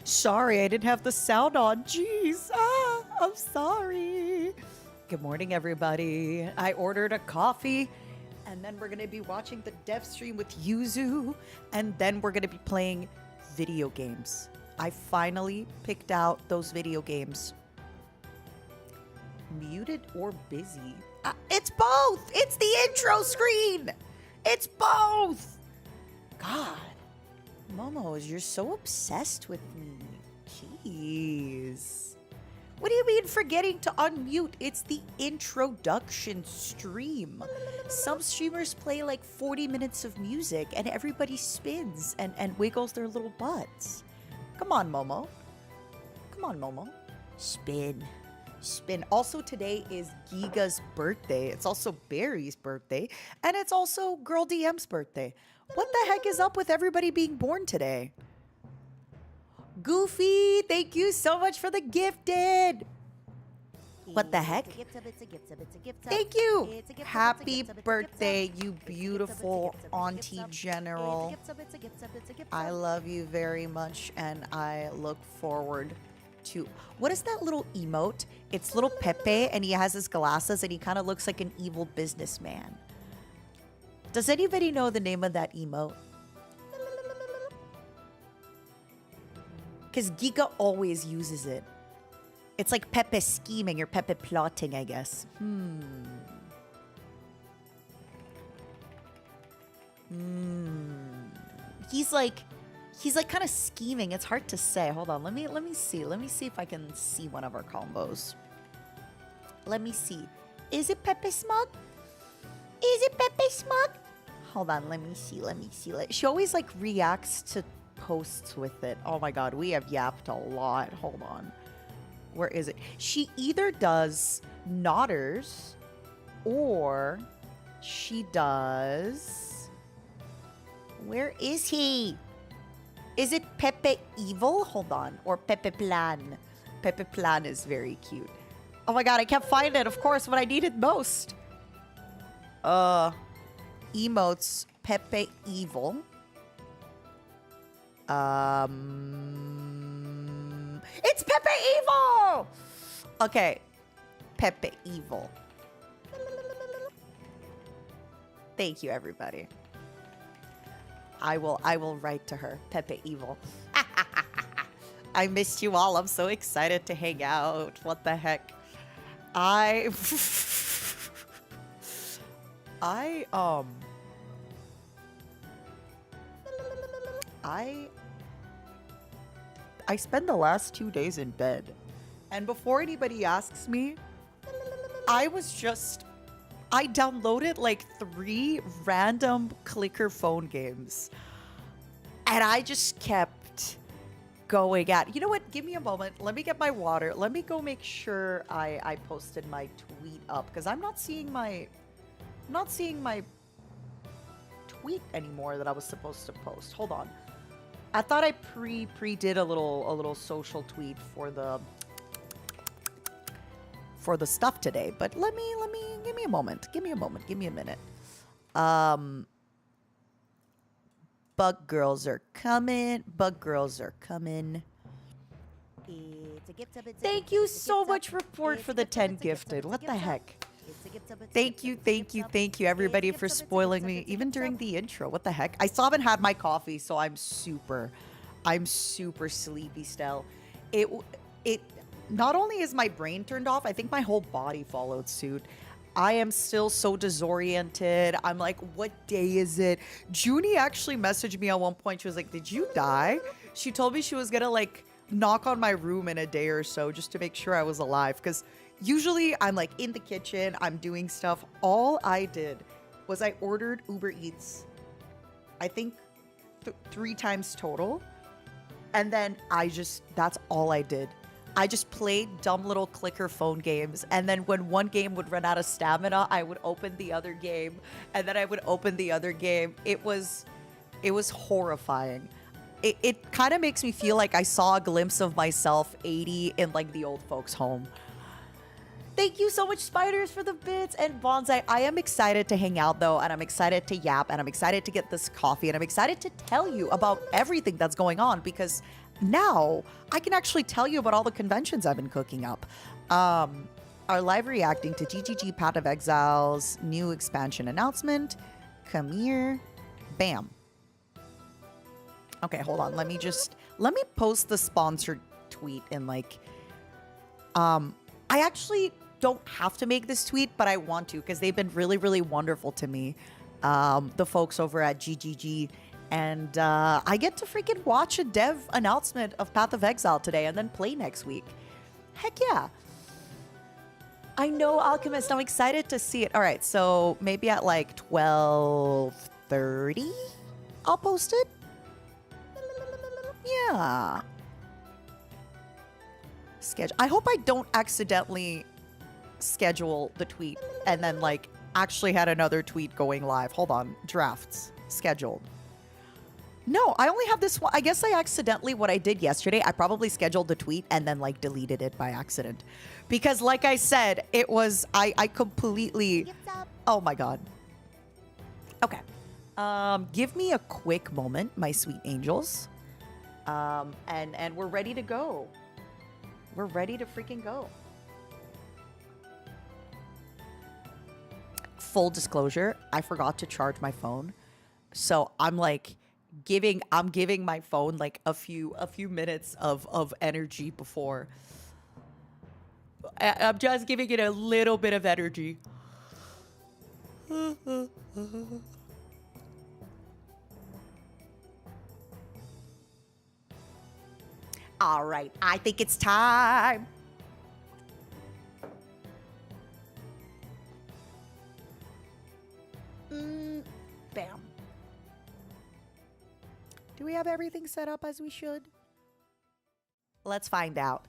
Sorry, I didn't have the sound on. Jeez. I'm sorry. Good morning, everybody. I ordered a coffee, and then we're going to be watching the dev stream with Yuzu, and then we're going to be playing video games. I finally picked out those video games. Muted or busy? It's both! It's the intro screen! It's both! God. Momos, you're so obsessed with me. Jeez. What do you mean forgetting to unmute? It's the introduction stream. Some streamers play like 40 minutes of music and everybody spins and wiggles their little butts. Come on, Momo. Come on, Momo. Spin. Spin. Also, today is Giga's birthday. It's also Barry's birthday. And it's also Girl DM's birthday. What the heck is up with everybody being born today? Goofy, thank you so much for the gifted. What the heck? Thank you. Happy birthday, you beautiful Auntie General. I love you very much, and I look forward to... What is that little emote? It's little Pepe, and he has his glasses, and he kind of looks like an evil businessman. Does anybody know the name of that emote? Because Giga always uses it. It's like Pepe scheming or Pepe plotting, I guess. He's like kind of scheming. It's hard to say. Hold on. Let me see. Let me see if I can see one of our combos. Let me see. Is it Pepe Smug? Is it Pepe Smug? Hold on. Let me see. Let me see. She always like reacts to posts with it. Oh my god, we have yapped a lot. Hold on. Where is it? She either does Nodders or she does... Where is he? Is it Pepe Evil? Hold on. Or Pepe Plan. Pepe Plan is very cute. Oh my god, I can't find it. Of course, when I need it most. Emotes. Pepe Evil. It's Pepe Evil! Okay. Pepe Evil. Thank you, everybody. I will write to her. Pepe Evil. I missed you all. I'm so excited to hang out. What the heck? I spend the last 2 days in bed. And before anybody asks me, I downloaded like 3 random clicker phone games. And I just kept going at... You know what? Give me a moment. Let me get my water. Let me go make sure I posted my tweet up. Because I'm not seeing my tweet anymore that I was supposed to post. Hold on. I thought I pre-did a little social tweet for the stuff today, but give me a moment. Give me a minute. Bug girls are coming. Thank you so much, Report, for the 10 gifted. What the heck? Thank you, everybody, for spoiling me, even during the intro. What the heck? I still haven't had my coffee, so I'm super sleepy still. It not only is my brain turned off, I think my whole body followed suit. I am still so disoriented. I'm like, what day is it? Junie actually messaged me at one point. She was like, did you die? She told me she was gonna like knock on my room in a day or so just to make sure I was alive, because usually I'm like in the kitchen, I'm doing stuff. All I did was I ordered Uber Eats, I think 3 times total. And then that's all I did. I just played dumb little clicker phone games. And then when one game would run out of stamina, I would open the other game. And then I would open the other game. It was horrifying. It kind of makes me feel like I saw a glimpse of myself 80 in like the old folks' home. Thank you so much, Spiders, for the bits and Bonsai. I am excited to hang out, though, and I'm excited to yap, and I'm excited to get this coffee, and I'm excited to tell you about everything that's going on, because now I can actually tell you about all the conventions I've been cooking up. Are live reacting to GGG Path of Exile's new expansion announcement. Come here. Bam. Okay, hold on. Let me post the sponsored tweet in like, I actually don't have to make this tweet, but I want to because they've been really, really wonderful to me. The folks over at GGG. And I get to freaking watch a dev announcement of Path of Exile today and then play next week. Heck yeah. I know, Alchemist. I'm excited to see it. All right, so maybe at like 12:30, I'll post it. Yeah. Schedule. I hope I don't accidentally schedule the tweet and then like actually had another tweet going live. Hold on. Drafts. Scheduled. No, I only have this one. I guess I accidentally, what I did yesterday, I probably scheduled the tweet and then like deleted it by accident. Because like I said, it was, I completely, oh my God. Okay. Give me a quick moment, my sweet angels. And we're ready to go. We're ready to freaking go. Full disclosure, I forgot to charge my phone. So I'm like, I'm giving my phone like a few minutes of energy before. I'm just giving it a little bit of energy. All right, I think it's time. Bam. Do we have everything set up as we should? Let's find out.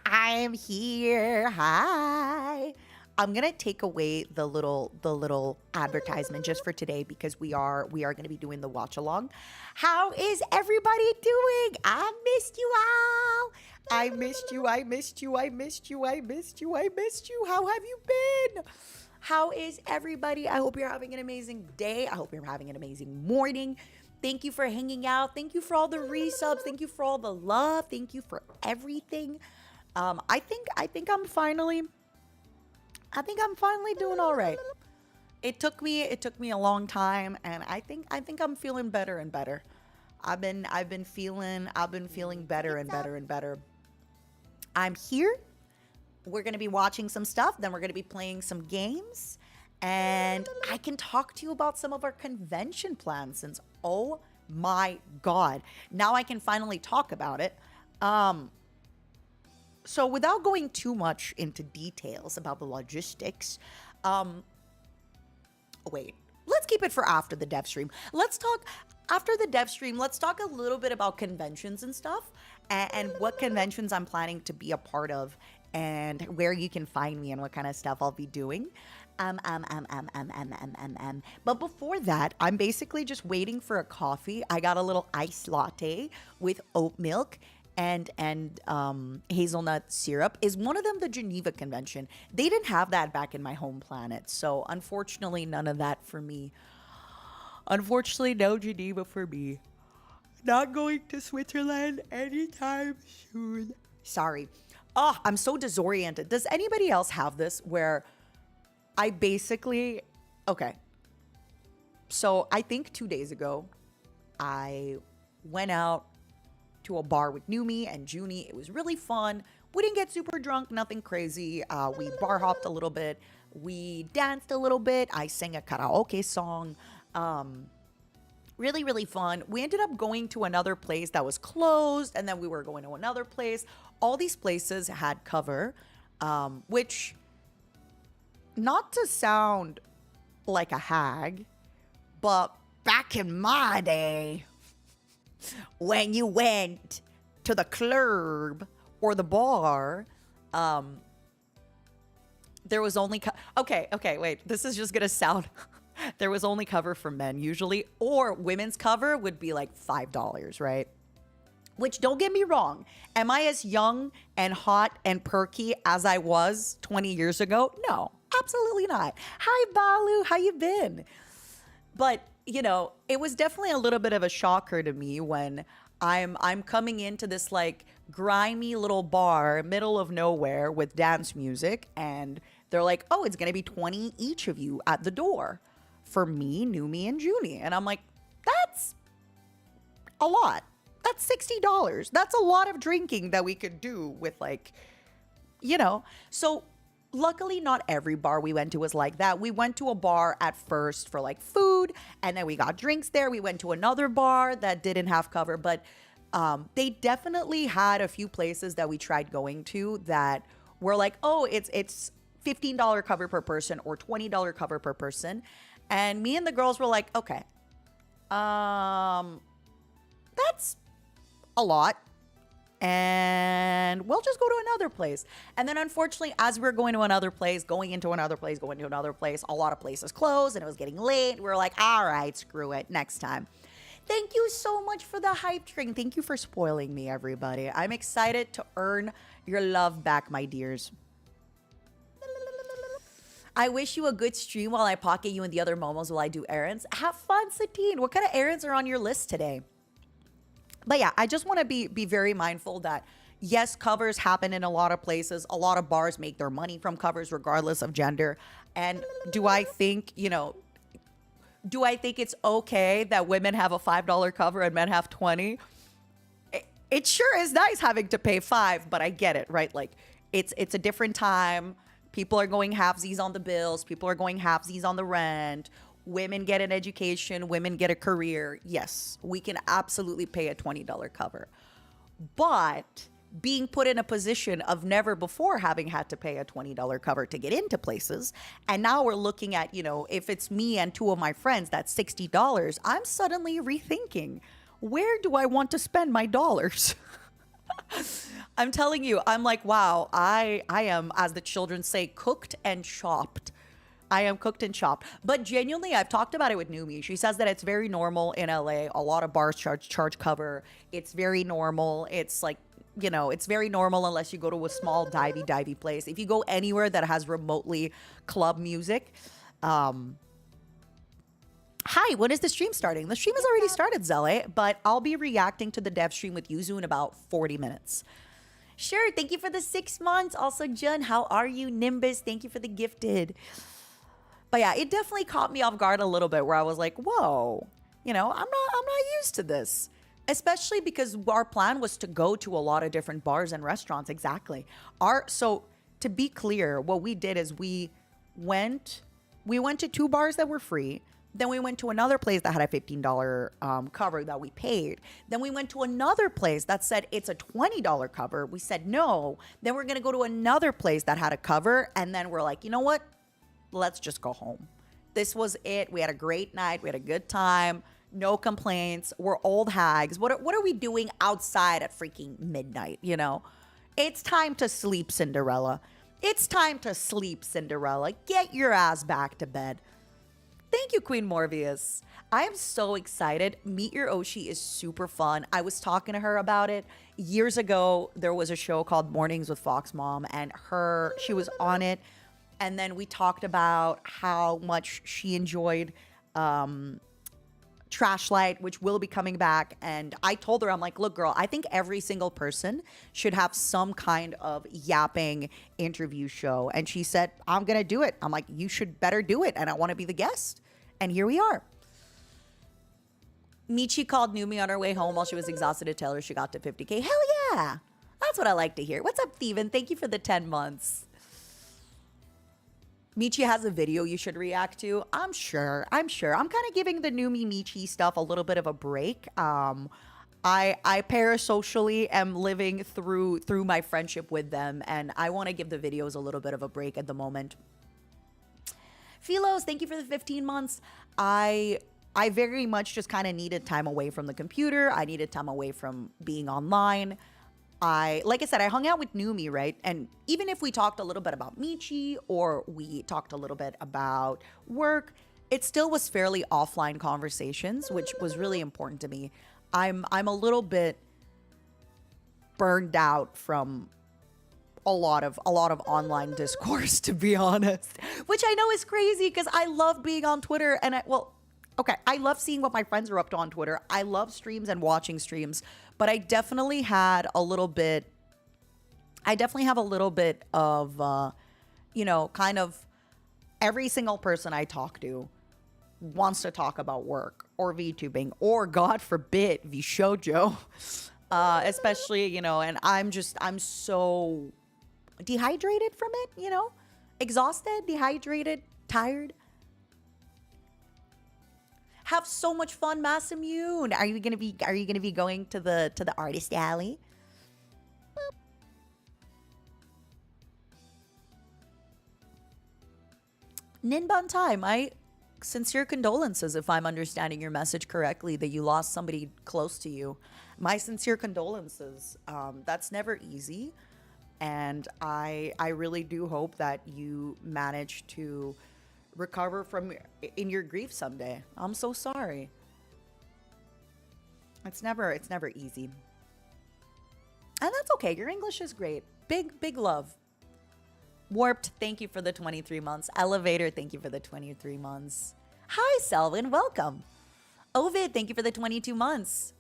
I'm here. Hi. I'm gonna take away the little advertisement just for today because we are gonna be doing the watch along. How is everybody doing? I missed you all. I missed you. I missed you. I missed you. I missed you. I missed you. How have you been? How is everybody? I hope you're having an amazing day. I hope you're having an amazing morning. Thank you for hanging out. Thank you for all the resubs. Thank you for all the love. Thank you for everything. I think I'm finally doing all right. It took me a long time, and I think I'm feeling better and better. I've been feeling better and better and better. I'm here. We're gonna be watching some stuff, then we're gonna be playing some games, and I can talk to you about some of our convention plans since, oh my God, now I can finally talk about it. So without going too much into details about the logistics, wait, let's keep it for after the dev stream. After the dev stream, let's talk a little bit about conventions and stuff, and what conventions I'm planning to be a part of, and where you can find me and what kind of stuff I'll be doing. But before that, I'm basically just waiting for a coffee. I got a little iced latte with oat milk and hazelnut syrup. Is one of them the Geneva Convention? They didn't have that back in my home planet, so unfortunately none of that for me. Unfortunately, no Geneva for me. Not going to Switzerland anytime soon. Sorry. Oh, I'm so disoriented. Does anybody else have this where I basically, okay. So I think 2 days ago, I went out to a bar with Numi and Junie. It was really fun. We didn't get super drunk, nothing crazy. We bar hopped a little bit. We danced a little bit. I sang a karaoke song. Really, really fun. We ended up going to another place that was closed, and then we were going to another place. All these places had cover, which, not to sound like a hag, but back in my day, when you went to the club or the bar, there was only okay, wait, this is just gonna sound there was only cover for men usually, or women's cover would be like $5, right? Which, don't get me wrong, am I as young and hot and perky as I was 20 years ago? No, absolutely not. Hi, Balu, how you been? But, you know, it was definitely a little bit of a shocker to me when I'm coming into this like grimy little bar, middle of nowhere with dance music, and they're like, "Oh, it's gonna be 20 each of you at the door for me, Numi, and Junie." And I'm like, "That's a lot. That's $60. That's a lot of drinking that we could do with like, you know." So luckily not every bar we went to was like that. We went to a bar at first for like food, and then we got drinks there. We went to another bar that didn't have cover, but they definitely had a few places that we tried going to that were like, oh, it's $15 cover per person or $20 cover per person. And me and the girls were like, okay, that's a lot, and we'll just go to another place. And then unfortunately, as we were going to another place, going into another place, going to another place, a lot of places closed and it was getting late. We were like, all right, screw it, next time. Thank you so much for the hype train. Thank you for spoiling me, everybody. I'm excited to earn your love back, my dears. I wish you a good stream while I pocket you in the other momos while I do errands. Have fun, Satine. What kind of errands are on your list today? But yeah, I just want to be very mindful that yes, covers happen in a lot of places. A lot of bars make their money from covers regardless of gender. And do I think, do I think it's okay that women have a $5 cover and men have 20? It sure is nice having to pay 5, but I get it, right? Like it's a different time. People are going halvesies on the bills. People are going halvesies on the rent. Women get an education, women get a career. Yes, we can absolutely pay a $20 cover. But being put in a position of never before having had to pay a $20 cover to get into places, and now we're looking at, if it's me and 2 of my friends, that's $60, I'm suddenly rethinking, where do I want to spend my dollars? I'm telling you, I'm like, wow, I am, as the children say, cooked and chopped. I am cooked and chopped. But genuinely, I've talked about it with Numi. She says that it's very normal in LA. A lot of bars charge cover. It's very normal. It's like, it's very normal unless you go to a small divey place. If you go anywhere that has remotely club music. Hi, when is the stream starting? The stream has already started, Zele, but I'll be reacting to the dev stream with Yuzu in about 40 minutes. Sure, thank you for the 6 months. Also, Jun, how are you? Nimbus, thank you for the gifted. But yeah, it definitely caught me off guard a little bit where I was like, whoa, I'm not used to this. Especially because our plan was to go to a lot of different bars and restaurants. Exactly. So to be clear, what we did is we went to 2 bars that were free. Then we went to another place that had a $15 cover that we paid. Then we went to another place that said it's a $20 cover. We said no. Then we're going to go to another place that had a cover. And then we're like, you know what? Let's just go home. This was it. We had a great night. We had a good time. No complaints. We're old hags. What are we doing outside at freaking midnight, It's time to sleep, Cinderella. It's time to sleep, Cinderella. Get your ass back to bed. Thank you, Queen Morbius. I am so excited. Meet Your Oshi is super fun. I was talking to her about it. Years ago, there was a show called Mornings with Fox Mom, and she was on it. And then we talked about how much she enjoyed Trash Light, which will be coming back. And I told her, I'm like, look, girl, I think every single person should have some kind of yapping interview show. And she said, I'm going to do it. I'm like, you should better do it. And I want to be the guest. And here we are. Michi called Numi on her way home while she was exhausted to tell her she got to 50K. Hell yeah. That's what I like to hear. What's up, Steven? Thank you for the 10 months. Michi has a video you should react to. I'm sure. I'm kind of giving the Numi Michi stuff a little bit of a break. I parasocially am living through my friendship with them, and I want to give the videos a little bit of a break at the moment. Philos, thank you for the 15 months. I very much just kind of needed time away from the computer. I needed time away from being online. Like I said, I hung out with Numi, right? And even if we talked a little bit about Michi or we talked a little bit about work, it still was fairly offline conversations, which was really important to me. I'm a little bit burned out from a lot of online discourse, to be honest, which I know is crazy because I love being on Twitter and Okay, I love seeing what my friends are up to on Twitter. I love streams and watching streams, but I definitely had a little bit. I definitely have a little bit of, kind of every single person I talk to wants to talk about work or VTubing or, God forbid, VShojo. Especially, and I'm so dehydrated from it, exhausted, dehydrated, tired. Have so much fun, Massimune. Are you gonna be going to the artist alley? Ninbantai, my sincere condolences if I'm understanding your message correctly, that you lost somebody close to you. My sincere condolences. That's never easy. And I really do hope that you manage to recover from in your grief someday. I'm so sorry. It's never easy. And that's okay. Your English is great. Big love. Warped, thank you for the 23 months. Elevator, thank you for the 23 months. Hi, Selwyn, welcome. Ovid, thank you for the 22 months.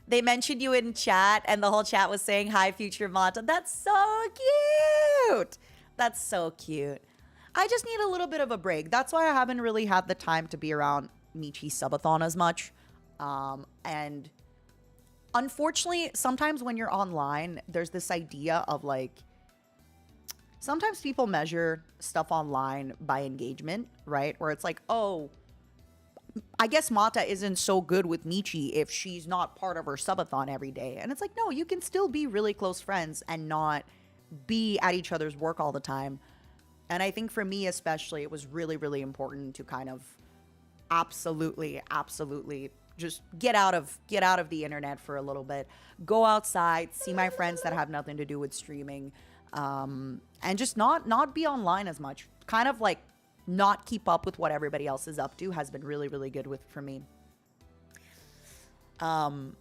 They mentioned you in chat, and the whole chat was saying, hi, future Mata. That's so cute. That's so cute. I just need a little bit of a break. That's why I haven't really had the time to be around Michi Subathon as much. And unfortunately, sometimes when you're online, there's this idea of like, sometimes people measure stuff online by engagement, right? Where it's like, oh, I guess Mata isn't so good with Michi if she's not part of her subathon every day. And it's like, no, you can still be really close friends and not be at each other's work all the time. And I think for me especially, it was really, really important to kind of absolutely just get out of the internet for a little bit. Go outside, see my friends that have nothing to do with streaming. And just not be online as much. Kind of like not keep up with what everybody else is up to has been really, really good for me. Of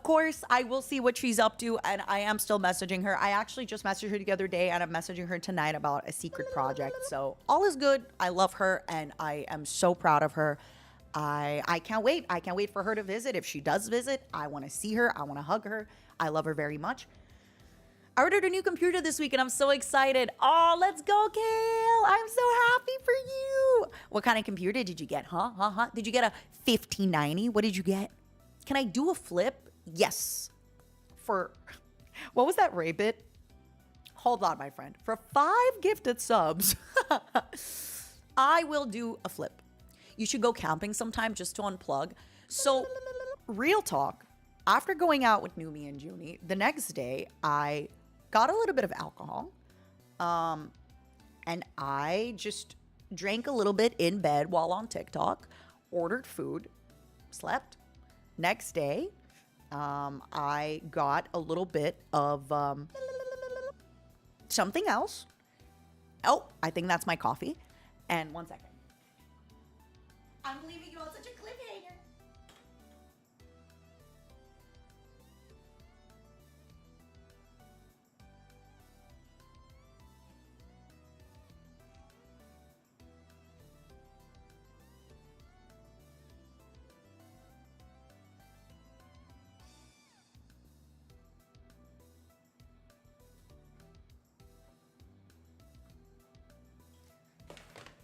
course, I will see what she's up to, and I am still messaging her. I actually just messaged her the other day, and I'm messaging her tonight about a secret project. So all is good. I love her, and I am so proud of her. I can't wait. I can't wait for her to visit. If she does visit, I want to see her. I want to hug her. I love her very much. I ordered a new computer this week and I'm so excited. Oh, let's go, Kale. I'm so happy for you. What kind of computer did you get? Huh? Did you get a 1590? What did you get? Can I do a flip? Yes. For, what was that Rabbit? Hold on, my friend. For 5 gifted subs, I will do a flip. You should go camping sometime just to unplug. So, real talk. After going out with Numi and Junie, the next day, I got a little bit of alcohol, and I just drank a little bit in bed while on TikTok, ordered food, slept. Next day, I got a little bit of something else. Oh, I think that's my coffee. And 1 second. I'm leaving you on such a cliffhanger.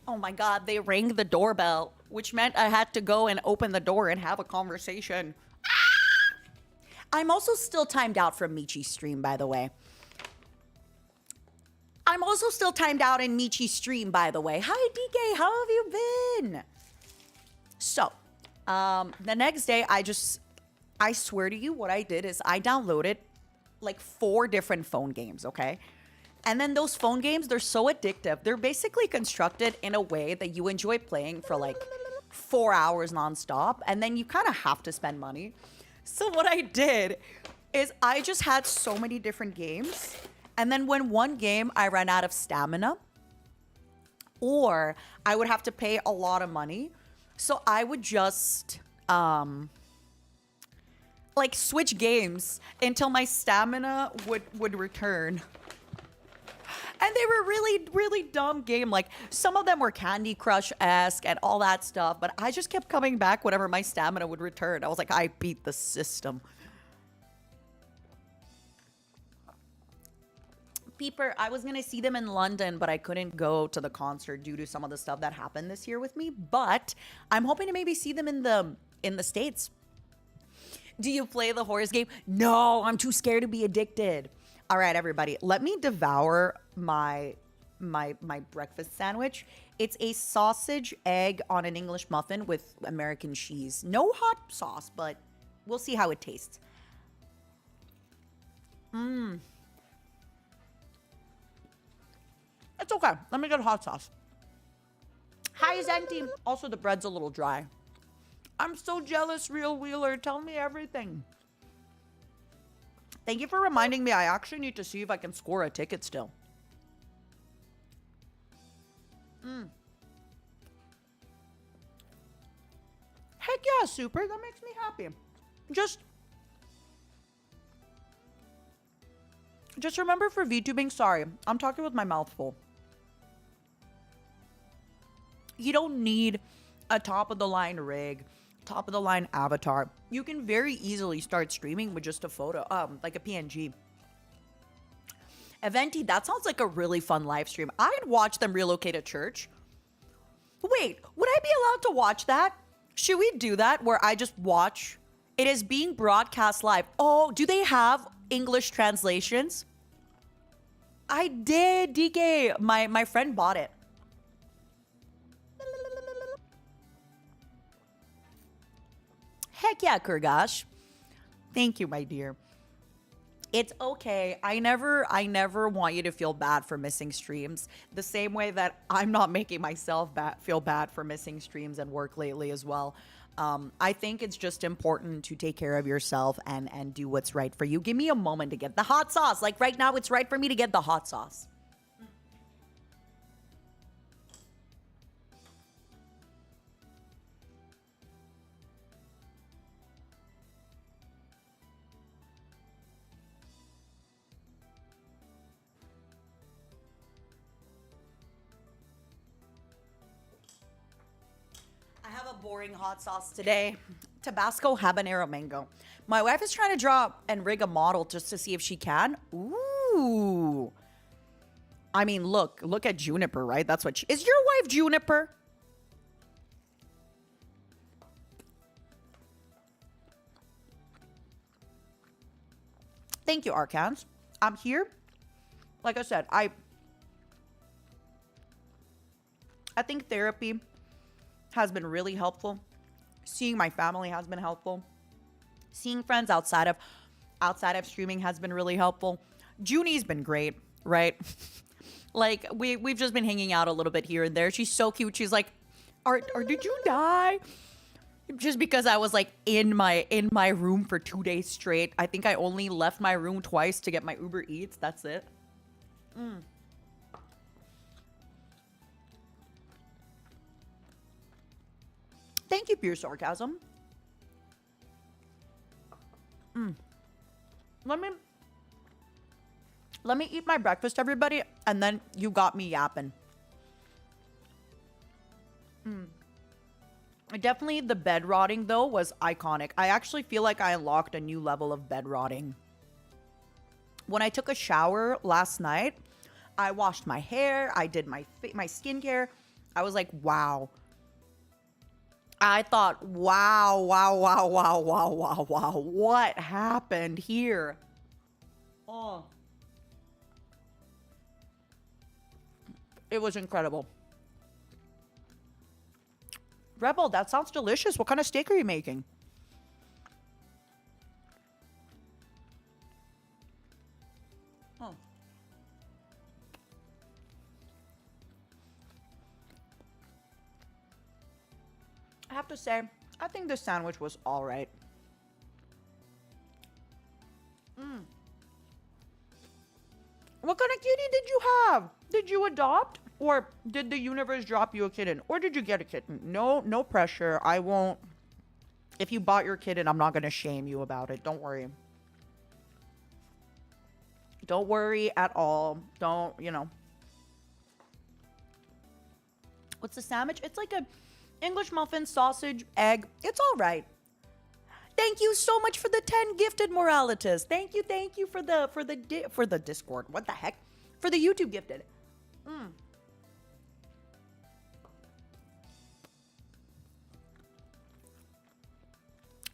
Oh my God, they rang the doorbell, which meant I had to go and open the door and have a conversation. I'm also still timed out from Michi's stream, by the way. I'm also still timed out in Michi's stream, by the way. Hi, DK, how have you been? So, the next day, I swear to you, what I did is I downloaded like 4 different phone games, okay? And then those phone games, they're so addictive. They're basically constructed in a way that you enjoy playing for like 4 hours nonstop. And then you kind of have to spend money. So what I did is I just had so many different games. And then when one game I ran out of stamina, or I would have to pay a lot of money. So I would just like switch games until my stamina would return. And they were really, really dumb game. Like, some of them were Candy Crush-esque and all that stuff, but I just kept coming back whenever my stamina would return. I was like, I beat the system. Peeper, I was gonna see them in London, but I couldn't go to the concert due to some of the stuff that happened this year with me. But I'm hoping to maybe see them in the States. Do you play the horse game? No, I'm too scared to be addicted. All right, everybody, let me devour my breakfast sandwich. It's a sausage egg on an English muffin with American cheese. No hot sauce, but we'll see how it tastes. It's okay. Let me get hot sauce. Hi, Zenti. Also, the bread's a little dry. I'm so jealous, Real Wheeler. Tell me everything. Thank you for reminding me. I actually need to see if I can score a ticket still. Heck yeah, Super. That makes me happy. Just remember for VTubing, sorry. I'm talking with my mouth full. You don't need a top-of-the-line rig, top-of-the-line avatar. You can very easily start streaming with just a photo, like a PNG. Eventi, that sounds like a really fun live stream. I'd watch them relocate a church. Wait, would I be allowed to watch that? Should we do that where I just watch? It is being broadcast live. Oh, do they have English translations? I did, DK. My friend bought it. Heck yeah, Kurgash. Thank you, my dear. It's okay. I never want you to feel bad for missing streams. The same way that I'm not making myself feel bad for missing streams and work lately as well. I think it's just important to take care of yourself and do what's right for you. Give me a moment to get the hot sauce. Like right now, it's right for me to get the hot sauce. I have a boring hot sauce today. Tabasco habanero mango. My wife is trying to draw and rig a model just to see if she can. Ooh. I mean, look at Juniper, right? That's what is your wife Juniper? Thank you, Arcans. I'm here. Like I said, I think therapy has been really helpful. Seeing my family has been helpful. Seeing friends outside of streaming has been really helpful. Junie's been great, right? Like we've just been hanging out a little bit here and there. She's so cute. She's like, "Art, did you die?" Just because I was like in my room for 2 days straight. I think I only left my room twice to get my Uber Eats. That's it. Thank you for your sarcasm. Let me eat my breakfast, everybody, and then you got me yapping. Definitely the bed rotting, though, was iconic. I actually feel like I unlocked a new level of bed rotting. When I took a shower last night, I washed my hair, I did my skincare. I was like, wow. I thought, wow, what happened here? Oh. It was incredible. Rebel, that sounds delicious. What kind of steak are you making? Oh. I have to say, I think this sandwich was all right. What kind of kitty did you have? Did you adopt? Or did the universe drop you a kitten? Or did you get a kitten? No pressure. I won't. If you bought your kitten, I'm not going to shame you about it. Don't worry. Don't worry at all. Don't, What's the sandwich? It's like a English muffin, sausage, egg. It's all right. Thank you so much for the 10 gifted Moralitas. Thank you for the Discord. What the heck? For the YouTube gifted.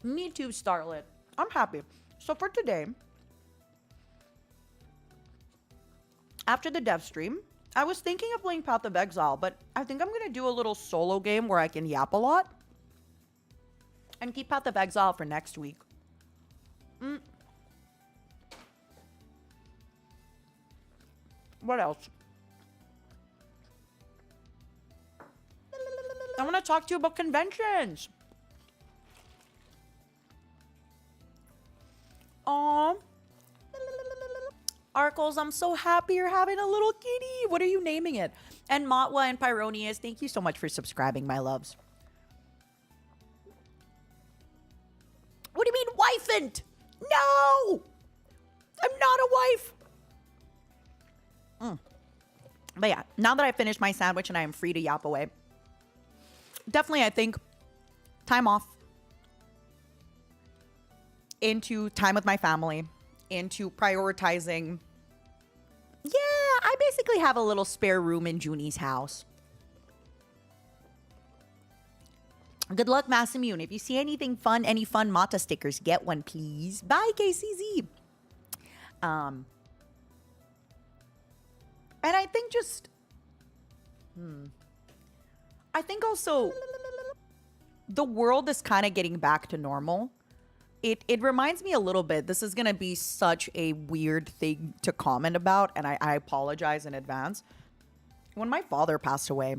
Me too, Starlet. I'm happy. So for today, after the dev stream, I was thinking of playing Path of Exile, but I think I'm going to do a little solo game where I can yap a lot. And keep Path of Exile for next week. What else? I want to talk to you about conventions. Aww. Arkles, I'm so happy you're having a little kitty. What are you naming it? And Matwa and Pyronius, thank you so much for subscribing, my loves. What do you mean, wifant? No! I'm not a wife. But yeah, now that I finished my sandwich and I am free to yap away, definitely I think time off into time with my family, into prioritizing. Yeah, I basically have a little spare room in Junie's house. Good luck, Massimune. If you see anything fun, any fun Mata stickers, get one, please. Bye, KCZ. And I think just... I think also the world is kind of getting back to normal. It reminds me a little bit, this is going to be such a weird thing to comment about, and I apologize in advance. When my father passed away,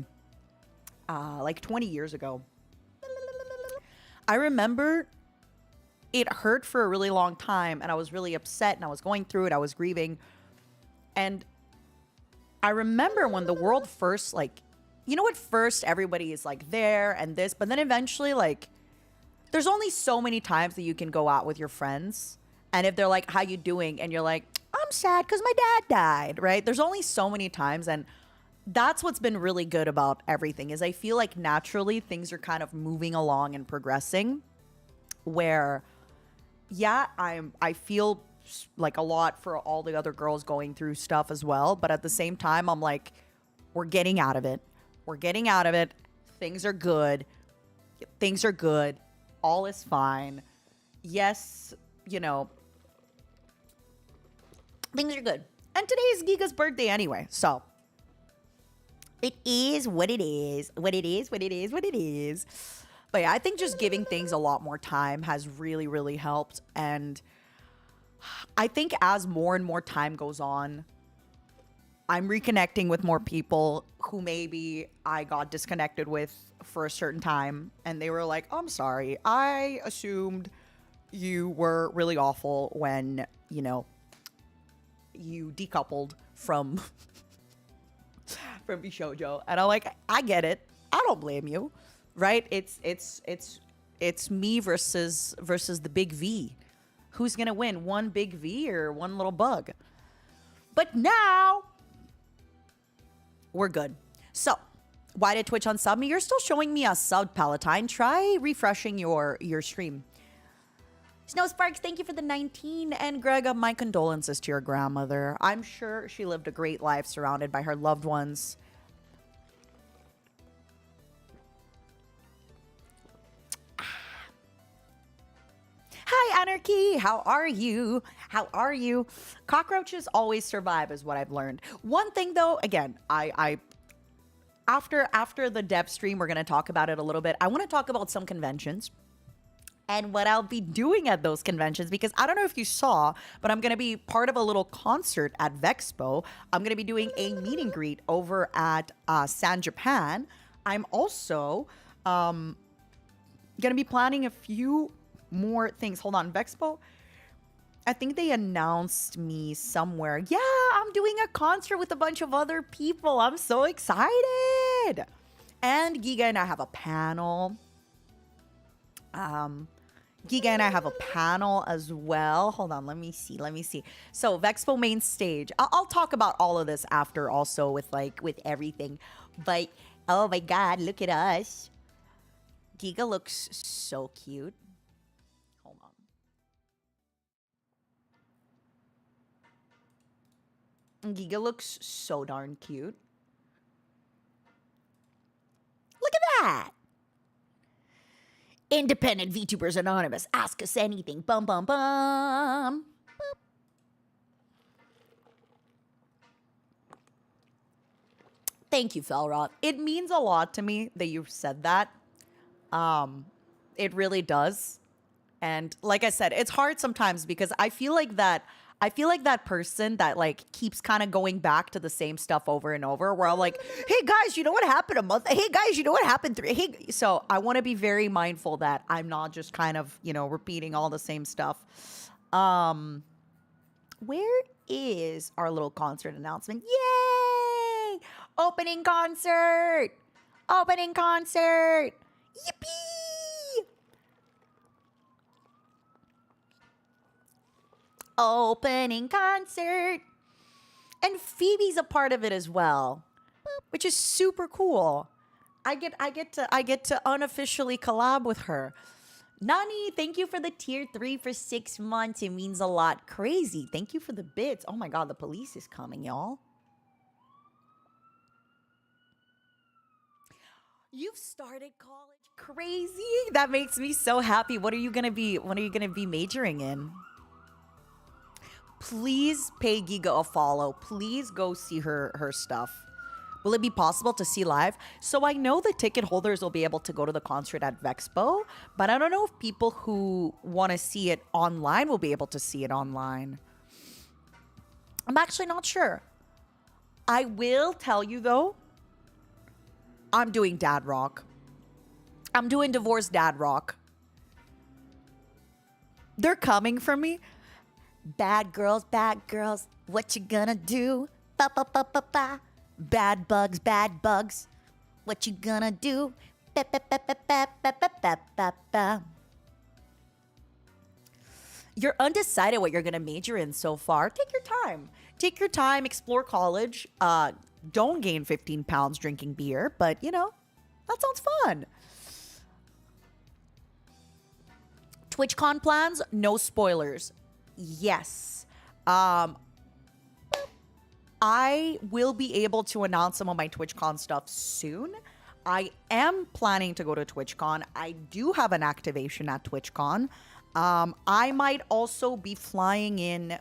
like 20 years ago, I remember it hurt for a really long time, and I was really upset, and I was going through it, I was grieving. And I remember when the world first, like, you know, at first everybody is like there and this, but then eventually, like, there's only so many times that you can go out with your friends. And if they're like, how you doing? And you're like, I'm sad because my dad died, right? There's only so many times. And that's what's been really good about everything is I feel like naturally things are kind of moving along and progressing where, yeah, I feel like a lot for all the other girls going through stuff as well. But at the same time, I'm like, we're getting out of it. We're getting out of it. Things are good. Things are good. All is fine. Yes, you know, things are good. And today is Giga's birthday anyway, so it is what it is. What it is, what it is, what it is. But yeah, I think just giving things a lot more time has really, really helped. And I think as more and more time goes on, I'm reconnecting with more people who maybe I got disconnected with for a certain time. And they were like, oh, I'm sorry. I assumed you were really awful when, you know, you decoupled from Bishoujo. And I'm like, I get it. I don't blame you. Right? It's me versus the big V. Who's going to win? One big V or one little bug? But now we're good. So, why did Twitch unsub me? You're still showing me a sub, Palatine. Try refreshing your stream. Snow Sparks, thank you for the 19. And Greg, my condolences to your grandmother. I'm sure she lived a great life surrounded by her loved ones. Hi, Anarchy. How are you? How are you? Cockroaches always survive is what I've learned. One thing, though, again, after the dev stream, we're going to talk about it a little bit. I want to talk about some conventions and what I'll be doing at those conventions, because I don't know if you saw, but I'm going to be part of a little concert at Vexpo. I'm going to be doing a meet and greet over at San Japan. I'm also going to be planning a few more things. Hold on, Vexpo. I think they announced me somewhere. Yeah, I'm doing a concert with a bunch of other people. I'm so excited. And Giga and I have a panel. Giga and I have a panel as well. Hold on, let me see. So Vexpo main stage. I'll talk about all of this after also with everything. But Oh my god, look at us. Giga looks so cute. Hold on. Giga looks so darn cute. Look at that. Independent VTubers Anonymous. Ask us anything. Bum, bum, bum. Boop. Thank you, Felrod. It means a lot to me that you said that. It really does. And like I said, it's hard sometimes because I feel like that person that like keeps kind of going back to the same stuff over and over where I'm like, hey guys, you know what happened a month? Hey guys, you know what happened so I want to be very mindful that I'm not just kind of, repeating all the same stuff. Where is our little concert announcement? Yay! Opening concert! Opening concert! Yippee! Opening concert. And Phoebe's a part of it as well, which is super cool. I get to unofficially collab with her. Nani, thank you for the tier 3 for 6 months. It means a lot. Crazy. Thank you for the bits. Oh my god, the police is coming, y'all. You've started college. Crazy. That makes me so happy. What are you gonna be majoring in? Please pay Giga a follow. Please go see her stuff. Will it be possible to see live? So I know the ticket holders will be able to go to the concert at Vexpo, but I don't know if people who want to see it online will be able to see it online. I'm actually not sure. I will tell you though, I'm doing dad rock. I'm doing divorced dad rock. They're coming for me. Bad girls, what you gonna do? Ba ba ba ba ba. Bad bugs, what you gonna do? Ba ba ba ba ba ba ba ba ba ba. You're undecided what you're gonna major in so far. Take your time. Take your time, explore college. Don't gain 15 pounds drinking beer, but that sounds fun. TwitchCon plans, no spoilers. Yes. I will be able to announce some of my TwitchCon stuff soon. I am planning to go to TwitchCon. I do have an activation at TwitchCon. I might also be flying in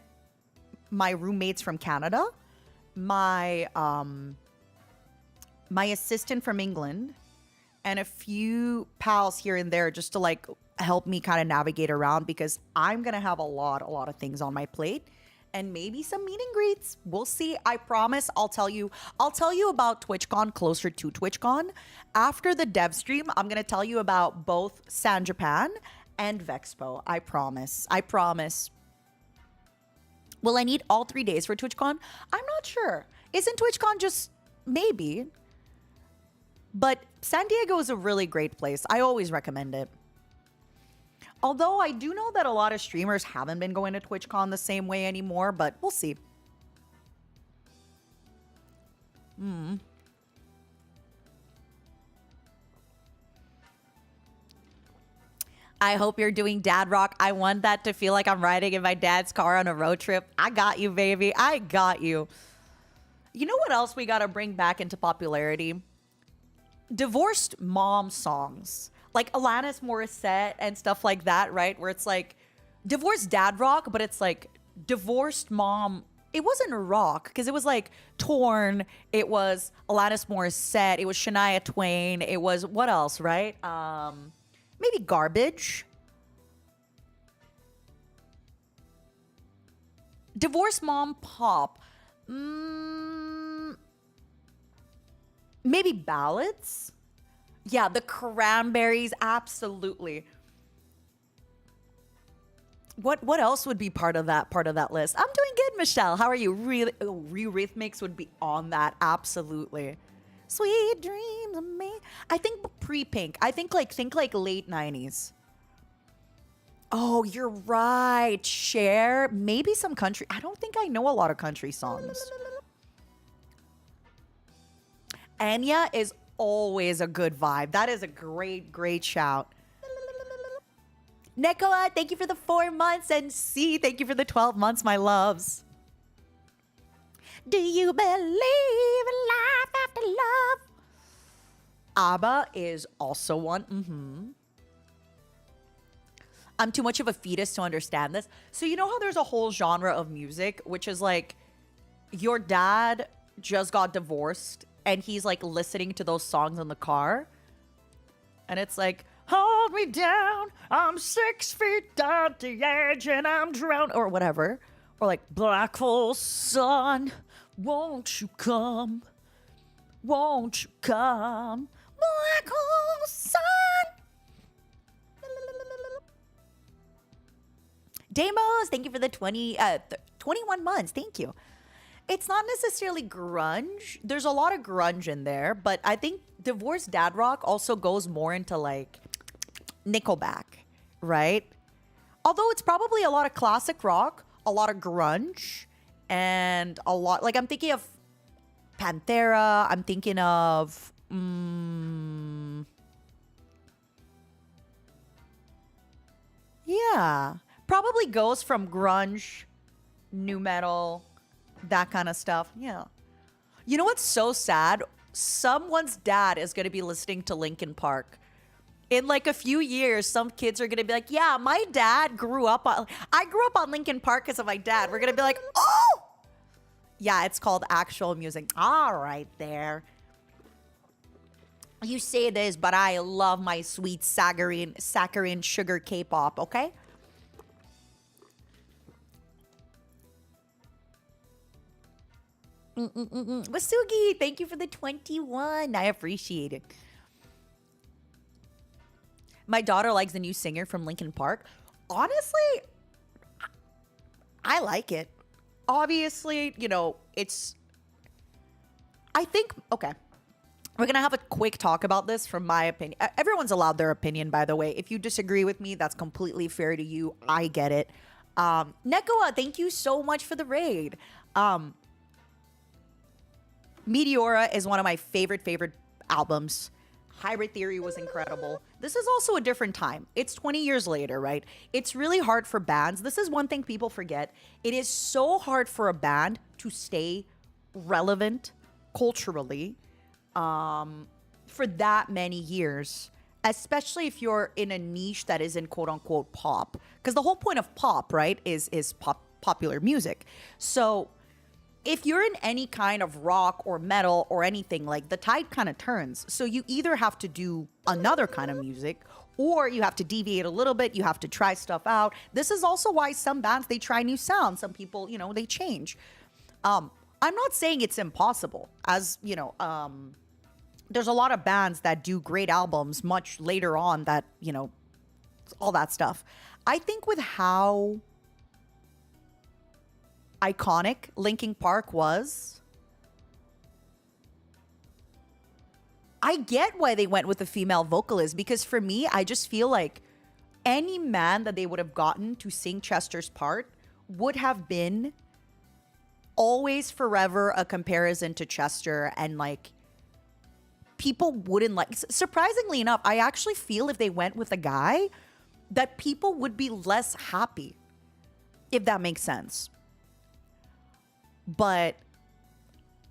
my roommates from Canada, my assistant from England, and a few pals here and there just to like help me kind of navigate around because I'm gonna have a lot of things on my plate and maybe some meet and greets. We'll see. I promise I'll tell you about TwitchCon closer to TwitchCon. After the dev stream, I'm gonna tell you about both San Japan and Vexpo. I promise. Will I need all 3 days for TwitchCon? I'm not sure. Isn't TwitchCon just maybe? But San Diego is a really great place. I always recommend it. Although I do know that a lot of streamers haven't been going to TwitchCon the same way anymore, but we'll see. I hope you're doing dad rock. I want that to feel like I'm riding in my dad's car on a road trip. I got you, baby. I got you. You know what else we got to bring back into popularity? Divorced mom songs. Like Alanis Morissette and stuff like that, right? Where it's like divorced dad rock, but it's like divorced mom. It wasn't rock because it was like Torn. It was Alanis Morissette. It was Shania Twain. It was what else, right? Maybe Garbage. Divorced mom pop. Maybe ballads. Yeah, the Cranberries, absolutely. What else would be part of that list? I'm doing good, Michelle. How are you? Really, Eurythmics would be on that, absolutely. Sweet dreams of me. I think pre-Pink. I think like late 90s. Oh, you're right. Cher. Maybe some country. I don't think I know a lot of country songs. Enya is always a good vibe. That is a great, great shout. Nekoa, thank you for the 4 months. And C, thank you for the 12 months, my loves. Do you believe in life after love? ABBA is also one. I'm too much of a fetus to understand this. So you know how there's a whole genre of music, which is like your dad just got divorced and he's like listening to those songs in the car. And it's like, hold me down, I'm 6 feet down the edge and I'm drowned, or whatever. Or like, black hole sun, won't you come? Won't you come? Black hole sun. Damos, thank you for the 21 months. Thank you. It's not necessarily grunge. There's a lot of grunge in there, but I think divorced dad rock also goes more into like Nickelback, right? Although it's probably a lot of classic rock, a lot of grunge, and a lot, like I'm thinking of Pantera, I'm thinking of yeah, probably goes from grunge, new metal, that kind of stuff. Yeah. You know what's so sad? Someone's dad is going to be listening to Linkin Park. In like a few years, some kids are going to be like, yeah, my dad grew up on, I grew up on Linkin Park because of my dad. We're going to be like, oh! Yeah, it's called actual music. All right, there. You say this, but I love my sweet saccharine sugar K-pop, okay? Wasugi, thank you for the 21. I appreciate it. My daughter likes the new singer from Linkin Park. Honestly, I like it. Obviously, you know, it's... I think... Okay. We're going to have a quick talk about this from my opinion. Everyone's allowed their opinion, by the way. If you disagree with me, that's completely fair to you. I get it. Nekoa, thank you so much for the raid. Meteora is one of my favorite albums. Hybrid Theory was incredible. This is also a different time. It's 20 years later, right? It's really hard for bands. This is one thing people forget. It is so hard for a band to stay relevant culturally for that many years, especially if you're in a niche that isn't quote unquote pop. Because the whole point of pop, right, is popular music. So if you're in any kind of rock or metal or anything, like the tide kind of turns. So you either have to do another kind of music or you have to deviate a little bit. You have to try stuff out. This is also why some bands, they try new sounds. Some people, you know, they change. I'm not saying it's impossible. As, you know, there's a lot of bands that do great albums much later on that, you know, all that stuff. I think with how iconic Linkin Park was, I get why they went with a female vocalist, because for me, I just feel like any man that they would have gotten to sing Chester's part would have been always forever a comparison to Chester, and like people wouldn't like, surprisingly enough, I actually feel if they went with a guy that people would be less happy, if that makes sense. But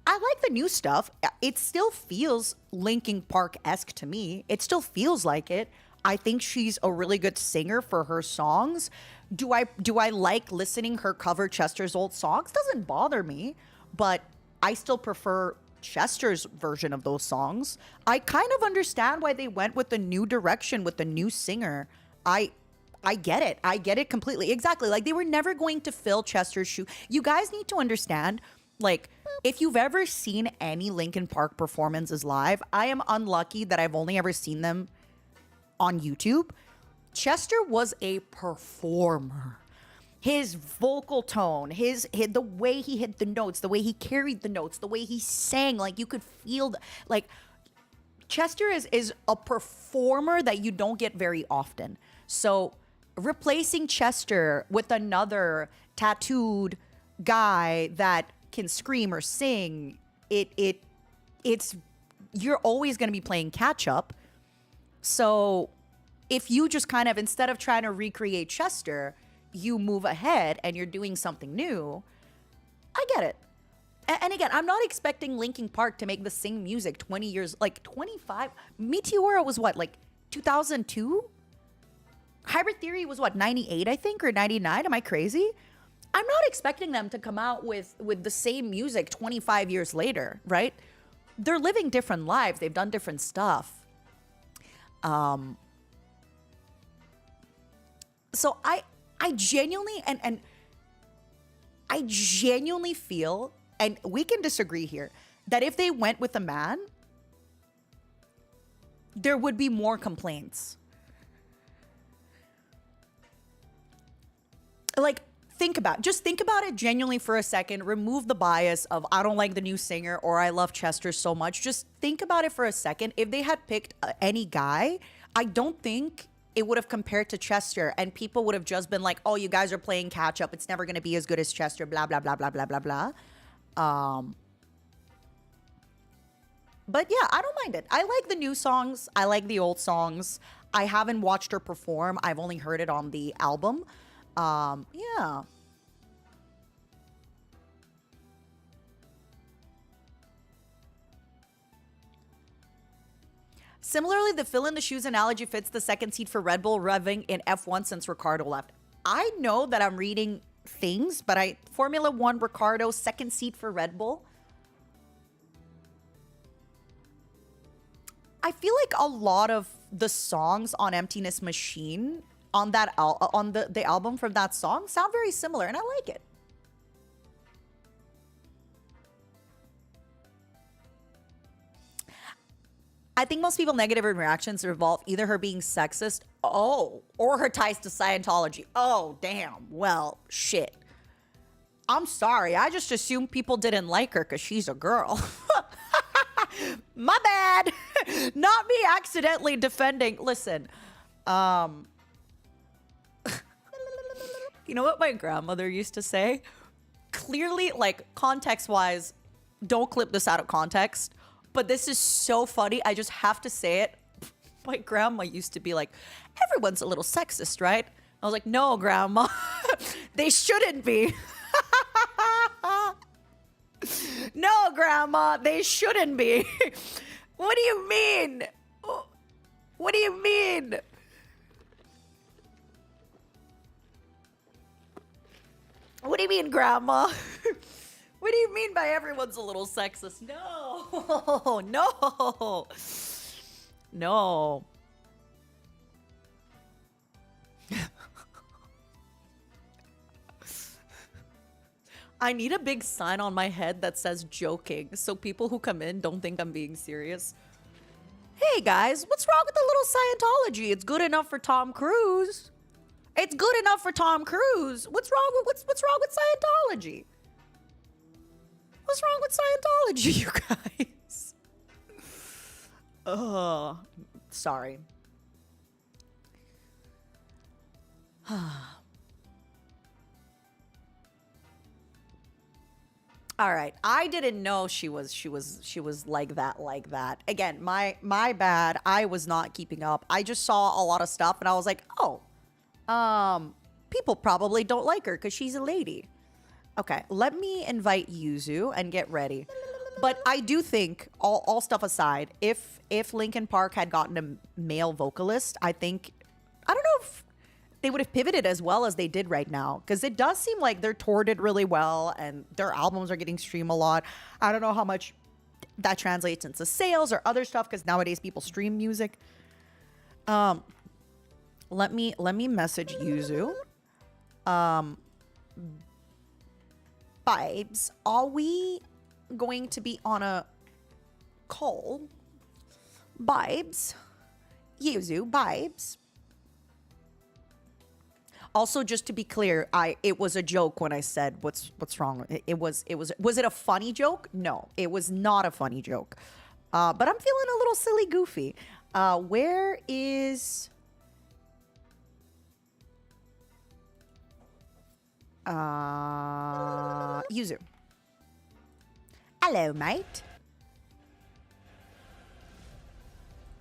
I like the new stuff. It still feels Linkin Park-esque to me. It still feels like it. I think she's a really good singer for her songs. Do I like listening her cover Chester's old songs? Doesn't bother me, but I still prefer Chester's version of those songs. I kind of understand why they went with the new direction with the new singer. I get it. I get it completely. Exactly. Like, they were never going to fill Chester's shoe. You guys need to understand, like, if you've ever seen any Linkin Park performances live, I am unlucky that I've only ever seen them on YouTube. Chester was a performer. His vocal tone, the way he hit the notes, the way he carried the notes, the way he sang, like, you could feel, like, Chester is a performer that you don't get very often. So replacing Chester with another tattooed guy that can scream or sing, it's you're always going to be playing catch up. So if you just kind of, instead of trying to recreate Chester, you move ahead and you're doing something new, I get it. And again, I'm not expecting Linkin Park to make the same music 20 years, like 25. Meteora was what, like 2002? Hybrid Theory was what, 98, I think, or 99? Am I crazy? I'm not expecting them to come out with the same music 25 years later, right? They're living different lives. They've done different stuff. So I genuinely, and I genuinely feel, and we can disagree here, that if they went with a man, there would be more complaints. Like, think about it genuinely for a second. Remove the bias of I don't like the new singer or I love Chester so much. Just think about it for a second. If they had picked any guy, I don't think it would have compared to Chester, and people would have just been like, oh, you guys are playing catch up. It's never going to be as good as Chester, blah, blah, blah, blah, blah, blah, blah. But yeah, I don't mind it. I like the new songs. I like the old songs. I haven't watched her perform. I've only heard it on the album. Yeah. Similarly, the fill in the shoes analogy fits the second seat for Red Bull revving in F1 since Ricardo left. I know that I'm reading things, but Formula One Ricardo, second seat for Red Bull. I feel like a lot of the songs on Emptiness Machine on that on the album from that song sound very similar, and I like it. I think most people negative reactions revolve either her being sexist, or her ties to Scientology. Oh, damn. Well, shit. I'm sorry. I just assumed people didn't like her because she's a girl. My bad. Not me accidentally defending. Listen, you know what my grandmother used to say? Clearly, like, context-wise, don't clip this out of context, but this is so funny. I just have to say it. My grandma used to be like, everyone's a little sexist, right? I was like, no, grandma. They shouldn't be. No, grandma, they shouldn't be. What do you mean? What do you mean? What do you mean, grandma? What do you mean by everyone's a little sexist? No, no, no. I need a big sign on my head that says joking so people who come in don't think I'm being serious. Hey guys, what's wrong with a little Scientology? It's good enough for Tom Cruise. It's good enough for Tom Cruise. What's wrong with Scientology? What's wrong with Scientology, you guys? Oh, sorry. All right, I didn't know she was like that. Again, my bad. I was not keeping up. I just saw a lot of stuff and I was like, "Oh, people probably don't like her cuz she's a lady." Okay, let me invite Yuzu and get ready. But I do think, all stuff aside, if Linkin Park had gotten a male vocalist, I don't know if they would have pivoted as well as they did right now, because it does seem like they're toured really well and their albums are getting streamed a lot. I don't know how much that translates into sales or other stuff, because nowadays people stream music. Let me message Yuzu. Vibes, are we going to be on a call? Vibes, Yuzu, vibes. Also, just to be clear, it was a joke when I said what's wrong. Was it a funny joke? No, it was not a funny joke. But I'm feeling a little silly goofy. Where is Yuzu? Hello, mate.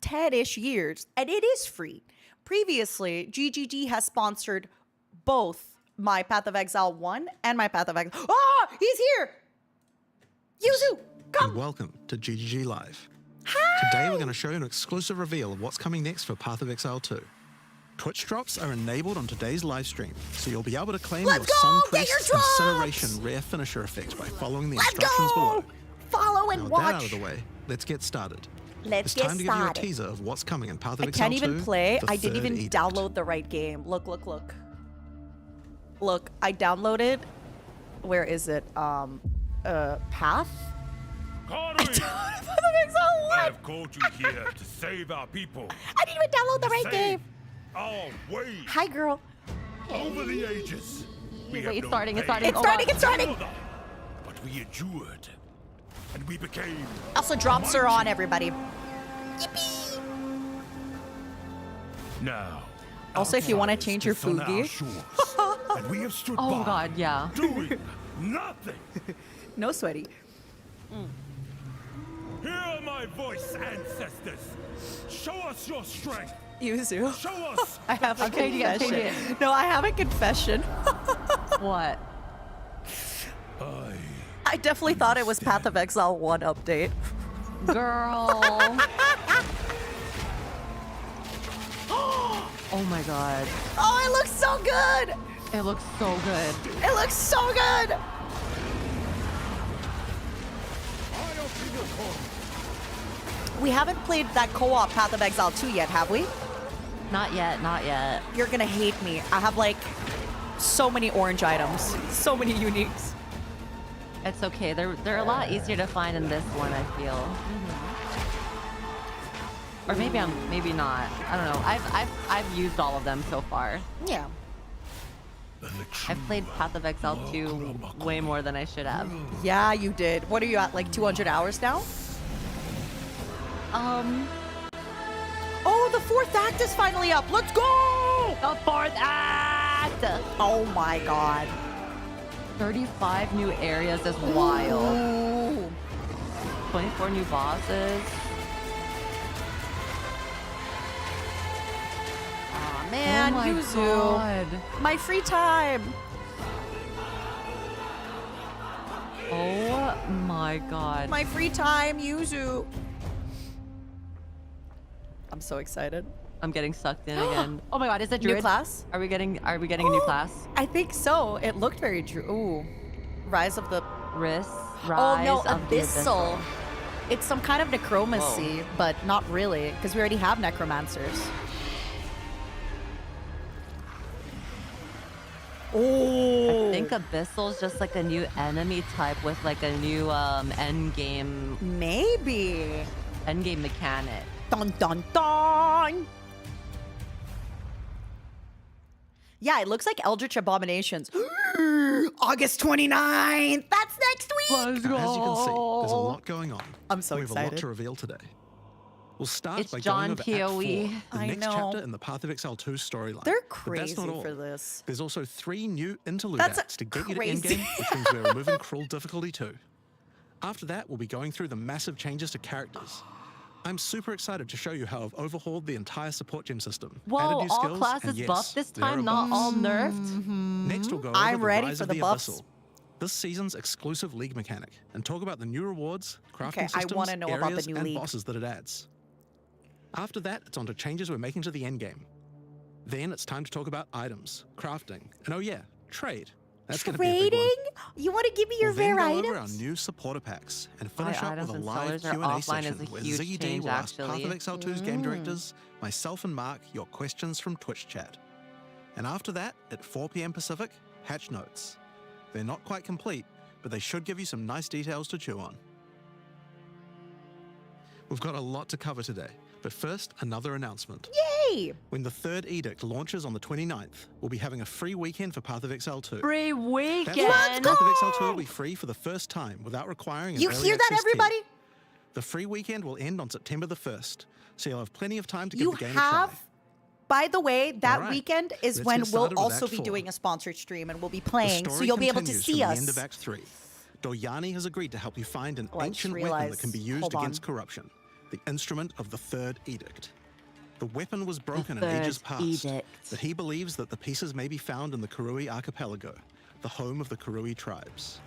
10-ish years, and it is free. Previously, GGG has sponsored both my Path of Exile 1 and my Path of Exile. Ah, he's here! Yuzu, come! And welcome to GGG Live. Hi! Today we're going to show you an exclusive reveal of what's coming next for Path of Exile 2. Twitch drops are enabled on today's live stream, so you'll be able to claim Let's your go! Sun Get your Priest drops! Incineration rare finisher effect by following the Let's instructions go! below. Follow and Now with watch. that out of the way, let's get started. Let's It's get time to give you a started. teaser of what's coming in Path of I Exile can't 2. even play. the I didn't Third even Edict. download the right game. Look, look, look. Look, I downloaded. Where is it? Path? Connery, Path of Exile I 1. have called you here to save our people. I didn't even download the right Save game. our way. Hi, girl. Over the ages. We have Wait, it's known starting, it's pain starting. It's Oh, starting, God. it's starting. and bother, But we endured. And we became. Also, drops are on, everybody. Yippee! Now. Also, if you wanna outsiders change your defend our Fugi. shores, and we have stood Oh by, God, yeah. doing nothing. No sweaty. Hear my voice, ancestors. Show us your strength. Yuzu. Show us. I have a I'm changing it, I'm confession. changing No, I have a confession. What? I definitely thought it was Path of Exile 1 update. Girl. Oh my God. Oh, it looks so good! It looks so good. It looks so good! We haven't played that co-op Path of Exile 2 yet, have we? Not yet, not yet. You're gonna hate me. I have like so many orange items, so many uniques. It's okay. They're a lot easier to find in this one, I feel. Or maybe maybe not. I don't know. I've used all of them so far. Yeah. I've played Path of Exile 2 way more than I should have. Yeah, you did. What are you at, like 200 hours now? Oh, the 4th act is finally up. Let's go! The 4th act! Oh my god. 35 new areas is wild. Ooh. 24 new bosses. Aw, man, oh my Yuzu. God. My free time. Oh my God. My free time, Yuzu. I'm so excited. I'm getting sucked in again. Oh my God, is it New Druid? class? Are we getting a new class? I think so. It looked very true. Ooh. Rise of the... Rise Oh, no, of the Abyssal. It's some kind of necromancy, but not really, because we already have necromancers. Oh. I think Abyssal's just like a new enemy type with like a new end Maybe. game mechanic. Dun dun dun. Yeah, it looks like Eldritch Abominations. August 29th. That's next week. Let's Now, as you can see, there's a lot going on. I'm so we have a lot excited. to reveal today. We'll start It's by John going over Act 4, POE. the I next know. chapter in the Path of Exile 2 storyline. They're But that's crazy not all. for this. There's also 3 new interlude That's acts to get you to crazy. endgame, which means we're removing cruel difficulty too. After that, we'll be going through the massive changes to characters. I'm super excited to show you how I've overhauled the entire support gem system. Whoa, added new all skills, classes and yes, buffed this there are time, not all buffs. nerfed? Next, we'll go over I'm the ready Rise for of the the buffs. Abyssal, this season's exclusive league mechanic, and talk about the new rewards, crafting Okay, I systems, wanna know about the areas, new and league. bosses that it adds. After that, it's on to changes we're making to the endgame. Then it's time to talk about items, crafting, and oh yeah, trade. That's going to be a big one. Trading? You want to give me your We'll then rare go over our items? new supporter packs and finish My up with items a and live sellers are Q&A offline session is a where huge ZD change, will ask Path actually. of Exile 2's game directors, myself and Mark, your questions from Twitch chat. And after that, at 4 p.m. Pacific, hatch notes. They're not quite complete, but they should give you some nice details to chew on. We've got a lot to cover today, but first, another announcement. Yay! When the third edict launches on the 29th, we'll be having a free weekend for Path of Exile 2. Free That's weekend. right, Path of Exile 2 will be free for the first time without requiring an You early hear that, access key. everybody? The free weekend will end on September the 1st, so you'll have plenty of time to You give the game have... a try. By the way, that All right, weekend is let's when get we'll started with also Act be 4. doing a sponsored stream and we'll be The playing, so story you'll be able to continues see from us. the end of Act 3. Doyani has agreed to help you find an Oh, I just ancient weapon that can be realized- used hold on. against corruption. the instrument of the Third Edict. The weapon was broken in Third ages past, Edict. but he believes that the pieces may be found in the Karui archipelago, the home of the Karui tribes.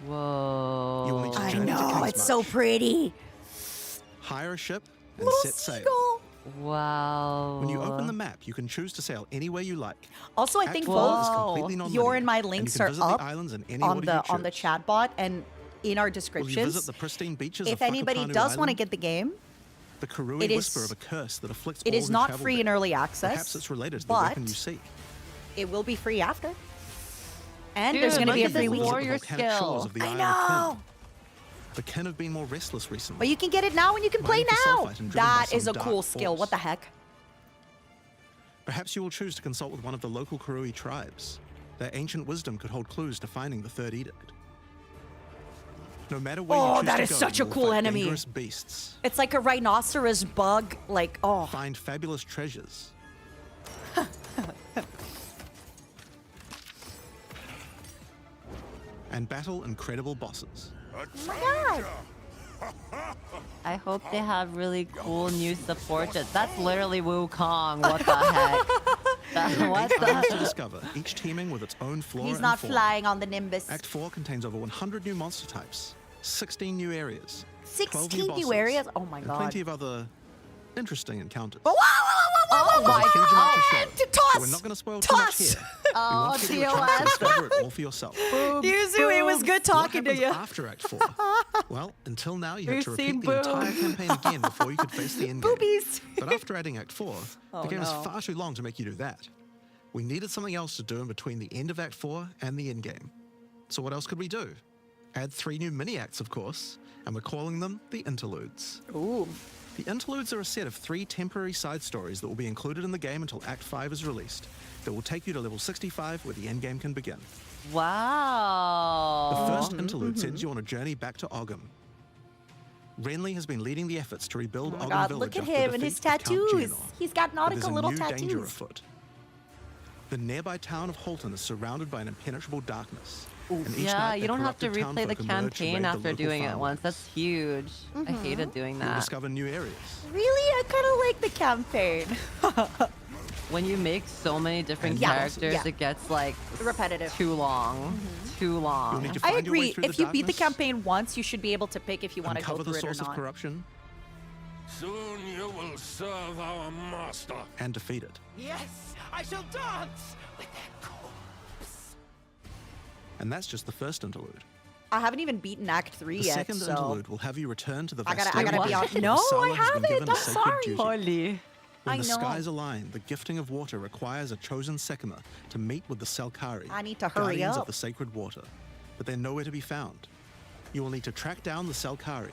Whoa. You will need to I journey to know, Kingsmarch, it's so pretty. hire a ship, and Little set sail. seagull. Wow. When you open the map, you can choose to sail anywhere you like. Also, I Act think 4 is both completely Whoa. non-linear, your and my and you links can are visit up the islands in any on order the you on the choose. chat bot and in our Will you descriptions. visit the pristine beaches If of anybody Whakapanu does want to Island? get the game, The Karui it is- whisper of a curse that afflicts it all is who not travel free in there. early access. Perhaps it's related to the but weapon you seek. it will be free after. And Dude, there's going to look be a at free this week. Visit the warrior volcanic skill. shores of the I Isle of know. Kin. The Kin have been more restless recently. But you can get it now and you can play Mining for now. sulfite and driven by That some is a dark cool skill. force. What the heck? Perhaps you will choose to consult with one of the local Karui tribes. Their ancient wisdom could hold clues to finding the Third Edict. No matter where you Oh, choose that to is go, such you a will cool fight enemy. dangerous beasts, It's like a rhinoceros bug. Like, oh. find fabulous treasures, and battle incredible bosses. Oh my god. I hope they have really cool new support. That's literally Wukong. What the heck? What Eight islands to the? discover, each teeming with its own flora He's and not fauna. flying on the Nimbus. Act 4 contains over 100 new monster types, 16 new areas, 12 16 new bosses, areas? Oh my and god. plenty of other interesting encounters. Whoa, whoa, whoa, whoa, Oh whoa, whoa, my whoa, Huge amount to whoa, show, to so toss. we're not going to spoil too much Toss. here. Oh, we want to give you a chance to TOS. discover it all for yourself. Yuzu, it was good What talking to happens you. after Act 4? Well, until now, you had We've to seen repeat the entire boobs. campaign again before you could face the end game. Boobies. But after adding Act 4, Oh, the game no. is far too long to make you do that. We needed something else to do in between the end of Act 4 and the end game. So what else could we do? Add 3 new mini-acts, of course, and we're calling them the Interludes. Ooh. The Interludes are a set of 3 temporary side stories that will be included in the game until Act 5 is released. That will take you to level 65 where the endgame can begin. The Wow. first interlude sends you on a journey back to Ogham. Renly has been leading the efforts to rebuild Oh my Ogham god, Village look at after the him and his defeat of Count tattoos. Geonor. He's got But there's nautical a little new danger tattoos. afoot. The nearby town of Holton is surrounded by an impenetrable darkness. And each Yeah, night, you the don't have to corrupted replay the townfolk emerge to raid campaign the after local doing it once. farmlands. That's huge. I hated doing You'll that. discover new areas. Really? I kind of like the campaign. When you make so many different Yeah, characters, yeah. it gets like Repetitive. too long. Too You'll long. need to I find your way agree. through If you beat the darkness, campaign once, you should be able to pick if you want to go uncover the through it or source of not. corruption, Soon you will serve our master. and defeat it. Yes, I shall dance with their corpse. And that's just the first interlude. I haven't even beaten Act 3 The yet, second so interlude will have you return to the I gotta Vastarian be on. Desert, where No, Sala I has been given haven't. a I'm sacred sorry. duty. Holy. When I the know. skies align, the gifting of water requires a chosen Sekima to meet with the Selkari, I need to hurry guardians up. of the sacred water. But they're nowhere to be found. You will need to track down the Selkari.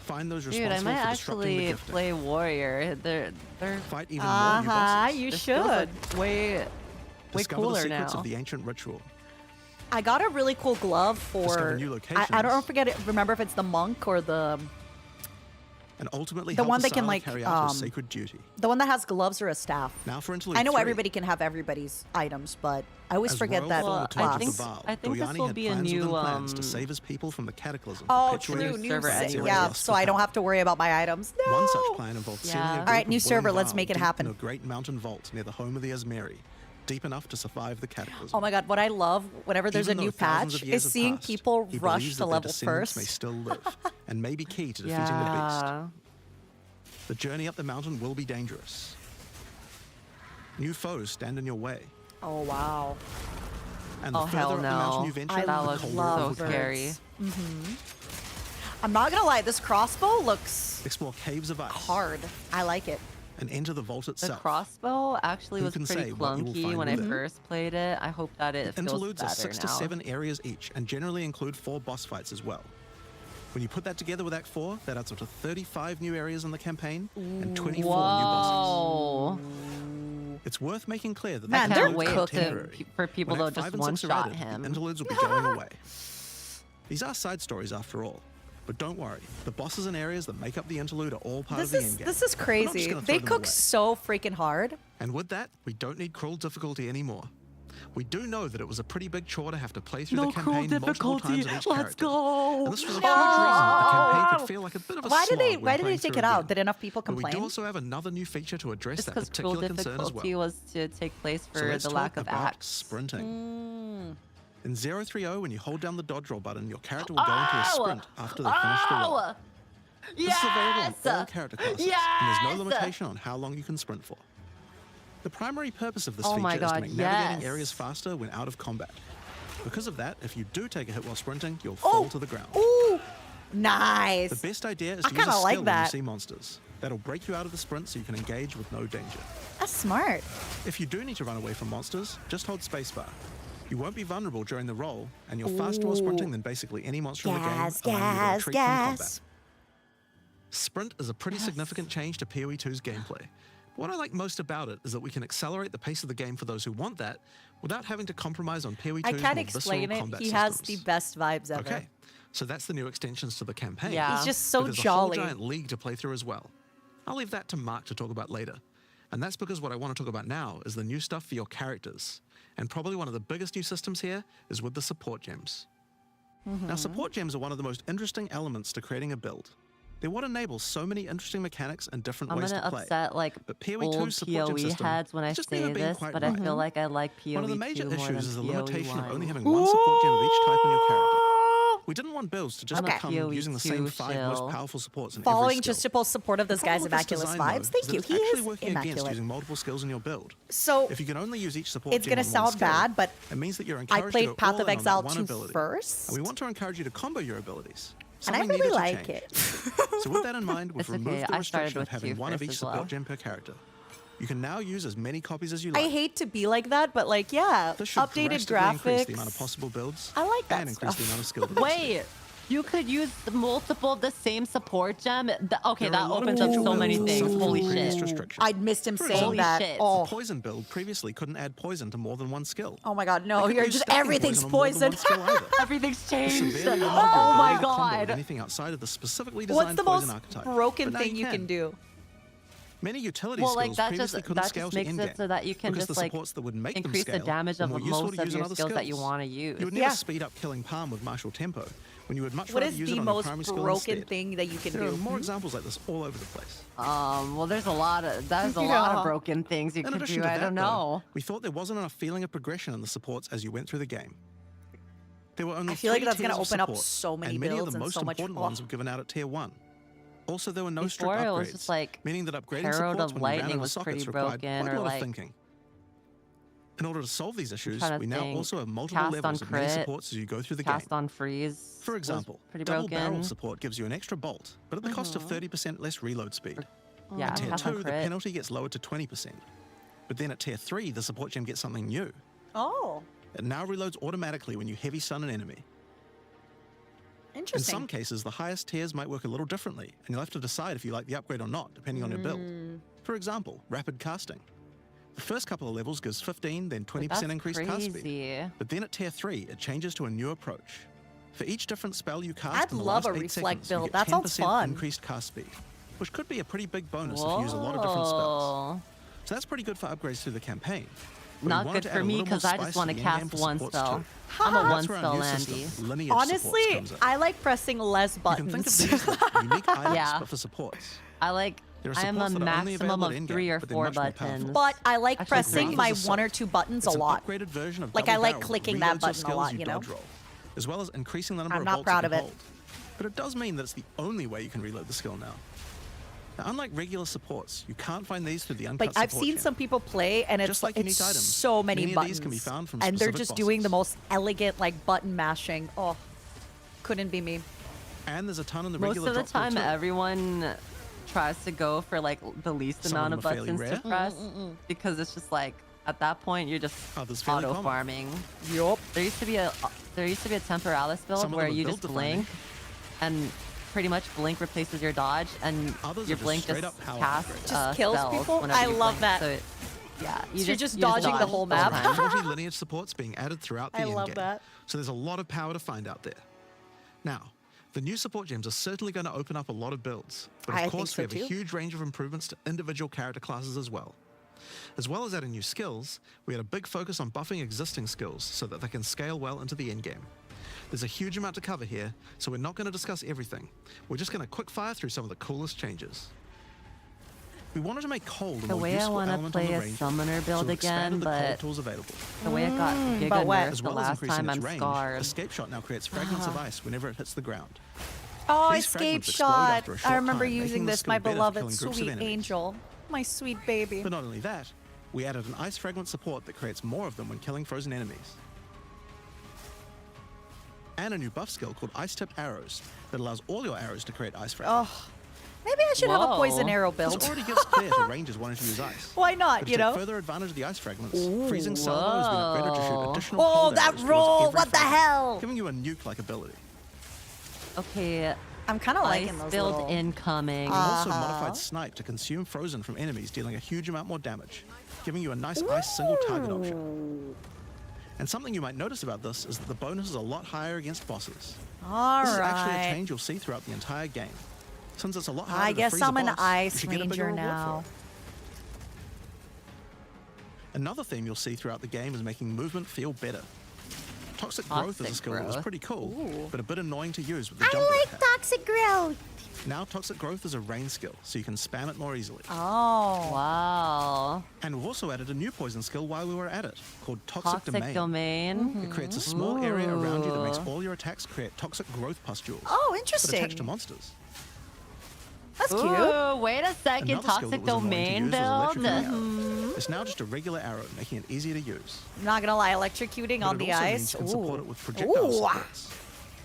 Find those Dude, responsible I might for disrupting the actually gifting. play warrior. They're Fight even more new bosses. You this feels, should. like, way Discover cooler the secrets now. of the ancient ritual. I got a really cool glove Discover for. new I locations. don't forget it. Remember if it's the monk or the And ultimately The help one the that can, Sala like, carry out his sacred duty. one that has gloves or a staff. Now for interlude I know 3. everybody can have everybody's items, but I always As forget royal that. from the Well, Torch I of think- the Baal, I think this Doyani will had be a plans new, within plans to um, save his people from the cataclysm. Oh, perpetuated true. New server by anyway. yeah, Zerios so I don't Fafal. have to worry about my items. No. One such plan involved Yeah. sealing a All group right, of new willing server, let's Val make it deep happen. in a great mountain vault near the home of the Asmeri, deep enough to survive the cataclysm. Oh my god, what I love whenever there's Even a new though thousands patch of years is have seeing passed, people he rush believes to that their level descendants first. may still live, and may be key to defeating the beast. Yeah. The journey up the mountain will be dangerous. New foes stand in your way, Oh wow. and the Oh, further hell up the mountain no. you venture, I That the looks colder it so will get. scary. I'm not gonna lie, this crossbow looks Explore caves of ice hard. I like it. and enter the vault The itself. crossbow actually Who was can pretty say what you will clunky find when I within? first played it. I hope that it feels Interludes are better 6 now. to 7 areas each, and generally include 4 boss fights as well. When you put that together with Act 4, that adds up to 35 new areas in the campaign and 24 new bosses. Whoa. It's worth making clear that Man, the they're Can't wait interludes are cooking. temporary. for people When to Act just 5 and 6 are one-shot added, him. the interludes will be going away. These are side stories after all. But don't worry, the bosses and areas that make up the interlude are all part of the endgame. This is We're not just crazy. gonna They throw them cook away. so freaking hard. And with that, we don't need cruel difficulty anymore. We do know that it was a pretty big chore to have to play through No the cruel campaign multiple difficulty. times with each Let's character. go. And this was a huge reason that the campaign could feel like a bit of a Why slog did they when Why did playing they take through it out? again. Did enough people But we complain? do also have another new feature to address It's that because cruel particular concern as difficulty well. was to take place So for let's the talk lack of about acts. sprinting. In 030, when you hold down the dodge roll button, your character will go into a sprint after they finish the roll. This is available in all character classes, and there's no limitation on how long you can sprint for. The primary purpose of this Oh feature my is to God, make navigating yes. areas faster when out of combat. Because of that, if you do take a hit while sprinting, you'll fall to the ground. Ooh, nice. The best idea is I to use a kinda skill like when that. you see monsters. That'll break you out of the sprint so you can engage with no danger. That's smart. If you do need to run away from monsters, just hold spacebar. You won't be vulnerable during the roll, and you're faster while sprinting than basically any monster in the game, allowing you to retreat from combat. Sprint is a pretty significant change to PoE2's gameplay. What I like most about it is that we can accelerate the pace of the game for those who want that, without having to compromise on PoE2's I more can't visceral explain it. combat He has the systems. best vibes ever. Okay, so that's the new extensions to the campaign. Yeah. He's just But so there's jolly. a whole giant league to play through as well. I'll leave that to Mark to talk about later. And that's because what I want to talk about now is the new stuff for your characters. And probably one of the biggest new systems here is with the support gems. Now, support gems are one of the most interesting elements to creating a build. They're what enables so many interesting mechanics and different I'm ways gonna to play. upset like But PoE2's old support gem PoE system heads when I just say never been this, quite but right. I feel like I like PoE2 One of the major more than issues is the PoE1. limitation of only having one support gem of each type on your character. Oh, We didn't want builds to just I'm a become PoE2 using the same 5 most shill. powerful supports in following every skill. just to post support of this The problem guy's with this immaculate design, vibes. though, Thank is that you. it's He actually is working against immaculate. using multiple skills in your build. So If you can only use each support it's gem gonna on one sound skill, bad, but it means that you're I encouraged to played go Path all of in on Exile that one 2 ability. first, And we want to encourage you to combo your abilities. and I Something really needed to like change. it. So with that in mind, we've It's okay, removed the I started restriction of with having 2 one of first each as support well. gem per character. You can now use as many copies as you like. I hate to be like that, but like, yeah, This should updated drastically increase the amount of graphics. possible builds I like that and increase stuff. the amount of skill diversity. Wait, you could use multiple of the same support gem? Okay, There are that a lot of opens up potential so builds many that things. suffer from Holy previous shit. restrictions. I'd missed him For saying example, that. Holy shit. Oh, The poison build previously couldn't add poison to more than one skill. oh my God, They no! couldn't You're use just stacking everything's on more than one poison. skill either. Everything's changed. Severely limited your Oh ability my to combo with god. anything outside of the specifically What's designed the poison most archetype. broken But now thing you can do? Many utility Well, like skills that previously just couldn't that scale just to makes in-game it so that you can because just the like supports that would make them increase the scale damage were of more useful most to of use in your other skills that you skills. want to use. You would never Yeah. speed up killing palm with martial tempo when you would much What rather is use the it on a most primary skill broken instead. thing that you can There are do? more examples like this all over the place. Well, there's a lot of that is a lot Yeah. of broken things you In could addition do. to I that, don't though, know. we thought there wasn't enough feeling of progression in the supports as you went through the game. There were only I feel like 3 that's gonna tiers of open up support, so many and many of builds the and most so much- important ones were given out at tier 1. Also, there were no strict Before, it upgrades, was just like meaning that upgrading Herald supports of when you ran Lightning out of was sockets pretty required broken, quite a or lot like of thinking. In order to solve these issues, trying to we now think. also have multiple Cast levels on of many crit, supports as you go through the game. cast on freeze. For was example, pretty double broken. barrel support gives you an extra bolt, but at the cost of 30% less reload speed. Yeah, At tier cast 2, on the crit. penalty gets lowered to 20%. But then at tier 3, the support gem gets something new. Oh, It now reloads automatically when you heavy stun an enemy. In interesting. some cases, the highest tiers might work a little differently, and you'll have to decide if you like the upgrade or not, depending on your build. For example, rapid casting. The first couple of levels gives 15, then 20% That's increased cast speed. crazy. But then at tier 3, it changes to a new approach. For each different spell you cast I'd in the love last a 8 reflect seconds, you build. get That sounds 10% fun. increased cast speed, which could be a pretty big bonus if you use a lot of different spells. Whoa. So that's pretty good for upgrades through the campaign. But we Not wanted good to for add a me little more because I spice just want to the in-game cast for one supports spell. too. I'm a That's one where our spell new Landy. system, lineage supports, Honestly, comes in. I like pressing less You buttons. can think of these like unique items, Yeah. but for supports. I like. There are I am a supports that are only maximum available of in-game, 3 or but they're 4 much more powerful. buttons. But I like Actually, pressing great. my Rather one or soft. two buttons It's a lot. An upgraded version of Like, I double like barrel that clicking reloads that your button a skills lot, you you know? dodge roll, as well as increasing the number I'm of not bolts proud you of can it. hold. But it does mean that it's the only way you can reload the skill now. Now, unlike regular supports, you can't find these through the uncut Like, I've support seen gem. some people play, and Just it's like unique it's items, so many many of buttons, these can be found from and they're specific just doing the bosses. most elegant like button mashing. Oh, couldn't be me. And there's a ton in the Most regular of the drop pool time, too. everyone tries to go for like the least Some of amount of them are fairly buttons to rare. press because it's just like at that point you're just Others fairly auto common. farming. Yup. There used to be a Temporalis build Some of where them are you just build-defining. blink and pretty much blink replaces your dodge and Others are your just blink straight just up power casts upgrades. Just kills spells people? whenever I you love blink. that. So yeah, So you're just you dodging the dodge whole the map? time. 40 lineage supports being added throughout the I endgame. love that. So there's a lot of power to find out there. Now, the new support gems are certainly going to open up a lot of builds. But I of think course, so we have too. a huge range of improvements to individual character classes as well. As well as adding new skills, we had a big focus on buffing existing skills so that they can scale well into the endgame. There's a huge amount to cover here, so we're not going to discuss everything. We're just going to quick fire through some of the coolest changes. We wanted to make cold a The more way I useful want to element on play the a range, summoner so build we again, expanded the cold but tools available. the way it got giga but what? nerfed As the well as last increasing time, its I'm range, scarred. Escape Shot now creates fragments of ice whenever it hits the ground. Oh, These escape fragments explode shot. after a short I remember time, using making the this, skill my better for beloved killing groups of sweet enemies. angel. My sweet baby. But not only that, we added an ice fragment support that creates more of them when killing frozen enemies. And a new buff skill called Ice Tip Arrows that allows all your arrows to create ice fragments. Oh, maybe I should have a poison Whoa. arrow This build. already gives clear to rangers wanting to use ice. Why not, But you to take know? further advantage of the ice fragments, freezing salvo has been upgraded to shoot Whoa. additional Oh, cold that arrows towards roll! every What the fragment, hell? giving you a nuke-like ability. Okay, I'm kind of ice liking those build little... incoming. We also modified Snipe to consume frozen from enemies, dealing a huge amount more damage, giving you a nice ice single target option. And something you might notice about this is that the bonus is a lot higher against bosses. All This is actually a right. change you'll see throughout the entire game. Since it's a lot harder I to guess freeze a I'm an boss, ice you should get a bigger ranger reward now. for it. Another theme you'll see throughout the game is making movement feel better. Toxic growth as a Toxic skill that was growth. pretty cool, Ooh. but a bit annoying to use with the jump that it had. toxic growth. Now Toxic Growth is a rain skill, so you can spam it more easily. Oh. Wow. And we've also added a new poison skill while we were at it, called Toxic, Toxic domain. It creates a small area around you that makes Ooh. all your attacks create toxic growth pustules. Oh, But attached to interesting. monsters. That's cute. Ooh, wait a second. Another skill Toxic that was annoying to domain use was build. electric arrow. It's now just a regular arrow, making it easier to use. I'm not gonna lie, electrocuting But on it the also ice. means you can support Ooh. it with projectile Ooh. supports.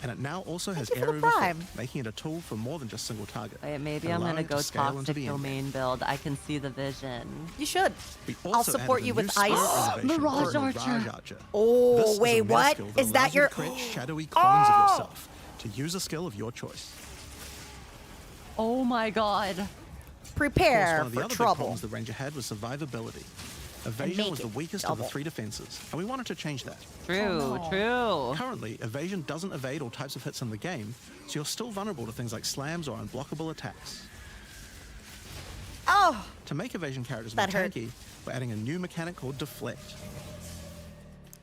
And it now also has you for the area of effect, prime. making it a tool for more than just single target. Wait, maybe and I'm gonna allowing it go to scale into toxic the end. domain build. I can see the vision. You should. We I'll also support added you a with new skill ice. renovation Mirage called Archer. Mirage Archer. Oh, This is a wait, meta what? skill Is allows that you to your... create shadowy clones of yourself to use a skill of your choice. Oh my god. Of course, Prepare one of the for other big trouble. problems the ranger had was survivability. Evasion make was the it weakest of the double. 3 defenses, and we wanted to change that. True, no. true. Currently, evasion doesn't evade all types of hits in the game, so you're still vulnerable to things like slams or unblockable attacks. Oh, To make evasion characters more That hurt. tanky, we're adding a new mechanic called Deflect.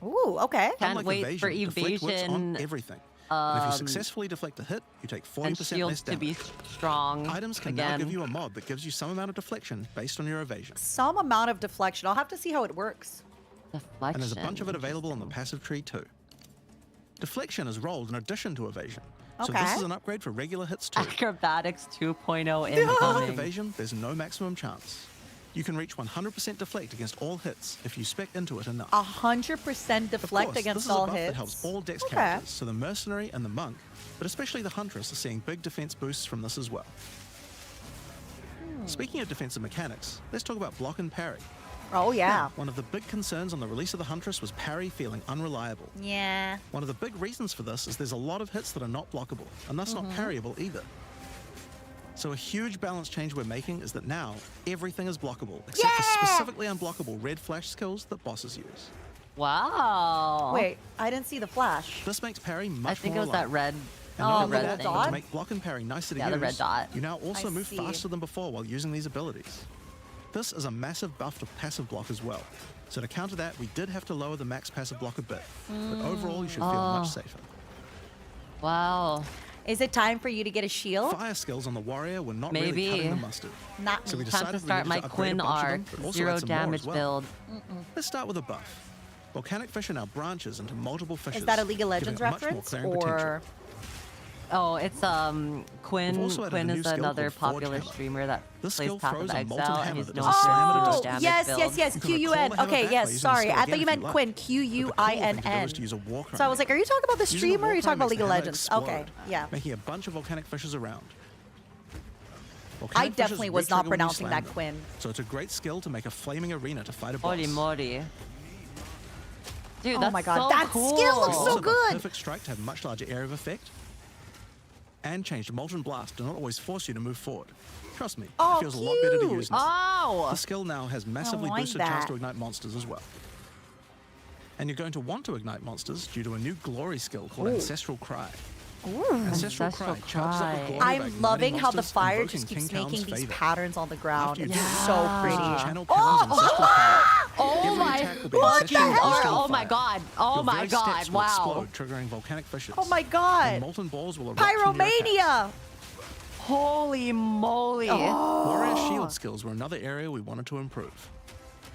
ooh, okay. Can't Unlike wait for Deflect works on evasion, everything. And if you successfully deflect a hit, you take 40% and less shields to be damage. strong. Items can now again. give you a mod that gives you some amount of deflection based on your evasion. Some amount of deflection. I'll have to see how it works. Deflection. And there's a bunch of it available on the passive tree too. Deflection is rolled in addition to evasion. So this Okay. is an upgrade for regular hits too. Acrobatics 2.0 Like incoming. evasion, there's no maximum chance. You can reach 100% deflect against all hits if you spec into it enough. 100% Of deflect course, against this is all a buff hits. that helps all dex Okay. characters, so the mercenary and the monk, but especially the huntress, are seeing big defense boosts from this as well. Speaking of defensive mechanics, let's talk about block and parry. Oh, yeah. Now, one of the big concerns on the release of the huntress was parry feeling unreliable. Yeah. One of the big reasons for this is there's a lot of hits that are not blockable, and thus not parryable either. So a huge balance change we're making is that now everything is blockable, except for specifically unblockable red flash skills that bosses use. Wow. Wait, I didn't see the flash. This makes parry much I think it more was that reliable. red. And Oh, not the only red that, thing. but dot? to make block and parry nicer to Yeah, use, the red dot. you now also I move see. faster than before while using these abilities. This is a massive buff to passive block as well. So to counter that, we did have to lower the max passive block a bit, but overall you should feel Oh. much safer. Wow. Is it time for you to get a shield? Fire skills on the warrior were not really Maybe. cutting the mustard. Not So we me. Time decided to we start needed my to upgrade a Quinn bunch of arc. them, but also Zero add some more damage as well. build. Let's start with a buff. Volcanic Fisher now branches into multiple fishes. Is that a League of giving Legends it much more reference? clearing Or potential. Oh, it's Quinn. We've also added Quinn a new is skill another called Forge popular Hammer. streamer that This plays skill Path throws of a molten Exile, and hammer he's that known does for a slam and a his dodge. damage yes, build. yes, yes. You can QUN. recall the hammer Okay, back by yes. using the Sorry. skill I thought again you if meant you like. Quinn. But the cool thing to do QUINN. is to use a war So I was like, are you talking about the Using streamer or are you war talking about crime League of makes the Legends? hammer Okay, explode, yeah. Making a bunch of volcanic fishes around. I Volcanic fishes definitely was not re-trigger when you pronouncing slam that them. Quinn. So it's a great skill to make a flaming arena to fight a boss. Holy moly. Dude, Oh that's my god, so that cool. skill looks It's so also got good. Perfect Strike to have much larger area of effect. And changed Molten Blast to not always force you to move forward. Trust me, Oh, it feels a lot better to cute. use now. Oh! The skill now has massively like boosted chance that. to ignite monsters as well. And you're going to want to ignite monsters due to a new glory skill called Ancestral Cry. Ancestral Cry charges up with glory by I'm igniting loving how the monsters, fire invoking just keeps King Khan's making these favor. patterns on the ground. After you It's do this, so use pretty. the channel Khan's ancestral power. Oh Every my attack will be ancestral fucking or oh my god. Oh Your my very god. steps will Wow. explode, triggering volcanic fissures. Oh my And god. molten balls will erupt from your attacks. Pyromania! Holy moly. Warrior shield skills were another area we wanted to improve.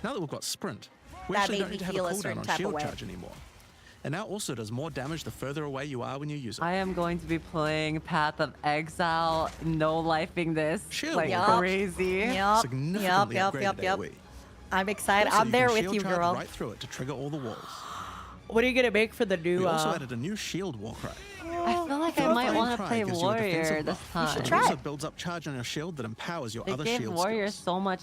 Now that we've got sprint, we That actually made don't me need to have a feel a cooldown certain on type of shield way. charge anymore. And now also does more damage the further away you are when you use it. I am going to be playing Path of Exile, no lifing this Shield like Yup. crazy. Yep, Significantly yep, upgraded yep. AoE. I'm excited. Also, I'm there can with shield you, charge girl. right through it to trigger all the walls. What are you gonna make for the new? We also added a new shield war cry. I feel like I Your might Flying want to Cry play gives you a defensive Warrior this buff. time. It try also it. builds up charge on your shield that empowers your They other gave shield Warrior skills. so much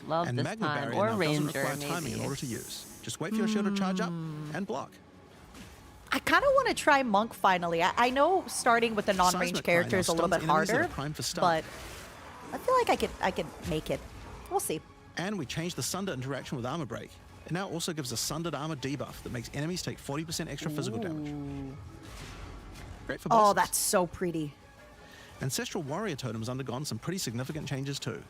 love And this Magma time, Barrier or now doesn't Ranger require timing in maybe. order to use. Just wait for your shield to charge up and block. I kind of want to try Monk finally. I know starting with a non-range Seismic character Cry is a now little bit stuns enemies that harder, are primed for stun. but I feel like I could make it. We'll see. And we changed the Sunder interaction with Armor Break. It now also gives a Sundered Armor debuff that makes enemies take 40% extra physical damage. Great for bosses. Oh, that's so pretty. Ancestral Warrior Totem has undergone some pretty significant changes too.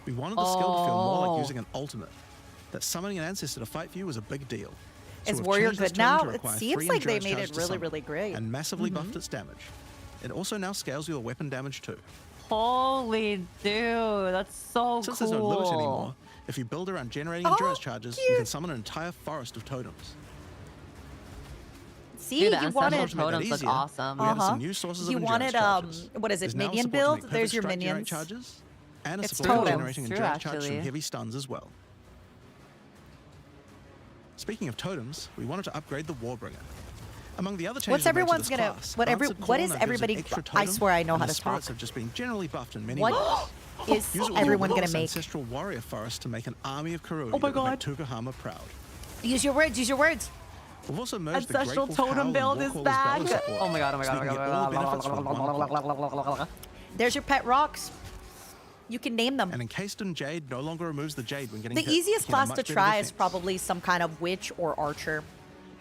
We wanted the skill to feel more like using an ultimate. That summoning an ancestor to fight for you was a big deal. So Is we've Warrior changed this good totem to now? It require seems 3 like they endurance made charge it to really, summon, really great. And massively buffed its damage. It also now scales with your weapon damage too. Holy dude, that's so Since cool. there's no limit anymore, if you build around generating endurance charges, you can summon an entire forest of totems. See, Dude, the you ancestral wanted. To make that totems look easier, awesome. We added some new sources You of wanted endurance charges. what is it? There's now Minion support to build? make perfect There's your strike generate minions. charges, and a It's support for totems. generating True, endurance charges actually. from heavy stuns as well. Speaking of totems, we wanted to upgrade the Warbringer. Among the other changes What's we made to everyone's this gonna? class, What Answered Call is now gives an everybody? extra I totem, swear I know and how the to spirits talk. have just been generally buffed in many What ways. is Use it with everyone your gonna Lord's make? Ancestral Warrior Forest to make an army of Karui Oh my that will make God. Tukahama proud. Use your words. Use your words. We've also merged the Ancestral Grateful totem Howl build and is Warcaller's back. Battle support, Oh my god, oh my so god, we oh can my get all the benefits with one god. There's your pet rocks. You can name them. And Encased in Jade no longer removes the Jade when getting The hit. easiest You get a class much to better try is defense. probably some kind of witch or archer.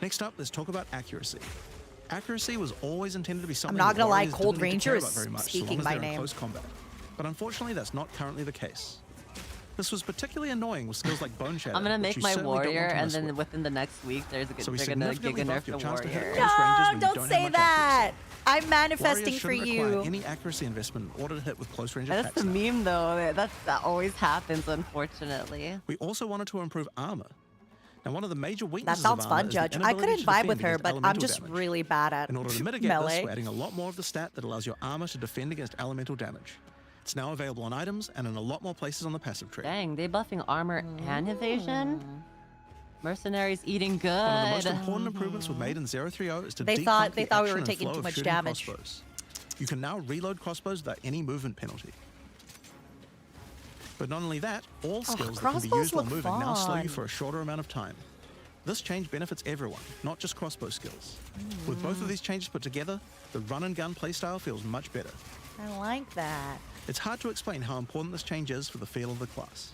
Next up, let's talk about accuracy. Accuracy was always intended to be something not that gonna lie, warriors Cold didn't need to care Ranger about is very much, so speaking long as my they're in name. close combat. But unfortunately, that's not currently the case. This was particularly annoying with skills like Bone Shadow. I'm gonna which make you my certainly don't want warrior, to and mess then with. within the next week, So we they're gonna significantly giga nerf buffed the your chance to hit warrior. close ranges when you don't don't say have much that. accuracy. I'm manifesting Warriors for shouldn't require you. any accuracy investment in order to hit with close range That's attacks. the now. meme though. That always happens, unfortunately. We also wanted to improve armor. Now, one of the major That weaknesses sounds of armor fun, is the Judge. I inability couldn't to vibe defend with her, against but I'm elemental just damage. really bad at In order to mitigate melee. this, we're adding a lot more of the stat that allows your armor to defend against elemental damage. It's now available on items and in a lot more places on the passive tree. Dang, they buffing armor and evasion? Mercenaries eating good. One of the most important improvements we've made in 030 is to They decomp thought- the they thought we action were and taking flow too of much shooting damage. crossbows. You can now reload crossbows without any movement penalty. But not only that, all skills that can be crossbows used while look moving now slow you fun. for a shorter amount of time. This change benefits everyone, not just crossbow skills. With both of these changes put together, the run and gun playstyle feels much better. I like that. It's hard to explain how important this change is for the feel of the class.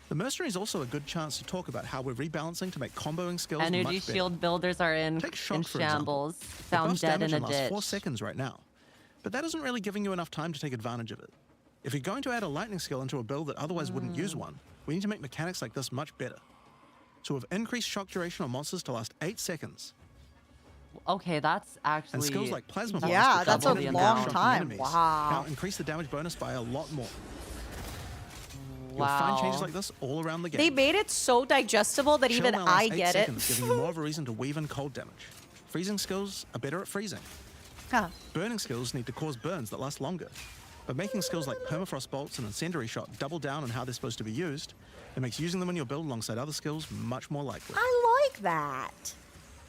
The Mercenary is also a good chance to talk about how we're rebalancing to make comboing skills Energy much better. shield builders are in Take Shock, in for example. shambles. The Found buff's dead damage in a lasts ditch. 4 seconds right now, but that isn't really giving you enough time to take advantage of it. If you're going to add a lightning skill into a build that otherwise wouldn't use one, we need to make mechanics like this much better. So we've increased shock duration on monsters to last 8 seconds, Okay, that's actually. and skills like Plasma that's Blast, Yeah, which that's are a automatically long shocking time. enemies, Wow. now increase the damage bonus by a lot more. You'll Wow. find changes like this all around the game. They made it so digestible that Chill even now lasts I 8 get it. seconds, giving you more of a reason to weave in cold damage. Freezing skills are better at freezing. Huh. Burning skills need to cause burns that last longer. But making skills like Permafrost Bolts and Incendiary Shot double down on how they're supposed to be used, it makes using them in your build alongside other skills much more likely. I like that.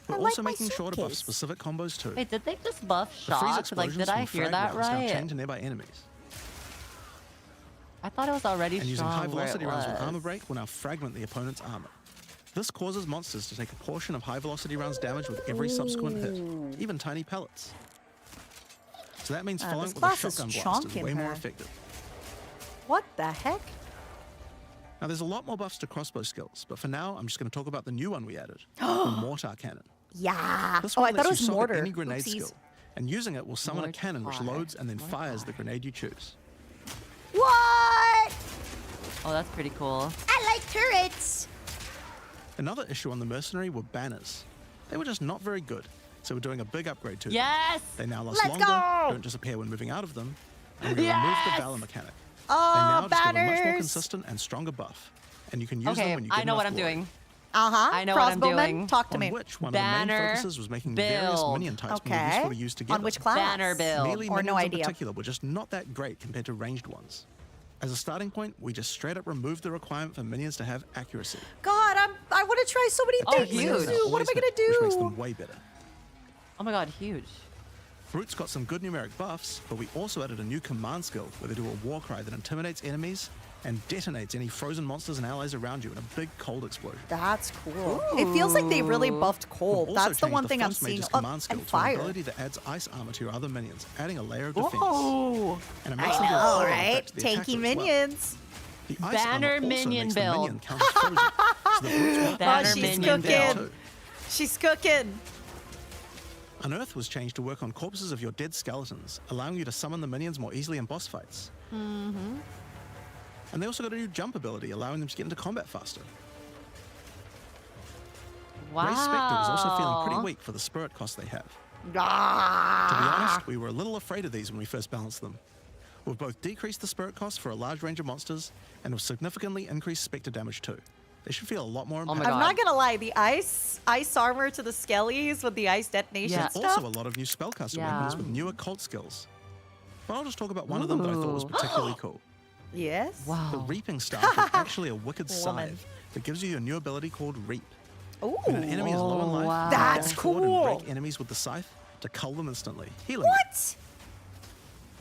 We're I also like my making sure to buff suitcase. specific combos too. Wait, did they just buff The freeze shock? Like, explosions did I from hear frag that rounds now right? chain to nearby enemies. I thought it was already And using strong high where velocity it rounds with was. armor break will now fragment the opponent's armor. This causes monsters to take a portion of high velocity rounds damage with every subsequent hit, even tiny pellets. So that means following this it with a class is shotgun blast is chonking way more her. effective. What the heck? Now there's a lot more buffs to crossbow skills, but for now I'm just going to talk about the new one we added, the Mortar Cannon. Yeah. This Oh, one I thought it lets was you socket mortar. any grenade Oopsies. skill, And using it will summon a More cannon which fire. loads and then More fires the fire. grenade you choose. What? Oh, that's pretty cool. I like turrets. Another issue on the Mercenary were banners. They were just not very good, so we're doing a big upgrade to them. Yes! They now last Let's longer, go! don't disappear when moving out of them, and we removed the Yes! Valor mechanic. Oh, They now just give a much more banners. consistent and stronger buff, and you can use them Okay, when you get I know what enough I'm glory. doing. Uh-huh. I know what I'm Crossbowmen, doing. talk to On me. which one of the main Banner focuses was making various build. minion types more Okay. useful to use together. On which class? Banner build. Melee Or no minions in idea. particular were just not that great compared to ranged ones. As a starting point, we just straight up removed the requirement for minions to have accuracy. God, I want to try so many Oh, things. huge. Minions now What am I always gonna hit, Which makes do? them way better. Oh my god, huge. Brutes got some good numeric buffs, but we also added a new command skill where they do a war cry that intimidates enemies and detonates any frozen monsters and allies around you in a big cold explosion. That's cool. It feels like they really buffed We've cold. also That's the changed one thing I'm Frost seeing. Mage's Oh, command skill and to an fire. ability that adds ice armor to your other minions, adding a layer of defense. Whoa! And it I makes them know, more right? effective to the attacker Tanky as well. minions. The ice Banner armor also minion makes the build. minion count as frozen, so the brutes won't Banner Oh, she's minion cooking. build. She's cooking. Unearth was changed to work on corpses of your dead skeletons, allowing you to summon the minions more easily in boss fights. Mm-hmm. And they also got a new jump ability, allowing them to get into combat faster. Wow. Ray Spectre is also feeling pretty weak for the spirit cost they have. To be Ah. honest, we were a little afraid of these when we first balanced them. We've both decreased the spirit cost for a large range of monsters, and have significantly increased Spectre damage too. They should feel a lot more Oh my impactful. I'm God. not gonna lie, the ice armor to the skellies with the ice detonation Yeah. There's stuff. also a lot of new spellcaster Yeah. weapons with new occult skills. But I'll just talk about one of them that I thought was Ooh. particularly cool. Yes. Wow. The Reaping Staff is actually a wicked Woman. scythe that gives you a new ability called Reap. Ooh. When an enemy is low on life, wow. you can That's dash forward and cool. break enemies with the scythe to cull them instantly, healing them. What?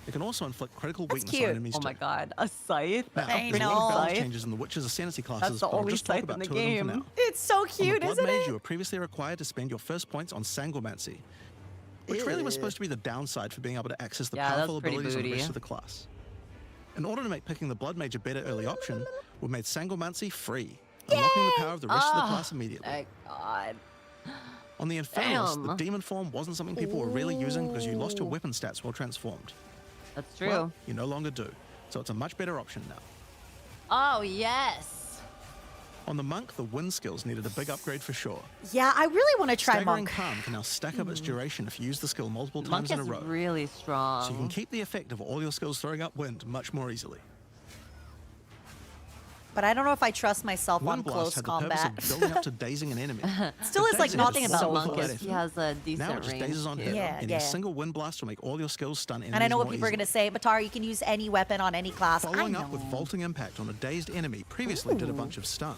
It can also inflict critical That's weakness cute. on enemies Oh my too. god, a scythe? Now, I there's a lot of know. balance Scythe? changes in the Witches Ascendancy classes, That's the but I'll only just talk scythe about in the two of them game. for now. It's so On the cute, Blood isn't Mage, it? you were previously required to spend your first points on Sangomancy, which really was supposed to be the downside for being able to access the Yeah, that's powerful pretty abilities of the booty. rest of the class. In order to make picking the Blood Mage a better early option, we made Sangomancy free, unlocking the power of the rest of the class immediately. Thank god. On the Infernalist, Damn. the Demon form wasn't something people were really using because you lost your weapon stats while transformed. That's true. Well, you no longer do, so it's a much better option now. Oh, yes. On the Monk, the wind skills needed a big upgrade for sure. Yeah, I really want to try Staggering monk. Calm can now stack up its duration if you use the skill multiple Monk times in is a row. really strong. So you can keep the effect of all your skills throwing up wind much more easily. But I don't know if I trust myself on Wind Blast close had the combat. purpose of building up to dazing an enemy. Still But is like dazing nothing is Thing about so about monk Monk full is of he effort. has a decent Now it just range. dazes on too. hit, Yeah, and yeah. a single wind blast will make all your skills stun enemies And I know what more people are going to easily. say. Batar, you can use any weapon on any class. Following I know. up with Vaulting Impact on a dazed enemy previously did a bunch of stun.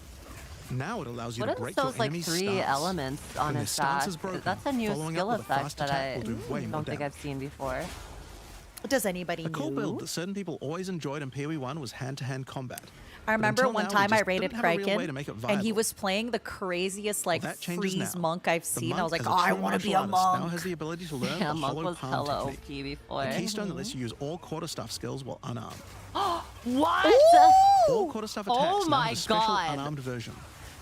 Now it allows you What to are break your those like enemy's 3 stance. elements on When their his stance stack? is broken, That's a new following up skill with a effect fast that attack I will do way more don't think damage. I've seen before. Does anybody A cool know? build that certain people always enjoyed in PoE 1 was hand-to-hand combat. I remember until one now, we time I just raided didn't have a real way to Kraken, make it and he viable. was playing the craziest like Well, that changes freeze now. monk I've The seen. I monk, was like, as oh, a I true want to be martial a artist, monk. Now has the ability to learn Yeah, the Monk hollow was palm hella OP technique. before. A keystone that lets you use all quarterstaff skills while unarmed. What? All quarterstaff attacks Oh now my have a special God. unarmed version.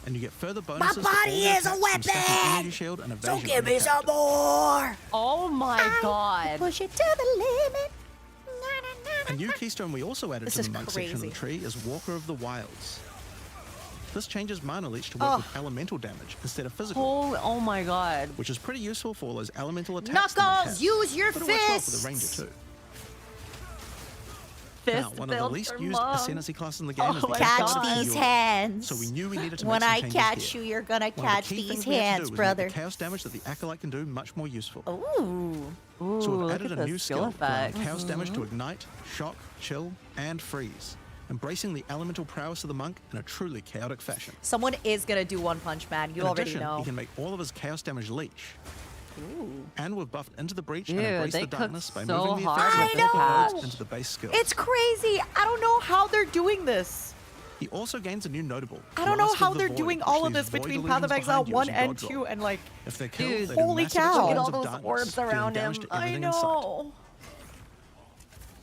And you get further bonuses to all body their is a attacks from stacking weapon! energy shield and So evasion give on me your some character. more. Oh my god. Push it to the limit. A new keystone we also added This to is the monk section of the crazy. tree is Walker of the Wilds. This changes mana leech to work with elemental damage instead of physical, Oh my god. which is pretty useful for all those elemental attacks. that they Knuckles, have. use your But it works well fists. for the ranger too. Fist Now, one of the build least for used monk. ascendancy classes in the game is the my Catch God. Ascendant these Healer. hands. So we knew we needed to When make some I changes catch here. you, you're gonna One of the catch key these things we had to hands, do was make brother. the chaos damage that the Acolyte can do much more useful. Ooh. Ooh, So we've look added at a the new skill skill allowing effect. chaos damage to ignite, shock, chill, and freeze, embracing the elemental prowess of the monk in a truly chaotic fashion. Someone is gonna do One Punch Man. You In already addition, know. he can make all of his chaos damage leech. And we've buffed into the breach and Dude, embraced they the cooked darkness by so moving the hard effects with of the all patch. modes into the base skill. It's crazy. I don't know how they're doing this. He also gains a new notable. I don't know Grasp how of the they're Void, doing which all of leaves this void between illusions Path of Exile behind you 1 as you and dodge 2 roll. and like, If they're killed, Dude, they do holy massive cow. explosions Look at all of those darkness, orbs dealing around damage him. to I everything in sight. know.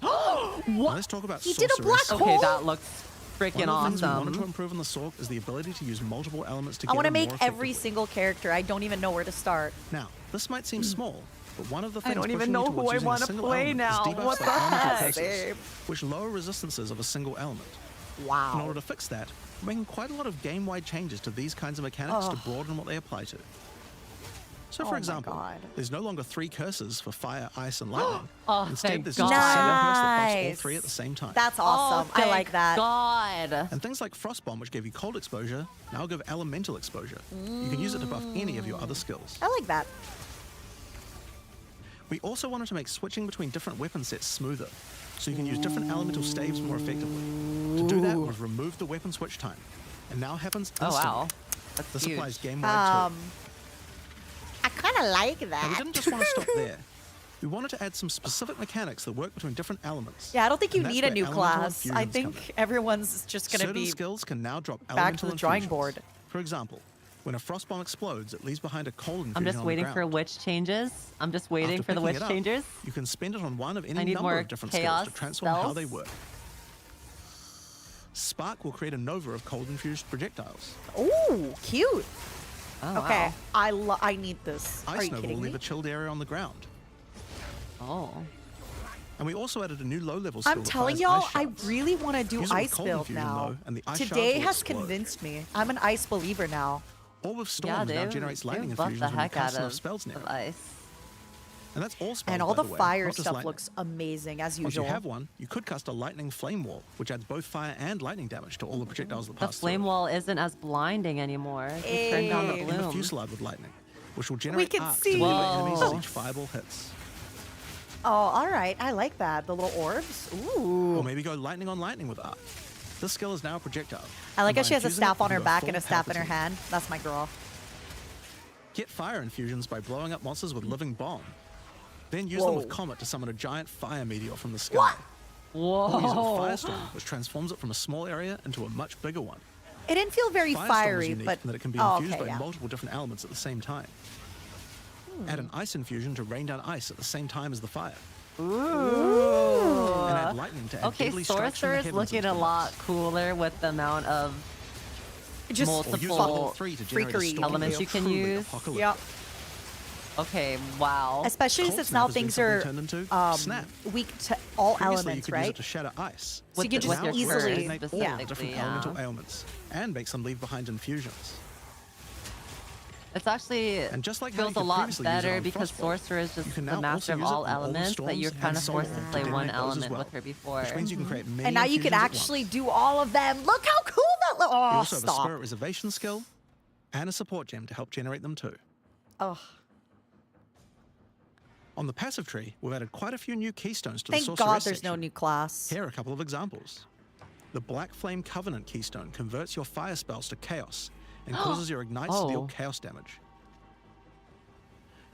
Now let's talk about He did a sorceress. black Okay, hole. that looks freaking One of the things we wanted to awesome. improve on the Sork is the ability to use multiple elements I together want to more make every effectively. single character. I don't even know where to start. Now, this might seem small, But one of the I things don't even pushing know you who towards I using a wanna single play element now. is debuffs What by the elemental heck, curses, babe? which lower resistances of a single element. In Wow. order to fix that, we're making quite a lot of game-wide changes to these kinds of mechanics to broaden what they apply to. So, Oh for my example, God. there's no longer 3 curses for fire, ice, and lightning. Oh, Instead, thank there's God. just a single curse that buffs all Nice. 3 at the same time. That's awesome. Oh, I like that. God. And things like Frost Bomb, which gave you cold exposure, now give elemental exposure. You can use it to buff any of your other skills. I like that. We also wanted to make switching between different weapon sets smoother, so you can use different elemental staves more effectively. To do that, we've removed the weapon switch time, and now happens Oh, instantly. wow. That's This huge. applies game-wide too. I kind of like Now, we that. didn't just want to stop there. We wanted to add some specific mechanics that work between different elements. Yeah, I don't think you And that's need a where new elemental class. I infusions come think in. everyone's just going to Certain be skills can now drop back to elemental the drawing infusions. board. For example, when a frost bomb explodes, it leaves behind a cold infusion I'm just on the waiting for ground. witch changes. I'm just waiting After for the picking witch it up, changes. You can spend it on one of any I need number more of different chaos skills to transform how spells. they work. Spark will create a nova of cold-infused projectiles. Ooh, cute. Oh, Okay, wow. I need this. Are Ice you Nova kidding will me? leave a chilled area on the ground. Oh. And we also added a new low-level skill I'm that telling fires y'all, ice I shards. really want to do Use it with ice cold build infusion, now. though, and the ice Today shards will has explode. convinced me. I'm an ice believer now. Or with Storms Yeah, now they generates lightning buff infusions the when you heck out cast enough of spells near it. ice. And that's all spells, And all by the way, fire not just stuff lightning. looks amazing as Once you usual. have one, you could cast a lightning flame wall, which adds both fire and lightning damage to all the projectiles that The pass flame through it. wall isn't as blinding anymore. They turned down the Hey. And a bloom. fusillade with lightning, which will generate can arcs see. to melee enemies as Whoa. each fireball hits. Oh, all right. I like that. The little orbs. Ooh. Or maybe go lightning on lightning with arc. This skill is now a projectile. I like and how by she has a infusing it, staff you on can her go back full and a staff in her Palpatine. hand. That's my girl. Get fire infusions by blowing up monsters with living bomb. Then use them with Whoa. Comet to summon a giant fire meteor from the sky. What? Or use it with Whoa. Firestorm, which transforms it from a small area into a much bigger one. It didn't feel very Firestorm is fiery, unique but in that it can be oh, infused okay, by yeah. multiple different elements at the same time. Add an ice infusion to rain down ice at the same time as the fire. And add lightning to add Okay, deadly strikes from the Sorcerer is heavens looking into a the lot mix. cooler with the amount of Just Or use multiple level 3 to generate a freakery storm elements that's you can truly use. apocalyptic. Yep. Okay, wow. Especially Cold since snap now has been things something are turned into snap. weak to all Previously, you elements, could use right? it to shatter ice. So you can With just now your it will curse easily, eliminate all specifically, different yeah. elemental ailments and make some leave behind infusions. It's actually And just like how feels you a could lot previously use it better on because Frostbolt, Sorcerer is you just can the now master also of use it all on all the elements, but you're storms kind of and forced to Soulbound play to one detonate those as element well. with her before. Which means you can create many And now you can infusions at actually once. do all of them. Look how cool that looks. You Oh, also have a stop. spirit reservation skill and a support gem to help generate them too. Oh, On the passive tree, we've added quite a few new keystones to thank the God sorceress there's no section. new class. Here are a couple of examples. The Black Flame Covenant keystone converts your fire spells to chaos and causes your ignites to deal Oh. chaos damage.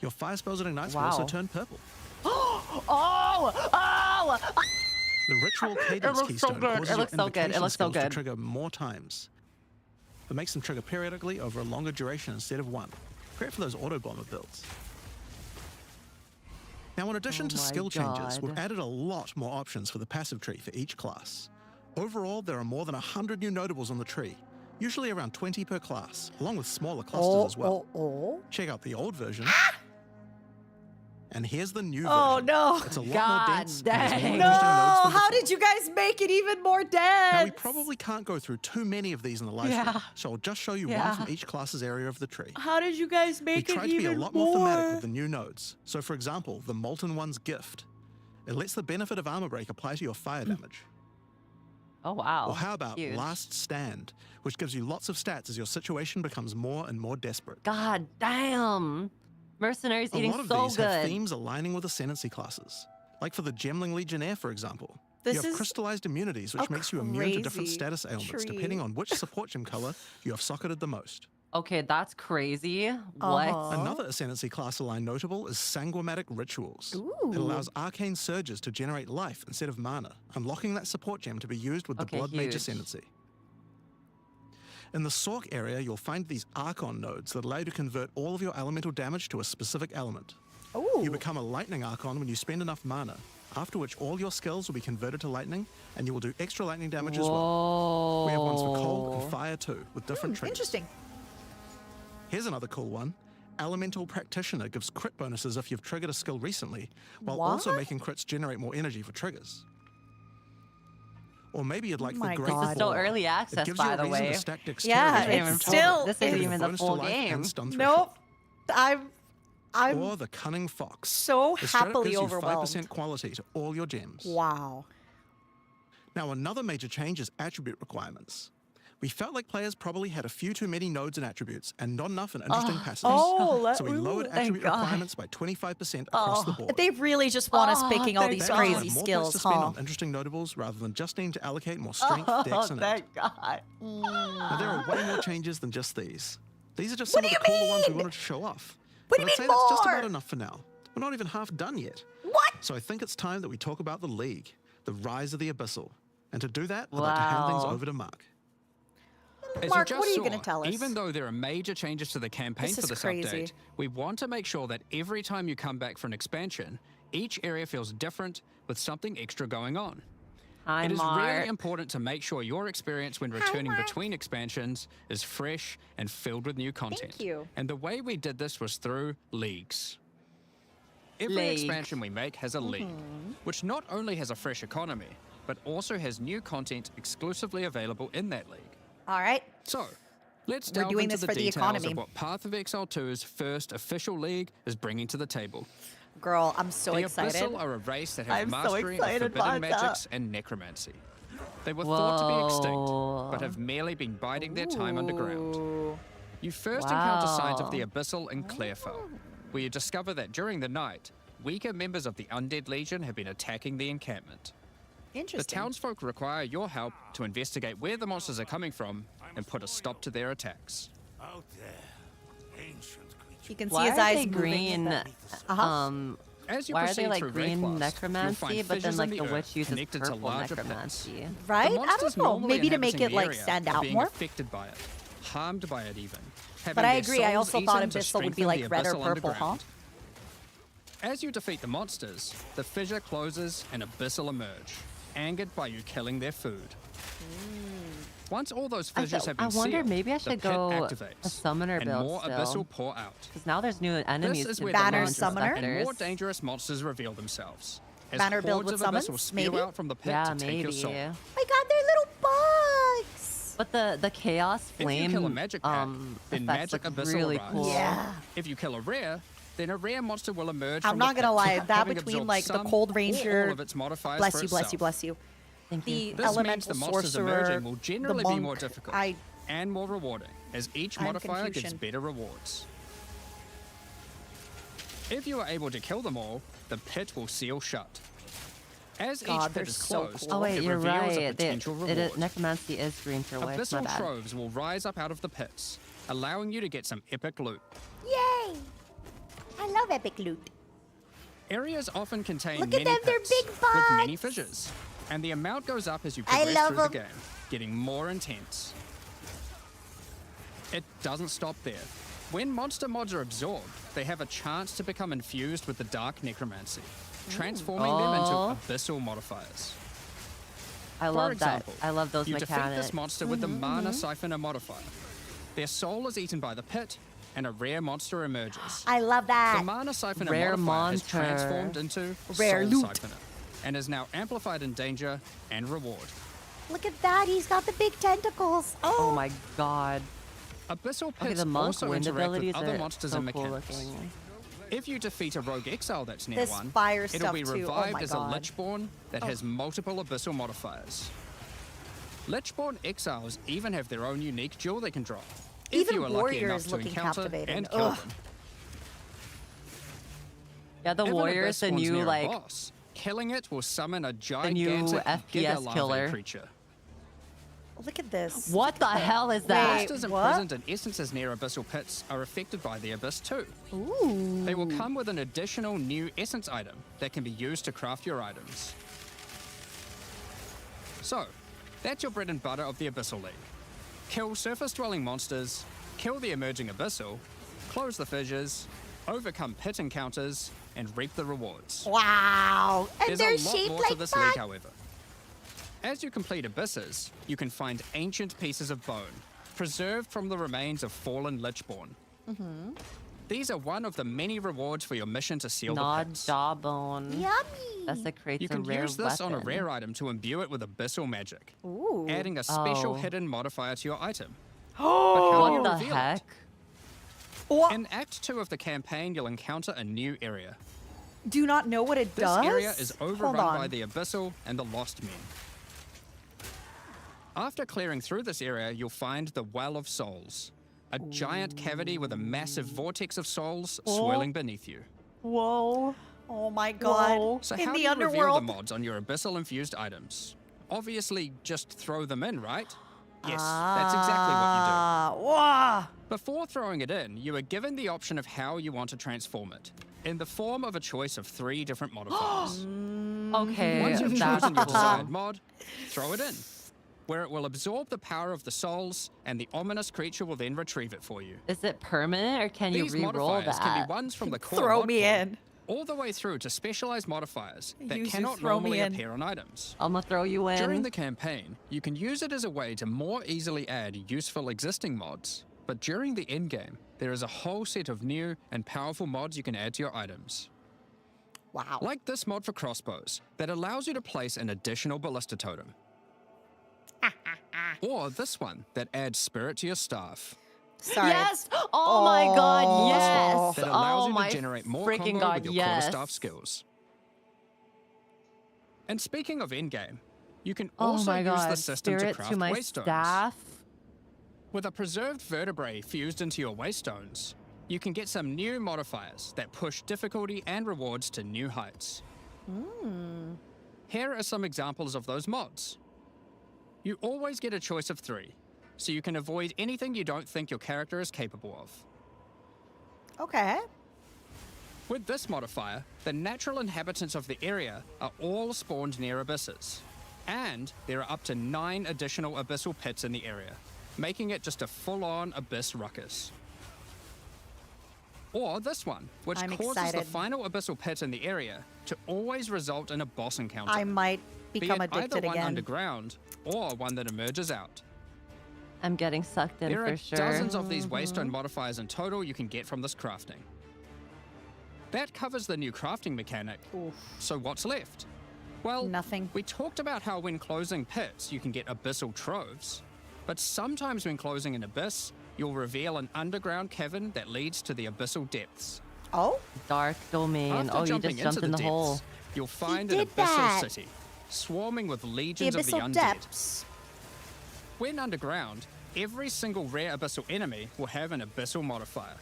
Your fire spells and ignites will Wow. also turn purple. Oh! The Ritual Cadence looks so keystone good. causes It looks your so good. It invocation looks so skills to good. trigger more times. It makes them trigger periodically over a longer duration instead of one. Great for those auto bomber builds. Now, in addition to Oh my skill changes, we've God. added a lot more options for the passive tree for each class. Overall, there are more than 100 new notables on the tree, usually around 20 per class, along with smaller clusters as well. Oh. Check out the old version. And here's the new Oh, version. no. It's a lot God more dense. and dang. has more No, interesting No, nodes than how before. did you guys make it even more dense? Now, we probably can't go through too many of these in the live stream, Yeah. so I'll just show you Yeah. one from each class's area of the tree. How did you guys We make it tried to be even a lot more thematic with the new nodes. So, for example, the Molten One's Gift. It lets the benefit of armor break apply to your fire damage. Oh, wow. Or how about Huge. Last Stand, which gives you lots of stats as your situation becomes more and more desperate. God damn. Mercenaries A eating lot of so these have good. themes aligning with ascendancy classes. Like for the Gemling Legionnaire, for example. This you have is crystallized immunities, which a makes you immune to different crazy status ailments, tree. depending on which support gem color you have socketed the most. Okay, that's crazy. Uh-huh. What? Another Ascendancy class aligned notable is Sanguimatic Rituals. Ooh. It allows arcane surges to generate life instead of mana, unlocking that support gem to be used with the Okay, Blood Mage huge. Ascendancy. In the Sork area, you'll find these Archon nodes that allow you to convert all of your elemental damage to a specific element. Ooh. You become a Lightning Archon when you spend enough mana, after which all your skills will be converted to lightning, and you will do extra lightning damage as well. Whoa. We have ones for cold and fire too, with different triggers. Interesting. Here's another cool one. Elemental Practitioner gives crit bonuses if you've triggered a skill recently, while also What? making crits generate more energy for triggers. Or maybe you'd like my the Great God. This is still War. early It access, gives you by a the reason way. to stack dexterity Yeah, against it's your still- target. This With isn't a even the bonus to full life and game. stun threshold. Nope. I'm Or the Cunning Fox. so The straight up happily gives you overwhelmed. 5% quality to all your gems. Wow. Now, another major change is attribute requirements. We felt like players probably had a few too many nodes and attributes and not enough in interesting passives. Oh, so we lowered thank attribute God. requirements by 25% across the board. They really just want us picking all thank these That means we crazy have more skills, points to spend huh? on interesting notables rather than just needing to allocate more strength, Oh, dex, and int. thank God. Now, there are way more changes than just these. These are just some What of do the you cooler ones we mean? wanted to show off. What do but you I'd say mean that's just more? about enough for now. We're not even half done yet. What? So I think it's time that we talk about the League, the rise of the Abyssal. And to do that, I'd like to hand things Wow. over to Mark. As Mark, you just what are you saw, gonna tell us? Even though there are major changes to the campaign This for is this crazy. update, we want to make sure that every time you come back for an expansion, each area feels different with something extra going on. Hi, It is Mark. really important to make sure your experience when returning between expansions is fresh and filled with new content. you. And the way we did this was through leagues. Every League. expansion we make has a league, which not only has a fresh economy, but also has new content exclusively available in that league. All right. So, let's We're delve doing into this the for the details economy. of what Path of Exile 2's first official league is bringing to the table. Girl, I'm so The excited. Abyssal are a race that have I'm so mastery of excited, forbidden Martha. magics and necromancy. They were thought to be extinct, Whoa. but have merely been biding their time underground. Ooh. You first encounter signs of Wow. the Abyssal in Clarefell, where you discover that during the night, weaker members of the Undead Legion have been attacking the encampment. The Interesting. townsfolk require your help to investigate where the monsters are coming from and put a stop to their attacks. Out there, ancient creature. You can see Why his are eyes they moving. green? As you Why are proceed they like through green Wraithloft, you'll necromancy, find but then fissures like in the earth witch uses connected to purple larger pits. necromancy? Right? The I monsters don't know. normally Maybe to make inhabiting it the like area stand are out being more. affected by it, harmed by it even. But having I their agree. I souls also thought eaten to Abyssal would be strengthen like the red or Abyssal purple, huh? underground. As you defeat the monsters, the fissure closes and Abyssal emerge, angered by you killing their food. Once all those fissures have been I wonder, sealed, maybe I the should pit go activates, a summoner and build more still. Abyssal pour out. Because now there's new enemies This is to where the the Banner monsters summoner? and more dangerous monsters reveal themselves. As Banner build hordes with of Abyssal summons, spew maybe? out from the pit Yeah, to take your maybe. soul. My God, they're little bugs. But the chaos If flame you kill a magic pack, then effects magic look Abyssal really arrives. cool. Yeah. If you kill a rare, then a rare monster will emerge I'm from not the gonna pit, lie, that having between absorbed like the some Cold or Ranger, all of its modifiers bless for you, bless you, itself. bless you. Thank The you. This means elemental the monsters sorcerer, emerging will generally the monk, be more difficult I and more rewarding, as each I'm modifier gives confusion. better rewards. If you are able to kill them all, the pit will seal shut. As God, each they're pit is so closed, cool. Oh wait, it you're reveals a right. potential reward. Necromancy is green for life. My Abyssal bad. troves will rise up out of the pits, allowing you to get some epic loot. Yay! I love epic loot. Areas often contain Look at many them, they're pits big with many bugs. fissures, and the amount goes up as you I progress love through the 'em. game, getting more intense. It doesn't stop there. When monster mods are absorbed, they have a chance to become infused with the dark necromancy, transforming them Oh. into abyssal modifiers. I For love example, that. I love those you mechanics. defeat this monster with the Mana Siphoner modifier. Their soul is eaten by the pit, and a rare monster emerges. I love The that. Mana Siphoner Rare modifier is monster. transformed into Rare Soul loot. Siphoner, and is now amplified in danger and reward. Look at that. He's got the big tentacles. Oh my god. Abyssal Okay, pits the monk also wind interact abilities with other are monsters so and cool mechanics. looking. If you defeat a rogue exile that's near This one, fire it'll stuff be too. Oh revived my as God. a Lichborn that has multiple abyssal modifiers. Lichborn exiles even have their own unique jewel they can drop. If Even you are lucky warriors enough to looking encounter captivating. and kill Ugh. them. Yeah, the If an warriors, abyss the spawns new near a like boss, killing it will summon a new gigantic FPS giga killer. larvae creature. Look at this. what the hell is that? Wait, Monsters what? imprisoned in essences near abyssal pits are affected by the abyss too. Ooh. They will come with an additional new essence item that can be used to craft your items. So, that's your bread and butter of the Abyssal League. Kill surface-dwelling monsters, kill the emerging abyssal, close the fissures, overcome pit encounters, and reap the rewards. Wow. And There's they're a lot shaped more like to this that. league, however. As you complete abysses, you can find ancient pieces of bone, preserved from the remains of fallen Lichborn. These are one of the many rewards for your mission to seal the Nod pits. jawbone. Yummy. Desecrates You a can rare use this on a weapon. rare item to imbue it with abyssal magic, Ooh. adding a special Oh. hidden modifier to your item. But Oh. how do you What the reveal heck? it? What? In Act 2 of the campaign, you'll encounter a new area. Do not know what it This does? area is Hold overrun on. by the Abyssal and the Lost Men. After clearing through this area, you'll find the Well of Souls, a giant cavity with a massive vortex of souls swirling beneath you. Whoa. Oh my god. Whoa. So In how the do you reveal the underworld. mods on your Abyssal-infused items? Obviously, just throw them in, right? Yes, Ah. that's exactly what you do. Wow. Before throwing it in, you are given the option of how you want to transform it, in the form of a choice of 3 different modifiers. Okay, Once you've that's chosen your cool. desired mod, throw it in, where it will absorb the power of the souls, and the ominous creature will then retrieve it for you. Is it permanent or can you These re-roll modifiers that? can be ones from the core Throw mod me pool, in. all the way through to specialized modifiers that Use you, cannot throw me normally in. appear on items. I'm gonna throw you in. During the campaign, you can use it as a way to more easily add useful existing mods, but during the endgame, there is a whole set of new and powerful mods you can add to your items. Wow. Like this mod for crossbows that allows you to place an additional ballista totem. Or this one that adds spirit to your staff. Sorry. Yes! Oh my god, Oh. yes! That allows Oh you my to generate more freaking combo god, with your yes! quarterstaff skills. And speaking of endgame, you can Oh also my use god, the system spirit to craft to my waystones. staff. With a preserved vertebrae fused into your waystones, you can get some new modifiers that push difficulty and rewards to new heights. Here are some examples of those mods. You always get a choice of 3, so you can avoid anything you don't think your character is capable of. Okay. With this modifier, the natural inhabitants of the area are all spawned near abysses. And there are up to 9 additional abyssal pits in the area, making it just a full-on abyss ruckus. Or this one, which I'm causes excited. the final abyssal pit in the area to always result in a boss encounter. I might be become it either addicted one again. underground or one that emerges out. I'm getting sucked in There for are sure. dozens of these waystone modifiers in total you can get from this crafting. That covers the new crafting mechanic. Oof. So what's left? Well, Nothing. We talked about how when closing pits, you can get abyssal troves. But sometimes when closing an abyss, you'll reveal an underground cavern that leads to the abyssal depths. Oh? Dark domain. After Oh, you jumping just jumped into in the depths, hole. you'll find an did abyssal that. city, swarming with The legions of the abyssal undead. depths. When underground, every single rare abyssal enemy will have an abyssal modifier.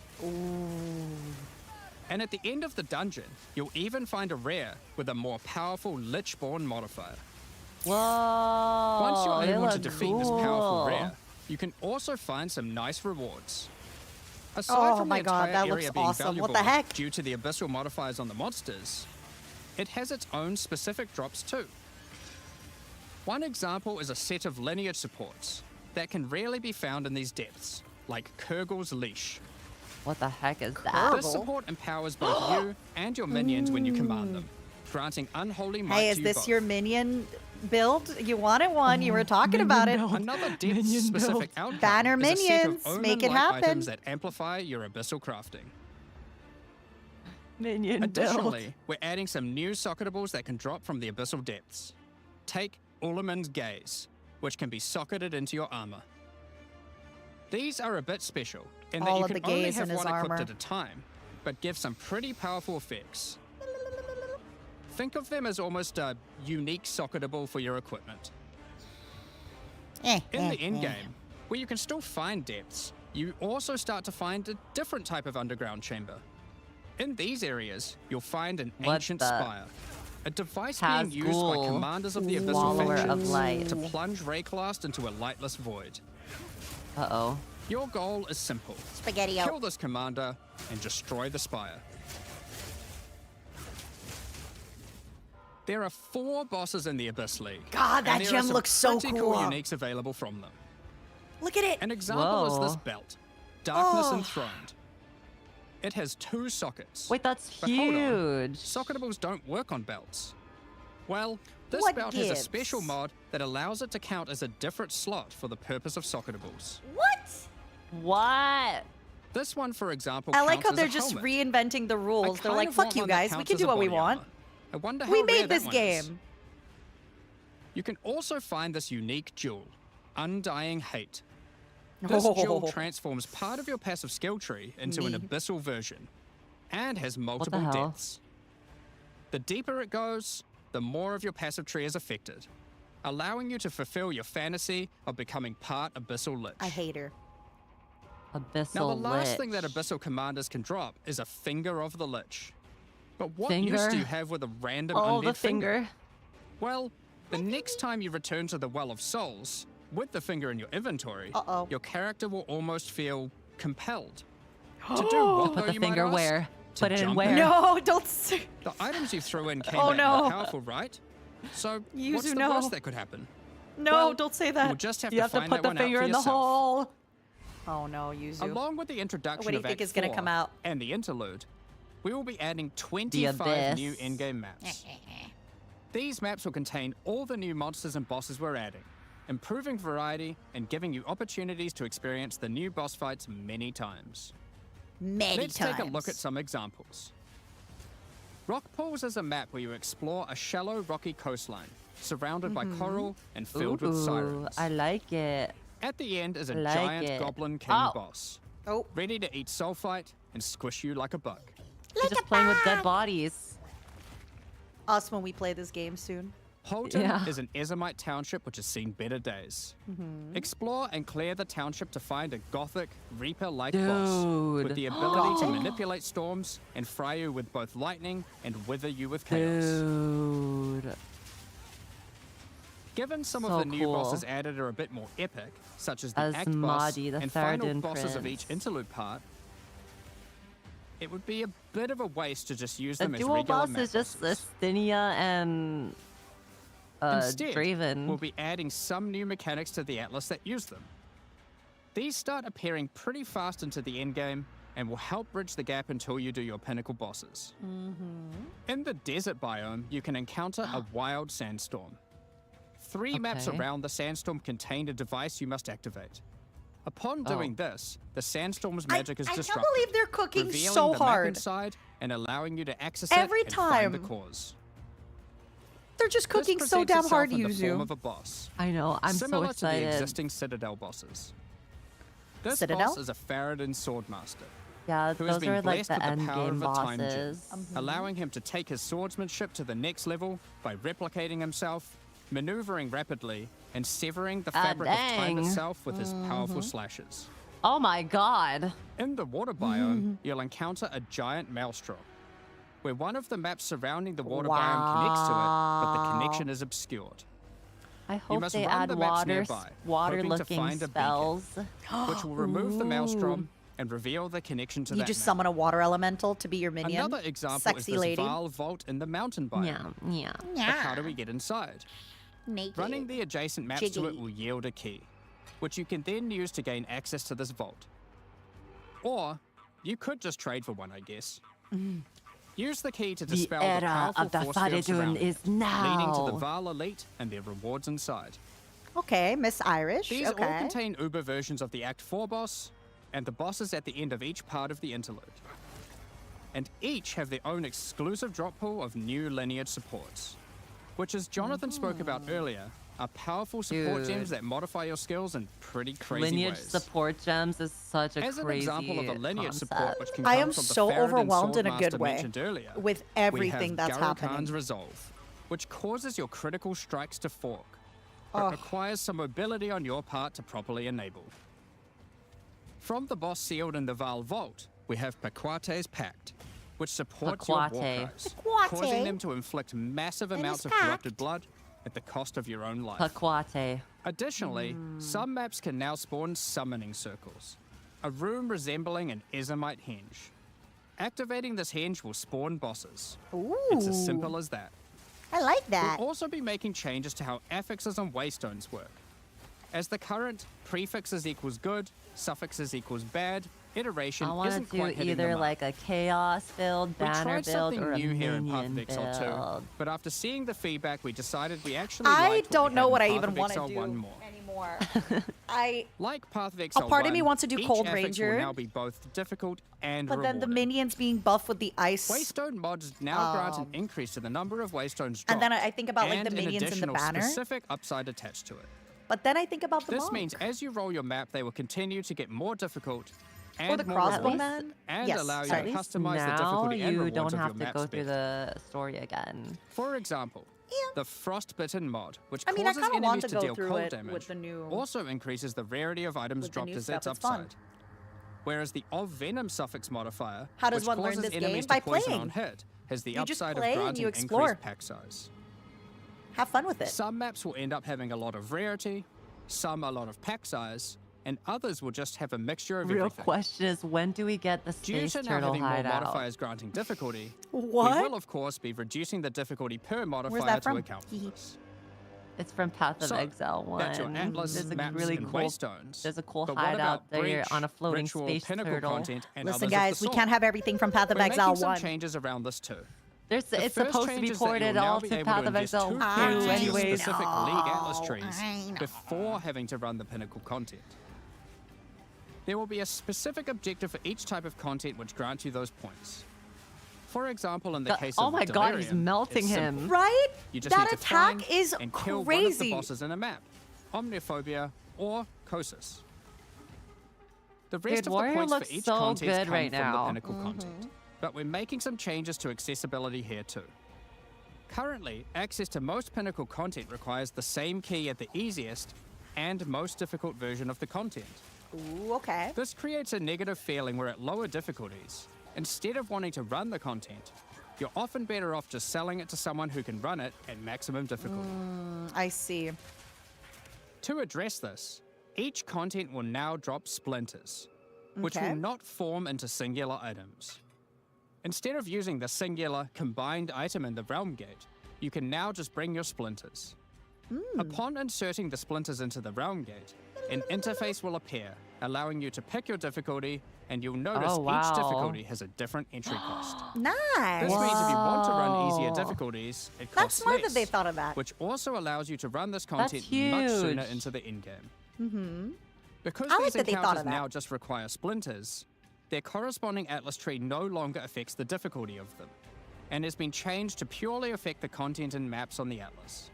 And at the end of the dungeon, you'll even find a rare with a more powerful Lichborn modifier. Whoa! Once you're they able to look defeat this powerful cool. rare, you can also find some nice rewards. Aside Oh from my the god, entire that area looks being awesome. valuable What the heck? due to the abyssal modifiers on the monsters, it has its own specific drops too. One example is a set of lineage supports that can rarely be found in these depths, like Kurgel's Leash. What the heck is This that? support empowers both you and your minions when you command them, granting unholy might Hey, to is you this both. your minion build? You wanted one. You were talking about it. Another depth-specific outcome Banner is a set minions, of make it omen-like happen. items that amplify your abyssal crafting. Minion Additionally, we're adding some new socketables that can drop from the abyssal depths. Take Ullaman's Gaze, which can be socketed into your armor. These are a bit special in that All you of can the only gaze have in his one equipped armor. at a time, but give some pretty powerful effects. Think of them as almost a unique socketable for your equipment. In the endgame, where you can still find depths, you also start to find a different type of underground chamber. In these areas, you'll find an What ancient the- spire, a device being used by Hazgul, commanders of the abyssal Swallower of factions light. to plunge Rayclast into a lightless void. Uh-oh. Your goal is simple. Spaghetti-o. Kill this commander and destroy the spire. There are 4 bosses in the Abyss League. God, and that there are gem some looks so pretty cool. uniques available from them. Look at it. An example is this Whoa. belt, Darkness Oh. Enthroned. It has 2 sockets. Wait, that's But hold on. huge. Socketables don't work on belts. Well, this What belt has a gives? special mod that allows it to count as a different slot for the purpose of socketables. What? What? This one, for example, I like how counts as they're a just helmet. reinventing the I rules. They're kind like, of fuck want you one that guys, we counts can as do a what we body want. armor. I wonder how We rare made that this one is. game. You can also find this unique jewel, Undying Hate. This jewel Oh. transforms part of your passive skill tree into an Me. abyssal version and has multiple hell? depths. The deeper it goes, the more of your passive tree is affected, allowing you to fulfill your fantasy of becoming part Abyssal Lich. I hate her. Abyssal Now, the last Lich. thing that Abyssal Commanders can drop is a Finger of the Lich. But what Finger? use do you have with a random Oh, undead the finger. Well, the next time you return to the Well of Souls, with the finger in your inventory, your character will almost feel compelled. To do what, Put though, the you might finger ask? where? To Put it in jump where? No, don't say. The items you threw in came Oh, back no. more powerful, right? So, Yuzu, what's the no. worst that could happen? No, Well, don't say that. You'll just have You to have to find put that the one out finger for in the yourself. hole. Oh no, Yuzu. Along with the introduction What do you of think Act is gonna 4 come out? and the interlude, we will be adding 25 abyss. new in-game maps. These maps will contain all the new monsters and bosses we're adding, improving variety and giving you opportunities to experience the new boss fights many times. Many Let's times. take a look at some examples. Rock Pools is a map where you explore a shallow rocky coastline, surrounded by coral and filled with Ooh, sirens. I like it. At the end is a like giant it. goblin king Oh. boss, Oh, ready to eat sulfite and squish you like a bug. You're just playing with dead bodies. us when we play this game soon. Holton Yeah. is an Ezomite township which has seen better days. Explore and clear the township to find a gothic, reaper-like boss with Dude. the ability to manipulate storms and fry you with both lightning and wither you with chaos. Dude. Given some So of the new cool. bosses added are a bit more epic, such as the As Act boss Mahdi, the and final Theridin bosses of Prince. each interlude part, it would be a bit of a waste to just use The them as dual regular boss map is just bosses. Astinia and Instead, Draven. we'll be adding some new mechanics to the Atlas that use them. These start appearing pretty fast into the endgame and will help bridge the gap until you do your pinnacle bosses. In the desert biome, you can encounter a wild sandstorm. 3 maps Okay. around the sandstorm contain a device you must activate. Upon doing this, the sandstorm's magic is I can't disrupted, believe they're cooking revealing so the map hard. inside and allowing you to access Every it and find the time. cause. They're just cooking This so presents damn itself hard, in the form Yuzu. of a boss. I know, I'm Similar so to the excited. existing Citadel bosses. This Citadel? boss is a Faradin Swordmaster, Yeah, who has those been are like blessed the with the end power game of a time gem, bosses. allowing him to take his swordsmanship to the next level by replicating himself, maneuvering rapidly, and severing the fabric of time dang. itself with his powerful slashes. Oh my god. In the water biome, you'll encounter a giant maelstrom, where one of the maps surrounding the water biome connects to it, but the connection is obscured. I hope must they run add the maps nearby, hoping to water-looking find a beacon. spells. Which will remove the maelstrom and reveal the connection to You that just map. summon a water elemental to be your minion. Another example Sexy is this lady. Vaal vault in the mountain biome. Yeah, yeah. But how do we get inside? Naked. Running the adjacent maps to it Jiggy. will yield a key, which you can then use to gain access to this vault. Or you could just trade for one, I guess. Use the key to The dispel the era powerful of the force field Faradun surrounding is it, leading to the now. Vaal elite and their rewards inside. Okay, Miss Irish. These all okay. contain Uber versions of the Act 4 boss and the bosses at the end of each part of the interlude. And each have their own exclusive drop pool of new lineage supports, which, as Jonathan spoke about earlier, are powerful support Dude. gems that modify your skills in pretty crazy Lineage ways. support gems is such a As an crazy example of a lineage support, concept. which can I come am from the so Faradin overwhelmed in a Swordmaster good way mentioned earlier, with we everything have that's Garo happening. Khan's Resolve, which causes your critical strikes to fork, but requires some mobility on your part to properly enable. From the boss sealed in the Vaal Vault, we have Paquate's Pact, which supports your Paquate. warcries, Paquate. causing them to inflict massive And amounts his of corrupted pact. blood at the cost of your own life. Paquate. Additionally, some maps can now spawn summoning circles, a room resembling an Ezomite henge. Activating this henge will spawn bosses. Ooh. It's as simple as that. I like that. We'll also be making changes to how affixes and waystones work. As the current prefixes equals good, suffixes equals bad, iteration I want isn't to quite do hitting the either mark. like a chaos build, We banner tried build, something or a new here in Path of minion Exile 2, build. but after seeing the feedback, we decided we actually I liked don't we know had what in I Path even of want to Exile do 1 more. anymore. more. Like Path of A Exile part of me 1, wants to do each Cold affix Ranger. will now be both difficult and But then the rewarding. minions being buffed with the ice. Waystone mods now grant an increase to the number of Waystones dropped. And then I think about, like, the and minions in the an additional banner. specific upside attached to it. But then I think about the This monk. means as you roll your map, they will continue to get more difficult and Or the more crossbow rewarding, man. and Yes, allow you sorry. to At least customize the now difficulty and you rewards don't of your have to map's go through better. the story again. For example, Yeah. the Frostbitten mod, which I mean, I causes kinda want enemies to to go deal through cold it damage, with the new- also increases the rarity of items with the dropped new as stuff, its it's fun. upside. Whereas the of Venom suffix modifier, How does which one learn causes this game? enemies By to poison playing. on hit, has the You just upside play of and granting you explore. increased pack size. Have fun with it. Some maps will end up having a lot of rarity, some a lot of pack size, and others will just have a mixture of Real everything. question is, when do we get the Due space to now turtle having more hideout? modifiers granting difficulty, What? we will of course be reducing the difficulty per modifier that to from? account for this. It's from Path of So, Exile 1. that's your Atlas There's a maps really and cool. Waystones. There's a cool But what hideout about there Breach, on a floating Ritual, space Pinnacle turtle. content, and Listen, others of guys, the we sort? can't have everything from Path of We're Exile making some 1. changes around this too. It's The first supposed to change be is that you'll ported now all be to able Path to of invest Exile 2 2 points into your anyways. specific League Atlas I trees know. before having to run the Pinnacle content. There will be a specific objective for each type of content which grants you those points. For example, in the case Oh of my god, he's Delirium, melting it's him. simple. Right? You just That need to attack find is and kill one of the crazy. bosses in a map, Omniphobia or Kosis. The rest Dude, of Warrior the points looks for each so content good come right from now. the Pinnacle content, but we're making some changes to accessibility here too. Currently, access to most Pinnacle content requires the same key at the easiest and most difficult version of the content. Ooh, okay. This creates a negative feeling where at lower difficulties, instead of wanting to run the content, you're often better off just selling it to someone who can run it at maximum difficulty. I see. To address this, each content will now drop splinters, which Okay. will not form into singular items. Instead of using the singular combined item in the realm gate, you can now just bring your splinters. Upon inserting the splinters into the realm gate, an interface will appear, allowing you to pick your difficulty, and you'll notice Oh, wow. each difficulty has a different entry cost. Nice. This means if you want to run easier Whoa. difficulties, it That's costs smart less, that they thought of that. which also allows you to run this content much huge. sooner into the in-game. Because I like these that they thought encounters of that. now just require splinters, their corresponding Atlas tree no longer affects the difficulty of them, and has been changed to purely affect the content and maps on the Atlas.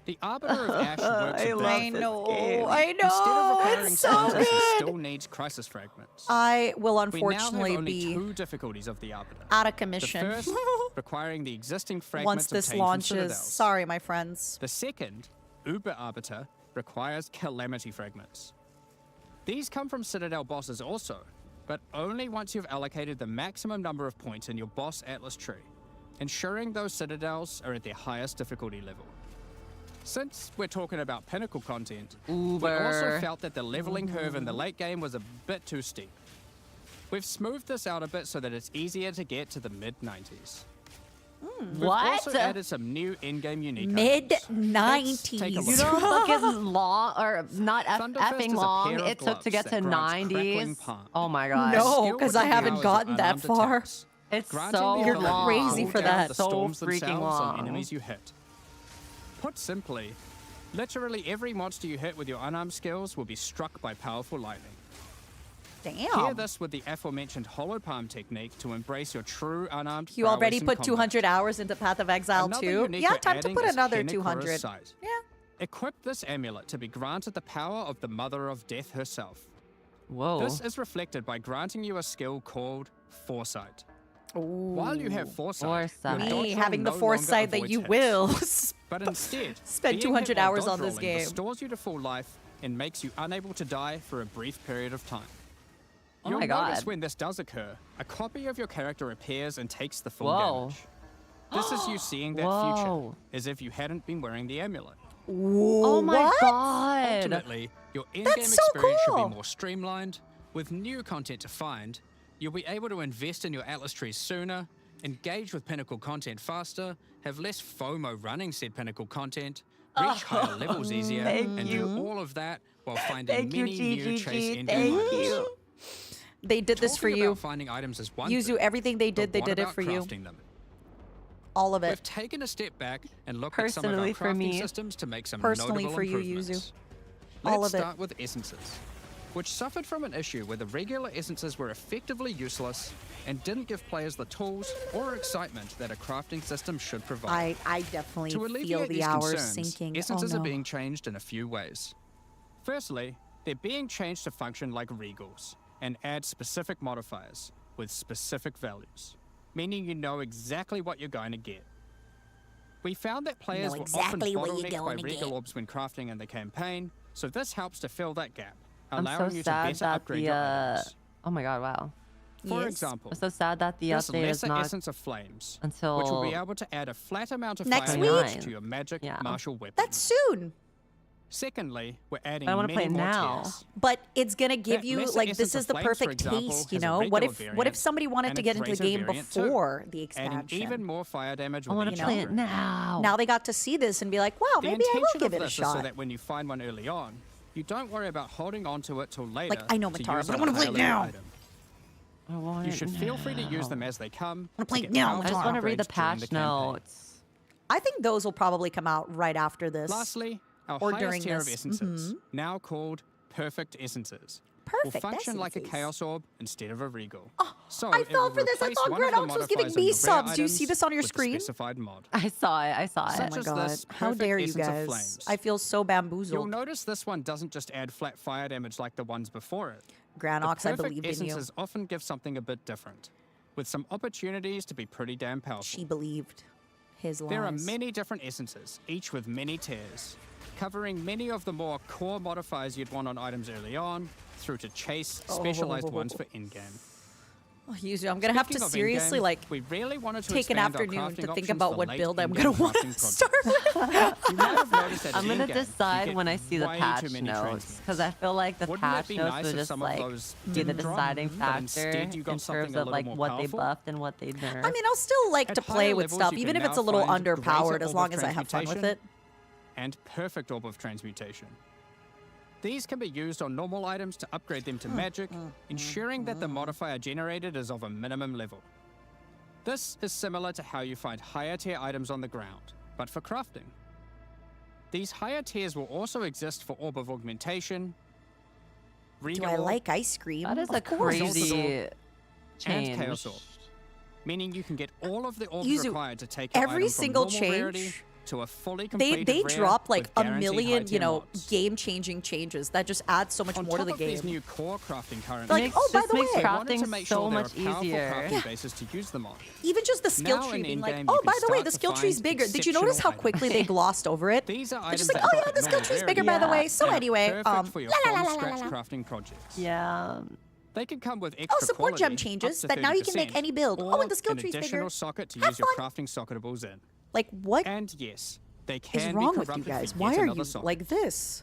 The Arbiter of Ash works a bit I different. know. Instead of requiring It's so splinters, it good. still needs crisis fragments. I will We now have unfortunately only be 2 difficulties of the Arbiter. out of The commission first, requiring the existing fragments once this obtained from launches. Citadels. Sorry, my friends. The second, Uber Arbiter, requires Calamity Fragments. These come from Citadel bosses also, but only once you've allocated the maximum number of points in your boss Atlas tree, ensuring those Citadels are at their highest difficulty level. Since we're talking about Pinnacle content, we also Uber. felt that the leveling curve in the late game was a bit too steep. We've smoothed this out a bit so that it's easier to get to the mid-90s. We've What? also added some new in-game unique Mid items. Let's take a 90s. look. You don't look as long, or not Thunderfist effing is a long pair of it took to gloves get that to grants crackling 90s. palm. Oh my god. No. Skill 'cause with I the haven't powers of gotten that unarmed far. attacks, It's granting so the You're ability to long. crazy cool for down that. the So storms freaking themselves on long. enemies you hit. Put simply, literally every monster you hit with your unarmed skills will be struck by powerful lightning. Pair Damn. this with the aforementioned hollow palm technique to embrace your true unarmed You already prowess in put combat. 200 hours into Path of Exile Another 2. unique Yeah, we're time to adding put is another Henekura's 200. Sight. Yeah. Equip this amulet to be granted the power of the Mother of Death herself. Whoa. This is reflected by granting you a skill called Foresight. While you have Foresight, your Foresight. dodge Me roll having the no longer foresight that avoids you hits. will. But instead, Spend being 200 hit while hours dodge on this rolling game. restores you to full life and makes you unable to die for a brief period of time. Oh You'll my notice God. when this does occur, a copy of your character appears and takes the full Whoa. damage. This is you seeing that Whoa. future, as if you hadn't been wearing the amulet. Oh my What? god. Ultimately, your in-game That's so experience should cool. be more streamlined. With new content to find, you'll be able to invest in your Atlas trees sooner, engage with Pinnacle content faster, have less FOMO running said Pinnacle content, reach higher levels easier, Thank and you. do all of that while finding Thank you, many new chase GGG. endgame Thank items. you. They did this for Talking you. about finding items is one Yuzu, thing, everything they did, but they what did it about for you. crafting them? All of We've it. taken a step back and looked at some of our Personally for crafting me. systems to make some Personally notable for you, improvements. All Let's of it. start with essences, which suffered from an issue where the regular essences were effectively useless and didn't give players the tools or excitement that a crafting system should provide. I definitely To feel alleviate the these hours concerns, sinking. essences oh, are no. being changed in a few ways. Firstly, they're being changed to function like regals and add specific modifiers with specific values, meaning you know exactly what you're going to get. We found that players were exactly often what you're bottlenecked by going to regal get. orbs when crafting in the campaign, so this helps to fill that gap, I'm allowing so you to sad better that upgrade the your items. oh my god, wow. For Yes. example, I'm so sad that the this update is lesser not essence of flames, until which will be able to add a flat amount of Next fire week? damage to your magic Yeah. martial weapon. That's soon. Secondly, we're adding I wanna many play it more now. tiers. But it's gonna give That you lesser like essence this of is the flames, for perfect example, taste, you has a know? What regular if variant somebody wanted and to a get into the greater game variant too, before the adding expansion? even more fire damage I with want each to play it upgrade. now. Now they got to see this and be like, wow, The maybe I will intention give of it a this is so shot. that when you find one early on, you don't worry about holding on to it till later. I know, to Matara, use but I on wanna a play it higher level now. item. I want You it should feel free to use now. them as they come. wanna play to it get now, powerful I just want to read the upgrades during patch campaign. notes. I think those will probably come out right after this. Lastly, our Or highest during tier of this. essences, now called perfect essences, will Perfect function like a essences. chaos orb instead of a regal. So I it fell will for this. I replace thought one of the Granox was giving modifiers me in the rare subs. Do you see items this on your with the screen? specified mod. I saw it. I saw it. Oh Such my as god. this How perfect dare you essence of guys? flames. I feel so You'll bamboozled. notice this one doesn't just add flat fire damage like the ones before it. Granox, the I perfect believed in you. essences often give something a bit different, with some opportunities to be pretty damn powerful. She believed his lies. There are many different essences, each with many tiers, covering many of the more core modifiers you'd want on items early on, through to chase specialized ones for in-game. Oh, I'm gonna have to Speaking of seriously in-game, like we really wanted to take an expand our afternoon crafting to think options about for what late build I'm in-game gonna want crafting to start projects. with. You might have noticed that I'm gonna in-game, you decide get when I see the way patch too many notes transmutes. because I feel like the Wouldn't it patch be notes nice will if just some of like those be the didn't drop, deciding but factor instead you got in something terms a of little like more what they powerful? buffed and what they nerfed. I mean, I'll still like At to play higher with levels, stuff, you even can if it's a now little find underpowered, greater as orb long of as I have fun with transmutation it. and perfect orb of transmutation. These can be used on normal items to upgrade them to magic, ensuring that the modifier generated is of a minimum level. This is similar to how you find higher tier items on the ground, but for crafting. These higher tiers will also exist for Orb of Augmentation, Do Regal I Orb, like ice cream? That is Of a course. crazy and change. Chaos Orb, meaning you can get all of the orbs Yuzu, required to take your every item from single normal rarity change, to a fully They completed rare drop like with a guaranteed million, high-tier mods. game-changing changes that just add so much On more to top the of these game. new core crafting currently, Like, oh, by this the makes way, they wanted to crafting make so sure there much are powerful easier. crafting bases to use them on. Even just the skill Now tree in being like, in-game, oh, you by can the way, start the to skill tree's find bigger. Did you notice how exceptional quickly they glossed over it? These are They're just items like, that oh drop yeah, at the skill normal tree's bigger, rarity by the way. Yeah. So and are anyway, perfect for your la, la, la, la, from-scratch la, la. crafting projects. Yeah. They can come with extra Oh, support gem quality, changes up to that now you can make 30%, any build. Oh, or and the skill an tree's additional bigger. socket to Have use your fun. crafting socketables in. Like, what And yes, they is can wrong be with you corrupted guys? for Why yet are another you socket. like this?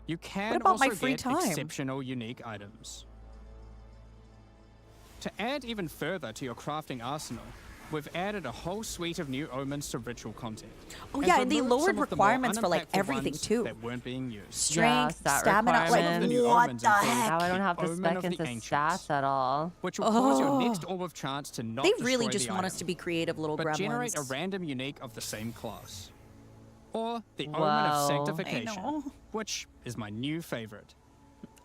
You can What about also my free get time? exceptional unique items. To add even further to your crafting arsenal, we've added a whole suite of new omens to ritual content. Oh, yeah, and they removed lowered some of the more requirements for, like, unimpactful everything, ones too. that weren't being used. Strength, stat stamina, Some of the requirements. new like, what omens the include heck? Now I don't have to Omen spec of into the Ancients, stats at all. which will cause your next orb of chance to not They destroy really just the want us item, to be creative little but generate a gremlins. random unique of the same class. Or the Omen Wow. of I Sanctification, know. which is my new favorite.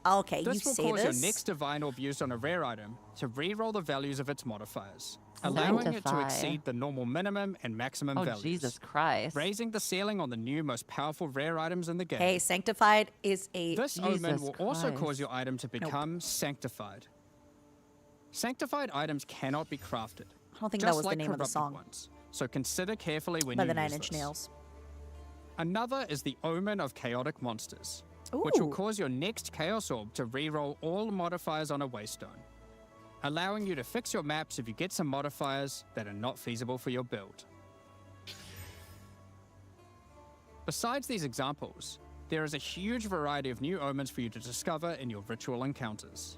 Okay, you This will say cause your this. next divine orb used on a rare item to re-roll the values of its modifiers, allowing it to Sanctify. exceed the normal minimum and maximum Oh, values, Jesus Christ. raising the ceiling on the new most powerful rare items in the game. Hey, sanctified is a This omen Jesus will also Christ. cause your item to become sanctified. Sanctified items cannot be crafted. I don't think just that was the like name of the corrupted song. Ones, so consider carefully when By you the use 9 Inch this. Nails. Another is the Omen of Chaotic Monsters, which will Ooh. cause your next Chaos Orb to re-roll all modifiers on a Waystone, allowing you to fix your maps if you get some modifiers that are not feasible for your build. Besides these examples, there is a huge variety of new omens for you to discover in your ritual encounters.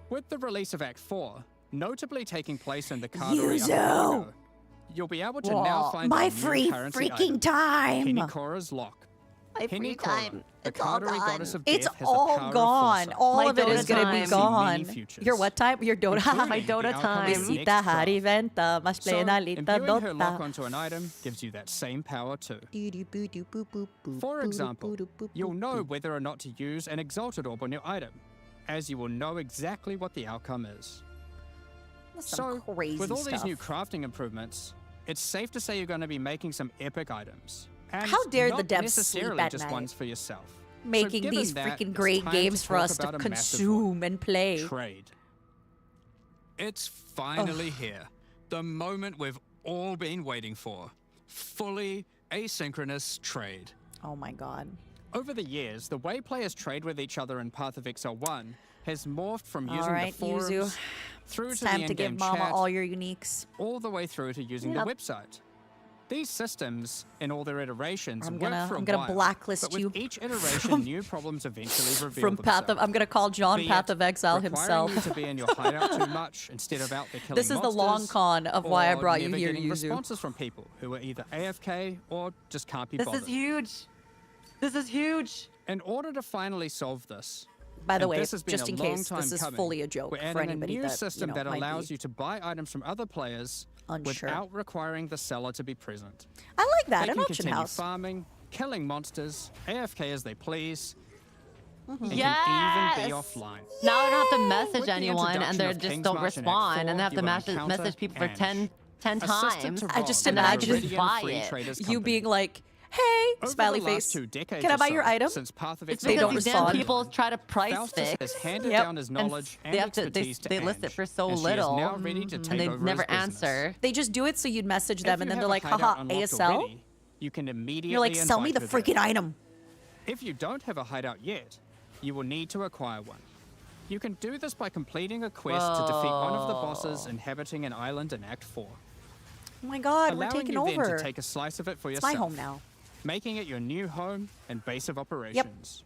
With the release of Act 4, notably taking place in the Cardori Yuzu! Archipelago, you'll be able to now Whoa, find my a new free currency freaking item, time. Pennycora's Lock. My Penny free Cola, time. the It's all Cartery gone. goddess of death, It's has the all power of gone. foresight. All My of it is Dota gonna time. be Many gone. features, Your what time? Your Dota. including My the Dota outcome time. of the next Visita trial. Hariventa, mas So, plena lita imbuing her lock Dota. onto an item gives you that same power too. For example, you'll know whether or not to use an Exalted Orb on your item, as you will know exactly what the outcome is. That's some crazy with all stuff. these new crafting improvements, it's safe to say you're going to be making some epic items. And How dare the not devs sleep necessarily at just night? ones for yourself. So Making given these that, freaking it's great time games for talk us to about a massive consume and play. trade. It's finally here. The moment we've all been waiting for. Fully asynchronous trade. Oh my god. Over the years, the way players trade with each other in Path of Exile 1 has morphed from All using right, the forums Yuzu. through It's to the time to give in-game Mama chat, all your uniques. all the way through to using Yep. the website. These systems, in all their iterations, I'm work gonna- for a I'm gonna while, blacklist but with you each iteration, new problems eventually reveal From Path of, themselves. I'm gonna call John Be Path it of Exile requiring himself. you to be in your hideout too much instead of out there killing This is the long monsters, con of why I or brought you never here, getting Yuzu. responses from people who are either AFK or just can't be This bothered. is huge. This is huge. In order to finally solve this, By the and way, this has been just a in long case, time this is coming, fully a joke we're for adding anybody a new that, system that might allows be you to buy items from other players unsure. without requiring the seller to be present. I like that, They an can auction continue house. farming, killing monsters, AFK as they please, and can even be Yes! offline. Now I don't have to With message the anyone and introduction they of just King's don't March in Act respond 4, and they have you to will message encounter people for Ange, 10 assistant times. to I just Ron, imagine the Viridian buy Free it. Traders You Company. being like, hey, Over smiley the face, last 2 decades can I or buy your so, item? Since Path of It's Exile They don't because these 1 damn respond. people try to price Faustus fix. has handed Yep. down his And knowledge and they have to expertise to they list it Ange, for so and she is little now ready to take and they over never his business. answer. They just do it so you'd message them If and you then have they're a like, hideout haha, unlocked ASL? already, you can immediately You're like, sell me the invite her freaking there. item. If you don't have a hideout yet, you will need to acquire one. You can do this by completing a quest to defeat one of the bosses inhabiting an island in Act 4. Oh my god, we're allowing taking you then over. to take a slice of it for It's yourself. my home now. Making it your new home and base of operations.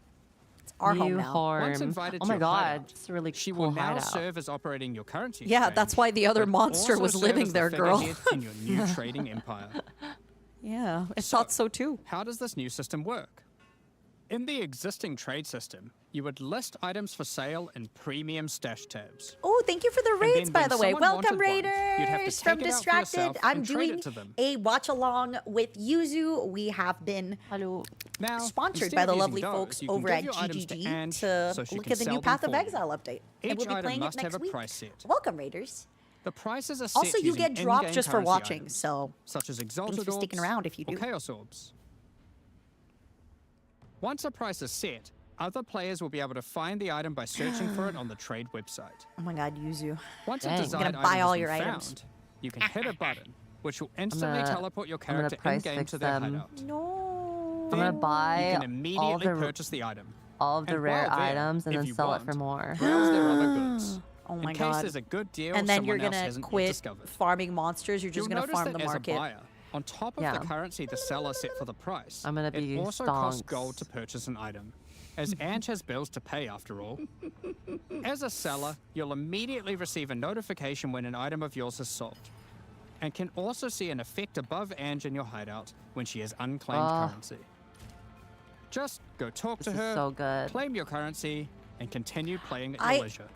It's our New home now. home. Once invited Oh to my your god, hideout, it's a really she cool will now hideout. serve as operating your currency Yeah, exchange, that's why the other but monster also was serve living as the there, girl. figurehead in your new trading empire. Yeah, I So- thought so too. How does this new system work? In the existing trade system, you would list items for sale in premium stash tabs. Oh, thank you for the raids, then by when the way. someone Welcome, wanted one, you'd have to Raiders take from it out for Distracted. yourself I'm and trade doing it to them. a watch along with Yuzu. We have been Hello. Now, sponsored instead by of the using lovely those, folks you can over give at your items to GGG Ange to so she look can at the sell new them Path of for you. Exile update. And Each we'll be item playing it must next have a week. price set. Welcome, Raiders. The prices are set Also, you using get dropped in-game just for currency watching, items, so such as exalted for sticking orbs around if you or do. chaos orbs. Once a price is set, other players will be able to find the item by searching for it on the trade website. Oh my god, Yuzu. Once Dang. a I'm desired gonna buy item all has your been items. found, you can hit a button, which will instantly gonna- teleport your I'm gonna character price in-game fix to their them. hideout. No. I'm gonna Then buy you can all immediately the purchase the item. all of the And rare while there, items and if then you sell it want, for more. Browse their other goods. Oh my in case god. there's a good deal And then someone you're else gonna hasn't yet quit discovered. farming monsters. You're just You'll gonna notice farm that the as market. a buyer, on top of Yeah. the currency the seller set for the price, I'm gonna be it also costs stonks. gold to purchase an item, as Ange has bills to pay after all. As a seller, you'll immediately receive a notification when an item of yours is sold, and can also see an effect above Ange in your hideout when she has unclaimed currency. Just go talk This to is her, so good. claim your currency, and continue playing at I- your leisure.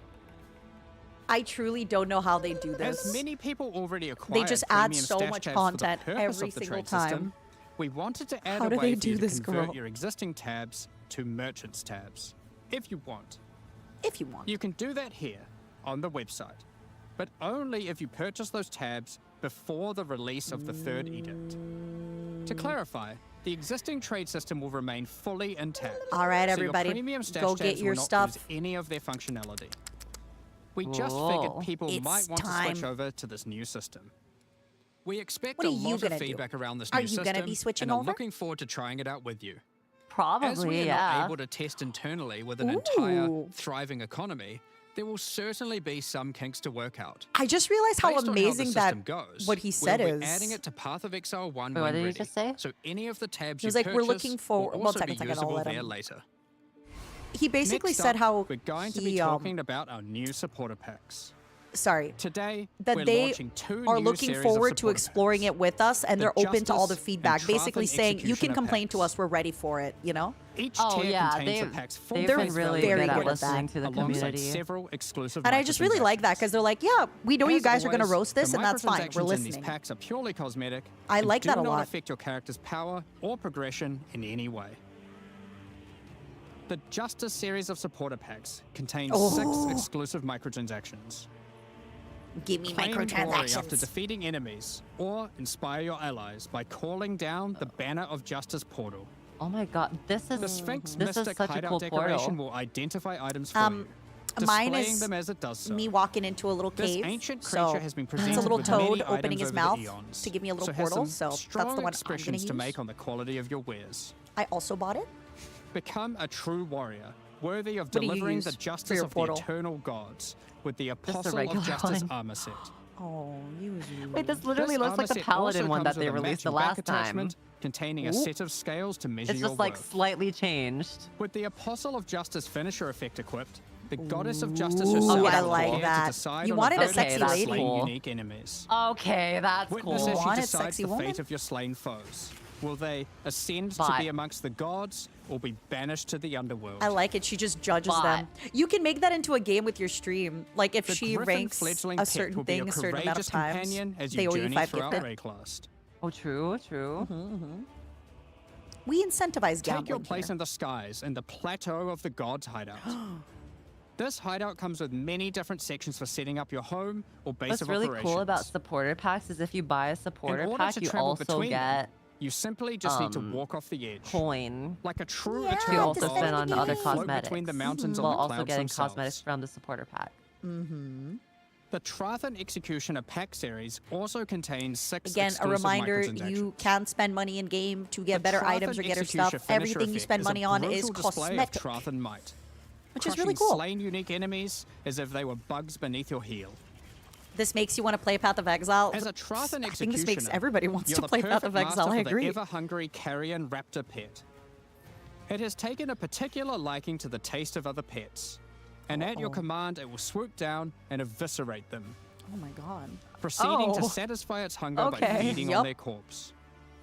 I truly don't know how they do As this. many people already acquired just add premium so stash much tabs for the content purpose every of the single trade time. system, we wanted to add How a do way they for do you to this, convert girl? your existing tabs to merchants tabs, if you want. If you want. You can do that here, on the website, but only if you purchase those tabs before the release of the third edict. To clarify, the existing trade system will remain fully intact. All right, so everybody, your premium stash go tabs get your will not stuff. lose any of their functionality. We just Whoa. figured people It's might want to switch time. over to this new system. We expect What a are you lot gonna of do? feedback around this Are new you system, gonna be switching and I'm over? looking forward to trying it out with you. As we Probably, are yeah. not able to test internally with an entire Ooh. thriving economy, there will certainly be some kinks to work out. I just realized how Based on amazing the that system goes, what he said we'll is. be adding it to Path of Exile 1 Wait, what when did he ready. just say? So any of the tabs He was you like, "We're purchase looking for- will one also second, be I'll usable let there him- later. He basically Next said up, how we're going to he, be talking about our new supporter packs. sorry, Today, that we're they launching 2 are new looking series of forward to supporter exploring packs. it with us, and The they're open to all the Justice feedback, and basically Traffic saying, you can Executioner complain to packs. us, we're ready for it, you know? Each Oh tier yeah, contains the they've pack's full they've They're been face really very good good at at listening that. to the alongside community. several exclusive And I just really like that, because they're like, yeah, we know you As guys are going to always, roast this, the and that's fine, we're microtransactions in these listening. packs are purely cosmetic. I and like that a do not lot. affect your character's power or progression in any way. The Justice series of supporter packs contains 6 exclusive microtransactions. Give me Claim glory after microtransactions. defeating enemies, or inspire your allies by calling down the Banner of Justice portal. Oh my god, this The is Sphinx this is Mystic such a hideout cool decoration portal. will identify items for you, Mine displaying is them as it does so. Me walking into a little This cave. ancient so creature has been presented it's a little with many toad items opening his over the mouth eons, to give me a little so has portal. some So that's strong the one I'm going expressions to to use. make on the quality of your wares. I also bought it. Become a true warrior, worthy of What do you delivering the use for justice your of portal? the eternal gods with the a Apostle regular of Justice one. armor set. Oh, use you. Wait, this literally This looks armor like the set Paladin also one that comes they with a released the matching back last time. attachment containing a set of scales to measure It's your just like worth. slightly changed. With the Apostle of Justice finisher effect equipped, the Goddess of Justice herself Ooh, I is like prepared to that. decide You on the wanted a fate of sexy your lady. slain Cool. unique enemies. Okay, that's Witness cool. as she Wanted decides sexy the woman? fate of your slain foes. Will they ascend to But- be amongst the gods, or be banished to the underworld? I like it. She just judges But- them. You can make that into a game with your stream. Like if The she Griffin ranks fledgling a pet certain will be thing a a certain amount of courageous times, companion as they you owe you journey 5 throughout gifted. Rayclast. Oh, true, true. We incentivize Take your gambling place here. in the skies in the Plateau of the Gods hideout. This hideout comes with many different sections for setting up your home or base What's of really operations. cool about supporter packs is if you buy a In supporter order pack, to you travel also between them, get you simply just need to walk off the edge. coin. Like a true Yeah, You eternal also just god, spend on you other can float cosmetics. between the mountains While and the also clouds getting themselves. cosmetics from the supporter pack. The Trathan Executioner pack series also contains 6 Again, a exclusive reminder, microtransactions. you can spend money in game to get The better Trathan items or get Executioner stuff. finisher Everything you effect spend is a money on is brutal display of cosmetic, Trathan might, which is crushing really cool. slain unique enemies as if they were bugs beneath your heel. This makes you want to play Path of Exile. As a Trathan I think this makes Executioner, everybody wants you're to the play Path perfect of Exile. master I for agree. the ever-hungry carrion raptor pet. It has taken a particular liking to the taste of other pets, and at your command, it will swoop down and eviscerate them, Oh my god. proceeding to Oh. satisfy its hunger by Okay. feeding Yup. on their corpse.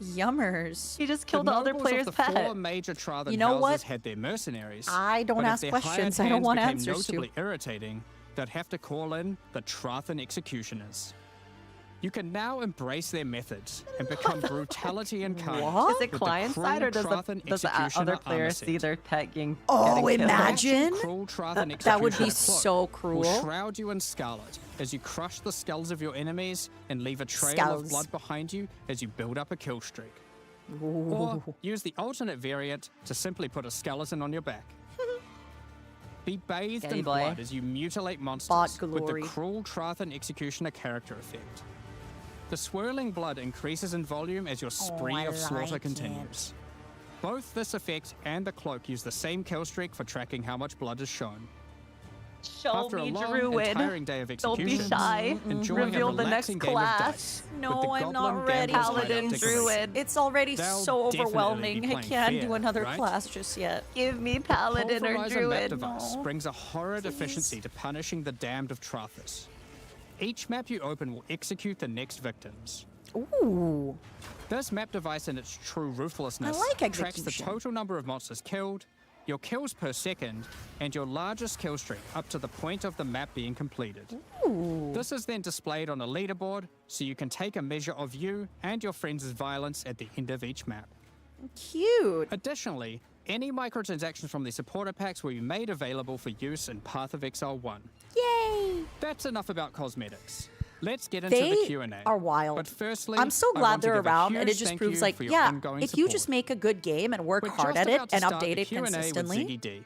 Yummers. He just killed the other nobles player's of the 4 pet. major Trathan You know houses what? had their mercenaries. I don't but if ask their questions hired I don't hands want became answers to. notably irritating, they'd have to call in the Trathan Executioners. You can now embrace their methods and become brutality incarnate. What? Is it with the client cruel side or does Trathan the other Executioner player armor see set. their pet getting Oh, getting killed? imagine! Cruel Trathan That would be Executioner cloak so Will cruel. shroud you in scarlet as you crush the skulls of your enemies and leave a trail Skulls. of blood behind you as you build up a kill streak. Or use the alternate variant to simply put a skeleton on your back. Be bathed Scary in boy. blood as you mutilate monsters Bot with the glory. cruel Trathan Executioner character effect. The swirling blood increases in volume as your spree I of slaughter like it. continues. Both this effect and the cloak use the same kill streak for tracking how much blood is shown. Show After a me, long Druid. and tiring day of Don't be execution, shy. enjoy Reveal a the next relaxing game of class. dice No, with the I'm not Goblin ready. Gambler's Paladin hideout decoration. Druid. It's already They'll so definitely be overwhelming. I playing can't do fair, another right? class just yet. Give me Paladin or Pulverizer map Druid. device No. brings a horrid Please. efficiency to punishing the damned of Trathus. Each map you open will execute the next victims. Ooh. This map device in its true ruthlessness I like tracks the execution. total number of monsters killed, your kills per second, and your largest kill streak up to the point of the map being completed. Ooh. This is then displayed on a leaderboard so you can take a measure of you and your friends' violence at the end of each map. Cute. Additionally, any microtransactions from the supporter packs will be made available for use in Path of Exile 1. Yay. That's enough about cosmetics. Let's get into the They Q&A. are wild. But firstly, I'm so I glad want to they're give a around, and it huge just thank proves you like, for your yeah, ongoing if you just support. make a good game and work We're hard just at it about to and start update the it Q&A with consistently, Ziggy D.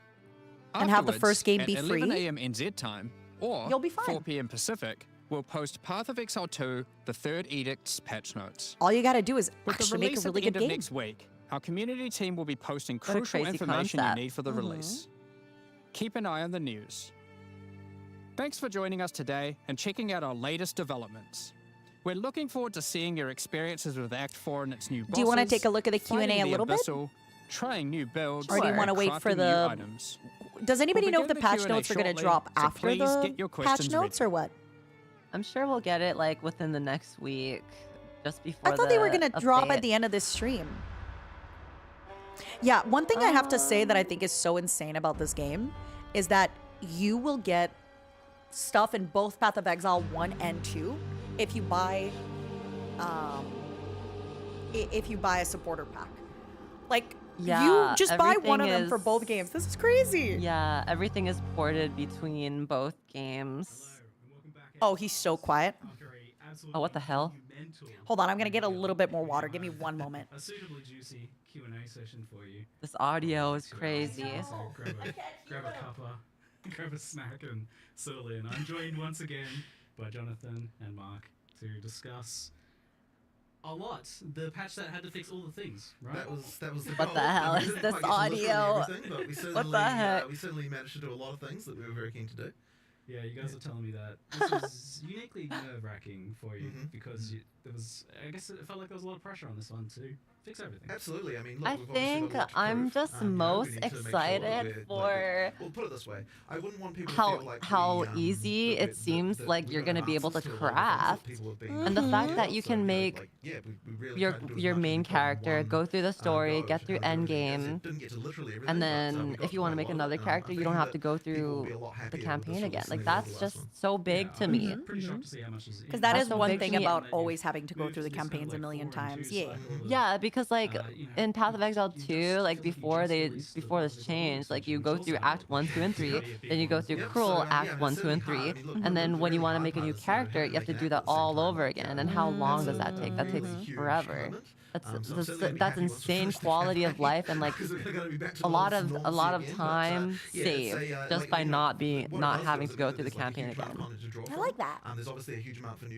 and have the Afterwards, first game at be 11 free, a.m. NZ time, or you'll be fine. 4 p.m. Pacific, we'll post Path of Exile 2, the Third Edict's patch notes. all you got to do is With the actually make a release really at the good end of game. next week, our community team will be posting a crucial crazy information concept. you need for the release. Keep an eye on the news. Thanks for joining us today and checking out our latest developments. We're looking forward to seeing your experiences with Act 4 and its new bosses. Do you want to take a look at the Q&A fighting a the little bit? Abyssal, trying new builds, Or do you want to wait for crafting new the- items. Does anybody We'll know if the begin the patch Q&A notes are going to shortly, drop so after please the get your patch questions notes ready. or what? I'm sure we'll get it like within the next week, just before. I thought they were the gonna drop update. at the end of this stream. Yeah, one thing I have to say that I think is so insane about this game is that you will get stuff in both Path of Exile 1 and 2 if you buy a supporter pack. Like Yeah, you just buy one of everything them for is- both games. This is crazy. Yeah, everything is ported between both games. Oh, he's so quiet. Oh, what the hell? Hold on, I'm gonna get a little bit more water. Give me one moment. A suitably juicy Q&A session for you. This audio is crazy. So grab a cuppa, grab a snack, and settle in. I'm joined once again by Jonathan and Mark to discuss a lot. The patch that had to fix all the things, right? That was the What goal. the hell We is didn't this quite get to literally audio? everything, but we What certainly, the heck? we certainly managed to do a lot of things that we were very keen to do. Yeah, you guys are telling me that this was uniquely nerve-wracking for you because there was, I guess it felt like there was a lot of pressure on this one to fix everything. Absolutely. I mean, look, I we've obviously think got a lot to I'm prove. just You know, we most need to make sure that excited we're, for well, put it this way. I wouldn't want people to how feel like how we, easy that it seems like we you're don't gonna have be able to answers a lot of things that craft. people have been And the fact talking that about. you So, can know, make like, yeah, we really your tried to do as your much as main we could in character one, go through the story, go get to through kind of end do everything. game, Didn't get to literally everything, and but, then we got if you want to quite make a lot of another it, and character, I you think don't have that to go people will through be a lot the happier with campaign this again. release Like than they were with that's the just last one. so big to me. Pretty shocked to see how much is Because that That's is so one big thing to me. about always having to go through the This kind of campaigns a like million 4 and 2 times. Yeah. cycle. Yeah, because like you know, in Path of Exile you 2, just like feel like you before just they released before the this whole change, like you extension, go which through also Act 1, 2, and 3, really a big then you go one. through Yep, Cruel so, Act yeah, 1, it's 2, and certainly 3, hard. I mean, look, and then the when you really want to hard make a part new is, character, having you have to make do it that happen at the same all time. over again. And how long does that take? That takes forever. That's insane quality of life and like a lot of time saved just by not having to go through the campaign again. I like that. There's obviously a huge amount for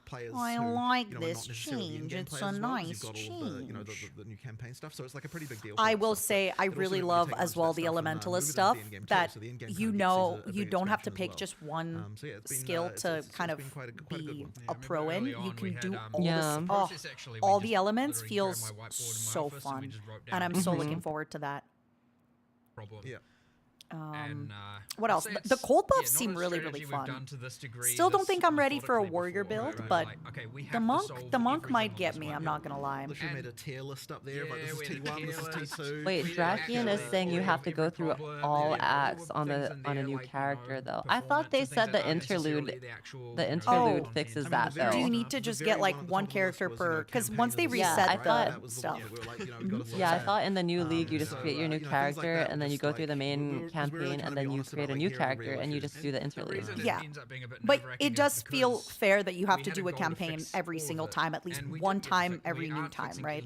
players. I who, like you know, are this not necessarily change. in-game It's players a as well, 'cause nice you've got all the, you know, change. the new campaign stuff. So it's like a pretty big deal. For I that will stuff, say I but also really when you love take a as bunch of well that the stuff and, elementalist move it into stuff the in-game too, that so the in-game you kind of know gets a you big don't have to expansion as pick well. just one So yeah, it's been, skill it's- to it's kind of been quite a good be one. a pro in. You can do all Yeah. this. Oh, all the elements feels so fun, and I'm so looking forward to that. Yeah. What else? The cold buffs seem really fun. Still don't think I'm ready for a warrior build, but the monk might get me. I'm not gonna lie. Literally made a tier list up there. Like, this is T1, this is T2. Wait, Drakian is saying you have to go through all acts on a new character though. I thought they said the interlude Oh. fixes that though. Do you need to just get like one character per? Because once they reset I thought- the stuff. Yeah, I thought in the new league you just create your new character and then you go through the main campaign and then you create a new character and you just do the interlude. Yeah, but it does feel fair that you have to do a campaign every single time, at least one time every new time, right?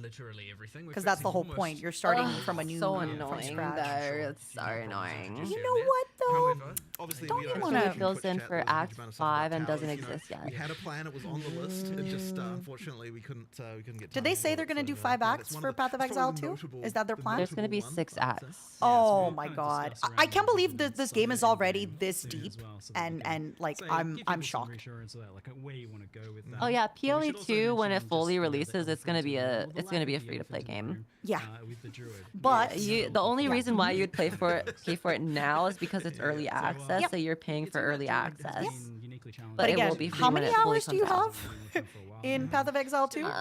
Because that's the whole point. You're starting from a new, So from annoying scratch. though. It's so annoying. You know what though? Obviously, Don't we you don't wanna- have It fills Twitch in chat, for there was a huge Act amount of stuff 5 about and doesn't towers, you know. exist yet. We had a plan, it was on the list. It just unfortunately we couldn't get. Did they say they're gonna do 5 acts for Path of Exile 2? Is that their plan? There's gonna be 6 acts. Oh we my kinda god, discussed I around can't believe the that this side game is of already the this game deep, as well, so and they can like say, I'm give people some shocked. reassurance there, like where you want to go with that. Oh yeah, But we should PLE also 2 when it mention fully just, you know, the releases, it's gonna be elephant a in the room, the lack of the free to play elephant in the game. room, Yeah. with the druid. But The only Yeah. reason why you'd pay for it now is because it's early So, access, Yep. so you're paying it's for a early map that's access. been uniquely challenging. But But it again, will be free how when many it fully hours do you comes out. have in Path of Exile 2? Well,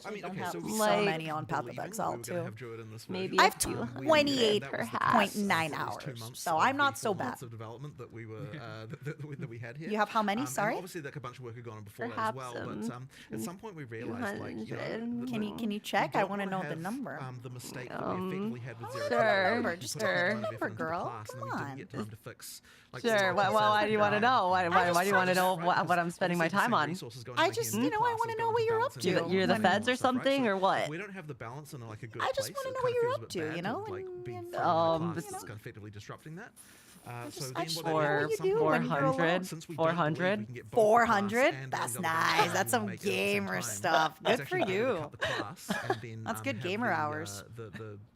I mean, okay, so we so like- many on Path of believing Exile we were gonna 2. have Druid in this Maybe version. I have a few We- hundred, 28.9 that was 2 hours, months so of I'm not the so 4 bad. months of development that we were that we had here. You have how many? And Sorry. obviously, like a bunch of work had gone on before that as Perhaps, well. But at some point, we realized, like, you know, 200. Can you check? we I don't want to wanna know the have, number. The mistake that we effectively had with zero. Sure, number, just tell me the number, girl. Come on. Get time to fix, like, Sure. Why do you want to know? Why do you want to know what I'm spending my time on? I just, you know, I want to know what you're up to. You're the feds or something, or what? We don't have the balance in like a good I just place. wanna It know kind what of you're feels a up bit to, bad you know, like and- being and, thrown out of um, class you know. is kind of effectively disrupting that. So I then just what wanna know they what did, you do when you're alone. 400, since we don't believe 400. we can get both the 400? class and That's the other nice. class, That's we some make it at the same gamer time. stuff. Let's Good for actually be able to you. cut the class and then, That's good have gamer the, hours.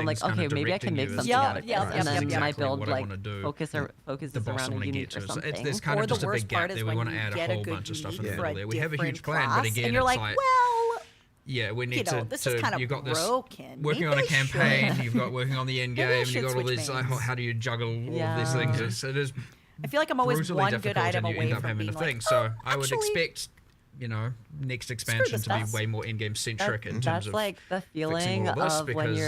I'm like, things kinda okay, maybe I can directing make you as something to, out like, of Yep, this, yep, and then yep, yep. my exactly build what I like wanna do, focuses the boss I around a want to unique get or to. So something. there's kind Or of the just a worst big gap part is there. We when want to you add get a a whole good bunch of stuff in unique the for middle a there. We have a different huge plan, class, but again, and you're it's like, like, well, yeah, we need this is kind of you've got this broken. working Maybe on a I campaign, should. you've got working on the end Maybe I game, should you've got all switch these like, mains. how do you juggle all of these Yeah. things? It is I feel like I'm always brutally one good difficult, item and you away end up from having being a like, thing. So I would actually, expect, next expansion to be this. way more in-game centric in terms That's of like the feeling all this of when because,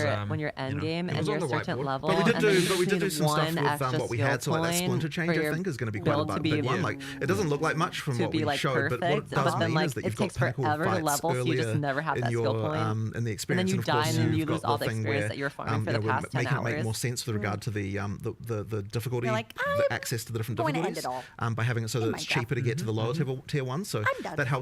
you're end game it and was you're on a the certain whiteboard. level. But we did and then do, you just need some stuff one with extra what we skill had. So like that point splinter change, for I your think, is going to be quite a build to big be one. Like it doesn't look like much from to what be we like showed, perfect, but what it does but then mean like is that it you've got takes pinnacle forever to fights level, so you just earlier never have in that skill your point. in the And then experience. you of die course, and then you've you lose got all the thing experience where, that you were farming for you the know, past 10 making it make hours. more sense with regard to the difficulty, You're like, the access to the different going to end difficulties, it all by having it so that in it's Minecraft. cheaper to get to the lower tier ones. So I'm done. that helps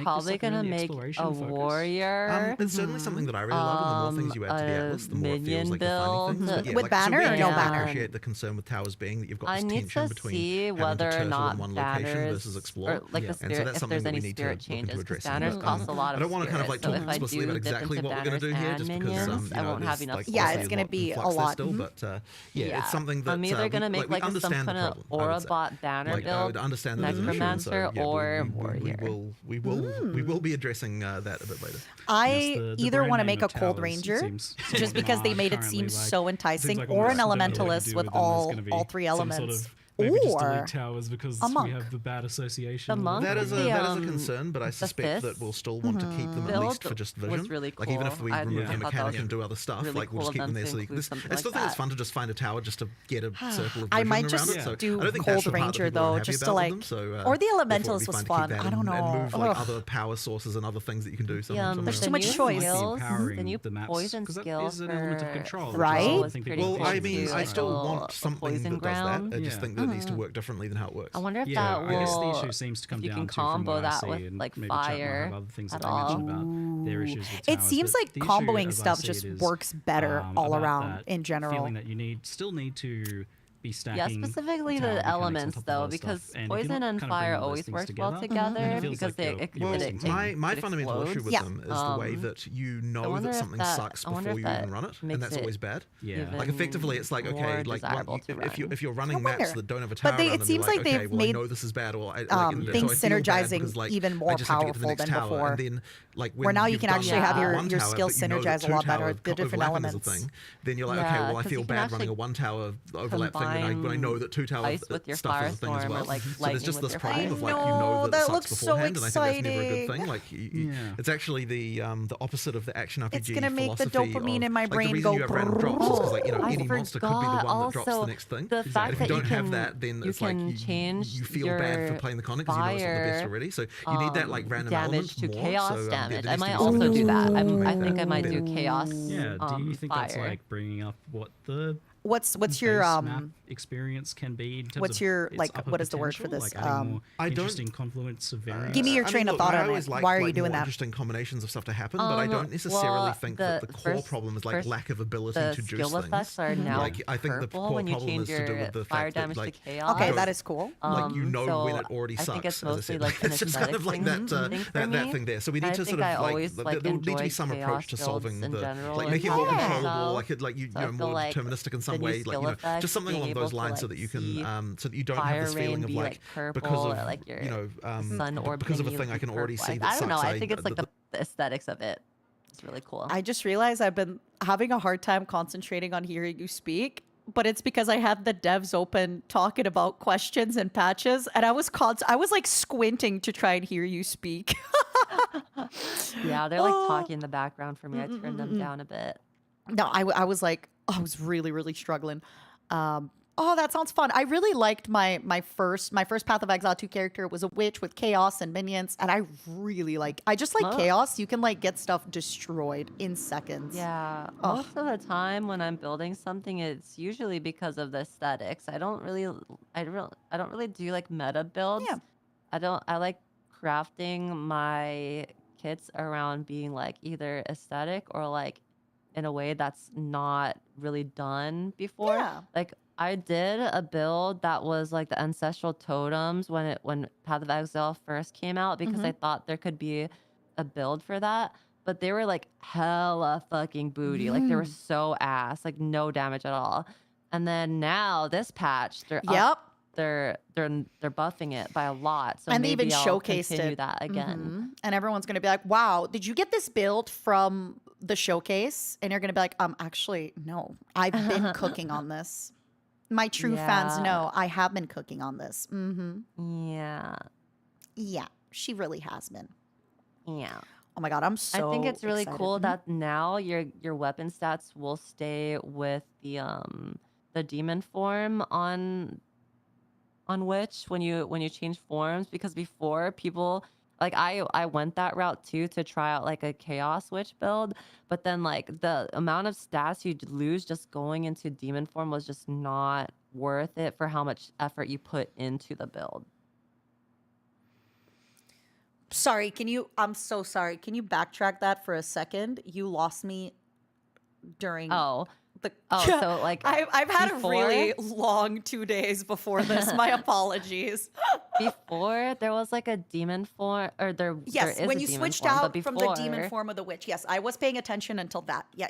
make probably this like gonna really make exploration a focused? warrior. It's certainly something that I really love, and the more things you add to the atlas, the more it feels minion like you're finding things. build. But yeah, With like, banner so or we no do banner? appreciate the concern with towers being that you've got I this need tension to between see having to whether or turtle not in one location banners versus explore. or like the And so spirit, that's if something there's that we any need to spirit look into changes, because addressing. banners But, cost a lot I of don't want to kind of like spirit. talk So if I explicitly do about dip exactly into what we're going to do banners here, and just because minions, I won't have enough like, Yeah, obviously it's gonna lot in be a flux there lot. still, but it's something that I'm either gonna we, make we like some understand kind the of problem, I would say. Aurabot banner Like, I build, would understand that there's an issue, and so, Necromancer yeah, or we warrior. we will be addressing that a bit later. I The either brand want to name make a of cold towers ranger, seems just somewhat because they marred made it currently, seem like, so seems enticing, like or almost an no matter what you elementalist do with them, there's all gonna be three some elements. sort of maybe just Or delete towers because a we monk. have the bad association. The with monk it. That is a The, that is a um, concern, but I suspect that fist we'll still want to keep them at build least for just was vision. really Like even if cool. we I remove thought the that mechanic was and do other stuff, really like we'll cool just keep of them them there. to So include something I still like think it's that. fun to just find a tower just to get a circle of I vision might around just it. So do I don't think Cold that's the part that Ranger people are though, happy just to about with like, them, so, or the therefore it'd Elementals be was fine to fun. keep that I don't know. and move like Ugh. other power sources and other things that you can do. Yeah, somewhere There's the too much new choice. skills, Empowering the new the maps, poison 'cause that skill is an element of for control, which Right? I was think pretty people Well, cool I should mean, too, I like still a want little- a something poison that does that. ground. I just Yeah. think that it needs to work differently than how it works. I wonder if Yeah, that I guess the will, issue seems to come if you down can to from combo what I that see, with and like maybe Chat might fire have other things at that they mentioned all. about their issues with It towers, seems but like the issue, comboing as I stuff see just it, is, works better all about around that in general. feeling that you still need to be stacking. Yeah, specifically tower the mechanics on elements top of though, other because stuff, and if you're poison not and kind of fire bringing those always things work together, well then together it feels because like they you're it, Well, it, my it fundamental issue explodes. with them is the way Um, that you I know wonder that if something that- sucks I wonder before if you even that run it, makes and that's it always bad. Yeah. Like effectively, it's like more okay, like desirable what, to if run. you're running I maps wonder. that don't have a tower But they, around it them, seems you're like they've okay, well, I made know this is bad, or I, things so I feel bad synergizing because, like, even more I just have to get to the powerful next than tower, before. and then like Where when now you you've can done actually that have with your- one your tower, skills but you know that synergize a two lot better towers with the different overlapping as a elements. thing, then you're like, Yeah, okay, well, I 'cause feel you can bad running a actually one tower overlap thing when I know that two towers ice with your stuff is a thing as firestorm or, well. like, So there's lightning just with this your problem of I like you know, know that that it sucks looks so beforehand, and I think that's never a good exciting. thing. Like Yeah. it's actually the opposite of the action RPG. It's gonna make the philosophy dopamine of, in my like, brain the reason go you have random drops is because, like, you know, I any monster could be the forgot one that drops the also next thing. the And fact if you that don't you have can- that, then you it's like can change you feel bad for your playing the Conic because you know it's not the best fire, already. So you need that like random damage elements to more. chaos so, damage. there I needs to might be some also do that. mechanism to I make think that I might do better. chaos. Yeah, do you think that's fire. like bringing up what the What's your base map experience can be in terms what's of your, its like, upper what is the word for potential? this? Like adding more I don't- interesting confluence of variants. Give me your I mean, train of look, thought I on always it. like, Why are like, you doing more that? interesting combinations of stuff to happen, but I don't necessarily well, think that the core problem is like first- lack of ability the to juice skill things. effects are now Like I think the purple core when you problem is change to do your with the fire fact that damage like to chaos. Okay, don't- that is cool. like you know so when it already I sucks. think it's as I mostly said. like an It's just kind of like aesthetic that thing for that me. thing there. So we need I to think sort of I like always, there like, will need to be enjoyed some chaos approach to builds solving in the general like in make it more Path of controllable. Exile. Like you So I know feel more like deterministic in the some new way. Like skill you know effects, just something being along able those to, lines so like, that you see can so that you don't have fire this rain feeling of be, like purple because or of like your you know sun orb because of a thingy thing I be can already purple. see I that don't know. sucks. I think it's like the aesthetics of it. It's really cool. I just realized I've been having a hard time concentrating on hearing you speak, but it's because I had the devs open talking about questions and patches, and I was like squinting to try and hear you speak. Yeah, they're like talking in the background for me. I turned them down a bit. No, I was like, I was really, really struggling. Oh, that sounds fun. I really liked my first Path of Exile 2 character was a witch with chaos and minions, and I just like chaos. You can like get stuff destroyed in seconds. Yeah, Ugh. most of the time when I'm building something, it's usually because of the aesthetics. I don't really do like meta builds. Yeah. I like crafting my kits around being like either aesthetic or like in a way that's not really done before. Yeah. Like I did a build that was like the ancestral totems when Path of Exile first came out because I thought there could be a build for that, but they were like hella fucking booty. Like they were so ass, like no damage at all. And then now this patch, they're buffing it by a lot. So And they maybe even I'll showcased continue it. that again. And everyone's gonna be like, "Wow, did you get this build from the showcase?" And you're gonna be like, actually, no, I've been cooking on this. My true fans Yeah. know I have been cooking on this. Yeah. Yeah, she really has been. Yeah. Oh my god, I'm so. I think it's really excited. cool that now your weapon stats will stay with the demon form on Witch when you change forms, because before people like I went that route too to try out like a chaos witch build, but then like the amount of stats you'd lose just going into demon form was just not worth it for how much effort you put into the build. Sorry, I'm so sorry. Can you backtrack that for a second? You lost me during Oh, the. so like I've had before- a really long 2 days before this. My apologies. before there was like a demon form, or there Yes, is when a you demon switched form, out but from the demon before- form of the witch. Yes, I was paying attention until that. Yeah.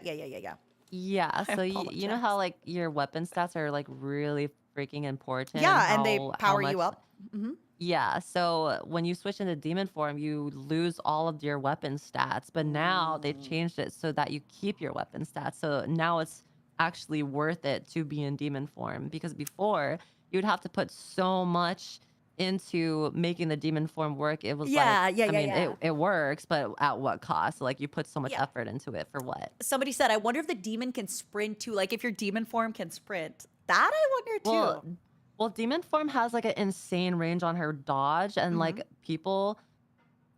Yeah, I so you know apologize. how like your weapon stats are like really freaking important. Yeah, and they how power you much- up. Mhm. Yeah, so when you switch into demon form, you lose all of your weapon stats, but now they've changed it so that you keep your weapon stats. So now it's actually worth it to be in demon form, because before you'd have to put so much into making the demon form work. It was Yeah, like, yeah, I yeah, mean, yeah. it works, but at what cost? Like you put so much Yeah. effort into it for what? Somebody said, I wonder if the demon can sprint too. Like if your demon form can sprint. That I wonder Well, too. well, demon form has like an insane range on her dodge, and like people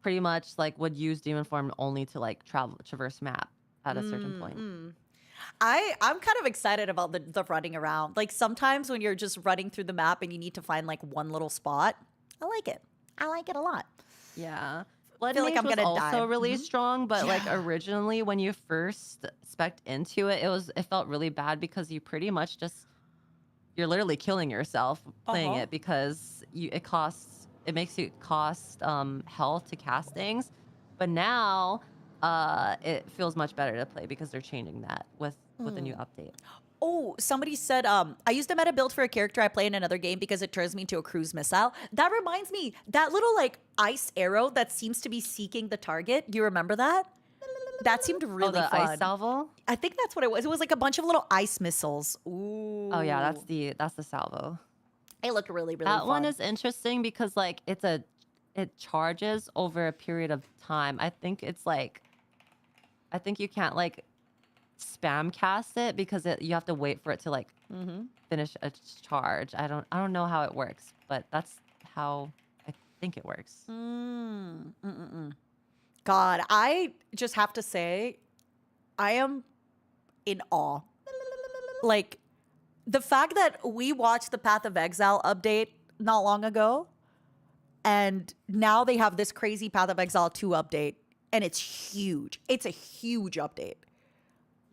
pretty much like would use demon form only to like traverse map at a certain point. I'm kind of excited about the running around. Like sometimes when you're just running through the map and you need to find like one little spot, I like it. I like it a lot. Yeah. Blood feel like Mage I'm was gonna also die. really strong, but like Yeah. originally when you first spec'd into it, it felt really bad because you pretty much you're literally killing yourself playing it because it makes you cost health to cast things. But now it feels much better to play because they're changing that with the new update. Oh, somebody said, I used a meta build for a character I play in another game because it turns me into a cruise missile. That reminds me, that little like ice arrow that seems to be seeking the target. You remember that? That seemed really the fun. ice salvo? I think that's what it was. It was like a bunch of little ice missiles. Ooh. Oh yeah, that's the salvo. It looked really, really That fun. one is interesting because like it charges over a period of time. I think you can't like spam cast it because you have to wait for it to like finish a charge. I don't know how it works, but that's how I think it works. God, I just have to say, I am in awe. Like, the fact that we watched the Path of Exile update not long ago, and now they have this crazy Path of Exile 2 update, and it's huge. It's a huge update.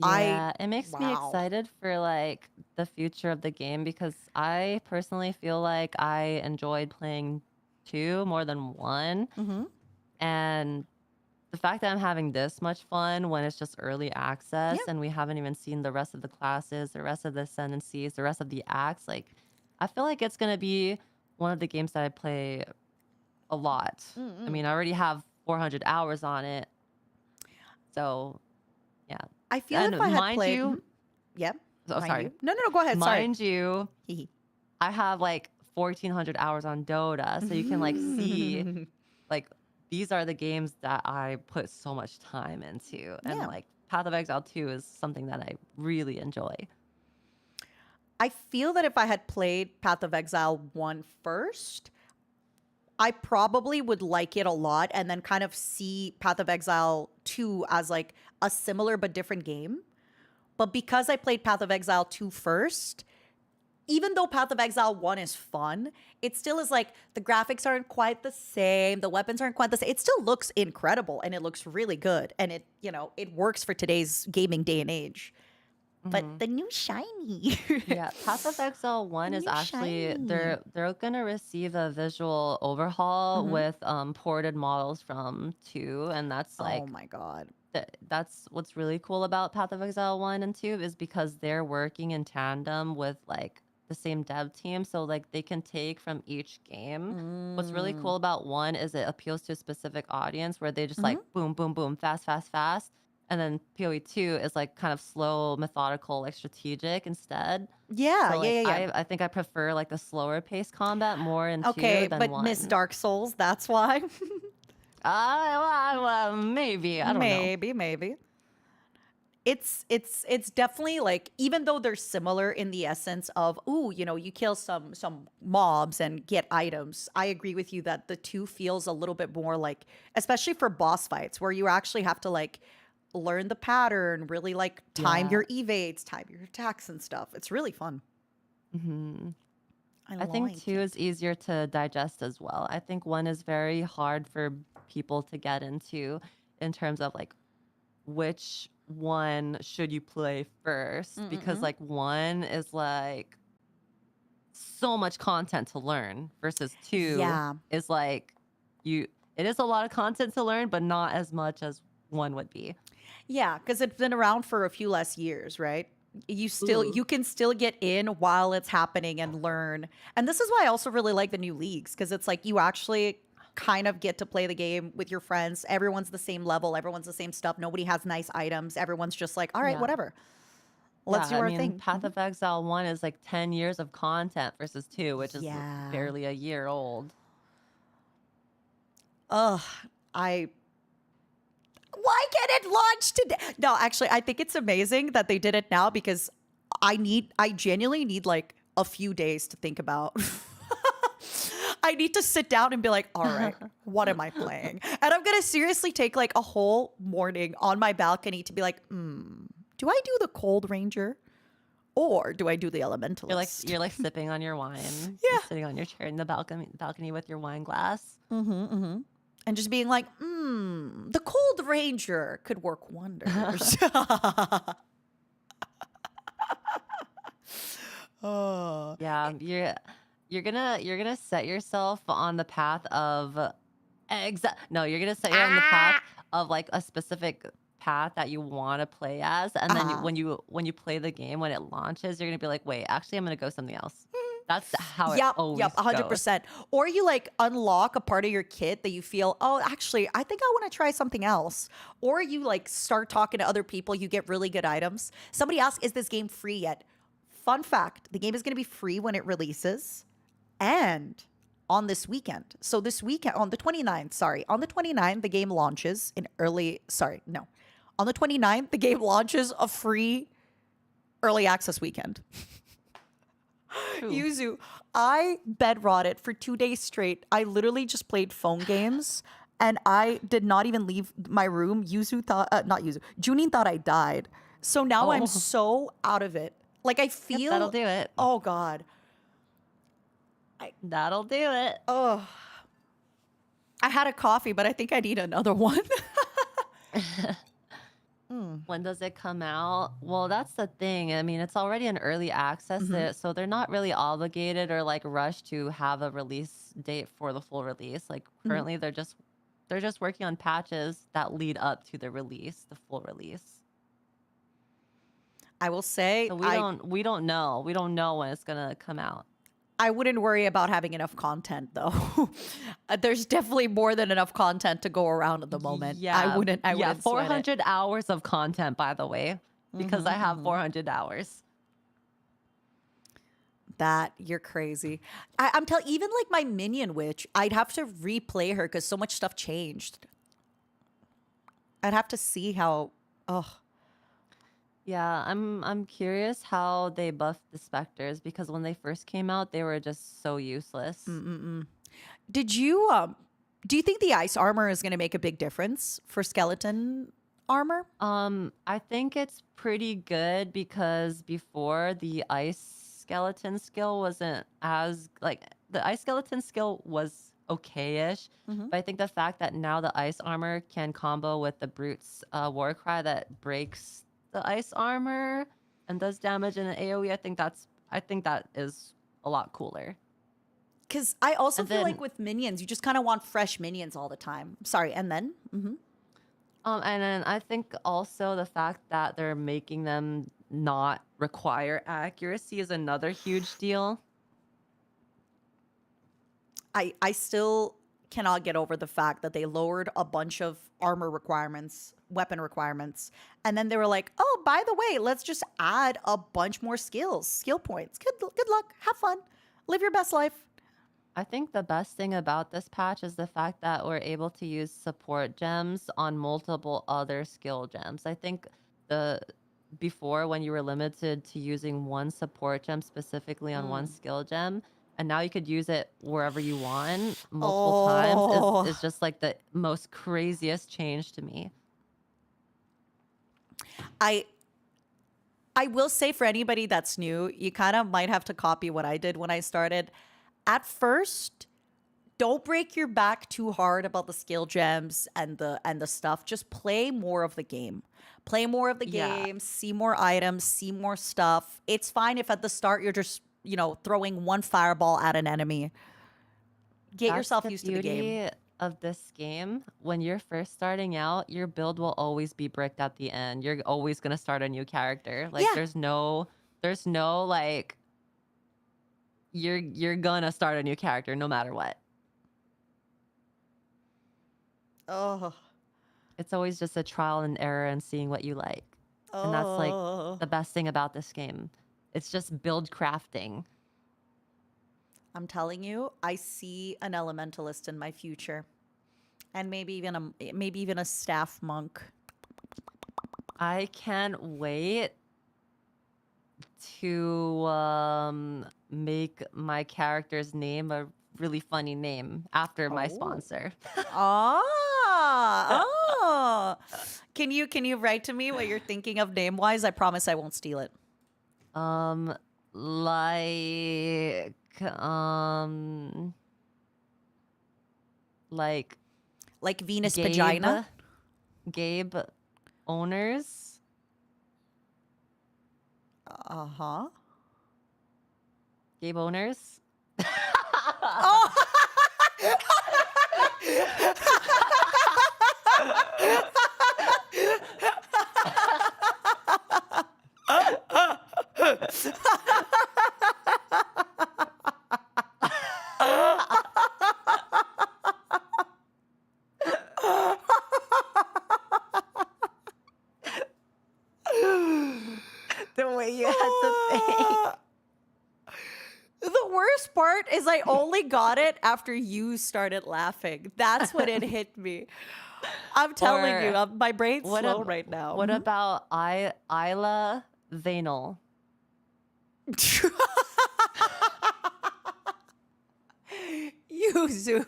Yeah, it makes me wow. excited for like the future of the game because I personally feel like I enjoyed playing 2 more than 1. And the fact that I'm having this much fun when it's just early access and we haven't even seen the rest of the classes, the rest of the ascendancies, the rest of the acts, like I feel like it's gonna be one of the games that I play a lot. I mean, I already have 400 hours on it, so yeah. I feel And if I had mind played... you, Yep. oh, Mind sorry. you. No, go ahead. Sorry. Mind you, I have like 1,400 hours on Dota, so you can like see, like these are the games that I put so much time into, and like Path of Exile 2 is something that I really enjoy. I feel that if I had played Path of Exile 1 first, I probably would like it a lot and then kind of see Path of Exile 2 as like a similar but different game. But because I played Path of Exile 2 first, even though Path of Exile 1 is fun, it still is like the graphics aren't quite the same, the weapons aren't quite the same. It still looks incredible and it looks really good and it, it works for today's gaming day and age. But the new shiny. Yeah, Path of Exile 1 is actually they're gonna receive a visual overhaul with ported models from 2, and that's like, oh my god. That's what's really cool about Path of Exile 1 and 2 is because they're working in tandem with like the same dev team, so like they can take from each game. What's really cool about 1 is it appeals to a specific audience where they just like boom, boom, boom, fast, fast, fast. And then PoE 2 is like kind of slow, methodical, like strategic instead. Yeah, So, like, yeah. I think I prefer like the slower paced combat more in 2 Okay, than but 1. Miss Dark Souls, that's why. Well, maybe. I don't know. Maybe. It's definitely like, even though they're similar in the essence of, you kill some mobs and get items. I agree with you that the 2 feels a little bit more like, especially for boss fights, where you actually have to like learn the pattern, really like time your evades, time your attacks and stuff. It's really fun. I think 2 is easier to digest as well. I think 1 is very hard for people to get into in terms of like which one should you play first, because like 1 is like so much content to learn versus 2 is like it is a lot of content to learn, but not as much as 1 would be. Yeah, because it's been around for a few less years, right? You can still get in while it's happening and learn. And this is why I also really like the new leagues, because it's like you actually kind of get to play the game with your friends. Everyone's the same level, everyone's the same stuff. Nobody has nice items. Everyone's just like, all right, whatever. Let's do I our mean, thing. Path of Exile 1 is like 10 years of content versus 2, which is Yeah. barely a year old. Ugh, why can't it launch today? No, actually, I think it's amazing that they did it now because I genuinely need like a few days to think about. I need to sit down and be like, all right, what am I playing? And I'm gonna seriously take like a whole morning on my balcony to be like, do I do the Cold Ranger? Or do I do the Elementalist? You're like sipping on your wine. Yeah. You're sitting on your chair in the balcony with your wine glass. And just being like, the Cold Ranger could work wonders. Oh. Yeah, you're gonna set yourself on the path of no, you're gonna set you on the path of like a specific path that you want to play as, and then when you play the game, when it launches, you're gonna be like, wait, actually, I'm gonna go something else. That's how it always Yep, 100%. goes. Or you like unlock a part of your kit that you feel, oh, actually, I think I want to try something else. Or you like start talking to other people, you get really good items. Somebody asked, is this game free yet? Fun fact, the game is going to be free when it releases and on this weekend. So this weekend, on the 29th, the game launches on the 29th, the game launches a free early access weekend. Yuzu, I bedrotted for 2 days straight. I literally just played phone games and I did not even leave my room. Junine thought I died. So now I'm so out of it. Like I feel Yep, that'll do it. Oh God. That'll do it. Oh. I had a coffee, but I think I need another one. When does it come out? Well, that's the thing. I mean, it's already an early access, so they're not really obligated or like rushed to have a release date for the full release. Like currently, they're just working on patches that lead up to the release, the full release. I will say So we don't know. We don't know when it's gonna come out. I wouldn't worry about having enough content though. There's definitely more than enough content to go around at the moment. I wouldn't sweat it. 400 hours of content, by the way, because I have 400 hours. That you're crazy. I'm telling, even like my minion witch, I'd have to replay her because so much stuff changed. I'd have to see how. Yeah, I'm curious how they buffed the specters because when they first came out, they were just so useless. Did you do you think the ice armor is going to make a big difference for skeleton armor? I think it's pretty good because before the ice skeleton skill wasn't as like the ice skeleton skill was okay-ish, but I think the fact that now the ice armor can combo with the brute's war cry that breaks the ice armor and does damage in an AoE, I think that is a lot cooler. Because I also feel like with minions, you just kind of want fresh minions all the time. Sorry, and then? And then I think also the fact that they're making them not require accuracy is another huge deal. I still cannot get over the fact that they lowered a bunch of armor requirements, weapon requirements, and then they were like, oh, by the way, let's just add a bunch more skill points. Good luck, have fun, live your best life. I think the best thing about this patch is the fact that we're able to use support gems on multiple other skill gems. I think before when you were limited to using one support gem specifically on one skill gem, and now you could use it wherever you want multiple times is just like the most craziest change to me. I will say for anybody that's new, you kind of might have to copy what I did when I started. At first, don't break your back too hard about the skill gems and the stuff. Just play more of the game. Play more of the game, see more items, see more stuff. It's fine if at the start you're just, throwing one fireball at an enemy. Get yourself used to the game. The beauty of this game, when you're first starting out, your build will always be bricked at the end. You're always going to start a new character. Like there's no like you're gonna start a new character no matter what. Oh, it's always just a trial and error and seeing what you like. And that's like the best thing about this game. It's just build crafting. I'm telling you, I see an elementalist in my future, and maybe even a staff monk. I can't wait to make my character's name a really funny name after my sponsor. Oh. Can you write to me what you're thinking of name wise? I promise I won't steal it. Like Like Venus Gabe, vagina. Gabe owners. Uh-huh. Gabe owners. Oh. The way you had to think. The worst part is I only got it after you started laughing. That's when it hit me. I'm telling Or you, my brain's slow ab- right now. What about Isla Vanal? Yuzu.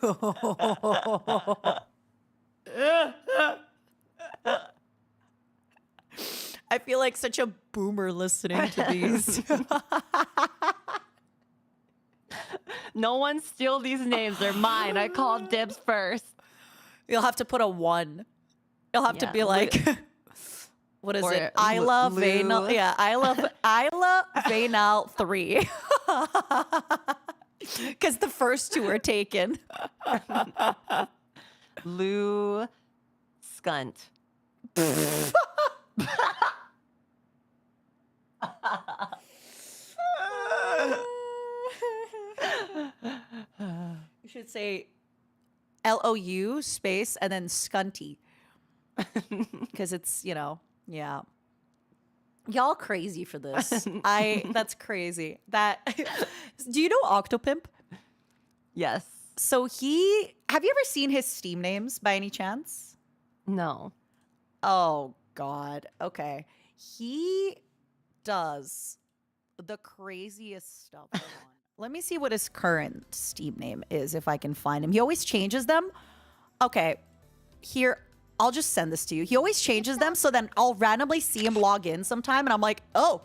I feel like such a boomer listening to these. No one steal these names. They're mine. I called dibs first. You'll have to put a 1. You'll have to Yeah, be like, what is or it? Isla Lou. Vanal. Yeah, Isla Vanal 3. Because the first 2 are taken. Lou Skunt. You should say LOU space and then Scunty. Because it's, yeah. Y'all crazy for this. That's crazy. Do you know Octopimp? Yes. So have you ever seen his Steam names by any chance? No. Oh, God. Okay. He does the craziest stuff. Hold on. Let me see what his current Steam name is, if I can find him. He always changes them. Okay. Here, I'll just send this to you. He always changes them, so then I'll randomly see him log in sometime, and I'm like, oh,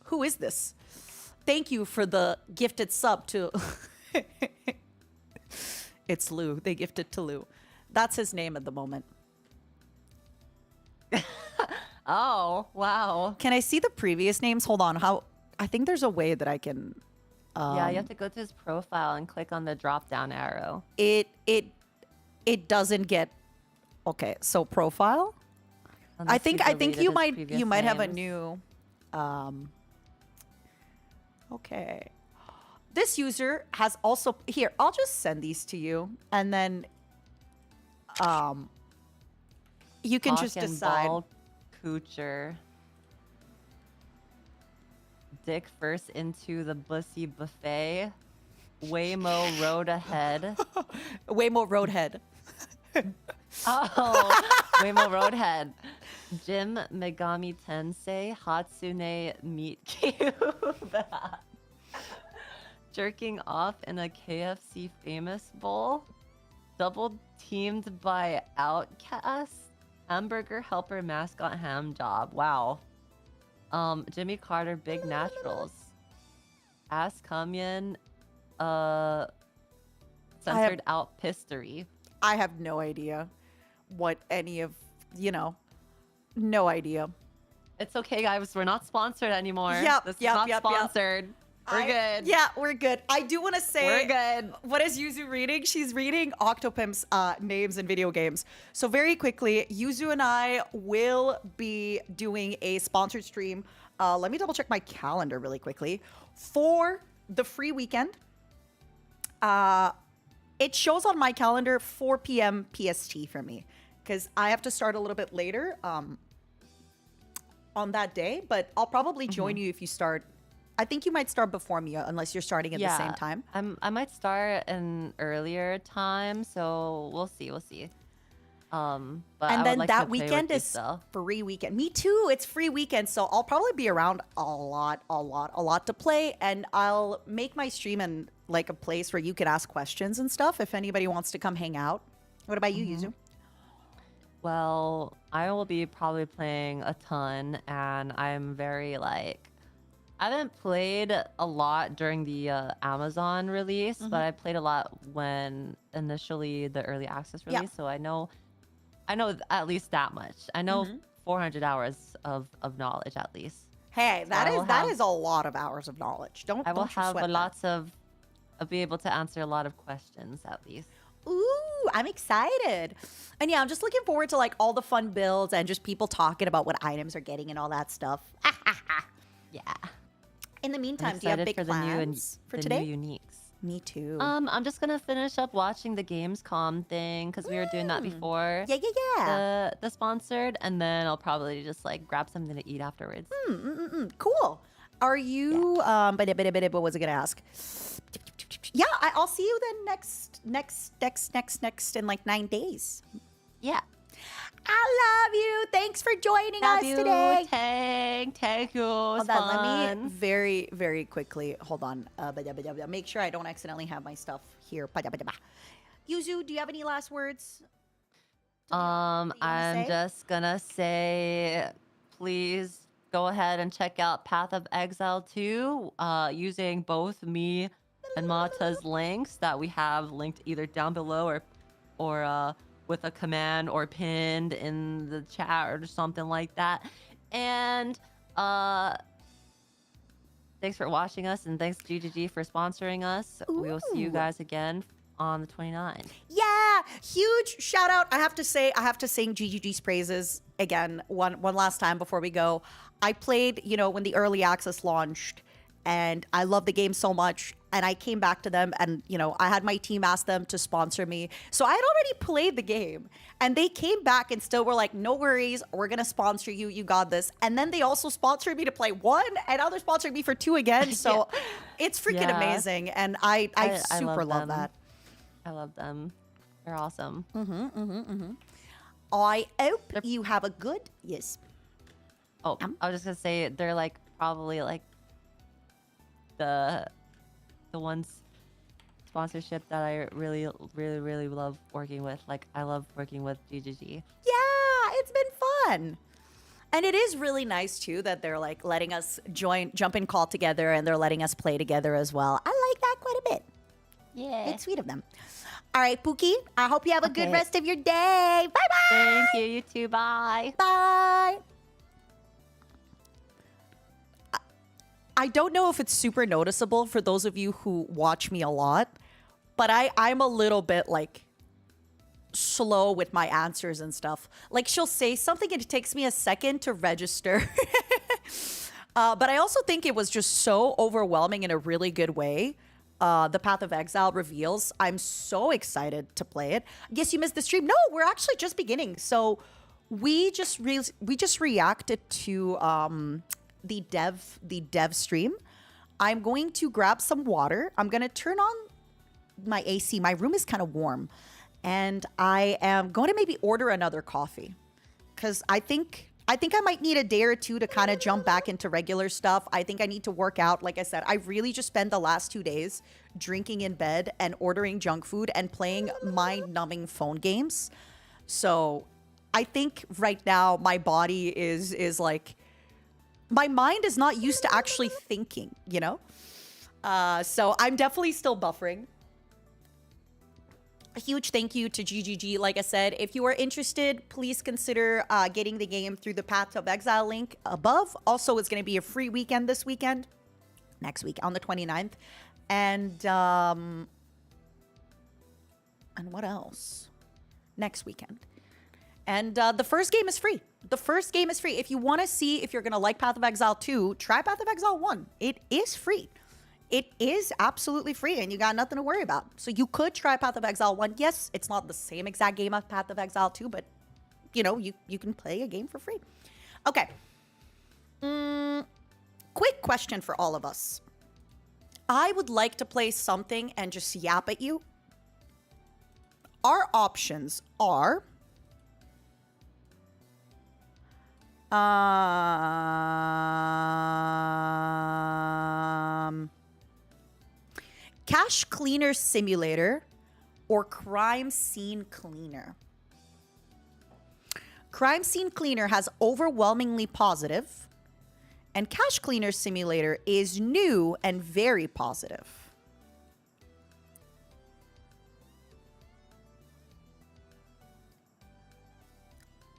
who is this? Thank you for the gifted sub to... It's Lou. They gifted to Lou. That's his name at the moment. Oh, wow. Can I see the previous names? Hold on. I think there's a way that I can... Yeah, you have to go to his profile and click on the drop-down arrow. It doesn't get... Okay, so profile? I think you might have a new... Okay. This user has also... Here, I'll just send these to you. And then... You can just Hawk and decide. Ball Coocher. Dick first into the bussy buffet. Waymo road ahead. Waymo Roadhead. Oh, Waymo Roadhead. Jim Megami Tensei Hatsune Meat Cube. Jerking off in a KFC famous bowl. Double teamed by Outcast. Hamburger helper mascot ham job. Wow. Jimmy Carter Big Naturals. Ask Kumyan censored out pistery. I have no idea what any of, no idea. It's okay, guys. We're not sponsored anymore. Yep, This is yep, not yep, yep. sponsored. We're good. Yeah, we're good. I do want to say... We're good. What is Yuzu reading? She's reading Octopimp's names in video games. So very quickly, Yuzu and I will be doing a sponsored stream. Let me double check my calendar really quickly. For the free weekend, it shows on my calendar 4 p.m. PST for me. Because I have to start a little bit later. on that day, but I'll probably join you if you start. I think you might start before me unless you're starting at the same time. I might start an earlier time, so we'll see. But And I would then like that to play weekend with you is still. free weekend. Me too. It's free weekend, so I'll probably be around a lot to play, and I'll make my stream in like a place where you can ask questions and stuff if anybody wants to come hang out. What about you, Yuzu? Well, I will be probably playing a ton, and I'm very like. I haven't played a lot during the Amazon release, but I played a lot when initially the early access release. So I know at least that much. I know 400 hours of knowledge at least. Hey, So that is a lot of hours of knowledge. Don't I will don't you have sweat that. lots of. I'll be able to answer a lot of questions at least. Ooh, I'm excited. And yeah, I'm just looking forward to like all the fun builds and just people talking about what items are getting and all that stuff. Yeah. In the I'm meantime, do you have excited big for the plans for the today? new uniques. Me too. I'm just gonna finish up watching the Gamescom thing because we were doing that before. Yeah. The sponsored, and then I'll probably just like grab something to eat afterwards. Cool. Are you what was I gonna ask? Yeah, I'll see you then next in like 9 days. Yeah. I love you. Thanks for joining Love us you. today. Thank you. It was Hold on, let fun. me very, very quickly. Hold on. Make sure I don't accidentally have my stuff here. Yuzu, do you have any last words? I'm say? just gonna say, please go ahead and check out Path of Exile 2 using both me and Mata's links that we have linked either down below or with a command or pinned in the chat or something like that. And thanks for watching us, and thanks GGG for sponsoring us. We will see you Ooh. guys again on the 29th. Yeah, huge shout out. I have to sing GGG's praises again one last time before we go. I played, when the early access launched, and I love the game so much. And I came back to them, and I had my team ask them to sponsor me. So I had already played the game, and they came back and still were like, "No worries, we're gonna sponsor you. You got this." And then they also sponsored me to play 1, and now they're sponsoring me for 2 again. So it's freaking Yeah. amazing, and I super love them. that. I love them. They're awesome. I hope you have a good yes. Oh, I was just gonna say they're like probably like the ones sponsorship that I really love working with. Like I love working with GGG. Yeah, it's been fun. And it is really nice too that they're like letting us jump in call together, and they're letting us play together as well. I like that quite a bit. Yeah. It's sweet of them. All right, Pookie, I hope you have a good Okay. rest of your day. Bye-bye. Thank you. You too. Bye. Bye. I don't know if it's super noticeable for those of you who watch me a lot, but I'm a little bit like slow with my answers and stuff. Like she'll say something and it takes me a second to register. But I also think it was just so overwhelming in a really good way. The Path of Exile reveals. I'm so excited to play it. Yes, you missed the stream. No, we're actually just beginning. So we just reacted to the dev stream. I'm going to grab some water. I'm going to turn on my AC. My room is kind of warm. And I am going to maybe order another coffee. Because I think I might need a day or two to kind of jump back into regular stuff. I think I need to work out. Like I said, I really just spent the last 2 days drinking in bed and ordering junk food and playing mind-numbing phone games. So I think right now my body is like, my mind is not used to actually thinking, So I'm definitely still buffering. A huge thank you to GGG. Like I said, if you are interested, please consider getting the game through the Path of Exile link above. Also, it's going to be a free weekend this weekend, next week on the 29th. And what else? Next weekend. And the first game is free. The first game is free. If you want to see if you're going to like Path of Exile 2, try Path of Exile 1. It is free. It is absolutely free, and you got nothing to worry about. So you could try Path of Exile 1. Yes, it's not the same exact game as Path of Exile 2, but, you can play a game for free. Okay. Quick question for all of us. I would like to play something and just yap at you. Our options are Cash Cleaner Simulator or Crime Scene Cleaner. Crime Scene Cleaner has overwhelmingly positive, and Cash Cleaner Simulator is new and very positive.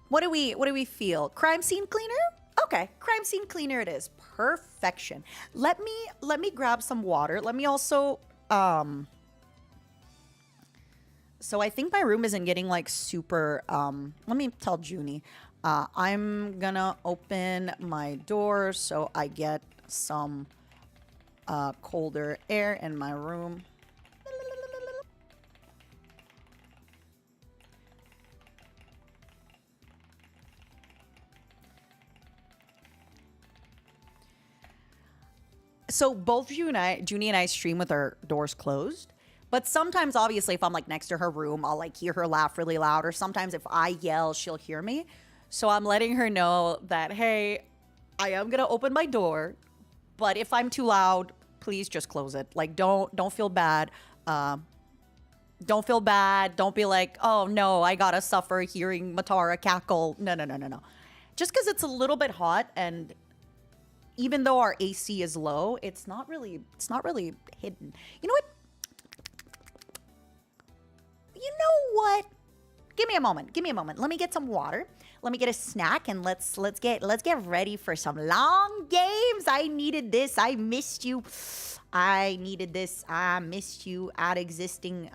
What do we feel? Crime Scene Cleaner? Okay, Crime Scene Cleaner it is. Perfection. Let me grab some water. Let me also so I think my room isn't getting like super let me tell Junie. I'm gonna open my door so I get some colder air in my room. So both Junie and I stream with our doors closed. But sometimes, obviously, if I'm like next to her room, I'll like hear her laugh really loud. Or sometimes if I yell, she'll hear me. So I'm letting her know that, hey, I am gonna open my door, but if I'm too loud, please just close it. Like, don't feel bad. Don't feel bad. Don't be like, oh no, I gotta suffer hearing Matara cackle. No. Just because it's a little bit hot, and even though our AC is low, it's not really hidden. You know what? You know what? Give me a moment. Let me get some water. Let me get a snack, and let's get ready for some long games. I needed this. I missed you. I needed this. I missed you. Add existing.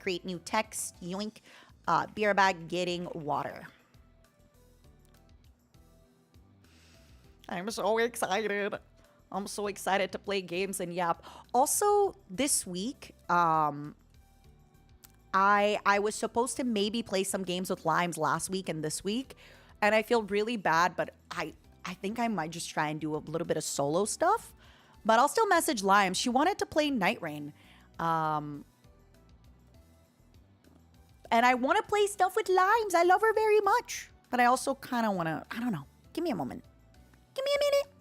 Create new text. Yoink. Beer bag. Getting water. I'm so excited. I'm so excited to play games and yap. Also, this week, I was supposed to maybe play some games with Limes last week and this week, and I feel really bad, but I think I might just try and do a little bit of solo stuff. But I'll still message Limes. She wanted to play Night Rain. And I want to play stuff with Limes. I love her very much. But I also kind of want to, I don't know. Give me a moment. Give me a minute.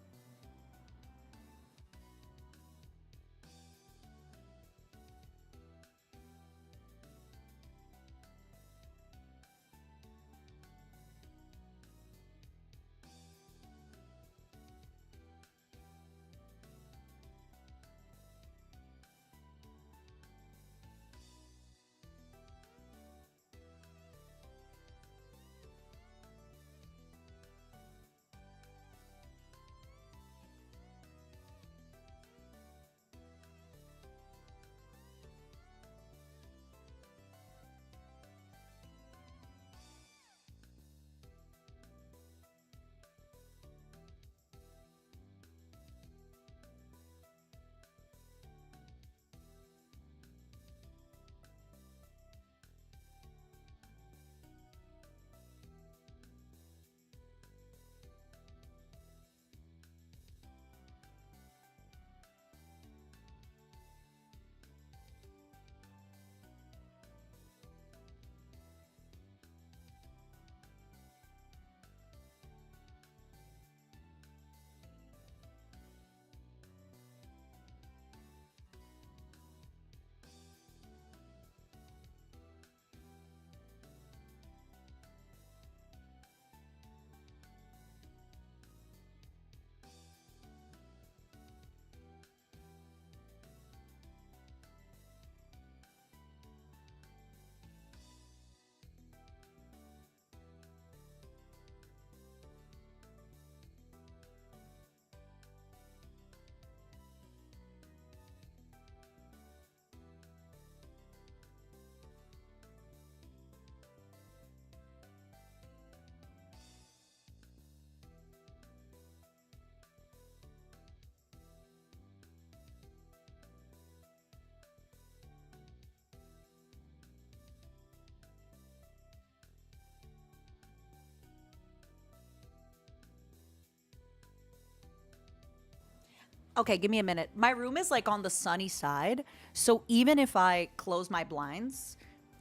Okay, give me a minute. My room is like on the sunny side, so even if I close my blinds,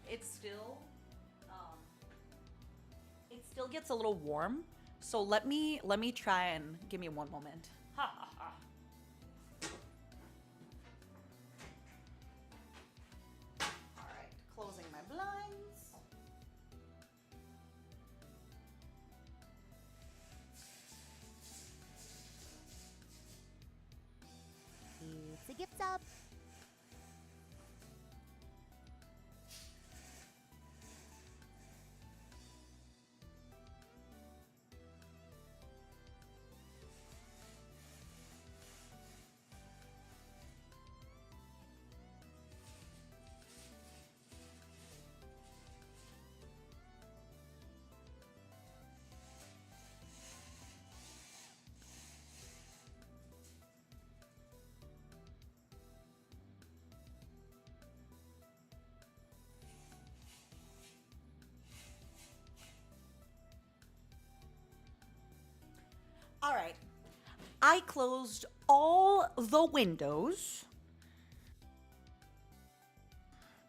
it still gets a little warm. So let me try and give me one moment. Ha ha ha. All right, closing my blinds. It's a gift sub. All right. I closed all the windows.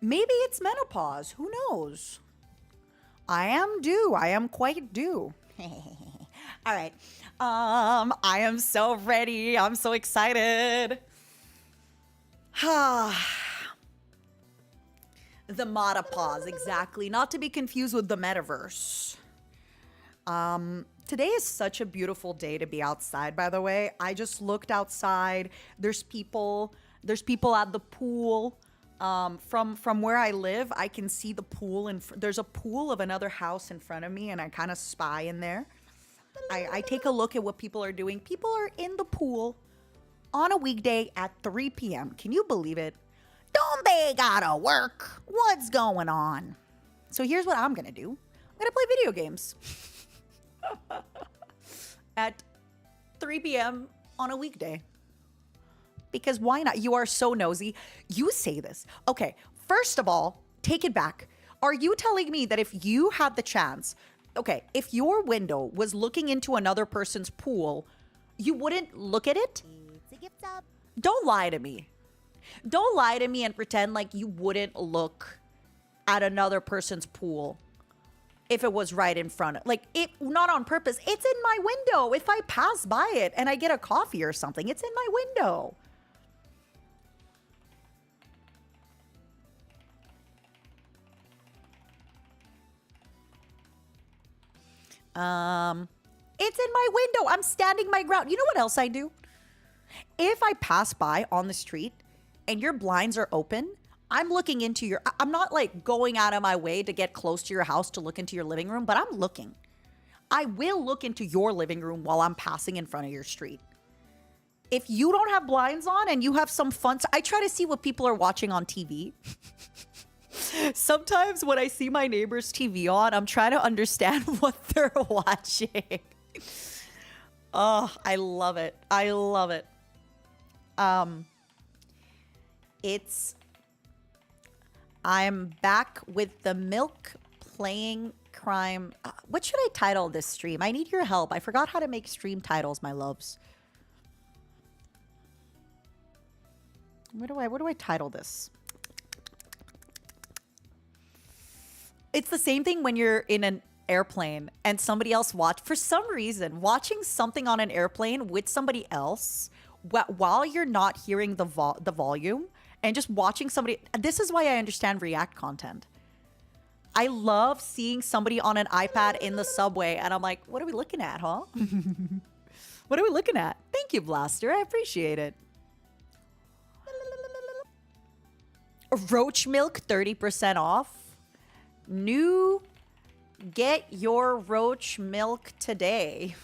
Maybe it's menopause. Who knows? I am due. I am quite due. All right. I am so ready. I'm so excited. The Matapause, exactly. Not to be confused with the metaverse. Today is such a beautiful day to be outside, by the way. I just looked outside. There's people at the pool. From where I live, I can see the pool, and there's a pool of another house in front of me, and I kind of spy in there. I take a look at what people are doing. People are in the pool on a weekday at 3 p.m. Can you believe it? Don't they gotta work? What's going on? So here's what I'm gonna do. I'm gonna play video games. At 3 p.m. on a weekday. Because why not? You are so nosy. You say this. Okay, first of all, take it back. Are you telling me that if you had the chance, okay, if your window was looking into another person's pool, you wouldn't look at it? It's a gift sub. Don't lie to me. Don't lie to me and pretend like you wouldn't look at another person's pool if it was right in front of, like, it, not on purpose. It's in my window. If I pass by it and I get a coffee or something, it's in my window. It's in my window. I'm standing my ground. You know what else I do? If I pass by on the street and your blinds are open, I'm looking into your, I'm not like going out of my way to get close to your house to look into your living room, but I'm looking. I will look into your living room while I'm passing in front of your street. If you don't have blinds on and you have some fun, I try to see what people are watching on TV. Sometimes when I see my neighbor's TV on, I'm trying to understand what they're watching. Oh, I love it. I love it. I'm back with the milk playing crime. What should I title this stream? I need your help. I forgot how to make stream titles, my loves. What do I title this? It's the same thing when you're in an airplane and somebody else for some reason, watching something on an airplane with somebody else while you're not hearing the volume and just watching somebody. This is why I understand React content. I love seeing somebody on an iPad in the subway and I'm like, what are we looking at, huh? What are we looking at? Thank you, Blaster. I appreciate it. Roach milk, 30% off. New, get your roach milk today.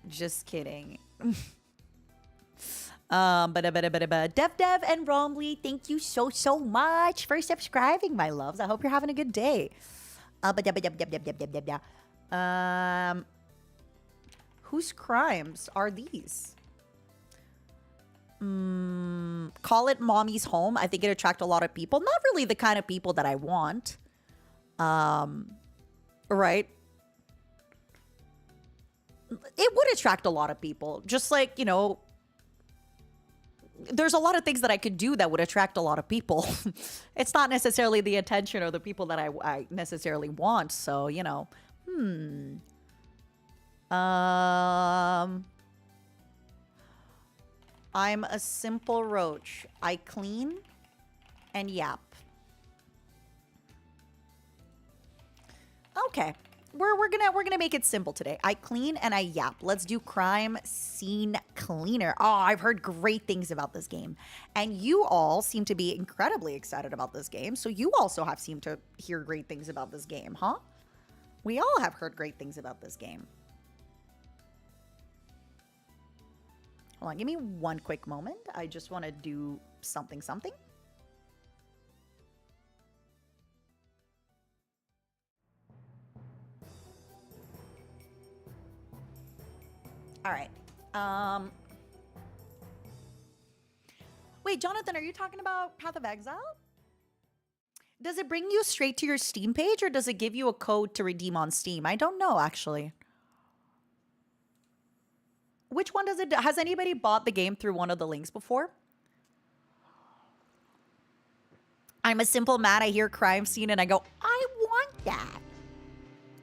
Just kidding. Dev and Romley, thank you so much for subscribing, my loves. I hope you're having a good day. Whose crimes are these? Call it mommy's home. I think it attract a lot of people. Not really the kind of people that I want. Right? It would attract a lot of people. Just like, you know, there's a lot of things that I could do that would attract a lot of people. It's not necessarily the attention or the people that I necessarily want. So, you know, I'm a simple roach. I clean and yap. Okay. We're gonna make it simple today. I clean and I yap. Let's do crime scene cleaner. Oh, I've heard great things about this game. And you all seem to be incredibly excited about this game. So you also have seemed to hear great things about this game, huh? We all have heard great things about this game. Hold on, give me one quick moment. I just want to do something. All right. Wait, Jonathan, are you talking about Path of Exile? Does it bring you straight to your Steam page or does it give you a code to redeem on Steam? I don't know, actually. Which one does it do? Has anybody bought the game through one of the links before? I'm a simple Matt. I hear crime scene and I go, I want that.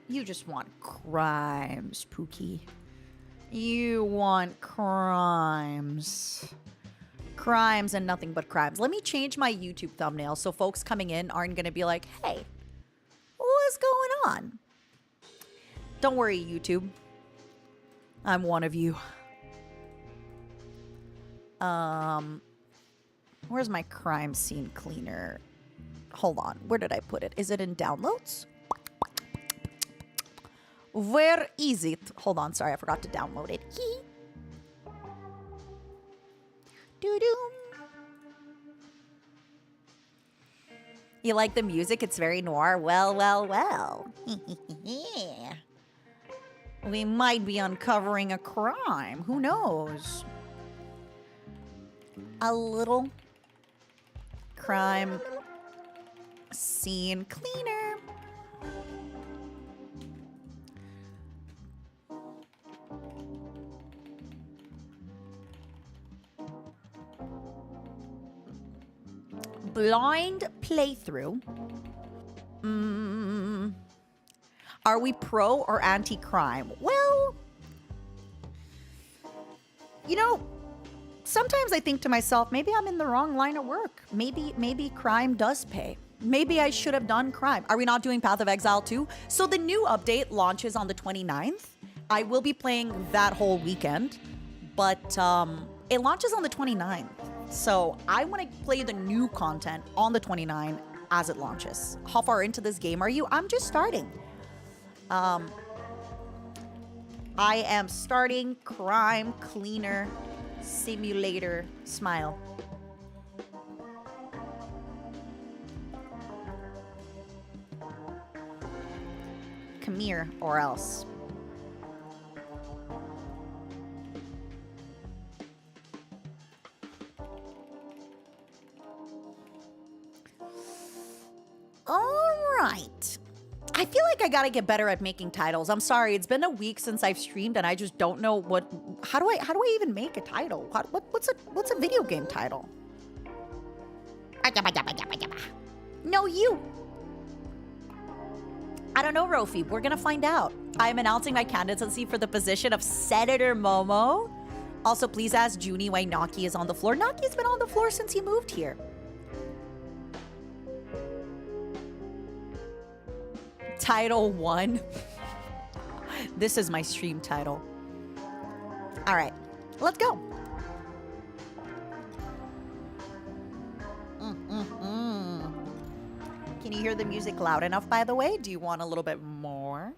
You just want crimes, Pookie. You want crimes. Crimes and nothing but crimes. Let me change my YouTube thumbnail so folks coming in aren't going to be like, hey, what's going on? Don't worry, YouTube. I'm one of you. Where's my crime scene cleaner? Hold on. Where did I put it? Is it in downloads? Where is it? Hold on. Sorry, I forgot to download it. Doo-doo. You like the music? It's very noir. Well. We might be uncovering a crime. Who knows? A little crime scene cleaner. Blind playthrough. Are we pro or anti-crime? Well, you know, sometimes I think to myself, maybe I'm in the wrong line of work. Maybe crime does pay. Maybe I should have done crime. Are we not doing Path of Exile 2? So the new update launches on the 29th. I will be playing that whole weekend, but it launches on the 29th. So I want to play the new content on the 29th as it launches. How far into this game are you? I'm just starting. I am starting Crime Cleaner Simulator. Smile. Come here or else. All right. I feel like I gotta get better at making titles. I'm sorry, it's been a week since I've streamed, and I just don't know how do I even make a title? What's a video game title? No, you. I don't know, Rofi. We're gonna find out. I am announcing my candidacy for the position of Senator Momo. Also, please ask Junie why Naki is on the floor. Naki's been on the floor since he moved here. Title 1. This is my stream title. All right, let's go. Can you hear the music loud enough, by the way? Do you want a little bit more?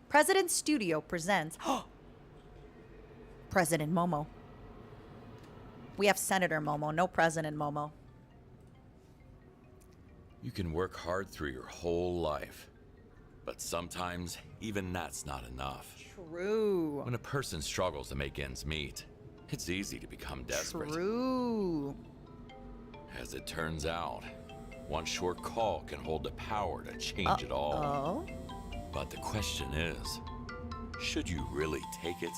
President Studio presents President Momo. We have Senator Momo, no President Momo. You can work hard through your whole life, but sometimes even that's not enough. True. When a person struggles to make ends meet, it's easy to become desperate. True. As it turns out, one short call can hold the power to change it all. But the question is, should you really take it?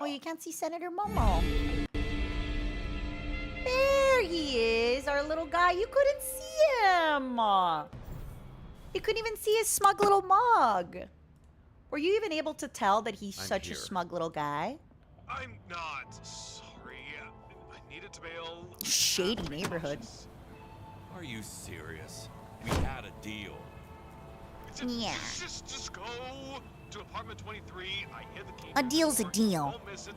Oh, you can't see Senator Momo. There he is, our little guy. You couldn't see him. You couldn't even see his smug little mug. Were you even able to tell that he's such a smug little guy? I'm not sorry. I needed to bail. Shady neighborhood. Are you serious? We had a deal. Yeah. Just go to apartment 23. I hid the key. A deal's a deal. Don't miss it.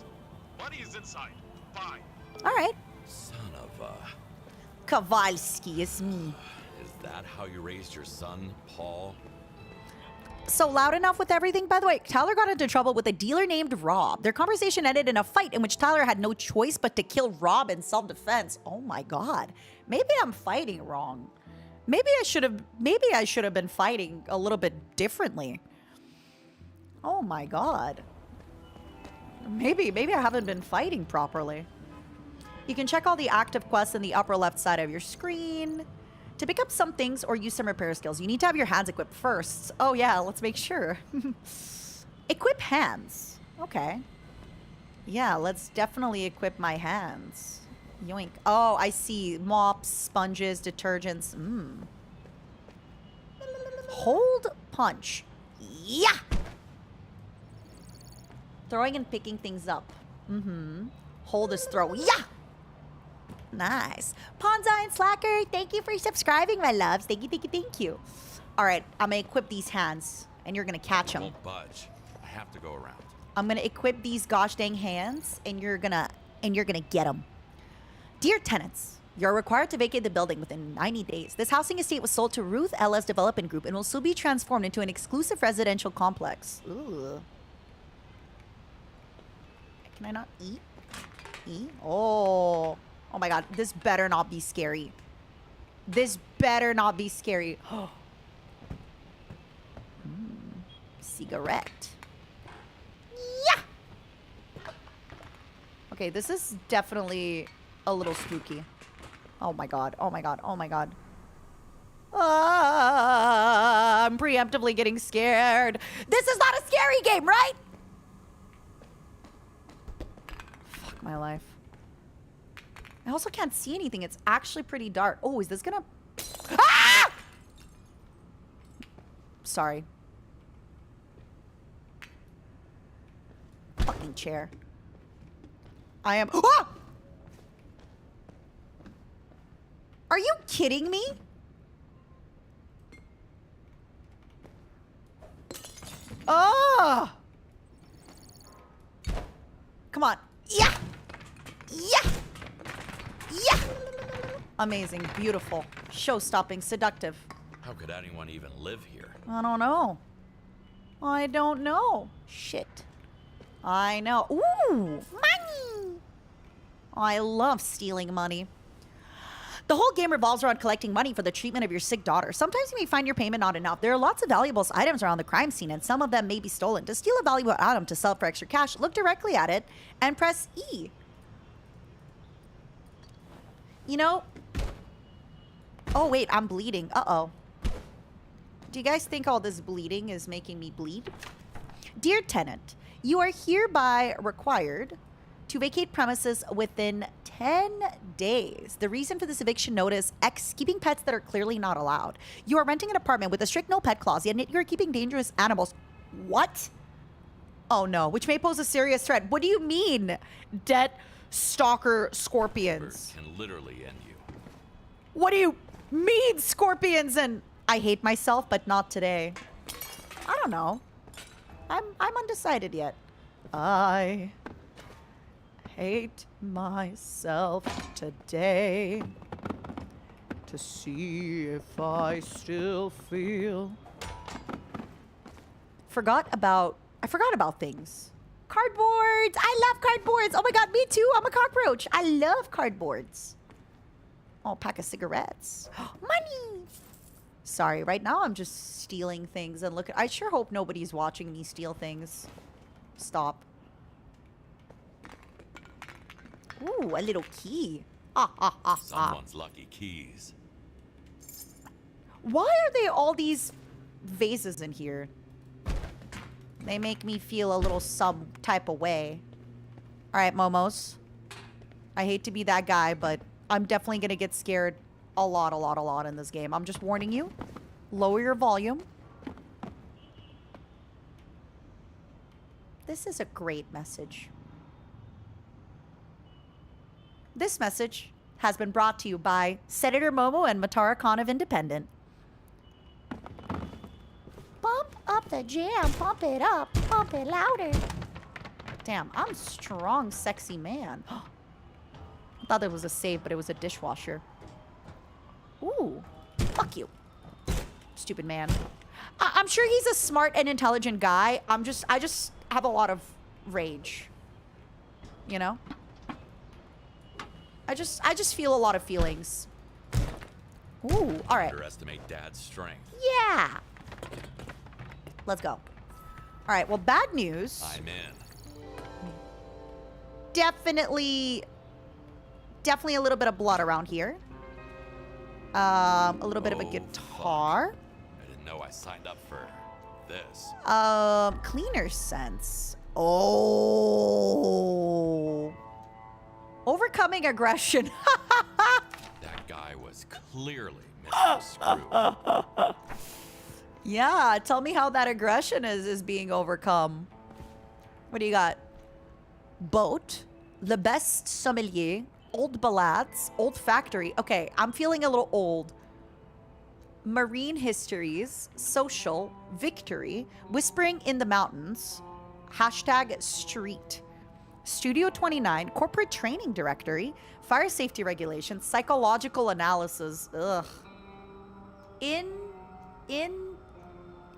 Money is inside. Bye. All right. Son of a... Kowalski is me. Is that how you raised your son, Paul? So loud enough with everything? By the way, Tyler got into trouble with a dealer named Rob. Their conversation ended in a fight in which Tyler had no choice but to kill Rob in self-defense. Oh my God. Maybe I'm fighting wrong. Maybe I should have been fighting a little bit differently. Oh my God. Maybe I haven't been fighting properly. You can check all the active quests in the upper left side of your screen. To pick up some things or use some repair skills, you need to have your hands equipped first. Oh yeah, let's make sure. Equip hands. Okay. Yeah, let's definitely equip my hands. Yoink. Oh, I see. Mops, sponges, detergents. Hold punch. Yeah! Throwing and picking things up. Hold is throw. Yeah! Nice. Ponza and Slacker, thank you for subscribing, my loves. Thank you, thank you, thank you. All right, I'm going to equip these hands, and you're going to catch them. Won't budge. I have to go around. I'm going to equip these gosh dang hands, and you're going to get them. Dear tenants, you're required to vacate the building within 90 days. This housing estate was sold to Ruth LS Development Group and will soon be transformed into an exclusive residential complex. Ooh. Can I not eat? Eat? Oh. Oh my God, this better not be scary. This better not be scary. Cigarette. Yeah! Okay, this is definitely a little spooky. Oh my God, oh my God, oh my God. I'm preemptively getting scared. This is not a scary game, right? Fuck my life. I also can't see anything. It's actually pretty dark. Oh, is this gonna... Ah! Sorry. Fucking chair. I am... Ah! Are you kidding me? Oh! Come on. Yeah! Yeah! Yeah! Amazing, beautiful, show-stopping, seductive. How could anyone even live here? I don't know. I don't know. Shit. I know. Ooh, money! I love stealing money. The whole game revolves around collecting money for the treatment of your sick daughter. Sometimes you may find your payment not enough. There are lots of valuable items around the crime scene, and some of them may be stolen. To steal a valuable item to sell for extra cash, look directly at it and press E. You know... Oh, wait, I'm bleeding. Uh-oh. Do you guys think all this bleeding is making me bleed? Dear tenant, you are hereby required to vacate premises within 10 days. The reason for this eviction notice: X, keeping pets that are clearly not allowed. You are renting an apartment with a strict no pet clause, yet you are keeping dangerous animals. What? Oh no, which may pose a serious threat. What do you mean, debt stalker scorpions? Can literally end you. What do you mean, scorpions? And I hate myself, but not today. I don't know. I'm undecided yet. I hate myself today to see if I still feel. I forgot about things. Cardboards! I love cardboards! Oh my god, me too! I'm a cockroach! I love cardboards. Oh, pack of cigarettes. Money! Sorry, right now I'm just stealing things and look at... I sure hope nobody's watching me steal things. Stop. Ooh, a little key. Someone's lucky keys. Why are they all these vases in here? They make me feel a little some type of way. All right, Momos. I hate to be that guy, but I'm definitely going to get scared a lot in this game. I'm just warning you. Lower your volume. This is a great message. This message has been brought to you by Senator Momo and Matara Khan of Independent. Pump up the jam, pump it up, pump it louder. Damn, I'm a strong, sexy man. I thought it was a save, but it was a dishwasher. Ooh, fuck you, stupid man. I'm sure he's a smart and intelligent guy. I just have a lot of rage. You know? I just feel a lot of feelings. Ooh, all right. Underestimate Dad's strength. Yeah. Let's go. All right, well, bad news. I'm in. Definitely a little bit of blood around here. A little bit of a guitar. I didn't know I signed up for this. Cleaner sense. Oh. Overcoming aggression. That guy was clearly misconstrued. Yeah, tell me how that aggression is being overcome. What do you got? Boat, the best sommelier, old ballads, old factory. Okay, I'm feeling a little old. Marine histories, social, victory, whispering in the mountains, hashtag street, Studio 29, corporate training directory, fire safety regulations, psychological analysis. Ugh.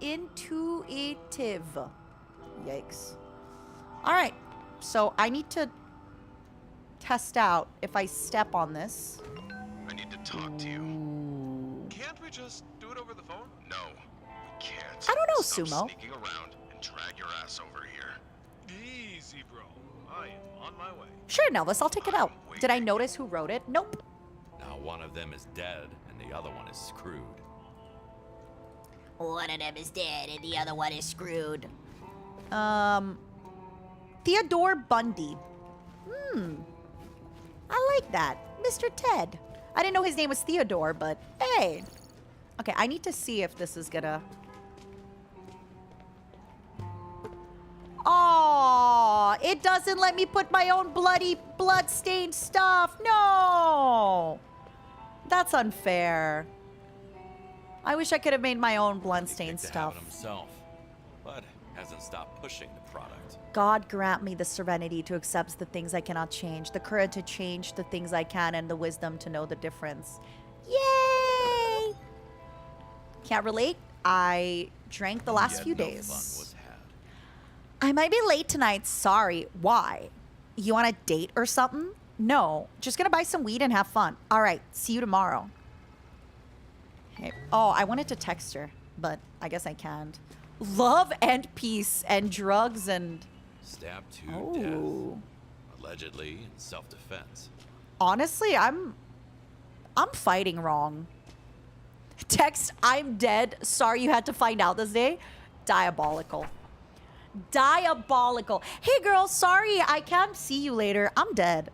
Intuitive. Yikes. All right. So I need to test out if I step on this. I need to talk to you. Can't we just do it over the phone? No, we can't. I don't know, Stop Sumo. sneaking around and drag your ass over here. Easy, bro. I am on my way. Sure, Nelvis, I'll take it out. Did I notice who wrote it? Nope. Now one of them is dead and the other one is screwed. One of them is dead and the other one is screwed. Theodore Bundy. I like that. Mr. Ted. I didn't know his name was Theodore, but hey. Okay, I need to see if this is gonna... Aww, it doesn't let me put my own blood-stained stuff. No! That's unfair. I wish I could have made my own blood-stained stuff. Himself, but hasn't stopped pushing the product. God grant me the serenity to accept the things I cannot change, the courage to change the things I can, and the wisdom to know the difference. Yay! Can't relate. I drank the last few days. Fun was had. I might be late tonight. Sorry. Why? You on a date or something? No. Just gonna buy some weed and have fun. All right. See you tomorrow. Hey. Oh, I wanted to text her, but I guess I can't. Love and peace and drugs and... Stabbed to death. Allegedly in self-defense. Honestly, I'm fighting wrong. Text, I'm dead. Sorry you had to find out this day. Diabolical. Diabolical. Hey girl, sorry I can't see you later. I'm dead.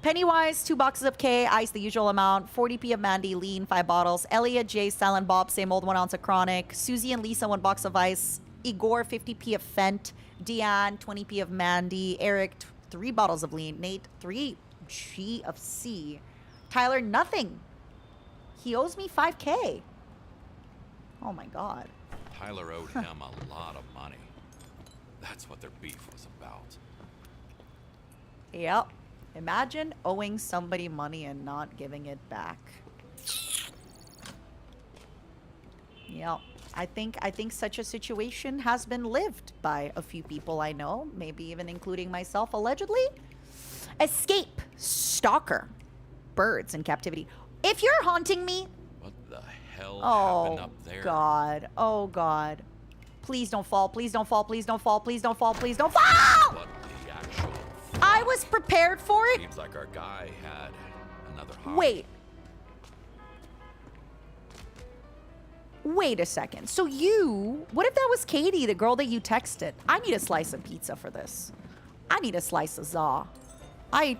Pennywise, 2 boxes of K, ice the usual amount, 40p of Mandy, lean, 5 bottles, Elliot, Jay, Silent Bob, same old 1 ounce of Chronic, Susie and Lisa, 1 box of ice, Igor, 50p of Fent, Deanne, 20p of Mandy, Eric, 3 bottles of lean, Nate, 3 G of C, Tyler, nothing. He owes me 5K. Oh my God. Tyler owed him a lot of money. That's what their beef was about. Yep. Imagine owing somebody money and not giving it back. Yep. I think such a situation has been lived by a few people I know, maybe even including myself, allegedly. Escape. Stalker. Birds in captivity. If you're haunting me... What the hell happened up there? God. Oh, God. Please don't fall. Please don't fall. Please don't fall. Please don't fall. Please don't fall! What the actual... I was prepared for it. Seems like our guy had another hobby. Wait a second. So what if that was Katie, the girl that you texted? I need a slice of pizza for this. I need a slice of za. I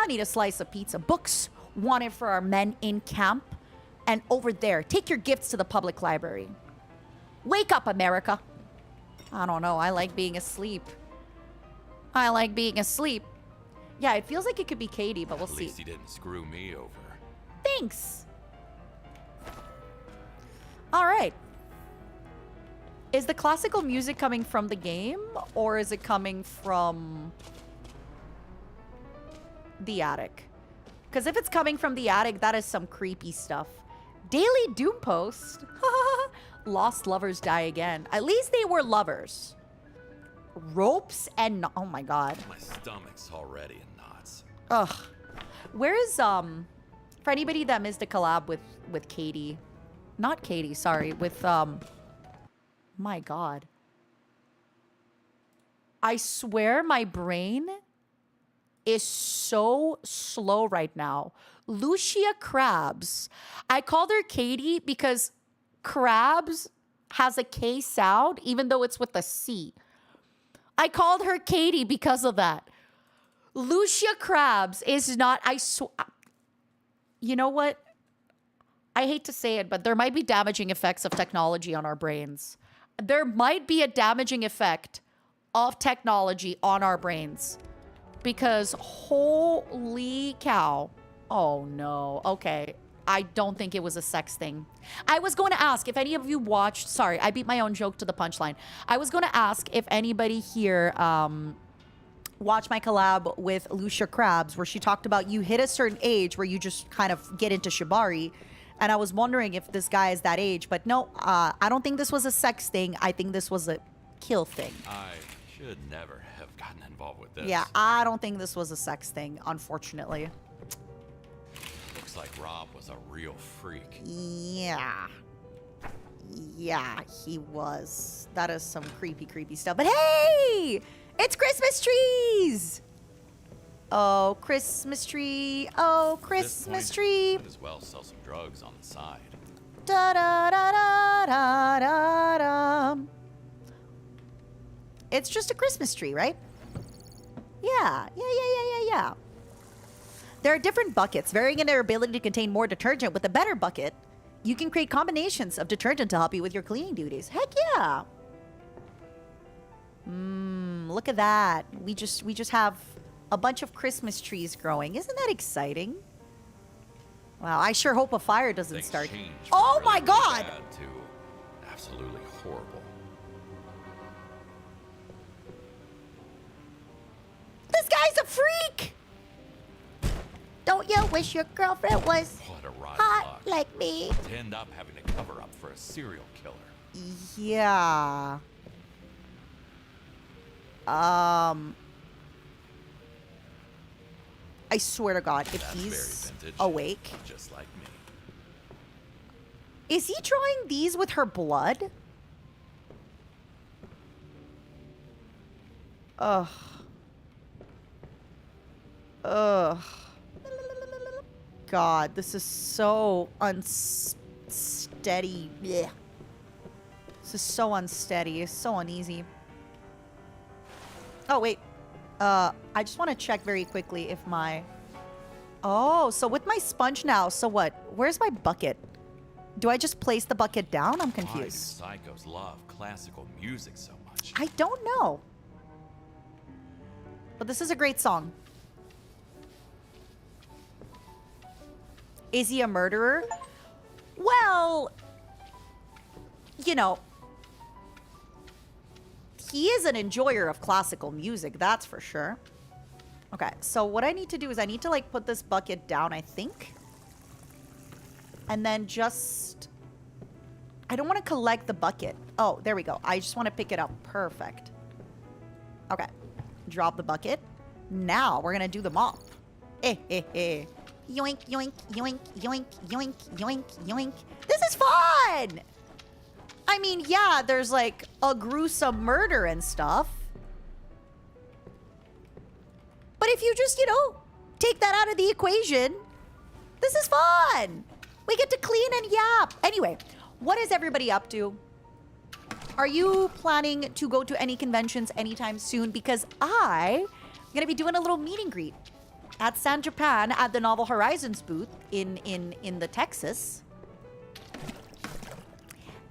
need a slice of pizza. Books wanted for our men in camp. And over there, take your gifts to the public library. Wake up, America. I don't know. I like being asleep. I like being asleep. Yeah, it feels like it could be Katie, but we'll see. At least he didn't screw me over. Thanks. All right. Is the classical music coming from the game, or is it coming from the attic? Because if it's coming from the attic, that is some creepy stuff. Daily Doom Post. Lost lovers die again. At least they were lovers. Ropes and... oh my god. My stomach's already in knots. Ugh. Where is, for anybody that missed the collab with Katie. Not Katie, sorry. With, my god. I swear my brain is so slow right now. Lucia Krabs. I called her Katie because Krabs has a K sound, even though it's with a C. I called her Katie because of that. Lucia Krabs is not, you know what? I hate to say it, but there might be damaging effects of technology on our brains. There might be a damaging effect of technology on our brains. Because holy cow. Oh no. Okay. I don't think it was a sex thing. I was going to ask if any of you watched... Sorry, I beat my own joke to the punchline. I was going to ask if anybody here watched my collab with Lucia Krabs, where she talked about you hit a certain age where you just kind of get into shibari. And I was wondering if this guy is that age. But no, I don't think this was a sex thing. I think this was a kill thing. I should never have gotten involved with this. Yeah, I don't think this was a sex thing, unfortunately. Looks like Rob was a real freak. Yeah. Yeah, he was. That is some creepy, creepy stuff. But hey! It's Christmas trees! Oh, Christmas tree. Oh, Christmas tree. Might as well sell some drugs on the side. Da da da da da da da. It's just a Christmas tree, right? Yeah. There are different buckets, varying in their ability to contain more detergent. With a better bucket, you can create combinations of detergent to help you with your cleaning duties. Heck yeah. Look at that. We just have a bunch of Christmas trees growing. Isn't that exciting? Wow, I sure hope a fire doesn't Things start. change Oh from my really god! bad to absolutely horrible. This guy's a freak! Don't you wish your girlfriend was What a ride hot luck. like me? To end up having to cover up for a serial killer. Yeah. I swear to God, if That's he's very vintage. awake. Just like me. Is he drawing these with her blood? Ugh. Ugh. God, this is so unsteady. Blech. This is so unsteady. It's so uneasy. Oh, wait. I just want to check very quickly if my... Oh, so with my sponge now, so what? Where's my bucket? Do I just place the bucket down? I'm confused. Why do psychos love classical music so much? I don't know. But this is a great song. Is he a murderer? Well, you know, he is an enjoyer of classical music, that's for sure. Okay, so what I need to do is I need to, like, put this bucket down, I think. And then just... I don't want to collect the bucket. Oh, there we go. I just want to pick it up. Perfect. Okay. Drop the bucket. Now, we're going to do the mop. Yoink, yoink, yoink, yoink, yoink, yoink, yoink. This is fun! I mean, yeah, there's, like, a gruesome murder and stuff. But if you just, you know, take that out of the equation, this is fun! We get to clean and yap. Anyway, what is everybody up to? Are you planning to go to any conventions anytime soon? Because I gonna be doing a little meet and greet at San Japan at the Novel Horizons booth in the Texas.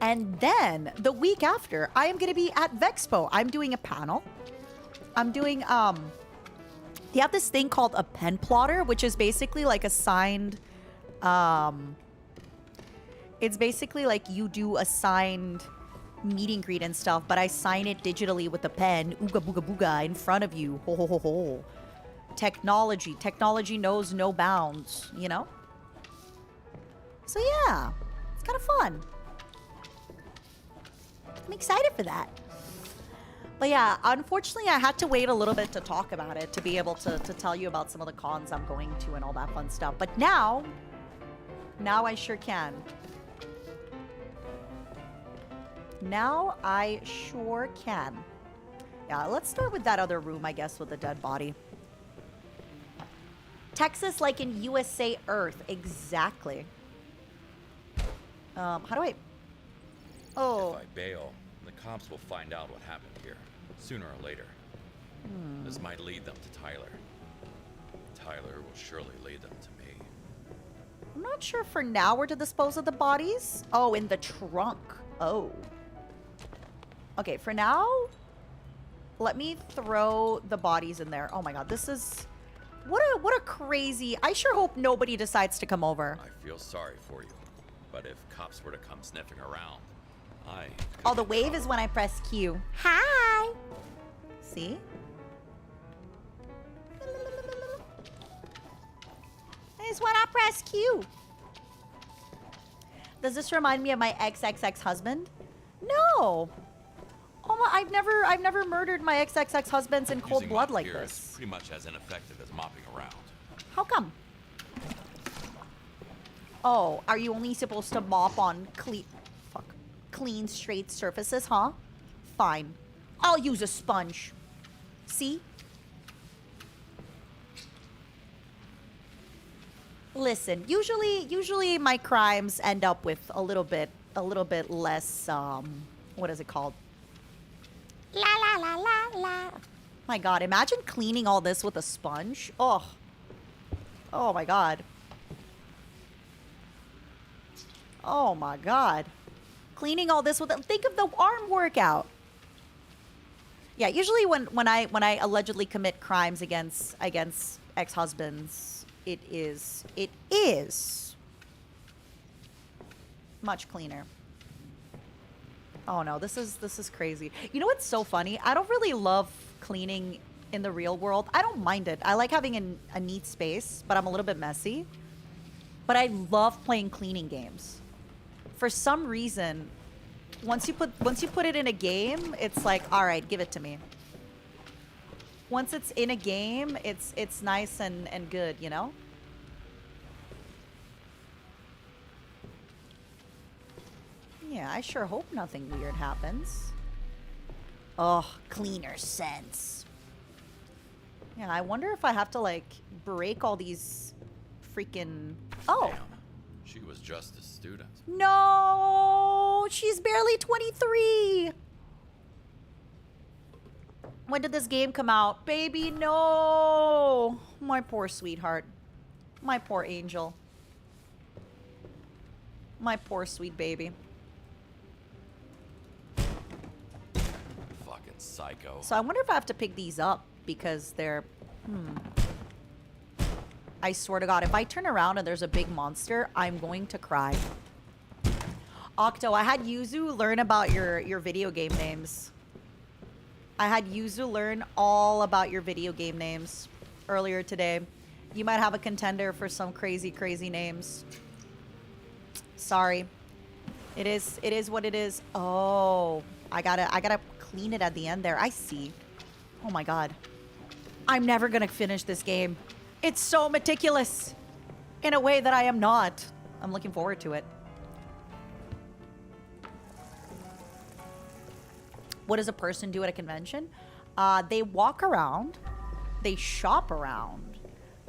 And then the week after, I am gonna be at Vexpo. I'm doing a panel. I'm doing they have this thing called a pen plotter, which is basically like a signed it's basically like you do a signed meet and greet and stuff, but I sign it digitally with a pen, ooga booga booga, in front of you. Ho ho ho ho. Technology knows no bounds, you know? So yeah, it's kind of fun. I'm excited for that. But yeah, unfortunately, I had to wait a little bit to talk about it to be able to tell you about some of the cons I'm going to and all that fun stuff. But now I sure can. Now I sure can. Yeah, let's start with that other room, I guess, with the dead body. Texas like in USA Earth. Exactly. How do I... Oh. If I bail, the cops will find out what happened here, sooner or later. This might lead them to Tyler. Tyler will surely lead them to me. I'm not sure for now where to dispose of the bodies. Oh, in the trunk. Oh. Okay, for now, let me throw the bodies in there. Oh my god, this is... What a crazy... I sure hope nobody decides to come over. I feel sorry for you, but if cops were to come sniffing around, Oh, the wave is when I press Q. Hi! See? It's when I press Q. Does this remind me of my ex-ex-ex husband? No! Oh, I've never murdered my ex-ex-ex husbands in cold blood like this. Is pretty much as ineffective as mopping around. How come? Oh, are you only supposed to mop on clean, straight surfaces, huh? Fine. I'll use a sponge. See? Listen, usually my crimes end up with a little bit less, what is it called? La la la la la. My god, imagine cleaning all this with a sponge. Oh. Oh my god. Oh my god. Cleaning all this with it. Think of the arm workout. Yeah, usually when I allegedly commit crimes against ex-husbands, it is much cleaner. Oh no, this is crazy. You know what's so funny? I don't really love cleaning in the real world. I don't mind it. I like having a neat space, but I'm a little bit messy. But I love playing cleaning games. For some reason, once you put it in a game, it's like, all right, give it to me. Once it's in a game, it's nice and good, you know? Yeah, I sure hope nothing weird happens. Oh, cleaner sense. Yeah, I wonder if I have to, like, break all these freaking... Oh! Damn. She was just a student. No! She's barely 23! When did this game come out? Baby, no! My poor sweetheart. My poor angel. My poor sweet baby. Fucking psycho. So I wonder if I have to pick these up because they're... I swear to God, if I turn around and there's a big monster, I'm going to cry. Octo, I had Yuzu learn about your video game names. I had Yuzu learn all about your video game names earlier today. You might have a contender for some crazy, crazy names. Sorry. It is what it is. Oh, I gotta clean it at the end there. I see. Oh my God. I'm never gonna finish this game. It's so meticulous in a way that I am not. I'm looking forward to it. What does a person do at a convention? They walk around. They shop around.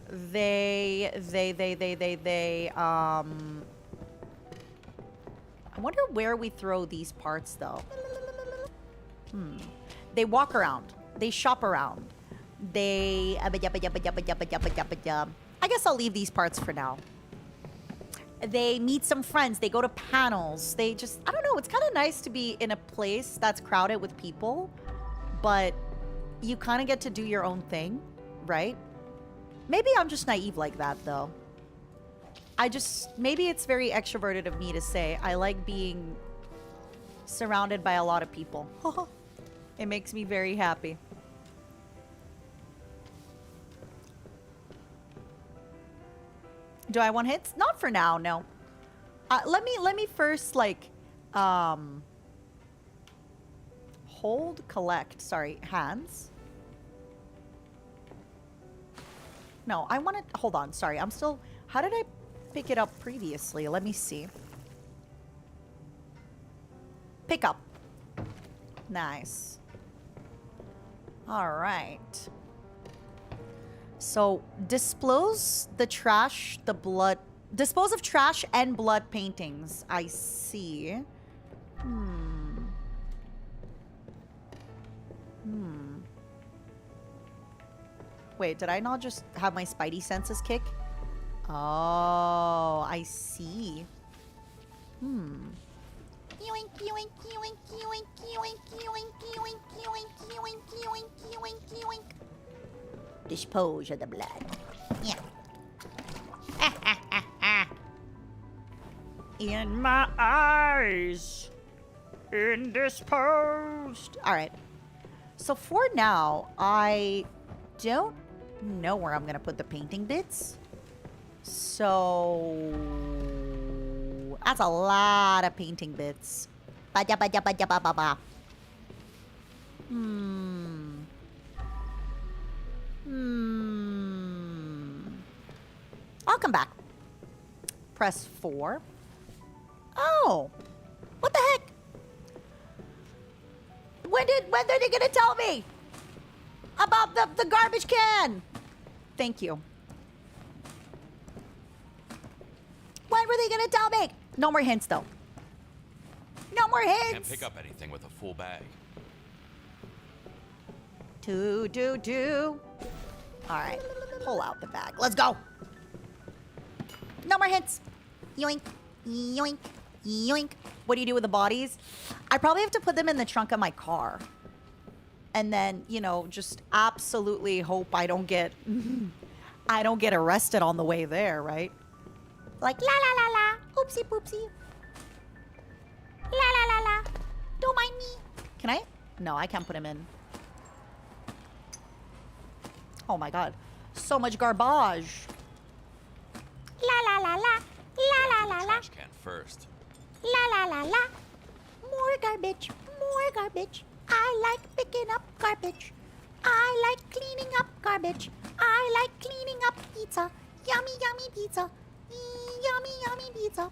I wonder where we throw these parts though. They walk around. They shop around. They... I guess I'll leave these parts for now. They meet some friends. They go to panels. They just... I don't know. It's kind of nice to be in a place that's crowded with people. But you kind of get to do your own thing, right? Maybe I'm just naive like that, though. Maybe it's very extroverted of me to say I like being surrounded by a lot of people. It makes me very happy. Do I want hits? Not for now, no. Let me first, like, hold, collect. Sorry, hands. No, I want to... Hold on, sorry. I'm still... How did I pick it up previously? Let me see. Pick up. Nice. All right. So, dispose the trash, the blood... Dispose of trash and blood paintings. I see. Wait, did I not just have my spidey senses kick? Oh, I see. Yoink, yoink, yoink, yoink, yoink, yoink, yoink, yoink, yoink, yoink, yoink, yoink. Dispose of the blood. Yeah. In my eyes. Indisposed. All right. So for now, I don't know where I'm going to put the painting bits. So that's a lot of painting bits. Ba-da-ba-da-ba-da-ba-ba-ba. I'll come back. Press 4. Oh, what the heck? When are they gonna tell me about the garbage can? Thank you. When were they gonna tell me? No more hints, though. No more hints. Can't pick up anything with a full bag. Do. All right, pull out the bag. Let's go. No more hints. Yoink, yoink, yoink. What do you do with the bodies? I probably have to put them in the trunk of my car. And then, you know, just absolutely hope I don't get arrested on the way there, right? Like la la la la. Oopsie poopsie. La la la la. Don't mind me. Can I? No, I can't put him in. Oh my god. So much garbage. La la la la. La la la la. Trash can first. La la la la. More garbage. More garbage. I like picking up garbage. I like cleaning up garbage. I like cleaning up pizza. Yummy, yummy pizza. Yummy, yummy pizza.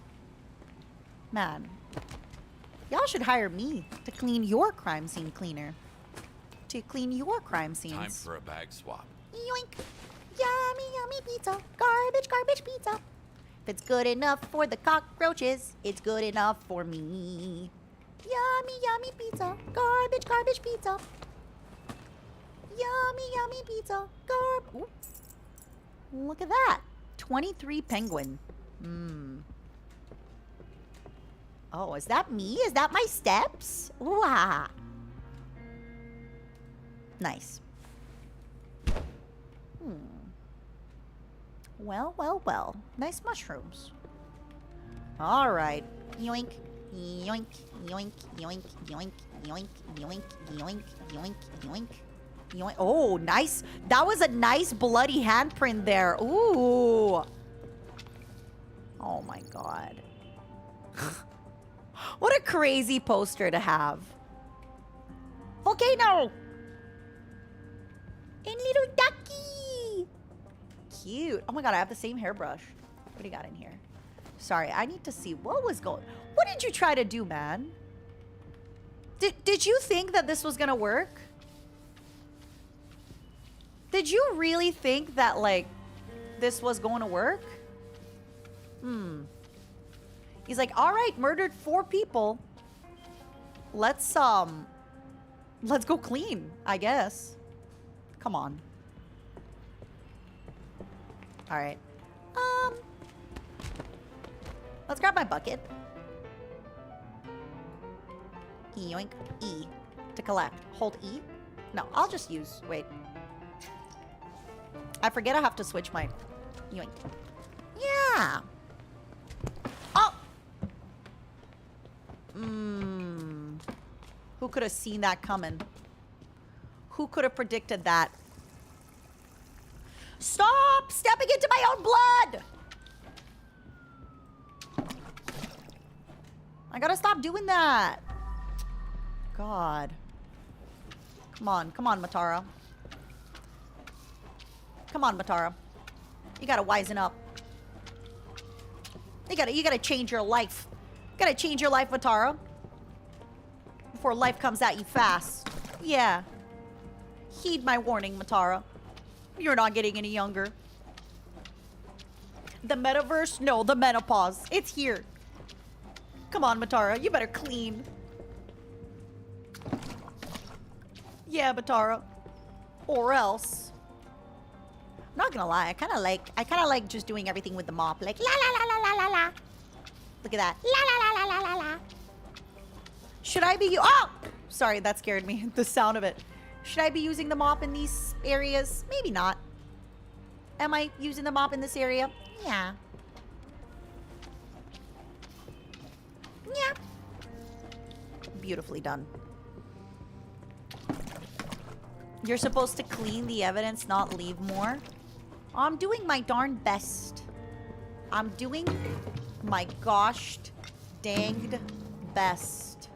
Man. Y'all should hire me to clean your crime scene cleaner. To clean your crime scenes. Time for a bag swap. Yoink. Yummy, yummy pizza. Garbage, garbage pizza. If it's good enough for the cockroaches, it's good enough for me. Yummy, yummy pizza. Garbage, garbage pizza. Yummy, yummy pizza. Ooh. Look at that. 23 penguin. Oh, is that me? Is that my steps? Ooh, ah. Nice. Well. Nice mushrooms. All right. Yoink, yoink, yoink, yoink, yoink, yoink, yoink, yoink, yoink, yoink. Yoink. Oh, nice. That was a nice bloody handprint there. Ooh. Oh my god. What a crazy poster to have. Volcano. And little ducky. Cute. Oh my god, I have the same hairbrush. What do you got in here? Sorry, I need to see what was going... What did you try to do, man? Did you think that this was gonna work? Did you really think that, like, this was going to work? He's like, all right, murdered 4 people. Let's go clean, I guess. Come on. All right. Let's grab my bucket. Yoink. E. To collect. Hold E? No, I'll just use... Wait. I forget I have to switch my... Yoink. Yeah. Oh! Who could have seen that coming? Who could have predicted that? Stop stepping into my own blood! I gotta stop doing that. God. Come on, Matara. Come on, Matara. You gotta wisen up. You gotta change your life. You gotta change your life, Matara. Before life comes at you fast. Yeah. Heed my warning, Matara. You're not getting any younger. The metaverse? No, the menopause. It's here. Come on, Matara. You better clean. Yeah, Matara. Or else. I'm not gonna lie. I kind of like just doing everything with the mop. Like la la la la la la la. Look at that. La la la la la la la. Should I be oh! Sorry, that scared me. The sound of it. Should I be using the mop in these areas? Maybe not. Am I using the mop in this area? Yeah. Yeah. Beautifully done. You're supposed to clean the evidence, not leave more. I'm doing my darn best. I'm doing my gosh danged best.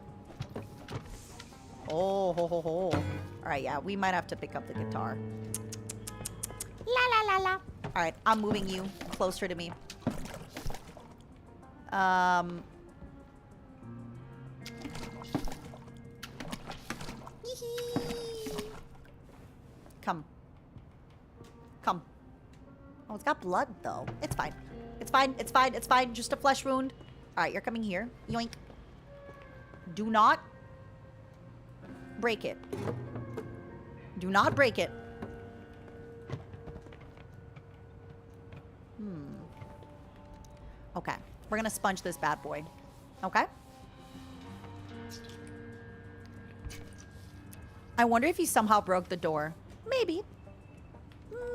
Oh, ho, ho, ho. All right, yeah, we might have to pick up the guitar. La, la, la, la. All right, I'm moving you closer to me. Come. Come. Oh, it's got blood, though. It's fine. It's fine. It's fine. It's fine. Just a flesh wound. All right, you're coming here. Yoink. Do not break it. Do not break it. Okay. We're gonna sponge this bad boy. Okay? I wonder if he somehow broke the door. Maybe.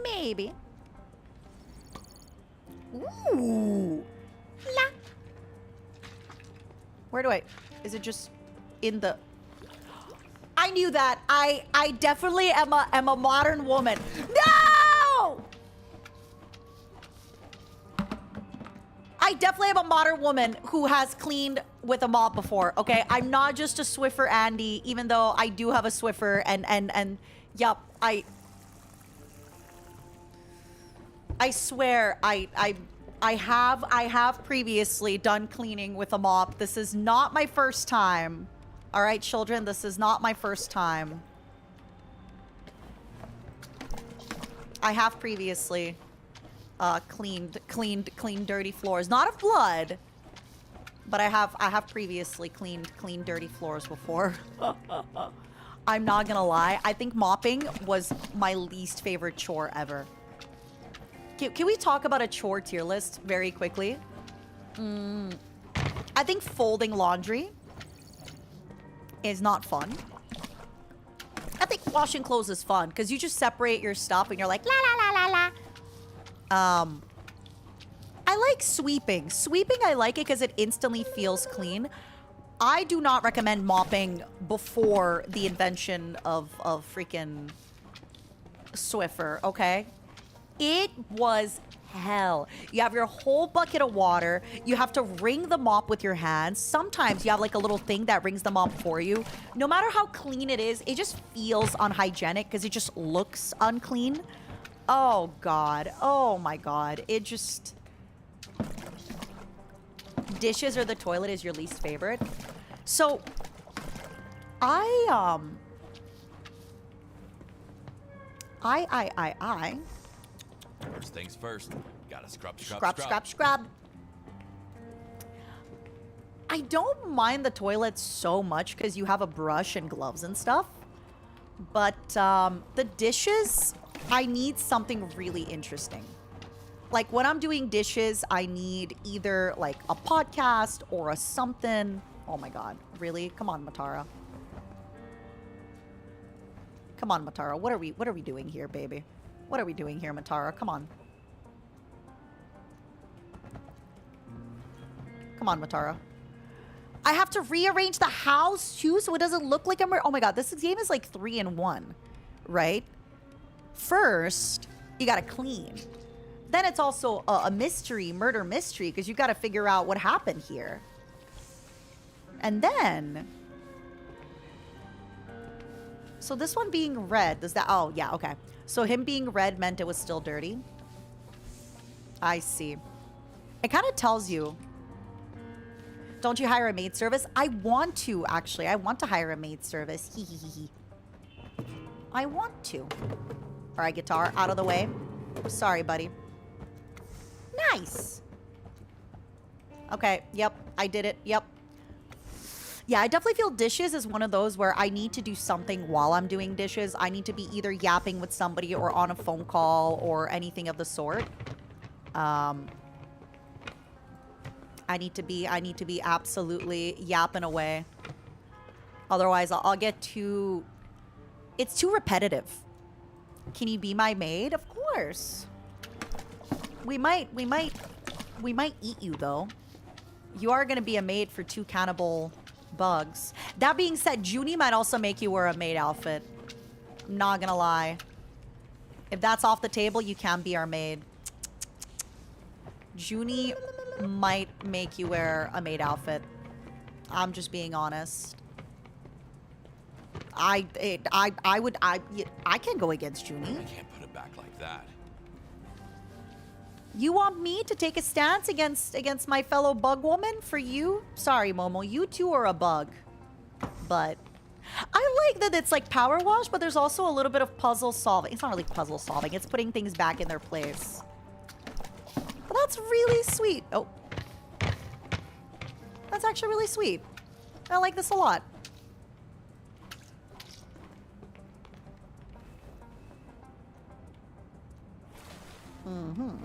Maybe. Ooh. La. Where do I... Is it just in the... I knew that. I definitely am a modern woman. No! I definitely am a modern woman who has cleaned with a mop before, okay? I'm not just a Swiffer Andy, even though I do have a Swiffer and yep, I swear I have previously done cleaning with a mop. This is not my first time. All right, children, this is not my first time. I have previously cleaned dirty floors. Not of blood, but I have previously cleaned dirty floors before. I'm not gonna lie. I think mopping was my least favorite chore ever. Can we talk about a chore tier list very quickly? I think folding laundry is not fun. I think washing clothes is fun because you just separate your stuff and you're like la la la la la. I like sweeping. Sweeping, I like it because it instantly feels clean. I do not recommend mopping before the invention of freaking Swiffer, okay? It was hell. You have your whole bucket of water. You have to wring the mop with your hands. Sometimes you have like a little thing that wrings the mop for you. No matter how clean it is, it just feels unhygienic because it just looks unclean. Oh, God. Oh, my God. It just... Dishes or the toilet is your least favorite. So, First things first. Gotta scrub. Scrub. I don't mind the toilet so much because you have a brush and gloves and stuff. But the dishes, I need something really interesting. Like when I'm doing dishes, I need either like a podcast or a something. Oh my God, really? Come on, Matara. Come on, Matara. What are we doing here, baby? What are we doing here, Matara? Come on. Come on, Matara. I have to rearrange the house too so it doesn't look like oh my God, this game is like 3-in-1, right? First, you gotta clean. Then it's also a mystery, murder mystery, because you gotta figure out what happened here. And then... So this one being red, does that... Oh, yeah, okay. So him being red meant it was still dirty. I see. It kind of tells you... Don't you hire a maid service? I want to, actually. I want to hire a maid service. Hee hee hee hee. I want to. All right, guitar, out of the way. Sorry, buddy. Nice. Okay, yep, I did it. Yep. Yeah, I definitely feel dishes is one of those where I need to do something while I'm doing dishes. I need to be either yapping with somebody or on a phone call or anything of the sort. I need to be absolutely yapping away. Otherwise, I'll get too... It's too repetitive. Can you be my maid? Of course. We might eat you, though. You are going to be a maid for 2 cannibal bugs. That being said, Junie might also make you wear a maid outfit. I'm not going to lie. If that's off the table, you can be our maid. Junie might make you wear a maid outfit. I'm just being honest. I can't go against Junie. I can't put it back like that. You want me to take a stance against my fellow bug woman for you? Sorry, Momo. You too are a bug. But I like that it's like power wash, but there's also a little bit of puzzle solving. It's not really puzzle solving. It's putting things back in their place. But that's really sweet. Oh. That's actually really sweet. I like this a lot. Mm-hmm.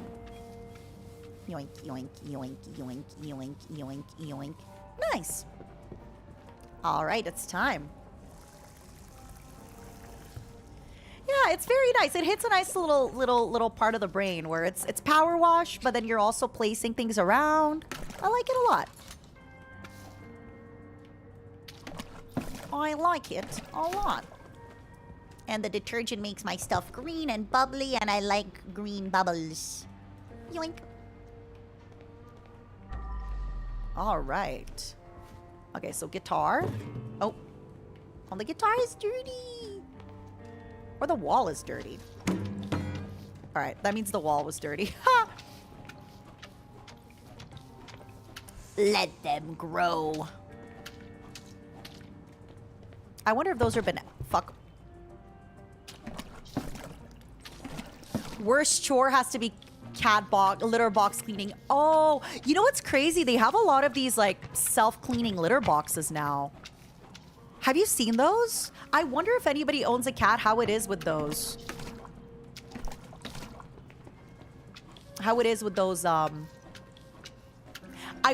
Yoink, yoink, yoink, yoink, yoink, yoink, yoink. Nice. All right, it's time. Yeah, it's very nice. It hits a nice little part of the brain where it's power wash, but then you're also placing things around. I like it a lot. I like it a lot. And the detergent makes my stuff green and bubbly, and I like green bubbles. Yoink. All right. Okay, so guitar. Oh. Oh, the guitar is dirty. Or the wall is dirty. All right, that means the wall was dirty. Ha! Let them grow. I wonder if those are been... Fuck. Worst chore has to be litter box cleaning. Oh, you know what's crazy? They have a lot of these like self-cleaning litter boxes now. Have you seen those? I wonder if anybody owns a cat, how it is with those. How it is with those, I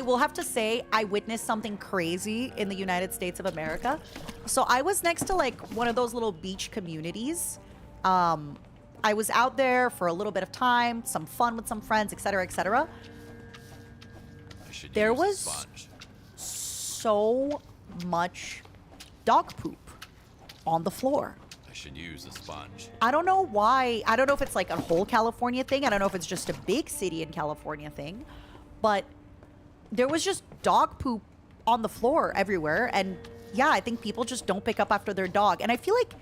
will have to say, I witnessed something crazy in the United States of America. So I was next to like one of those little beach communities. I was out there for a little bit of time, some fun with some friends, etc., etc. There was so much dog poop on the floor. I should use a sponge. I don't know why. I don't know if it's like a whole California thing. I don't know if it's just a big city in California thing. But there was just dog poop on the floor everywhere. And yeah, I think people just don't pick up after their dog. And I feel like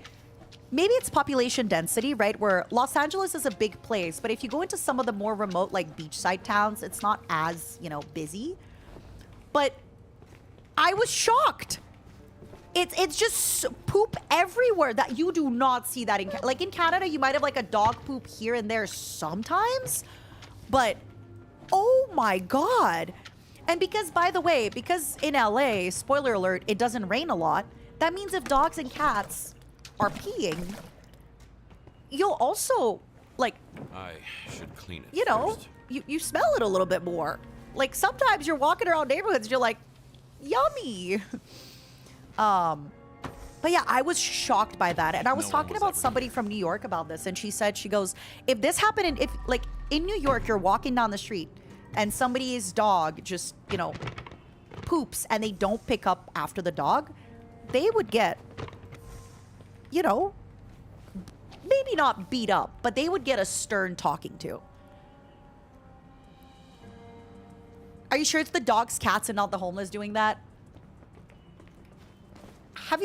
maybe it's population density, right? Where Los Angeles is a big place, but if you go into some of the more remote, like beachside towns, it's not as, you know, busy. But I was shocked. It's just poop everywhere that you do not see that in like in Canada. You might have like a dog poop here and there sometimes, but oh my God. And because, by the way, because in LA, spoiler alert, it doesn't rain a lot. That means if dogs and cats are peeing, you'll also like, I should clean it. you know, first. you smell it a little bit more. Like sometimes you're walking around neighborhoods, you're like, yummy. But yeah, I was shocked by that. And I was talking about somebody from New York about this, and she said, she goes, if this happened if like in New York, you're walking down the street and somebody's dog just, you know, poops and they don't pick up after the dog, they would get, you know, maybe not beat up, but they would get a stern talking to. Are you sure it's the dogs, cats, and not the homeless doing that? Have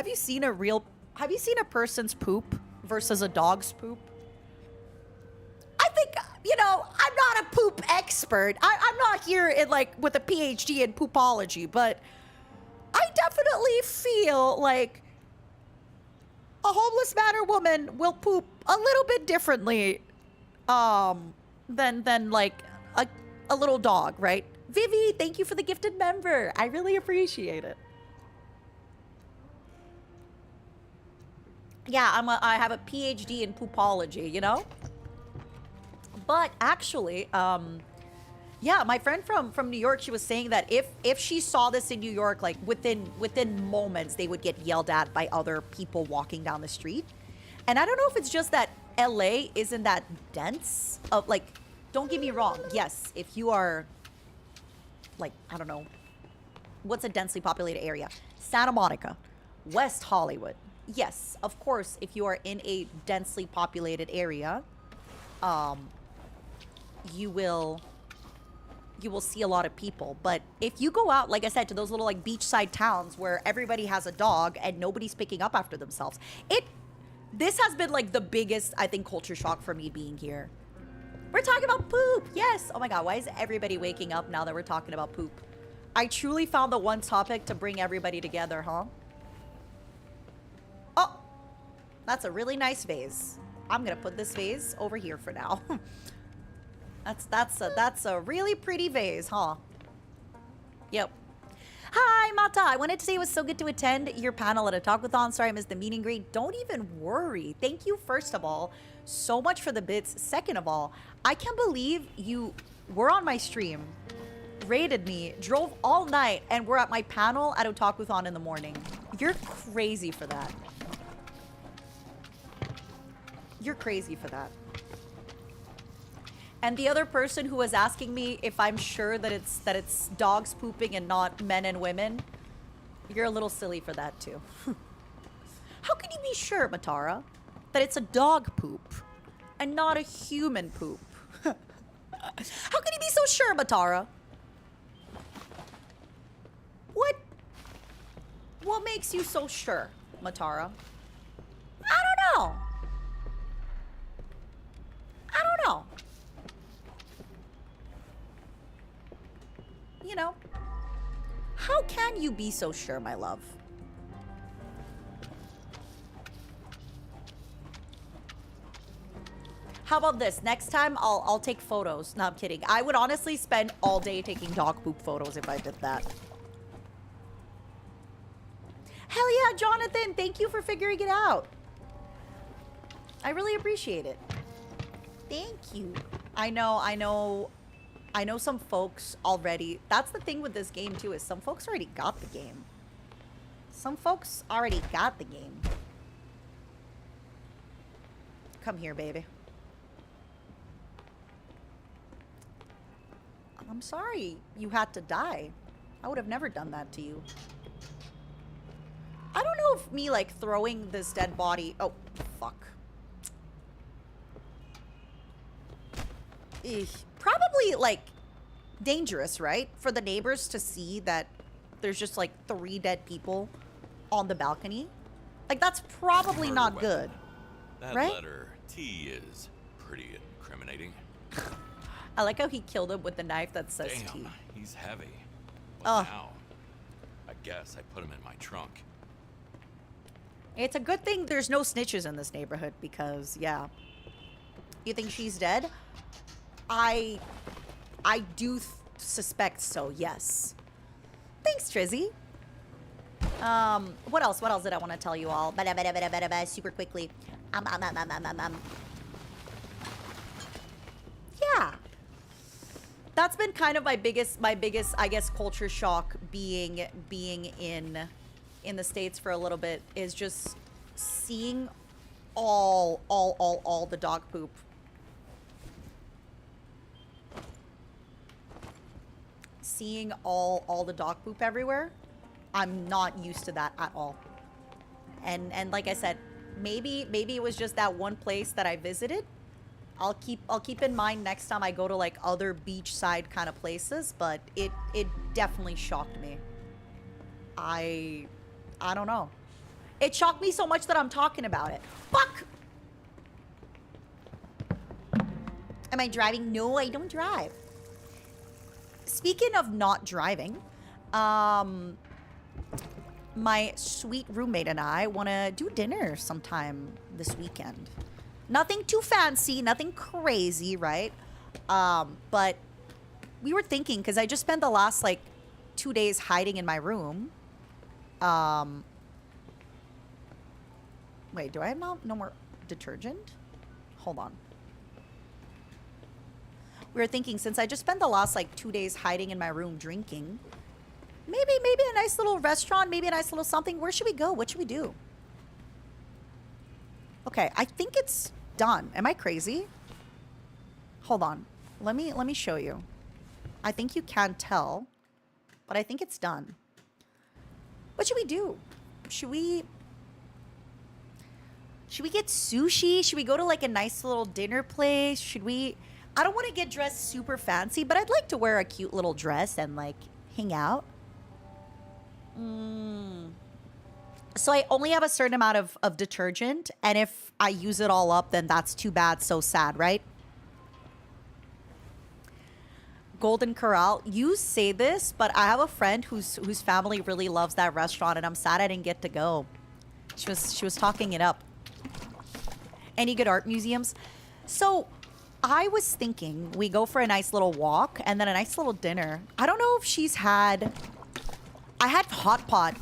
you seen a person's poop versus a dog's poop? I think, you know, I'm not a poop expert. I'm not here in like with a PhD in poopology, but I definitely feel like a homeless man or woman will poop a little bit differently than like a little dog, right? Vivi, thank you for the gifted member. I really appreciate it. Yeah, I have a PhD in poopology, you know? But actually, yeah, my friend from New York, she was saying that if she saw this in New York, like within moments, they would get yelled at by other people walking down the street. And I don't know if it's just that LA isn't that dense. Of like, don't get me wrong. Yes, if you are, like, I don't know, what's a densely populated area? Santa Monica, West Hollywood. Yes, of course, if you are in a densely populated area, you will see a lot of people. But if you go out, like I said, to those little like beachside towns where everybody has a dog and nobody's picking up after themselves, this has been like the biggest, I think, culture shock for me being here. We're talking about poop. Yes. Oh my God. Why is everybody waking up now that we're talking about poop? I truly found the one topic to bring everybody together, huh? Oh, that's a really nice vase. I'm gonna put this vase over here for now. That's a really pretty vase, huh? Yep. Hi, Mata. I wanted to say it was so good to attend your panel at a talkathon. Sorry I missed the meet and greet. Don't even worry. Thank you, first of all, so much for the bits. Second of all, I can't believe you were on my stream, raided me, drove all night, and were at my panel at Otakuthon in the morning. You're crazy for that. You're crazy for that. And the other person who was asking me if I'm sure that it's dogs pooping and not men and women, you're a little silly for that too. How can you be sure, Matara, that it's a dog poop and not a human poop? How can you be so sure, Matara? What makes you so sure, Matara? I don't know. I don't know. You know, how can you be so sure, my love? How about this? Next time, I'll take photos. No, I'm kidding. I would honestly spend all day taking dog poop photos if I did that. Hell yeah, Jonathan! Thank you for figuring it out. I really appreciate it. Thank you. I know some folks already. That's the thing with this game too, is some folks already got the game. Some folks already got the game. Come here, baby. I'm sorry you had to die. I would have never done that to you. I don't know if me like throwing this dead body. Oh, fuck. Probably like dangerous, right? For the neighbors to see that there's just like 3 dead people on the balcony. Like that's probably not good. That right? letter T is pretty incriminating. I like how he killed him with the knife that says Damn, T. he's heavy. Well, now, I guess I put him in my trunk. It's a good thing there's no snitches in this neighborhood because, yeah. You think she's dead? I do suspect so, yes. Thanks, Trizzy. What else did I want to tell you all? Super quickly. Yeah. That's been kind of my biggest, I guess, culture shock being in the States for a little bit is just seeing all the dog poop. Seeing all the dog poop everywhere. I'm not used to that at all. And like I said, maybe it was just that one place that I visited. I'll keep in mind next time I go to like other beachside kind of places, but it definitely shocked me. I don't know. It shocked me so much that I'm talking about it. Fuck! Am I driving? No, I don't drive. Speaking of not driving, my sweet roommate and I want to do dinner sometime this weekend. Nothing too fancy, nothing crazy, right? But we were thinking, because I just spent the last, like, 2 days hiding in my room. Wait, do I have no more detergent? Hold on. We were thinking, since I just spent the last, like, 2 days hiding in my room drinking, maybe a nice little restaurant, maybe a nice little something. Where should we go? What should we do? Okay, I think it's done. Am I crazy? Hold on. Let me show you. I think you can tell, but I think it's done. What should we do? Should we get sushi? Should we go to like a nice little dinner place? Should we? I don't want to get dressed super fancy, but I'd like to wear a cute little dress and like hang out. So I only have a certain amount of detergent, and if I use it all up, then that's too bad, so sad, right? Golden Corral. You say this, but I have a friend whose family really loves that restaurant, and I'm sad I didn't get to go. She was talking it up. Any good art museums? So I was thinking we go for a nice little walk and then a nice little dinner. I don't know if she's had... I had hot pot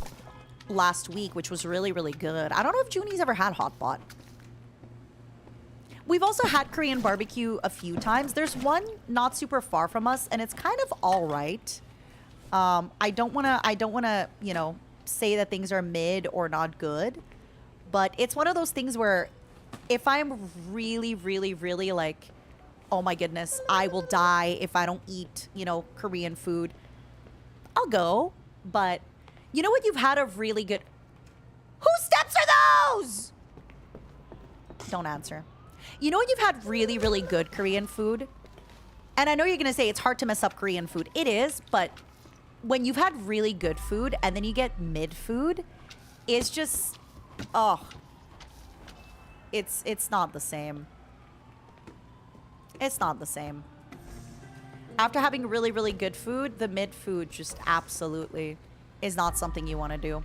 last week, which was really, really good. I don't know if Junie's ever had hot pot. We've also had Korean barbecue a few times. There's one not super far from us, and it's kind of all right. I don't wanna, you know, say that things are mid or not good, but it's one of those things where if I'm really, really, really like, oh my goodness, I will die if I don't eat, you know, Korean food, I'll go. But you know what you've had a really good... Whose steps are those? Don't answer. You know when you've had really, really good Korean food? And I know you're going to say it's hard to mess up Korean food. It is, but when you've had really good food and then you get mid food, it's just... Oh. It's not the same. It's not the same. After having really, really good food, the mid food just absolutely is not something you want to do.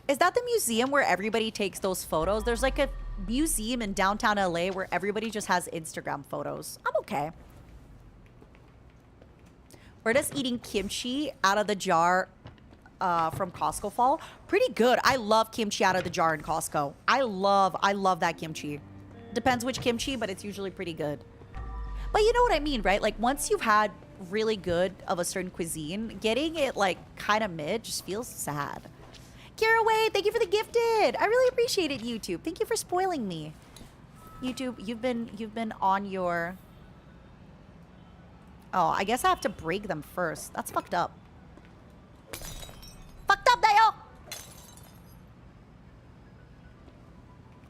Is that the museum where everybody takes those photos? There's like a museum in downtown LA where everybody just has Instagram photos. I'm okay. Where does eating kimchi out of the jar from Costco fall? Pretty good. I love kimchi out of the jar in Costco. I love that kimchi. Depends which kimchi, but it's usually pretty good. But you know what I mean, right? Like once you've had really good of a certain cuisine, getting it like kind of mid just feels sad. Caraway, thank you for the gifted. I really appreciate it, YouTube. Thank you for spoiling me. YouTube, you've been on your... Oh, I guess I have to break them first. That's fucked up. Fucked up, Dayo!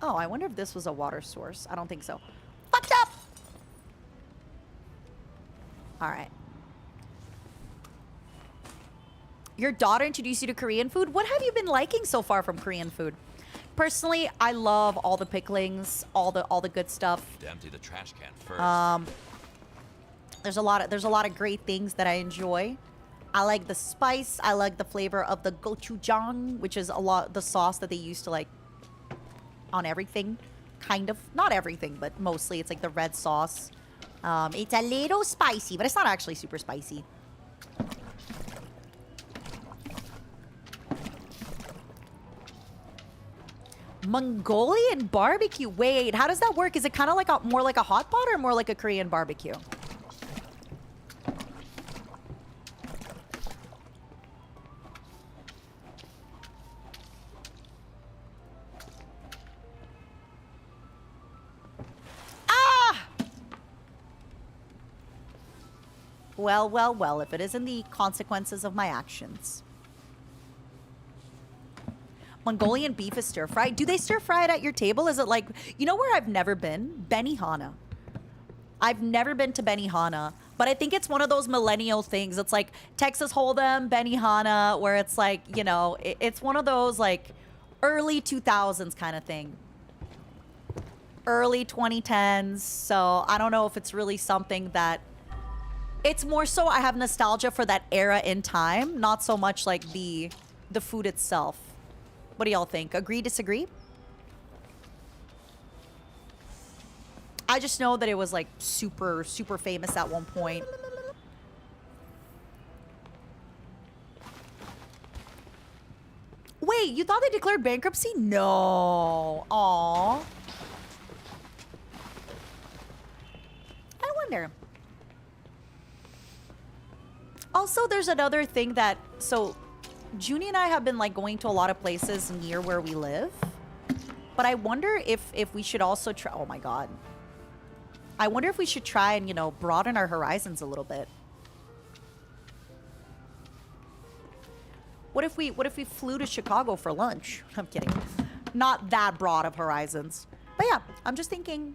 Oh, I wonder if this was a water source. I don't think so. Fucked up! Alright. Your daughter introduced you to Korean food? What have you been liking so far from Korean food? Personally, I love all the picklings, all the good stuff. To empty the trash can first. There's a lot of great things that I enjoy. I like the spice. I like the flavor of the gochujang, which is the sauce that they use to like on everything, kind of. Not everything, but mostly it's like the red sauce. It's a little spicy, but it's not actually super spicy. Mongolian barbecue. Wait, how does that work? Is it kind of like more like a hot pot or more like a Korean barbecue? Ah! Well, well, well, if it isn't the consequences of my actions. Mongolian beef is stir fried. Do they stir fry it at your table? Is it like, you know where I've never been? Benihana. I've never been to Benihana, but I think it's one of those millennial things. It's like Texas Hold'em, Benihana, where it's like, you know, it's one of those like early 2000s kind of thing. Early 2010s. So I don't know if it's really something that, it's more so I have nostalgia for that era in time, not so much like the food itself. What do y'all think? Agree, disagree? I just know that it was like super, super famous at one point. Wait, you thought they declared bankruptcy? No. Aww. I wonder. Also, there's another thing that, so Junie and I have been like going to a lot of places near where we live, but I wonder if we should also try, oh my God. I wonder if we should try and, you know, broaden our horizons a little bit. What if we flew to Chicago for lunch? I'm kidding. Not that broad of horizons. But yeah, I'm just thinking,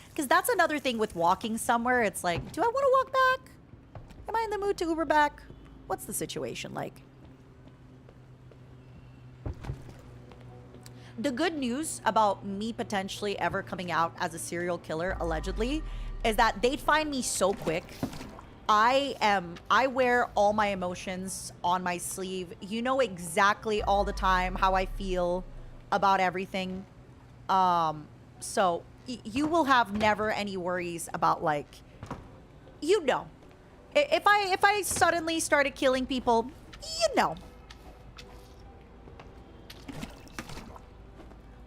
because that's another thing with walking somewhere. It's like, do I want to walk back? Am I in the mood to Uber back? What's the situation like? The good news about me potentially ever coming out as a serial killer, allegedly, is that they'd find me so quick. I wear all my emotions on my sleeve. You know exactly all the time how I feel about everything. So you will have never any worries about, like, you know. If I suddenly started killing people, you know.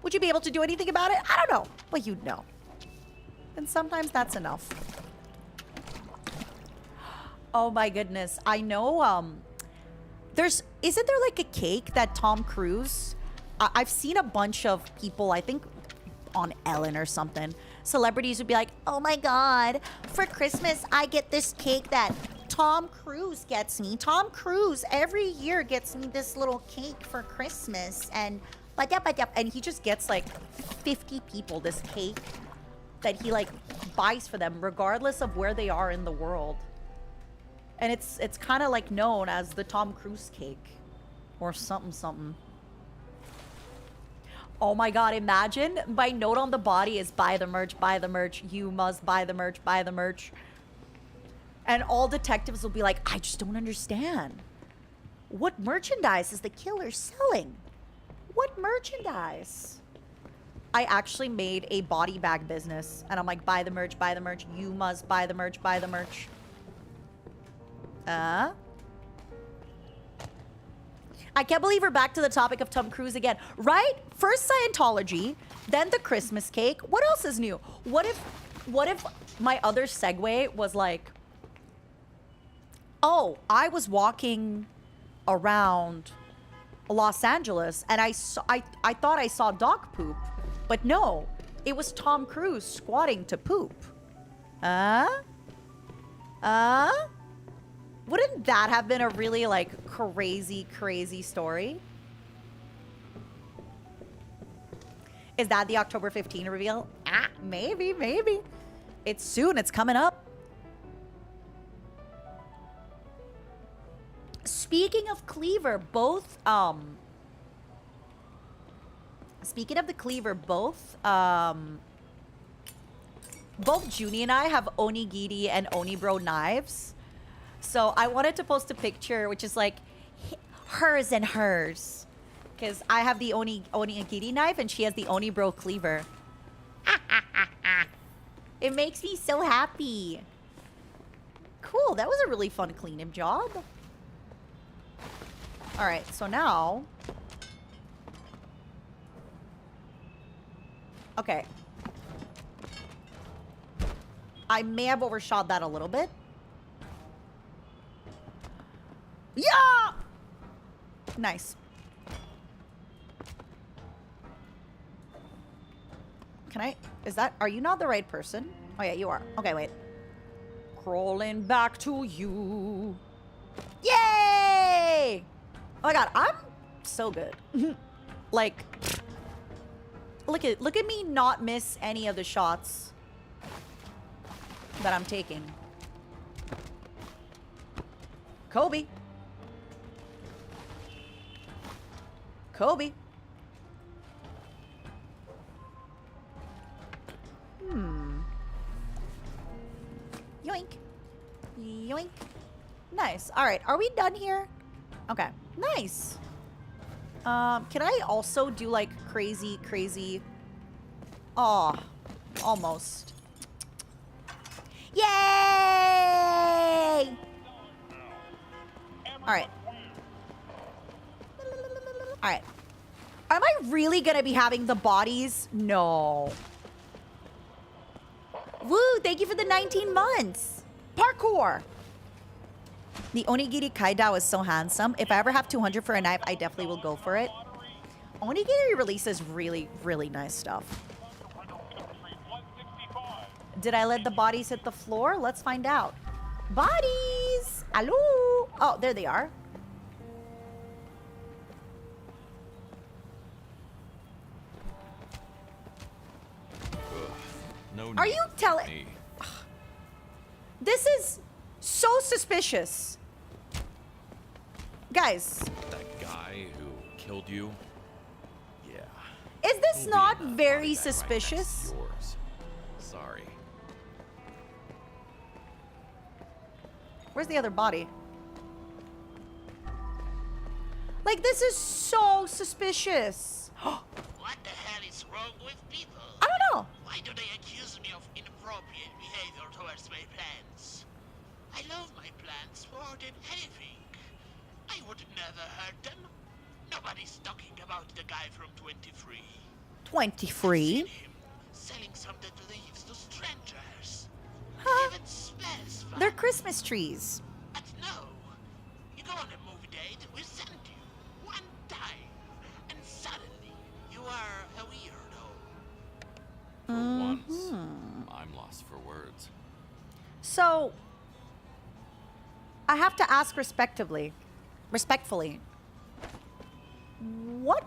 Would you be able to do anything about it? I don't know, but you'd know. And sometimes that's enough. Oh my goodness. I know, isn't there like a cake that Tom Cruise, I've seen a bunch of people, I think on Ellen or something, celebrities would be like, oh my God, for Christmas, I get this cake that Tom Cruise gets me. Tom Cruise every year gets me this little cake for Christmas. And he just gets like 50 people this cake that he like buys for them, regardless of where they are in the world. And it's kind of like known as the Tom Cruise cake or something. Oh my God, imagine my note on the body is buy the merch, you must buy the merch. And all detectives will be like, I just don't understand. What merchandise is the killer selling? What merchandise? I actually made a body bag business and I'm like, buy the merch, you must buy the merch. I can't believe we're back to the topic of Tom Cruise again. Right? First Scientology, then the Christmas cake. What else is new? What if my other segue was like, oh, I was walking around Los Angeles and I thought I saw dog poop, but no, it was Tom Cruise squatting to poop. Wouldn't that have been a really, like, crazy story? Is that the October 15 reveal? Maybe. It's soon. It's coming up. Speaking of Cleaver, both Junie and I have onigiri and onibro knives. So I wanted to post a picture, which is like hers and hers. Because I have the onigiri knife and she has the onibro cleaver. It makes me so happy. Cool, that was a really fun cleanup job. Alright, so now Okay. I may have overshot that a little bit. Yeah! Nice. Can I... Is that... Are you not the right person? Oh, yeah, you are. Okay, wait. Crawling back to you. Yay! Oh my god, I'm so good. Like... Look at me not miss any of the shots that I'm taking. Kobe. Kobe. Yoink. Yoink. Nice. All right. Are we done here? Okay. Nice. Can I also do like crazy... Oh, almost. Yay! All right. All right. Am I really gonna be having the bodies? No. Woo, thank you for the 19 months. Parkour. The onigiri kaidao is so handsome. If I ever have 200 for a knife, I definitely will go for it. Onigiri releases really, really nice stuff. Did I let the bodies hit the floor? Let's find out. Bodies! Hello! Oh, there they are. No Are need you telling... me. This is so suspicious. Guys. That guy who killed you? Yeah. Is this He'll be not in the very body bag right next to suspicious? yours. Sorry. Where's the other body? Like, this is so suspicious. What the hell is wrong with people? I don't know. Why do they accuse me of inappropriate behavior towards my plants? I love my plants more than anything. I would never hurt them. Nobody's talking about the guy from 23. 23? Him selling some dead leaves to strangers. Huh? Even smells fun. They're Christmas trees. But no. You go on a movie date, we send you one time, and suddenly you are a weirdo. For once, I'm lost for words. So, I have to ask respectfully. What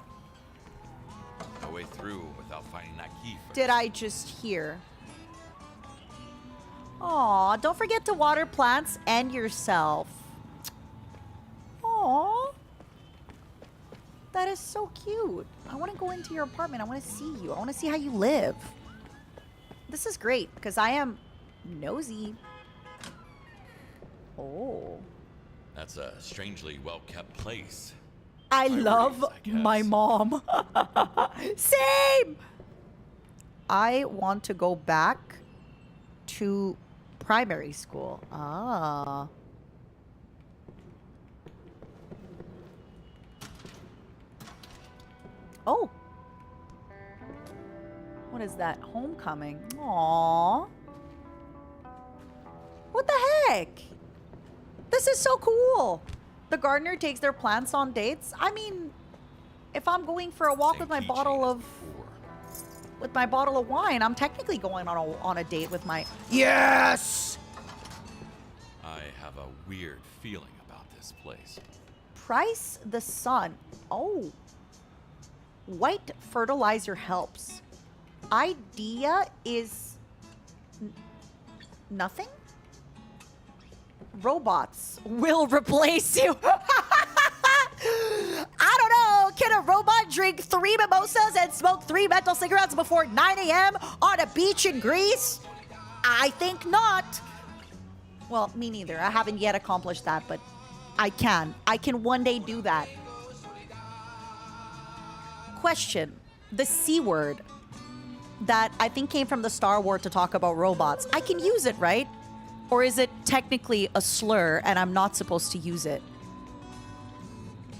No way through without finding that key first. did I just hear? Aw, don't forget to water plants and yourself. Aw. That is so cute. I want to go into your apartment. I want to see you. I want to see how you live. This is great because I am nosy. Oh. That's a strangely well-kept place. I My love raise, I guess. my mom. Same! I want to go back to primary school. Ah. Oh. What is that? Homecoming. Aww. What the heck? This is so cool. The gardener takes their plants on dates. I mean, if I'm going for a walk Same with my keychain bottle as of before. wine, I'm technically going on a date with my... Yes! I have a weird feeling about this place. Price the sun. Oh. White fertilizer helps. Idea is... nothing? Robots will replace you. I don't know. Can a robot drink 3 mimosas and smoke 3 menthol cigarettes before 9 a.m. on a beach in Greece? I think not. Well, me neither. I haven't yet accomplished that, but I can. I can one day do that. Question. The C word that I think came from the Star Wars to talk about robots. I can use it, right? Or is it technically a slur and I'm not supposed to use it?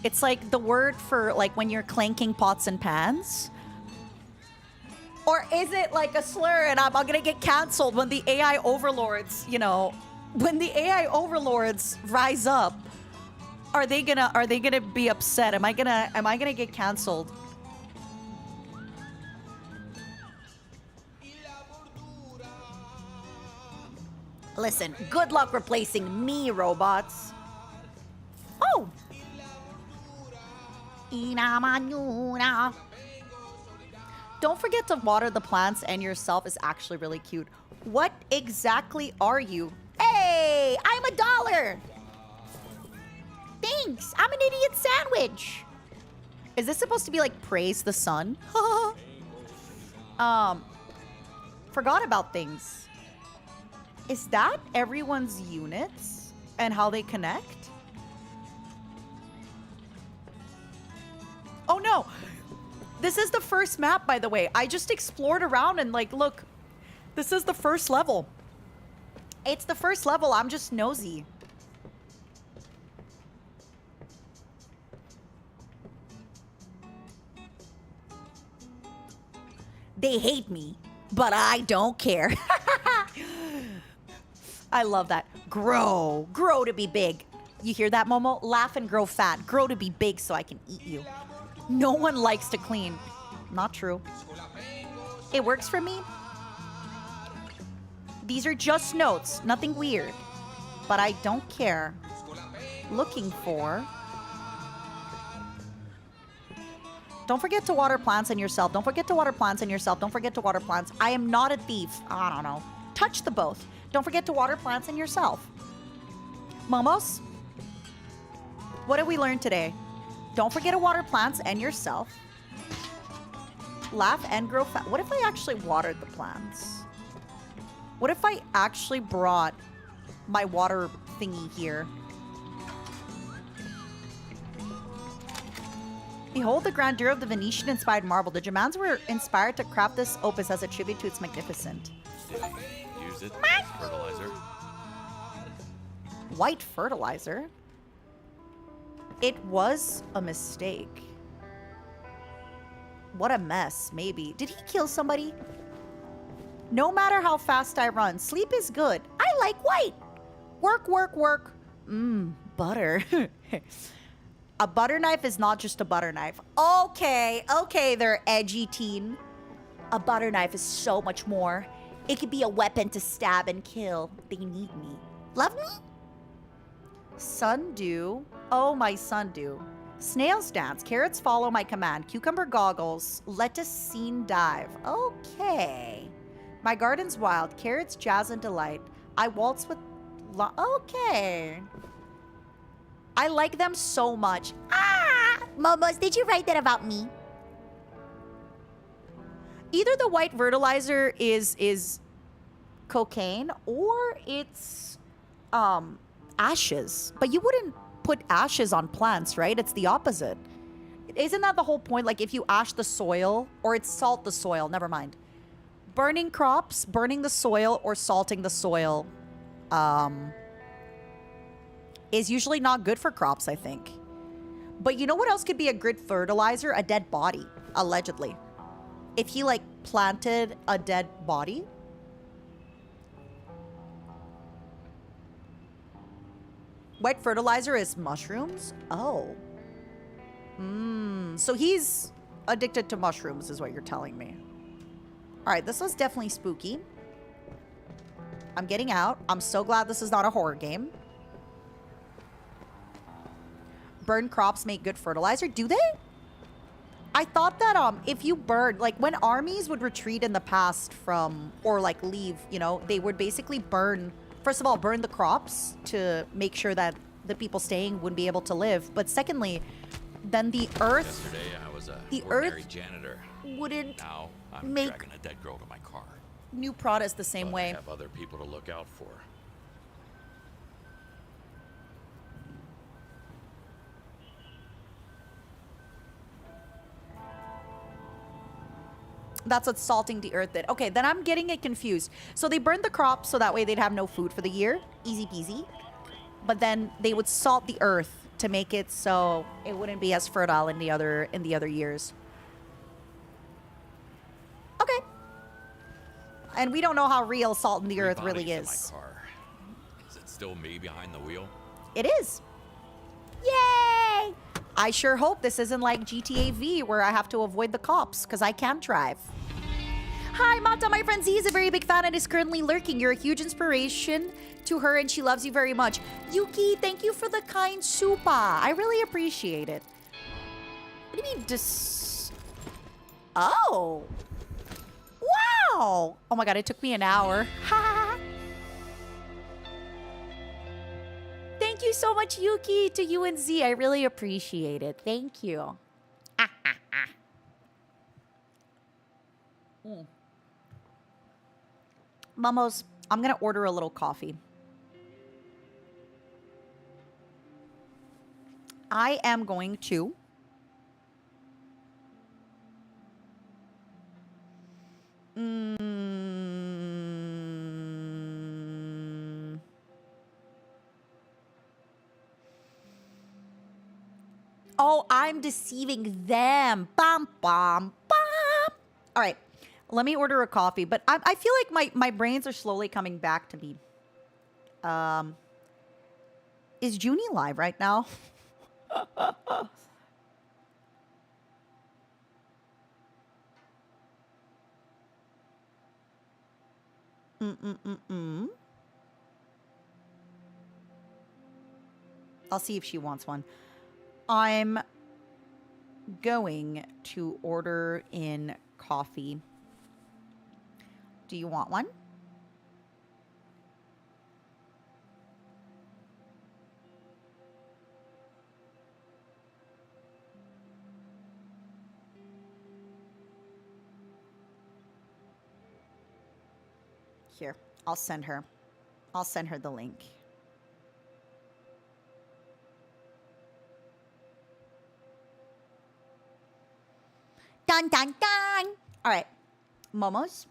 It's like the word for like when you're clanking pots and pans. Or is it like a slur and I'm gonna get canceled when the AI overlords, you know, when the AI overlords rise up? Are they gonna be upset? Am I gonna get canceled? Listen, good luck replacing me, robots. Oh! Don't forget to water the plants and yourself is actually really cute. What exactly are you? Hey, I'm $1. Thanks, I'm an idiot sandwich. Is this supposed to be like praise the sun? Forgot about things. Is that everyone's units and how they connect? Oh no! This is the first map, by the way. I just explored around and like, look, this is the first level. It's the first level, I'm just nosy. They hate me, but I don't care. I love that. Grow. Grow to be big. You hear that, Momo? Laugh and grow fat. Grow to be big so I can eat you. No one likes to clean. Not true. It works for me. These are just notes. Nothing weird. But I don't care. Looking for... Don't forget to water plants and yourself. Don't forget to water plants and yourself. Don't forget to water plants. I am not a thief. I don't know. Touch the both. Don't forget to water plants and yourself. Momos, what did we learn today? Don't forget to water plants and yourself. Laugh and grow fat. What if I actually watered the plants? What if I actually brought my water thingy here? Behold the grandeur of the Venetian-inspired marble. The Germans were inspired to craft this opus as a tribute to its magnificent. Did he use it as fertilizer? White fertilizer? It was a mistake. What a mess, maybe. Did he kill somebody? No matter how fast I run, sleep is good. I like white. Work, work, work. Butter. A butter knife is not just a butter knife. Okay, they're edgy teen. A butter knife is so much more. It could be a weapon to stab and kill. They need me. Love me? Sundew. Oh, my sundew. Snails dance. Carrots follow my command. Cucumber goggles. Lettuce scene dive. Okay. My garden's wild. Carrots jazz and delight. I waltz with... Okay. I like them so much. Ah! Momos, did you write that about me? Either the white fertilizer is cocaine or it's ashes. But you wouldn't put ashes on plants, right? It's the opposite. Isn't that the whole point? Like if you ash the soil or it's salt the soil, never mind. Burning crops, burning the soil or salting the soil is usually not good for crops, I think. But you know what else could be a good fertilizer? A dead body, allegedly. If he like planted a dead body. White fertilizer is mushrooms? Oh. So he's addicted to mushrooms is what you're telling me. All right, this was definitely spooky. I'm getting out. I'm so glad this is not a horror game. Burn crops make good fertilizer. Do they? I thought that if you burn, like when armies would retreat in the past from, or like leave, you know, they would basically burn, first of all, burn the crops to make sure that the people staying wouldn't be able to live. But secondly, then the earth, Yesterday I was a the ordinary earth janitor. wouldn't Now I'm make dragging a dead girl to my car. new products the same But I way. have other people to look out for. That's what salting the earth did. Okay, then I'm getting it confused. So they burned the crops so that way they'd have no food for the year. Easy peasy. But then they would salt the earth to make it so it wouldn't be as fertile in the other years. Okay. And we don't know how real salt in the earth really Bodies in is. my car. Is it still me behind the wheel? It is. Yay! I sure hope this isn't like GTA V where I have to avoid the cops because I can't drive. Hi, Mata, my friend Z is a very big fan and is currently lurking. You're a huge inspiration to her and she loves you very much. Yuki, thank you for the kind supa. I really appreciate it. What do you mean Oh. Wow. Oh my god, it took me an hour. Ha. Thank you so much, Yuki, to you and Z. I really appreciate it. Thank you. Mamos, I'm gonna order a little coffee. I am going to Oh, I'm deceiving them. Bum, bum, bum. All right. Let me order a coffee. But I feel like my brains are slowly coming back to me. Is Junie live right now? I'll see if she wants one. I'm going to order in coffee. Do you want one? Here, I'll send her. I'll send her the link. Dun, dun, dun. All right. Momos.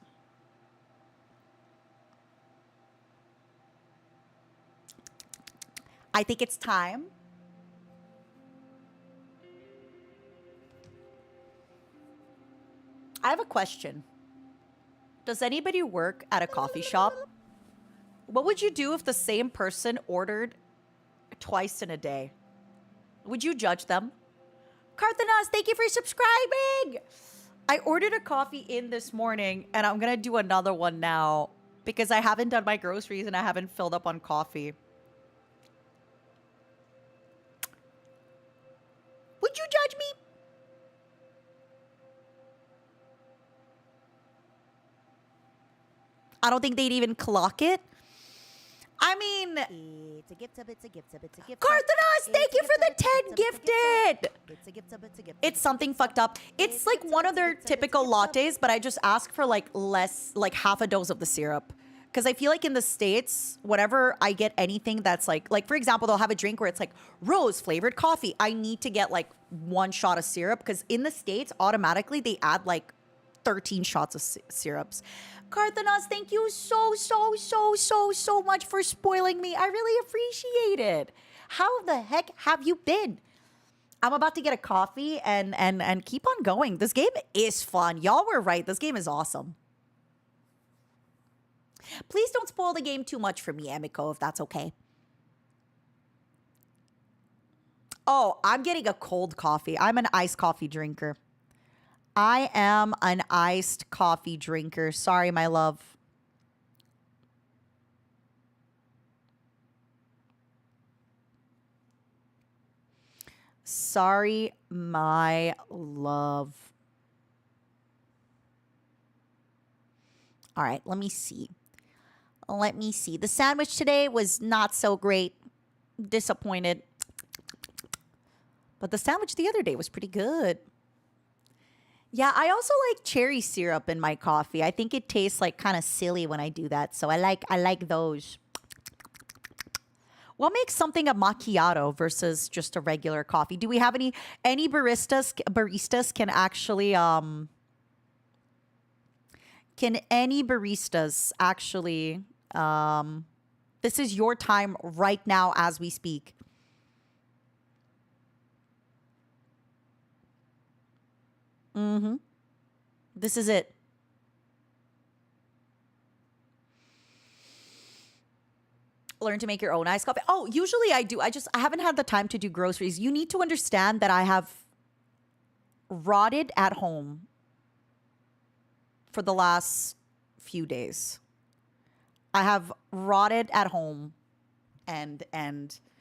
I think it's time. I have a question. Does anybody work at a coffee shop? What would you do if the same person ordered twice in a day? Would you judge them? Carthanas, thank you for subscribing. I ordered a coffee in this morning and I'm going to do another one now because I haven't done my groceries and I haven't filled up on coffee. Would you judge me? I don't think they'd even clock it. I mean, It's a gift sub, it's a gift sub, it's a gift sub. Carthanas, thank you for the 10 gifted. It's a gift sub, it's a gift sub. It's something fucked up. It's like one of their typical lattes, but I just ask for like less, like half a dose of the syrup. Because I feel like in the States, whenever I get anything that's like for example, they'll have a drink where it's like rose flavored coffee. I need to get like 1 shot of syrup because in the States, automatically they add like 13 shots of syrups. Carthanas, thank you so much for spoiling me. I really appreciate it. How the heck have you been? I'm about to get a coffee and keep on going. This game is fun. Y'all were right. This game is awesome. Please don't spoil the game too much for me, Emiko, if that's okay. Oh, I'm getting a cold coffee. I'm an iced coffee drinker. I am an iced coffee drinker. Sorry, my love. Sorry, my love. All right, let me see. Let me see. The sandwich today was not so great. Disappointed. But the sandwich the other day was pretty good. Yeah, I also like cherry syrup in my coffee. I think it tastes like kind of silly when I do that. So I like those. What makes something a macchiato versus just a regular coffee? Do we have any baristas can actually can any baristas actually this is your time right now as we speak. This is it. Learn to make your own iced coffee. Oh, usually I do. I haven't had the time to do groceries. You need to understand that I have rotted at home for the last few days. I have rotted at home and Yeah.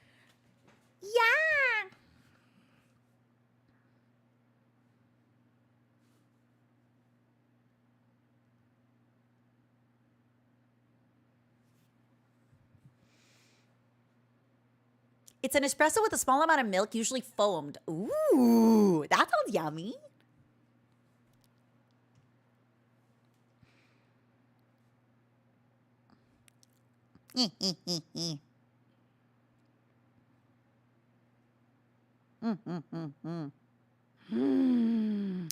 it's an espresso with a small amount of milk, usually foamed. Ooh, that sounds yummy.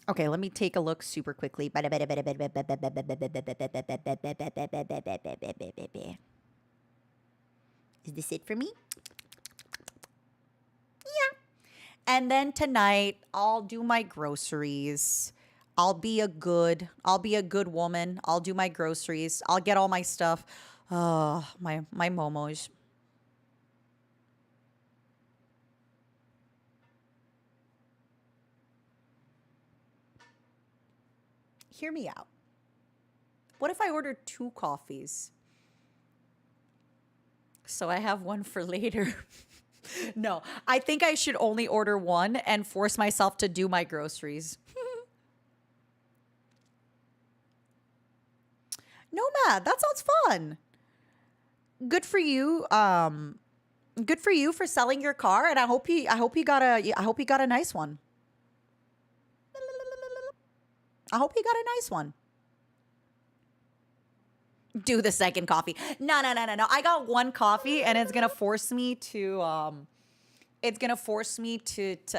Okay, let me take a look super quickly. Is this it for me? Yeah. And then tonight I'll do my groceries. I'll be a good woman. I'll do my groceries. I'll get all my stuff. Oh, my momos. Hear me out. What if I order 2 coffees? So I have one for later. No, I think I should only order 1 and force myself to do my groceries. Nomad, that sounds fun. Good for you. Good for you for selling your car, and I hope you got a nice one. I hope you got a nice one. Do the second coffee. No. I got 1 coffee, and it's gonna force me to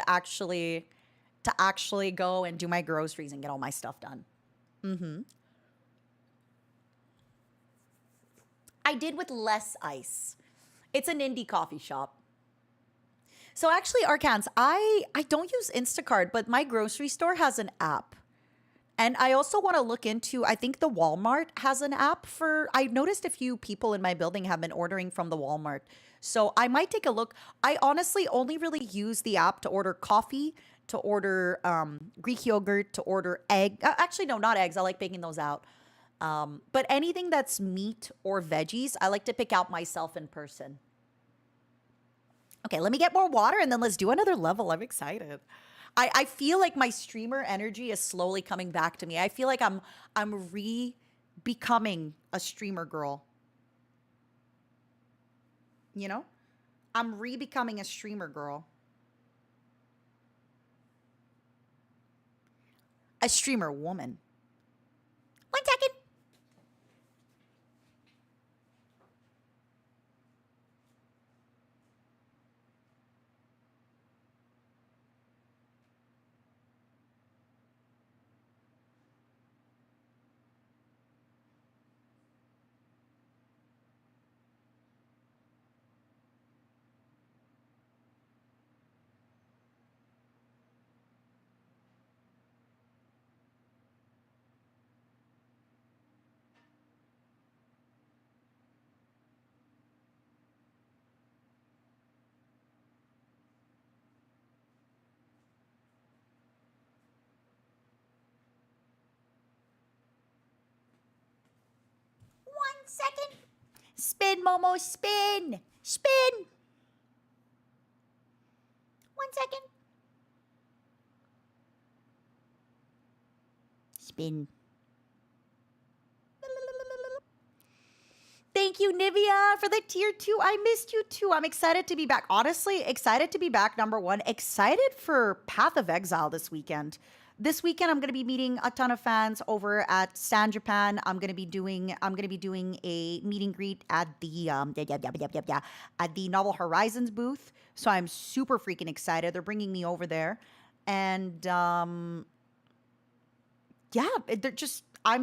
actually go and do my groceries and get all my stuff done. I did with less ice. It's an indie coffee shop. So actually, Arcans, I don't use Instacart, but my grocery store has an app. And I also want to look into, I think the Walmart has an app for, I've noticed a few people in my building have been ordering from the Walmart. So I might take a look. I honestly only really use the app to order coffee, to order Greek yogurt, to order egg. Actually, no, not eggs. I like baking those out. But anything that's meat or veggies, I like to pick out myself in person. Okay, let me get more water and then let's do another level. I'm excited. I feel like my streamer energy is slowly coming back to me. I feel like I'm becoming a streamer girl. You know? I'm becoming a streamer girl. A streamer woman. 1 second. Second. Spin, Momo, spin. Spin. 1 second. Spin. Thank you, Nivea, for the tier 2. I missed you too. I'm excited to be back. Honestly, excited to be back. Number 1, excited for Path of Exile this weekend. This weekend, I'm going to be meeting a ton of fans over at Stan Japan. I'm going to be doing a meet and greet at the at the Novel Horizons booth. So I'm super freaking excited. They're bringing me over there, and I'm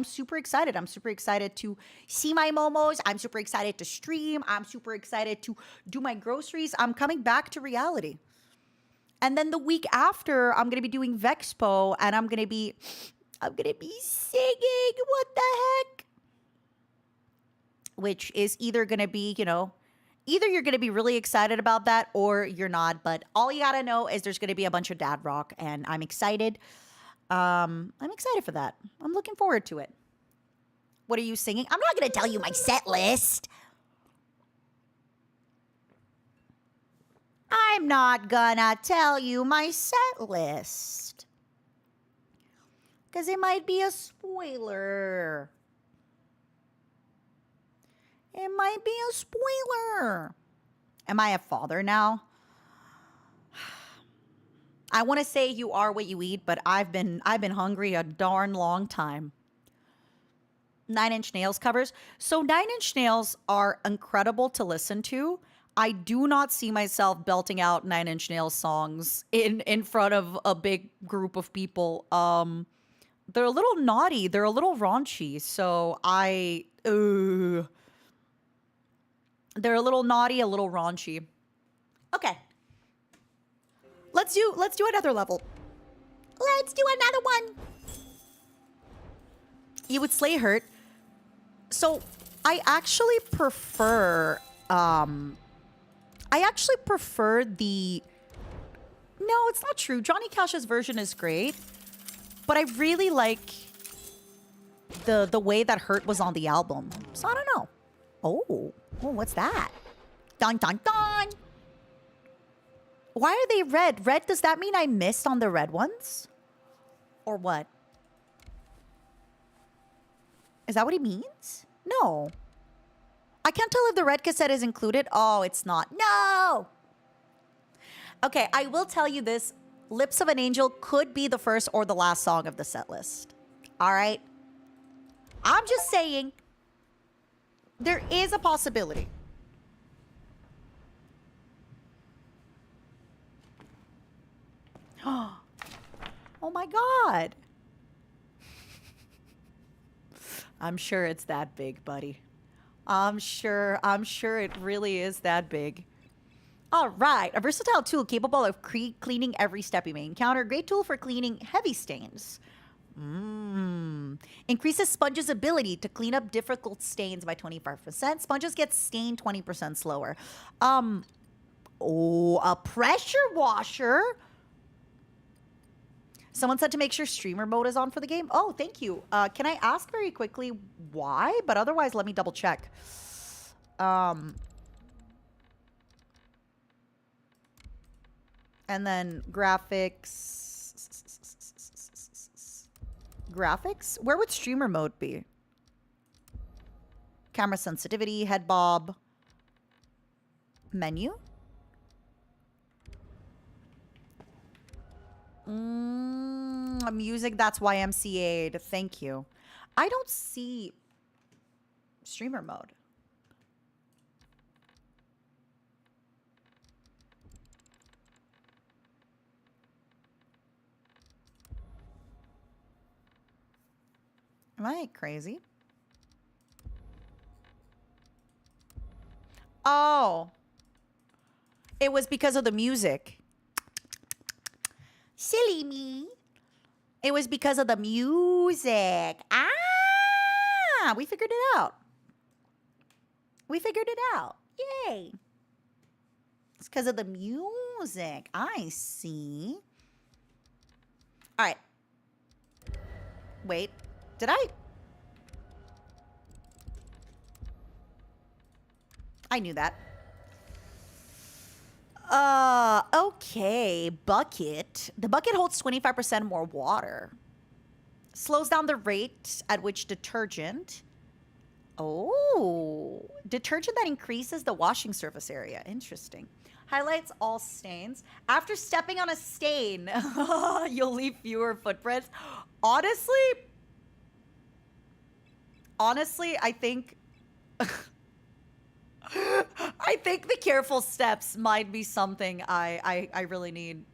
super excited. I'm super excited to see my momos. I'm super excited to stream. I'm super excited to do my groceries. I'm coming back to reality. And then the week after, I'm gonna be doing Vexpo, and I'm gonna be singing. What the heck? Which is either gonna be, either you're going to be really excited about that or you're not. But all you got to know is there's going to be a bunch of dad rock, and I'm excited. I'm excited for that. I'm looking forward to it. What are you singing? I'm not going to tell you my set list. I'm not gonna tell you my set list. Because it might be a spoiler. It might be a spoiler. Am I a father now? I want to say you are what you eat, but I've been hungry a darn long time. 9 Inch Nails covers. So 9 Inch Nails are incredible to listen to. I do not see myself belting out 9 Inch Nails songs in front of a big group of people. They're a little naughty. They're a little raunchy. So they're a little naughty, a little raunchy. Okay. Let's do another level. Let's do another one. You would slay hurt. So I actually prefer the... No, it's not true. Johnny Cash's version is great. But I really like the way that Hurt was on the album. So I don't know. Oh, what's that? Dun, dun, dun. Why are they red? Red, does that mean I missed on the red ones? Or what? Is that what he means? No. I can't tell if the red cassette is included. Oh, it's not. No! Okay, I will tell you this. Lips of an Angel could be the first or the last song of the set list. All right? I'm just saying, there is a possibility. Oh my God. I'm sure it's that big, buddy. I'm sure it really is that big. All right, a versatile tool capable of cleaning every step you may encounter. Great tool for cleaning heavy stains. Increases sponge's ability to clean up difficult stains by 25%. Sponges get stained 20% slower. A pressure washer. Someone said to make sure streamer mode is on for the game. Oh, thank you. Can I ask very quickly why? But otherwise, let me double check. And then graphics. Graphics? Where would streamer mode be? Camera sensitivity, head bob. Menu? Music, that's YMCA'd. Thank you. I don't see streamer mode. Am I crazy? Oh. It was because of the music. Silly me. It was because of the music. Ah, we figured it out. We figured it out. Yay. It's because of the music. I see. All right. Wait. Did I knew that. Okay. Bucket. The bucket holds 25% more water. Slows down the rate at which detergent. Oh. Detergent that increases the washing surface area. Interesting. Highlights all stains. After stepping on a stain, you'll leave fewer footprints. Honestly, I think... I think the careful steps might be something I really need.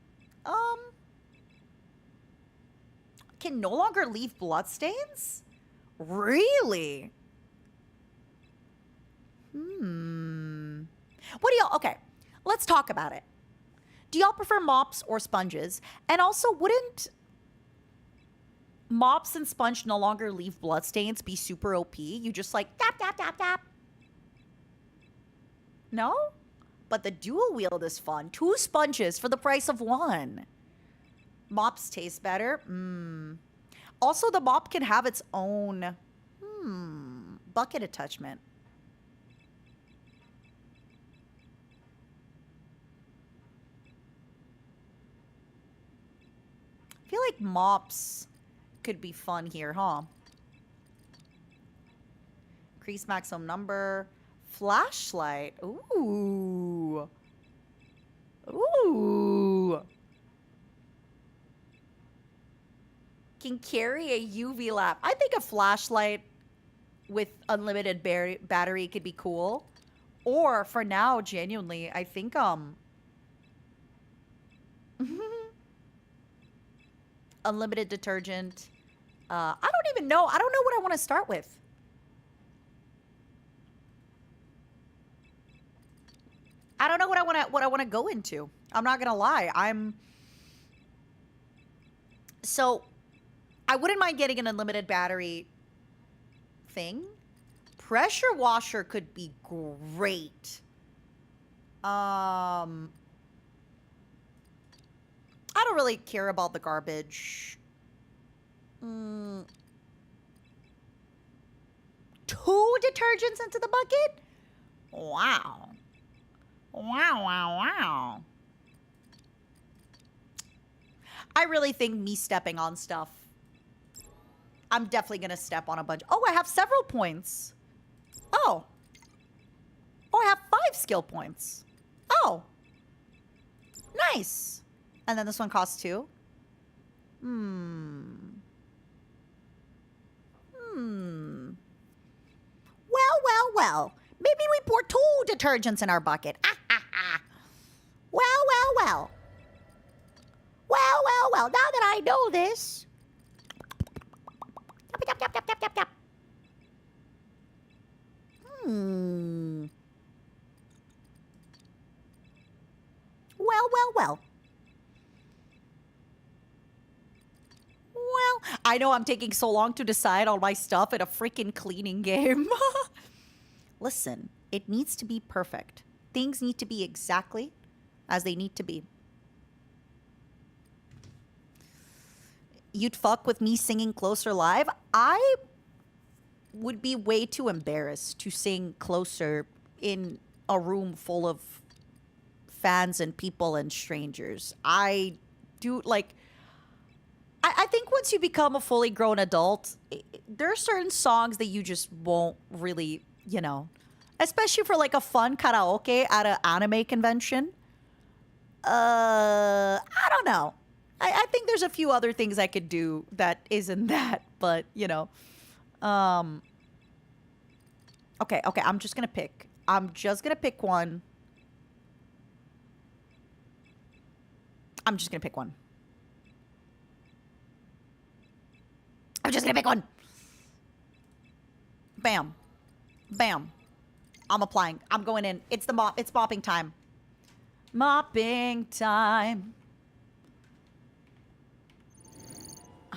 Can no longer leave bloodstains? Really? What do y'all... Okay, let's talk about it. Do y'all prefer mops or sponges? And also, wouldn't mops and sponge no longer leave bloodstains be super OP? You just like tap, tap, tap, tap. No? But the dual wield is fun. 2 sponges for the price of 1. Mops taste better. Also, the mop can have its own bucket attachment. I feel like mops could be fun here, huh? Increase maximum number. Flashlight. Ooh. Ooh. Can carry a UV lamp. I think a flashlight with unlimited battery could be cool. Or for now, genuinely, I think unlimited detergent. I don't even know. I don't know what I want to start with. I don't know what I want to go into. I'm not gonna lie. So I wouldn't mind getting an unlimited battery thing. Pressure washer could be great. I don't really care about the garbage. 2 detergents into the bucket? Wow. Wow, wow, wow. I really think me stepping on stuff. I'm definitely going to step on a bunch. Oh, I have several points. Oh. Oh, I have 5 skill points. Oh. Nice. And then this one costs 2. Well. Maybe we pour 2 detergents in our bucket. Well. Well. Now that I know this. Yep. Well. Well, I know I'm taking so long to decide on my stuff in a freaking cleaning game. Listen, it needs to be perfect. Things need to be exactly as they need to be. You'd fuck with me singing Closer live? I would be way too embarrassed to sing Closer in a room full of fans and people and strangers. I think once you become a fully grown adult, there are certain songs that you just won't really, especially for like a fun karaoke at an anime convention. I don't know. I think there's a few other things I could do that isn't that, but okay, I'm just gonna pick one. I'm just gonna pick one. Bam. I'm applying. I'm going in. It's the mop. It's mopping time. Mopping time.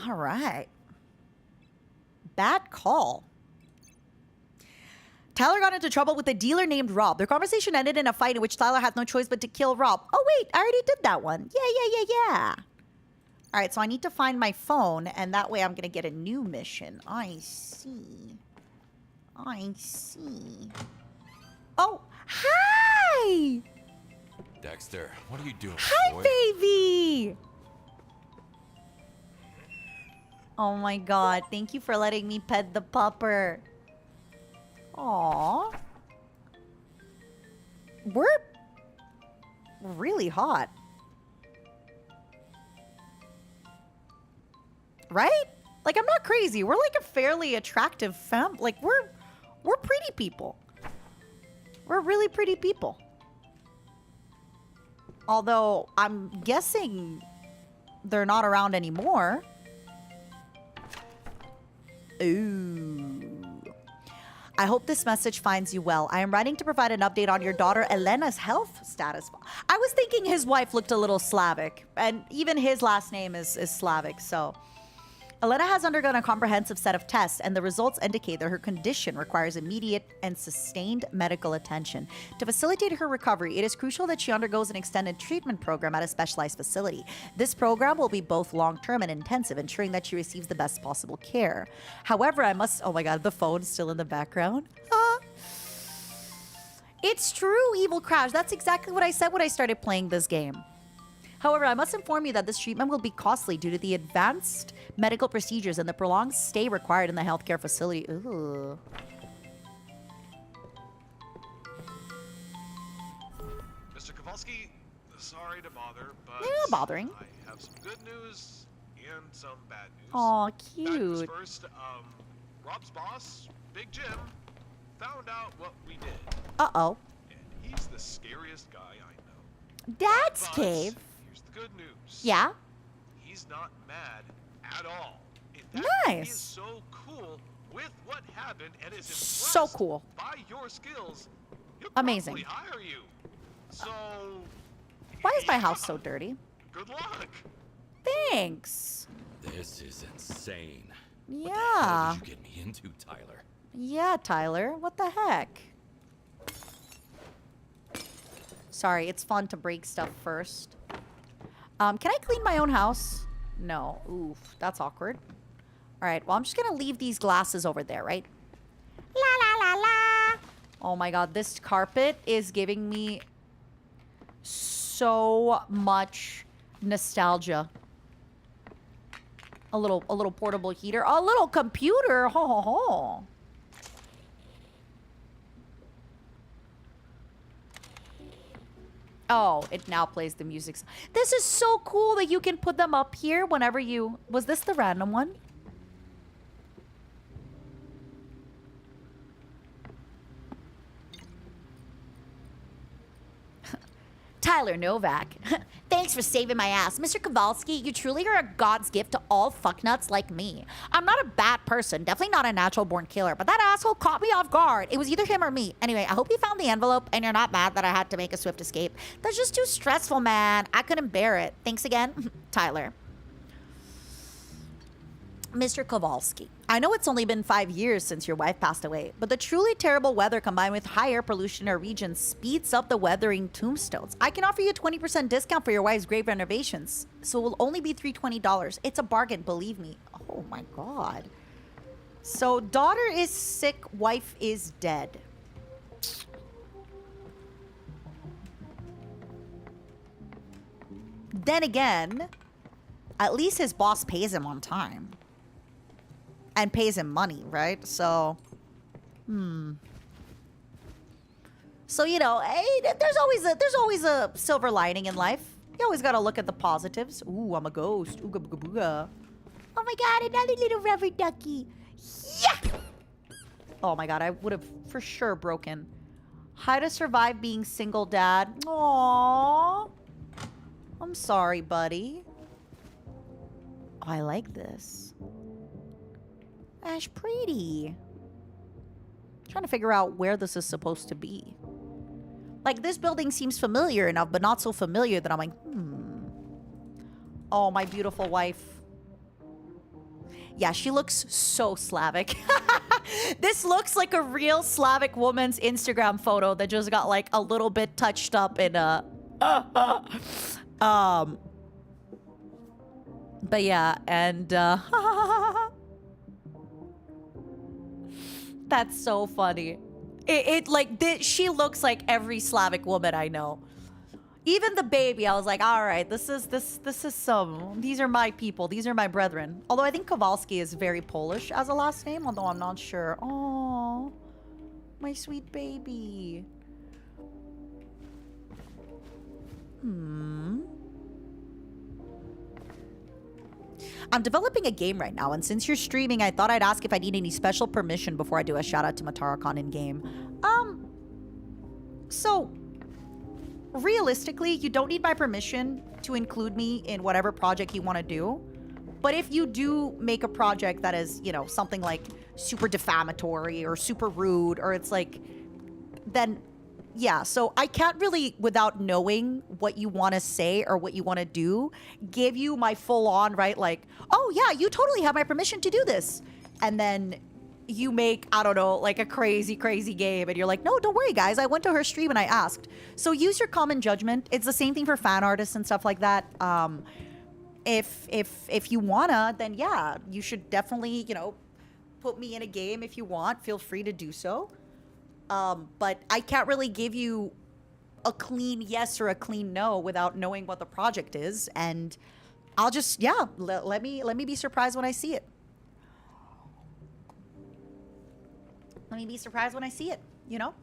All right. Bad call. Tyler got into trouble with a dealer named Rob. Their conversation ended in a fight in which Tyler had no choice but to kill Rob. Oh, wait. I already did that one. Yeah. All right, so I need to find my phone, and that way I'm going to get a new mission. I see. Oh, hi! Dexter, what are you doing, Hi, boy? baby! Oh my god, thank you for letting me pet the pupper. Aww. We're really hot. Right? Like, I'm not crazy. We're like a fairly attractive fam. Like, we're pretty people. We're really pretty people. Although, I'm guessing they're not around anymore. Ooh. I hope this message finds you well. I am writing to provide an update on your daughter Elena's health status. I was thinking his wife looked a little Slavic, and even his last name is Slavic, so Elena has undergone a comprehensive set of tests, and the results indicate that her condition requires immediate and sustained medical attention. To facilitate her recovery, it is crucial that she undergoes an extended treatment program at a specialized facility. This program will be both long-term and intensive, ensuring that she receives the best possible care. However, I must... Oh my god, the phone's still in the background. It's true, Evil Crash. That's exactly what I said when I started playing this game. However, I must inform you that this treatment will be costly due to the advanced medical procedures and the prolonged stay required in the healthcare facility. Ooh. Mr. Kowalski, sorry to bother, but You're not bothering. I have some good news and some bad news. Aw, Bad news cute. first, Rob's boss, Big Jim, found out what we did. Uh-oh. And he's the scariest guy I know. Dad's But cave. here's the good news. Yeah? He's not mad at all. In fact, he is Nice. so cool with what happened and is So impressed cool. by your skills. He'll Amazing. probably hire you. So, Why is my house so dirty? good luck. Thanks. This is insane. Yeah. What the hell did you get me into, Tyler? Yeah, Tyler. What the heck? Sorry, it's fun to break stuff first. Can I clean my own house? No. Oof, that's awkward. All right, well, I'm just gonna leave these glasses over there, right? La la la la. Oh my god, this carpet is giving me so much nostalgia. A little portable heater, a little computer. Ho ho ho. Oh, it now plays the music. This is so cool that you can put them up here whenever you... Was this the random one? Tyler Novak. Thanks for saving my ass. Mr. Kowalski, you truly are a god's gift to all fucknuts like me. I'm not a bad person, definitely not a natural-born killer, but that asshole caught me off guard. It was either him or me. Anyway, I hope you found the envelope and you're not mad that I had to make a swift escape. That's just too stressful, man. I couldn't bear it. Thanks again, Tyler. Mr. Kowalski, I know it's only been 5 years since your wife passed away, but the truly terrible weather combined with high air pollution in our region speeds up the weathering tombstones. I can offer you a 20% discount for your wife's grave renovations, so it will only be $320. It's a bargain, believe me. Oh my god. So, daughter is sick, wife is dead. Then again, at least his boss pays him on time. And pays him money, right? So, So, you know, hey, there's always a silver lining in life. You always gotta look at the positives. Ooh, I'm a ghost. Ooga booga booga. Oh my god, another little rubber ducky. Yeah! Oh my god, I would have for sure broken. How to survive being single dad. Aww. I'm sorry, buddy. Oh, I like this. That's pretty. Trying to figure out where this is supposed to be. Like, this building seems familiar enough, but not so familiar that I'm like, Oh, my beautiful wife. Yeah, she looks so Slavic. This looks like a real Slavic woman's Instagram photo that just got, like, a little bit touched up in a... But yeah, and... That's so funny. She looks like every Slavic woman I know. Even the baby, I was like, all right, this is these are my people. These are my brethren. Although I think Kowalski is very Polish as a last name, although I'm not sure. Oh, my sweet baby. I'm developing a game right now, and since you're streaming, I thought I'd ask if I need any special permission before I do a shout out to Matara-Khan in game. So realistically, you don't need my permission to include me in whatever project you want to do. But if you do make a project that is, you know, something like super defamatory or super rude, or it's like, then yeah, so I can't really, without knowing what you want to say or what you want to do, give you my full on, right? Like, oh yeah, you totally have my permission to do this. And then you make, I don't know, like a crazy, crazy game. And you're like, no, don't worry, guys. I went to her stream and I asked. So use your common judgment. It's the same thing for fan artists and stuff like that. If you wanna, then yeah, you should definitely, you know, put me in a game if you want. Feel free to do so. But I can't really give you a clean yes or a clean no without knowing what the project is. And I'll just, yeah, let me be surprised when I see it. Let me be surprised when I see it, you know?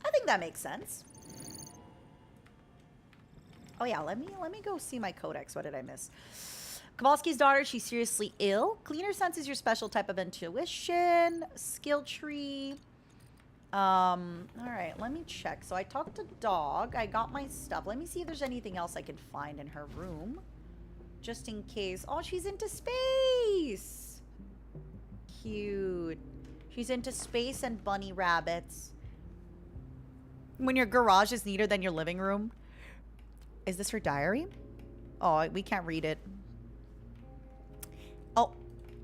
I think that makes sense. Oh yeah, let me go see my codex. What did I miss? Kowalski's daughter, she's seriously ill. Cleaner sense is your special type of intuition. Skill tree. All right, let me check. So I talked to Dog. I got my stuff. Let me see if there's anything else I can find in her room. Just in case. Oh, she's into space. Cute. She's into space and bunny rabbits. When your garage is neater than your living room. Is this her diary? Oh, we can't read it. Oh,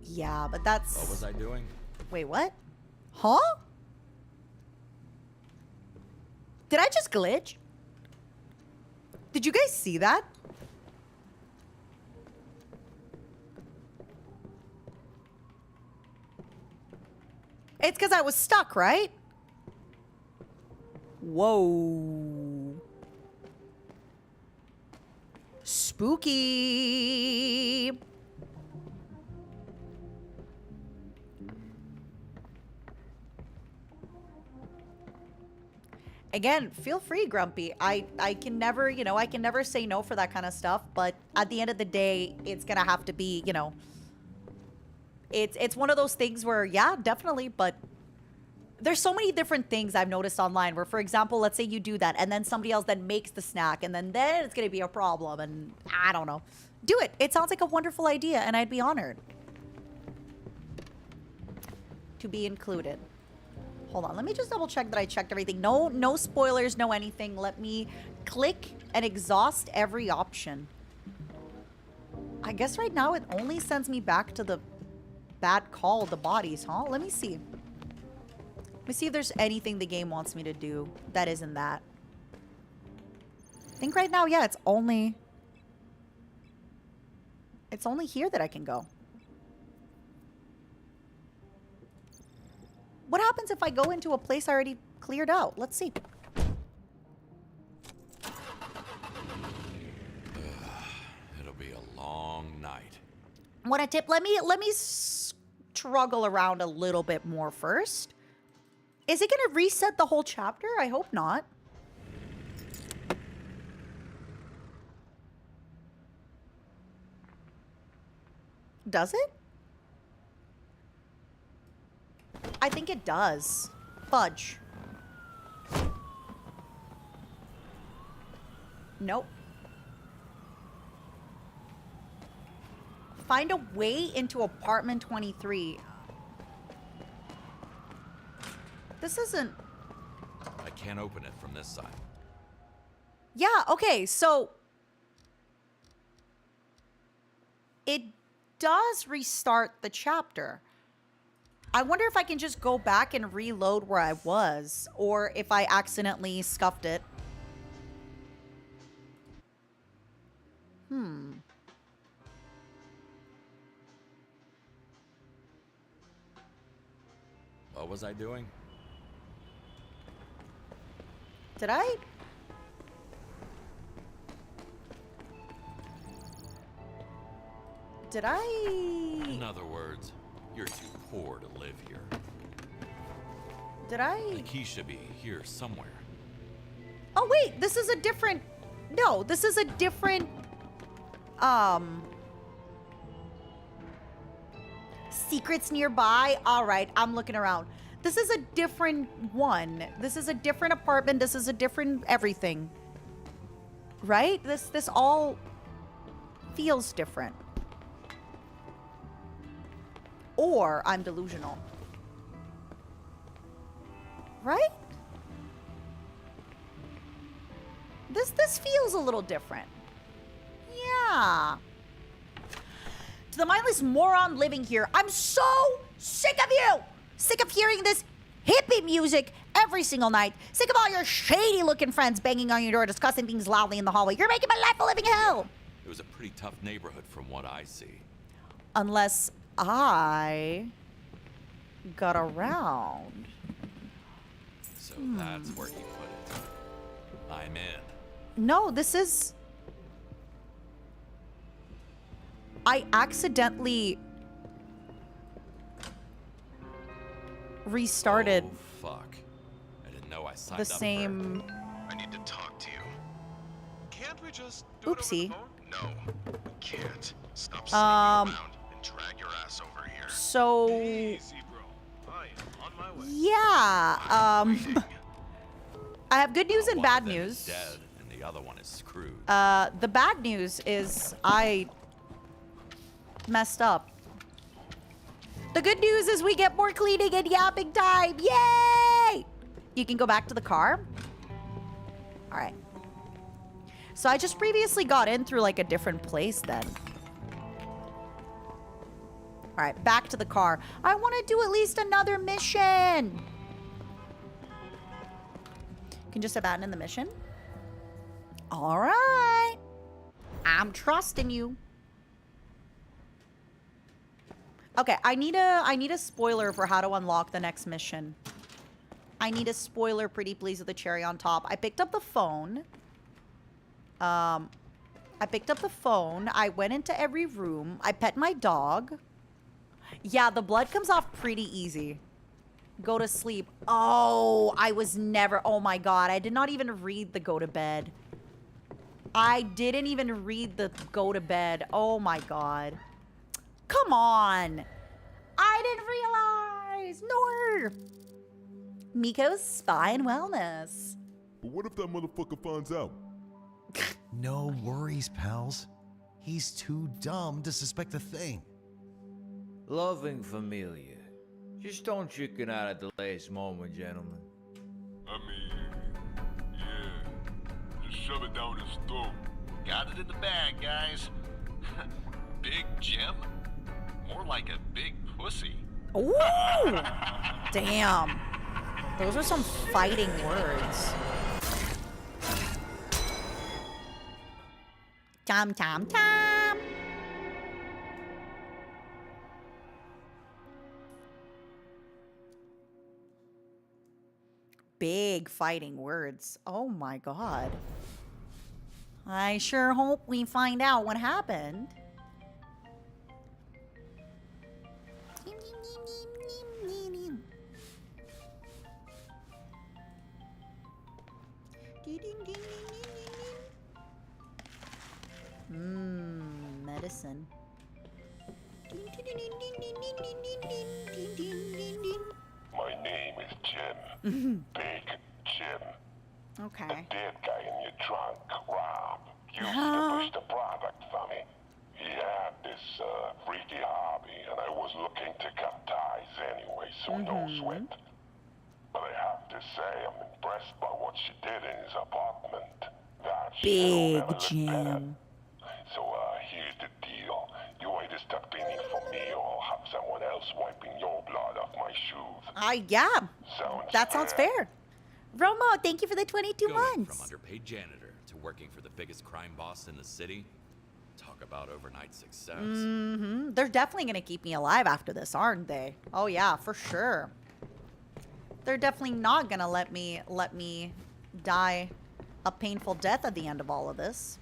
yeah, but that's... What was I doing? Wait, what? Huh? Did I just glitch? Did you guys see that? It's because I was stuck, right? Whoa. Spooky. Again, feel free, Grumpy. I can never, you know, I can never say no for that kind of stuff. But at the end of the day, it's going to have to be, you know, it's one of those things where, yeah, definitely. But there's so many different things I've noticed online where, for example, let's say you do that and then somebody else then makes the snack and then it's going to be a problem. And I don't know. Do it. It sounds like a wonderful idea and I'd be honored to be included. Hold on. Let me just double check that I checked everything. No spoilers, no anything. Let me click and exhaust every option. I guess right now it only sends me back to the bad call, the bodies, huh? Let me see. Let me see if there's anything the game wants me to do that isn't that. I think right now, yeah, it's only here that I can go. What happens if I go into a place I already cleared out? Let's see. It'll be a long night. Want a tip? Let me struggle around a little bit more first. Is it going to reset the whole chapter? I hope not. Does it? I think it does. Fudge. Nope. Find a way into apartment 23. This isn't... I can't open it from this side. Yeah, okay, so... It does restart the chapter. I wonder if I can just go back and reload where I was, or if I accidentally scuffed it. What was I doing? Did I? In other words, you're too poor to live here. Did I? The key should be here somewhere. Oh, wait, this is a different... No, this is a different... Secrets nearby? Alright, I'm looking around. This is a different one. This is a different apartment. This is a different everything. Right? This all feels different. Or I'm delusional. Right? This feels a little different. Yeah. To the mindless moron living here, I'm so sick of you! Sick of hearing this hippie music every single night. Sick of all your shady-looking friends banging on your door, discussing things loudly in the hallway. You're making my life a living hell! It was a pretty tough neighborhood from what I see. Unless I got around. So that's where he put it. I'm in. No, this is... I accidentally restarted Oh, fuck. I didn't know I signed the up same... I need to talk to you. Can't we just do Oopsie. it over the phone? No, we can't. Stop sneaking Um, around and drag your ass over here. So... Easy, bro. I am on my way. Yeah, I have good news and One bad of them is news. dead, and the other one is screwed. The bad news is I messed up. The good news is we get more cleaning and yapping time. Yay! You can go back to the car. All right. So I just previously got in through like a different place then. All right, back to the car. I want to do at least another mission. You can just abandon the mission. All right. I'm trusting you. Okay, I need a spoiler for how to unlock the next mission. I need a spoiler, pretty please, with a cherry on top. I picked up the phone. I went into every room. I pet my dog. Yeah, the blood comes off pretty easy. Go to sleep. Oh, I was never... Oh my god, I did not even read the go to bed. I didn't even read the go to bed. Oh my god. Come on. I didn't realize. Nor. Miko's Spy and Wellness. But what if that motherfucker finds out? No worries, pals. He's too dumb to suspect a thing. Loving familia. Just don't chicken out at the last moment, gentlemen. I mean, yeah. Just shove it down his throat. Got it in the bag, guys. Big Jim? More like a big pussy. Ooh! Damn. Those are some fighting words. Tom, tom, tom. Big fighting words. Oh my god. I sure hope we find out what happened. Medicine. My name is Jim. Big Jim. Okay. The dead guy in your trunk, Rob, used to push the product for me. He had this freaky hobby, and I was looking to cut ties anyway, so no sweat. But I have to say, I'm impressed by what she did in his apartment. That Big Jim. So here's the deal. You either stop cleaning for me, or I'll have someone else wiping your blood off my shoes. Yeah. That sounds fair. Romo, thank you for the 22 Going months. from underpaid janitor to working for the biggest crime boss in the city. Talk about overnight success. They're definitely going to keep me alive after this, aren't they? Oh yeah, for sure. They're definitely not going to let me die a painful death at the end of all of this.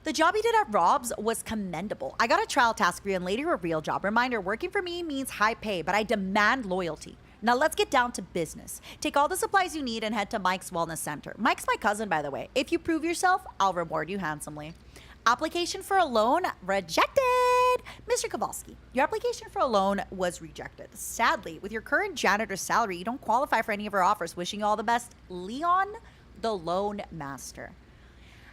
The job you did at Rob's was commendable. I got a trial task for you and later a real job. Reminder, working for me means high pay, but I demand loyalty. Now let's get down to business. Take all the supplies you need and head to Mike's Wellness Center. Mike's my cousin, by the way. If you prove yourself, I'll reward you handsomely. Application for a loan rejected. Mr. Kowalski, your application for a loan was rejected. Sadly, with your current janitor's salary, you don't qualify for any of our offers. Wishing you all the best. Leon, the loan master.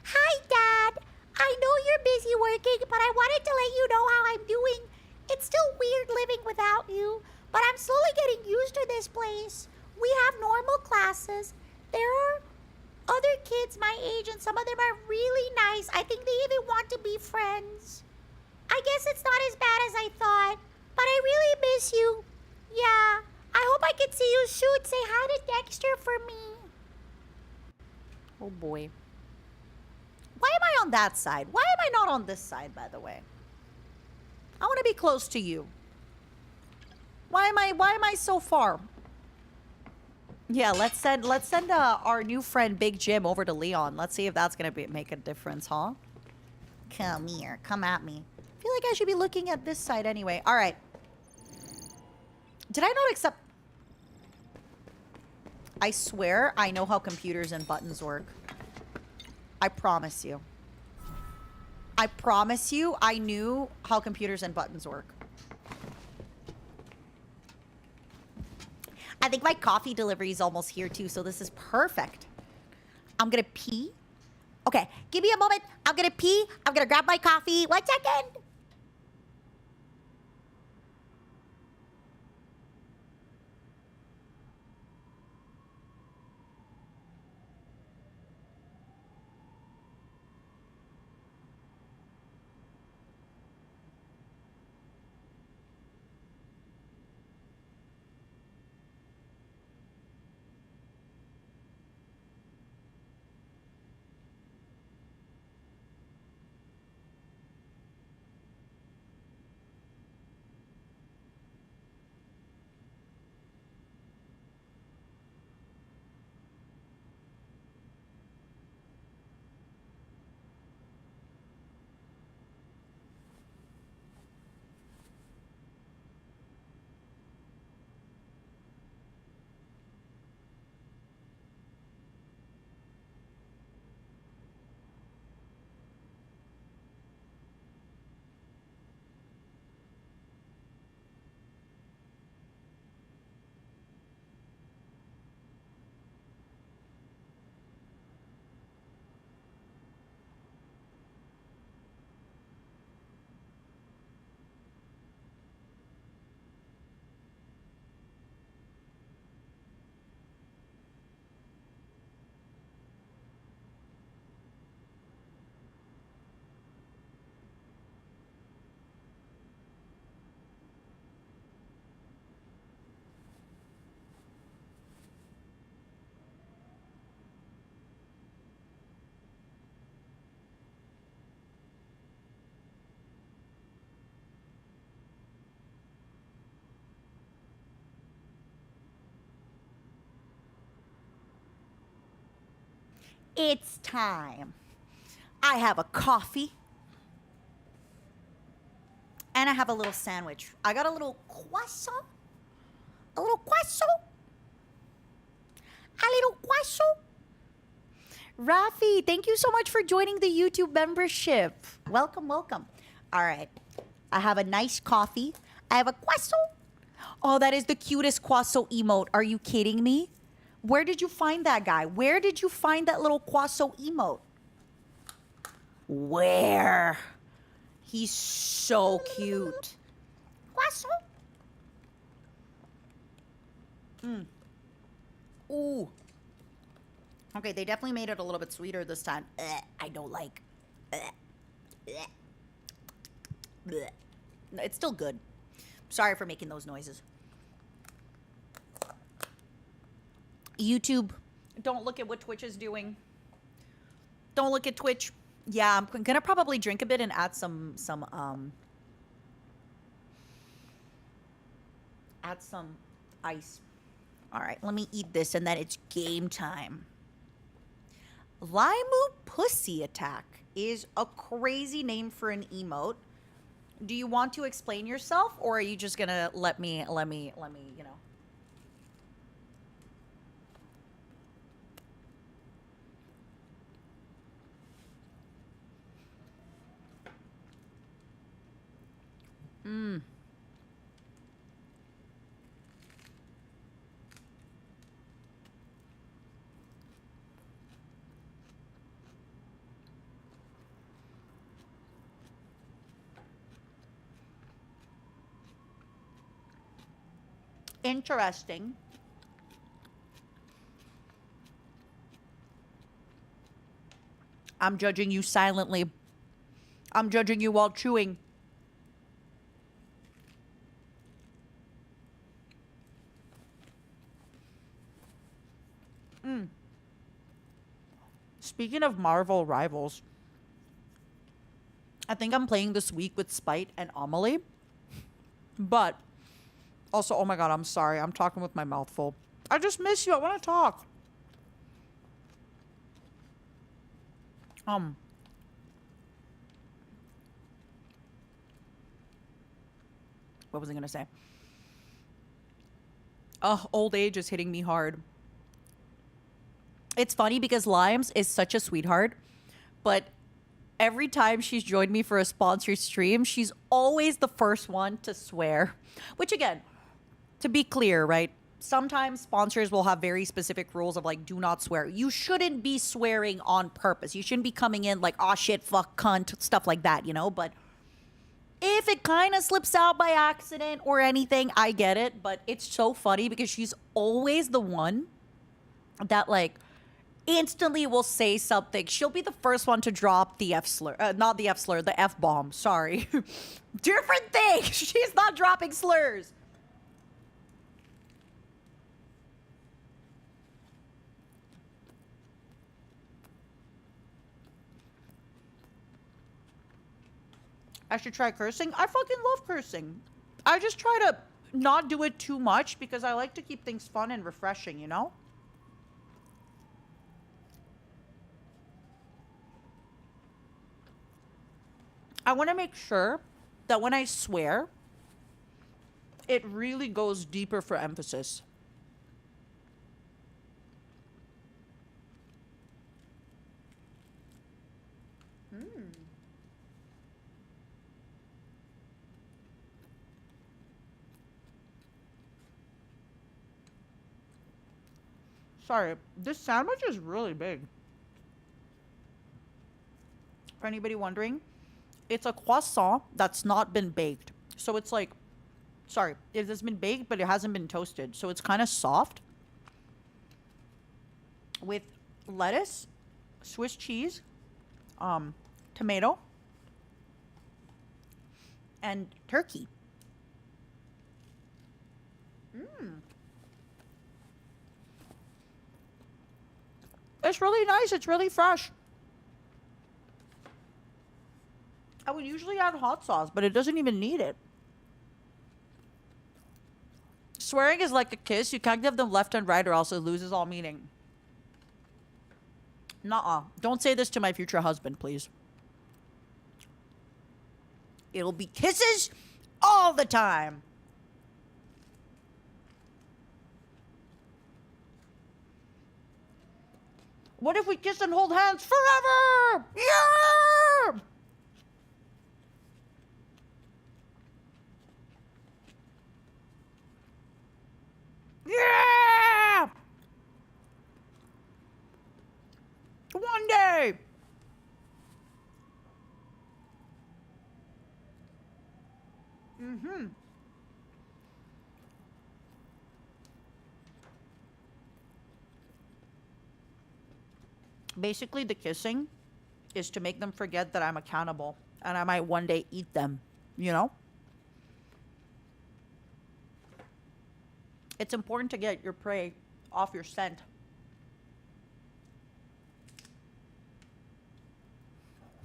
Hi, Dad. I know you're busy working, but I wanted to let you know how I'm doing. It's still weird living without you, but I'm slowly getting used to this place. We have normal classes. There are other kids my age, and some of them are really nice. I think they even want to be friends. I guess it's not as bad as I thought, but I really miss you. Yeah, I hope I can see you soon. Say hi to Dexter for me. Oh boy. Why am I on that side? Why am I not on this side, by the way? I want to be close to you. Why am I so far? Yeah, let's send our new friend Big Jim over to Leon. Let's see if that's gonna make a difference, huh? Come here, come at me. I feel like I should be looking at this side anyway. All right. Did I not accept? I swear I know how computers and buttons work. I promise you. I promise you I knew how computers and buttons work. I think my coffee delivery is almost here too, so this is perfect. I'm gonna pee. Okay, give me a moment. I'm gonna pee. I'm gonna grab my coffee. 1 second. It's time. I have a coffee. And I have a little sandwich. I got a little croissant. A little croissant. A little croissant. Rafi, thank you so much for joining the YouTube membership. Welcome, welcome. All right. I have a nice coffee. I have a croissant. Oh, that is the cutest croissant emote. Are you kidding me? Where did you find that guy? Where did you find that little croissant emote? Where? He's so cute. Croissant. Ooh. Okay, they definitely made it a little bit sweeter this time. I don't like. It's still good. Sorry for making those noises. YouTube, don't look at what Twitch is doing. Don't look at Twitch. Yeah, I'm gonna probably drink a bit and add some ice. All right, let me eat this and then it's game time. Limu Pussy Attack is a crazy name for an emote. Do you want to explain yourself, or are you just gonna let me, you know? Interesting. I'm judging you silently. I'm judging you while chewing. Speaking of Marvel rivals, I think I'm playing this week with Spite and Amelie. But also, oh my god, I'm sorry. I'm talking with my mouth full. I just miss you. I want to talk. What was I gonna say? Oh, old age is hitting me hard. It's funny because Limes is such a sweetheart, but every time she's joined me for a sponsored stream, she's always the first one to swear. Which again, to be clear, right? Sometimes sponsors will have very specific rules of like, do not swear. You shouldn't be swearing on purpose. You shouldn't be coming in like, oh shit, fuck, cunt, stuff like that, you know? But if it kind of slips out by accident or anything, I get it. But it's so funny because she's always the one that like instantly will say something. She'll be the first one to drop the F slur. Not the F slur, the F bomb. Sorry. Different thing. She's not dropping slurs. I should try cursing. I fucking love cursing. I just try to not do it too much because I like to keep things fun and refreshing, you know? I want to make sure that when I swear, it really goes deeper for emphasis. Sorry, this sandwich is really big. For anybody wondering, it's a croissant that's not been baked. So it's like, sorry, it has been baked, but it hasn't been toasted. So it's kind of soft with lettuce, Swiss cheese, tomato, and turkey. It's really nice. It's really fresh. I would usually add hot sauce, but it doesn't even need it. Swearing is like a kiss. You can't give them left and right or else it loses all meaning. Nuh-uh. Don't say this to my future husband, please. It'll be kisses all the time. What if we kiss and hold hands forever? Yeah! Yeah! One day. Basically, the kissing is to make them forget that I'm accountable and I might one day eat them, you know? It's important to get your prey off your scent.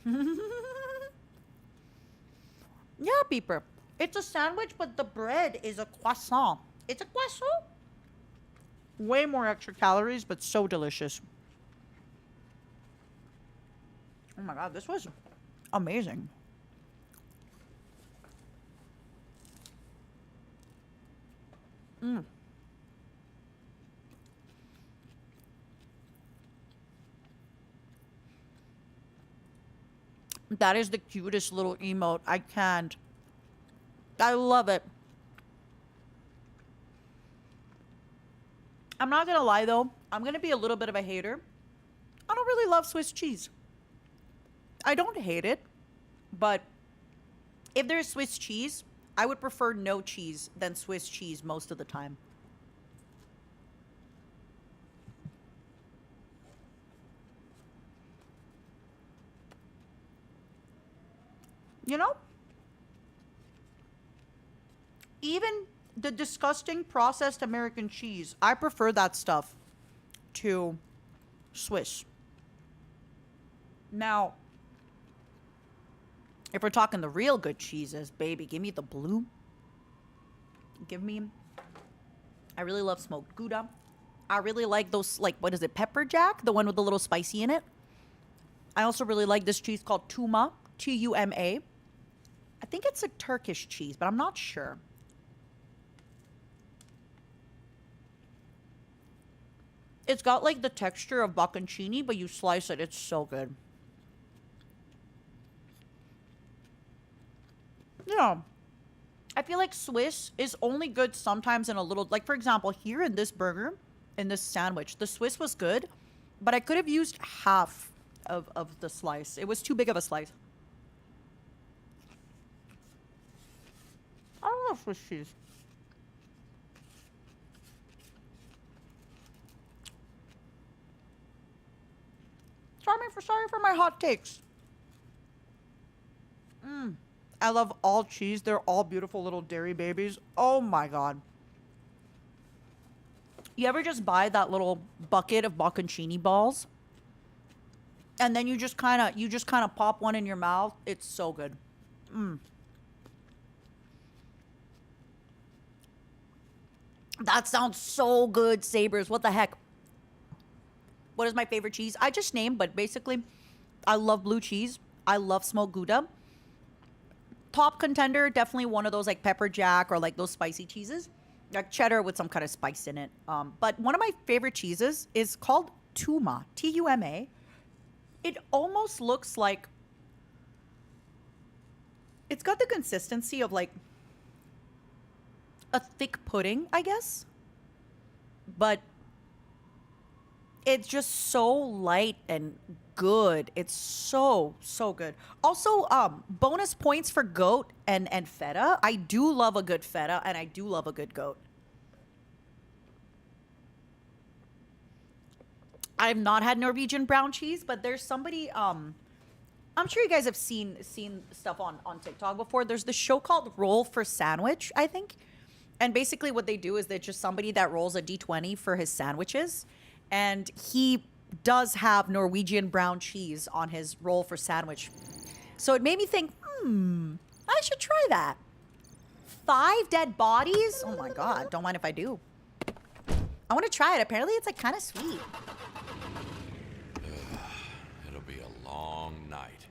Yeah, Beeper. It's a sandwich, but the bread is a croissant. It's a croissant. Way more extra calories, but so delicious. Oh my god, this was amazing. That is the cutest little emote. I can't. I love it. I'm not gonna lie though. I'm gonna be a little bit of a hater. I don't really love Swiss cheese. I don't hate it, but if there's Swiss cheese, I would prefer no cheese than Swiss cheese most of the time. You know? Even the disgusting processed American cheese, I prefer that stuff to Swiss. Now, if we're talking the real good cheeses, baby, give me the blue. Give me... I really love smoked Gouda. I really like those, like, what is it, pepper jack? The one with the little spicy in it. I also really like this cheese called Tuma, T-U-M-A. I think it's a Turkish cheese, but I'm not sure. It's got, like, the texture of bocconcini, but you slice it. It's so good. Yeah. I feel like Swiss is only good sometimes in a little... Like, for example, here in this burger, in this sandwich, the Swiss was good, but I could have used half of the slice. It was too big of a slice. I don't love Swiss cheese. Sorry for my hot takes. I love all cheese. They're all beautiful little dairy babies. Oh my god. You ever just buy that little bucket of bocconcini balls? And then you just kind of pop one in your mouth. It's so good. That sounds so good, Sabers. What the heck? What is my favorite cheese? I just named, but basically, I love blue cheese. I love smoked Gouda. Top contender, definitely one of those like pepper jack or like those spicy cheeses. Like cheddar with some kind of spice in it. But one of my favorite cheeses is called Tuma, T-U-M-A. It almost looks like... It's got the consistency of like a thick pudding, I guess. But it's just so light and good. It's so good. Also, bonus points for goat and feta. I do love a good feta and I do love a good goat. I've not had Norwegian brown cheese, but there's somebody I'm sure you guys have seen stuff on TikTok before. There's this show called Roll for Sandwich, I think. And basically what they do is they're just somebody that rolls a D20 for his sandwiches. And he does have Norwegian brown cheese on his roll for sandwich. So it made me think, I should try that. 5 dead bodies? Oh my god, don't mind if I do. I want to try it. Apparently it's like kind of sweet. It'll be a long night.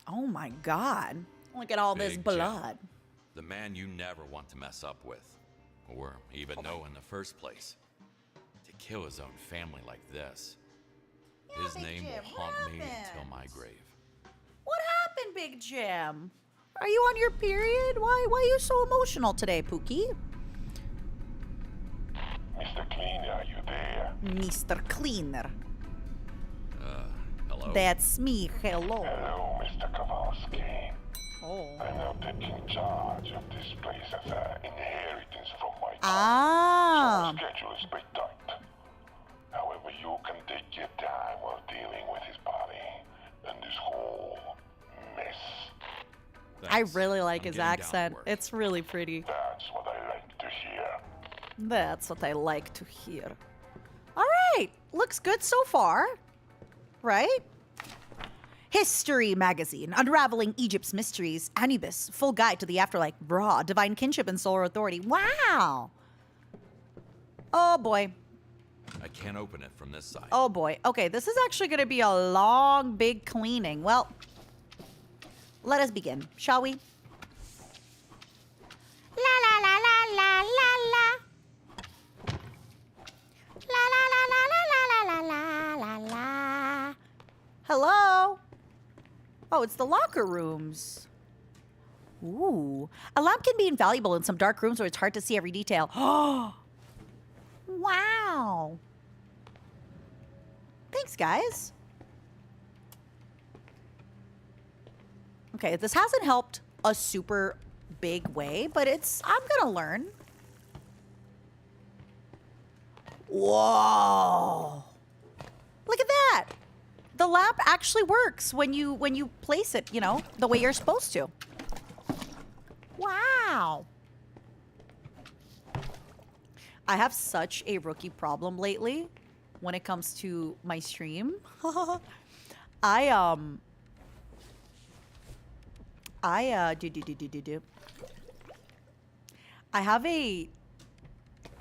Oh my god. Look at all this Big blood. Jim, the man you never want to mess up with. Or even know in the first place. To kill his own family like this. His name will haunt me until my grave. What happened, Big Jim? Are you on your period? Why are you so emotional today, Pookie? Mr. Cleaner, are you there? Mr. Cleaner. Hello? That's me. Hello. Hello, Mr. Kowalski. Oh. I'm now taking charge of this place as an inheritance from my father. Ah. So my schedule is pretty tight. However, you can take your time while dealing with his body and this whole mess. I really like his accent. It's really pretty. That's what I like to hear. That's what I like to hear. All right. Looks good so far. Right? History Magazine, Unraveling Egypt's Mysteries, Anubis, Full Guide to the Afterlife, Ra, Divine Kinship and Solar Authority. Wow! Oh boy. I can't open it from this side. Oh boy. Okay, this is actually going to be a long, big cleaning. Well, let us begin, shall we? La la la la la la la. La la la la la la la la la. Hello? Oh, it's the locker rooms. Ooh. A lamp can be invaluable in some dark rooms where it's hard to see every detail. Oh! Wow. Thanks, guys. Okay, this hasn't helped a super big way, but I'm gonna learn. Whoa. Look at that. the lamp actually works when you place it, you know, the way you're supposed to. Wow. I have such a rookie problem lately when it comes to my stream. I have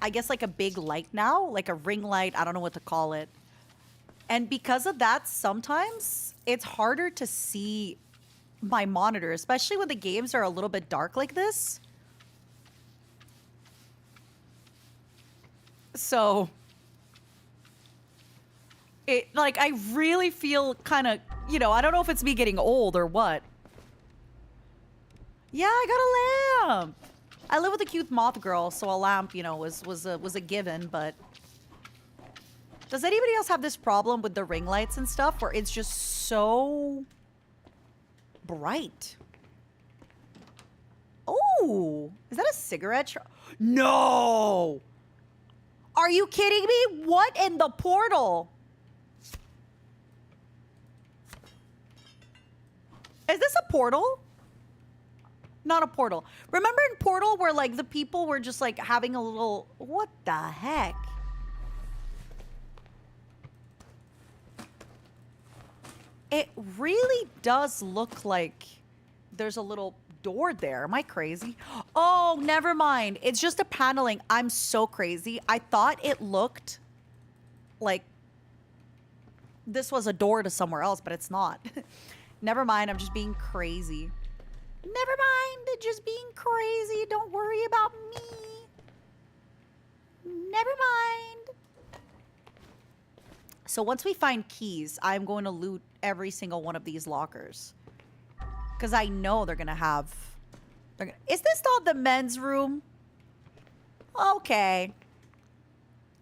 I guess like a big light now, like a ring light, I don't know what to call it. And because of that, sometimes it's harder to see my monitor, especially when the games are a little bit dark like this. So like I really feel kind of, you know, I don't know if it's me getting old or what. Yeah, I got a lamp. I live with a cute moth girl, so a lamp, you know, was a given, but does anybody else have this problem with the ring lights and stuff where it's just so bright? Oh, is that a cigarette? No! Are you kidding me? What in the portal? Is this a portal? Not a portal. Remember in Portal where like the people were just like having a little... What the heck? It really does look like there's a little door there. Am I crazy? Oh, never mind. It's just a paneling. I'm so crazy. I thought it looked like this was a door to somewhere else, but it's not. Never mind. I'm just being crazy. Never mind. Just being crazy. Don't worry about me. Never mind. So once we find keys, I'm going to loot every single one of these lockers. Because I know they're going to have... Is this not the men's room? Okay.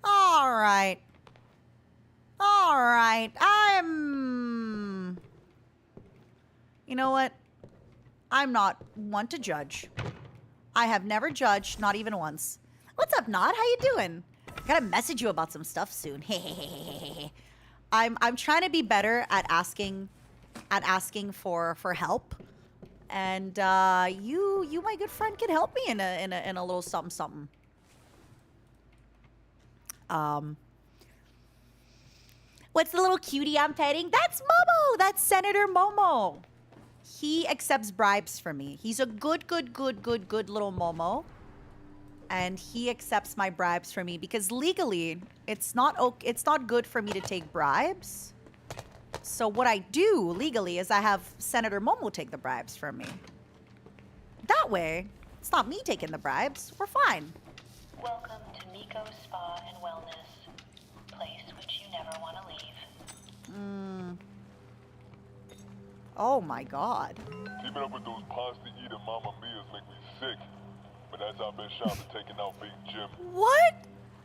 All right. All right. You know what? I'm not one to judge. I have never judged, not even once. What's up, Nod? How you doing? I gotta message you about some stuff soon. I'm trying to be better at asking for help. And you, my good friend, can help me in a little something. What's the little cutie I'm petting? That's Momo. That's Senator Momo. He accepts bribes from me. He's a good little Momo. And he accepts my bribes from me because legally, it's not good for me to take bribes. So what I do legally is I have Senator Momo take the bribes from me. That way, it's not me taking the bribes. We're fine. Welcome to Miko Spa and Wellness, place which you never want to leave. Oh my God. Keeping up with those pasta-eating Mama Mias make me sick. But as I've been shopping, taking out Big Jim. What?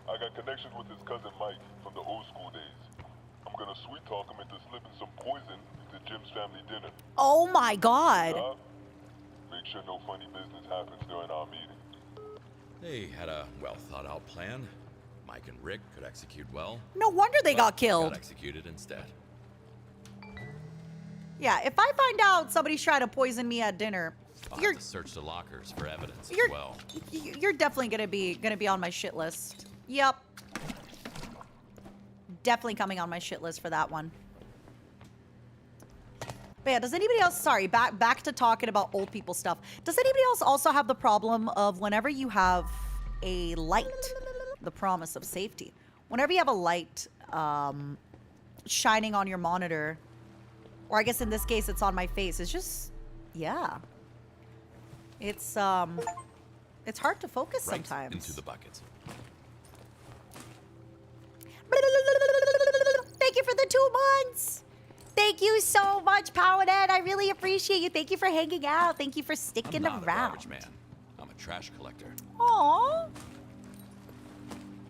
I got connections with his cousin Mike from the old school days. I'm gonna sweet talk him into slipping some poison into Jim's family dinner. Oh my God. Make sure no funny business happens during our meeting. They had a well-thought-out plan. Mike and Rick could execute well. No wonder they got killed. Got executed instead. Yeah, if I find out somebody's trying to poison me at dinner, I'll have to search the lockers for evidence as well. You're definitely gonna be on my shit list. Yep. Definitely coming on my shit list for that one. But yeah, does anybody else, sorry, back to talking about old people stuff. Does anybody else also have the problem of whenever you have a light, the promise of safety, whenever you have a light shining on your monitor, or I guess in this case it's on my face, it's just, yeah. It's hard to focus sometimes. Into the buckets. Thank you for the 2 months. Thank you so much, Paladin. I really appreciate you. Thank you for hanging out. Thank you for sticking I'm not around. a garbage man. I'm a trash collector. Aww.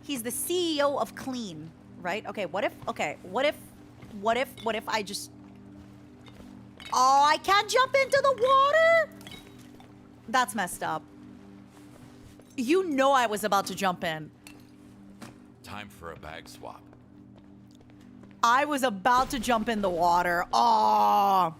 He's the CEO of Clean, right? Okay, what if I just... Oh, I can't jump into the water? That's messed up. You know I was about to jump in. Time for a bag swap. I was about to jump in the water. Oh.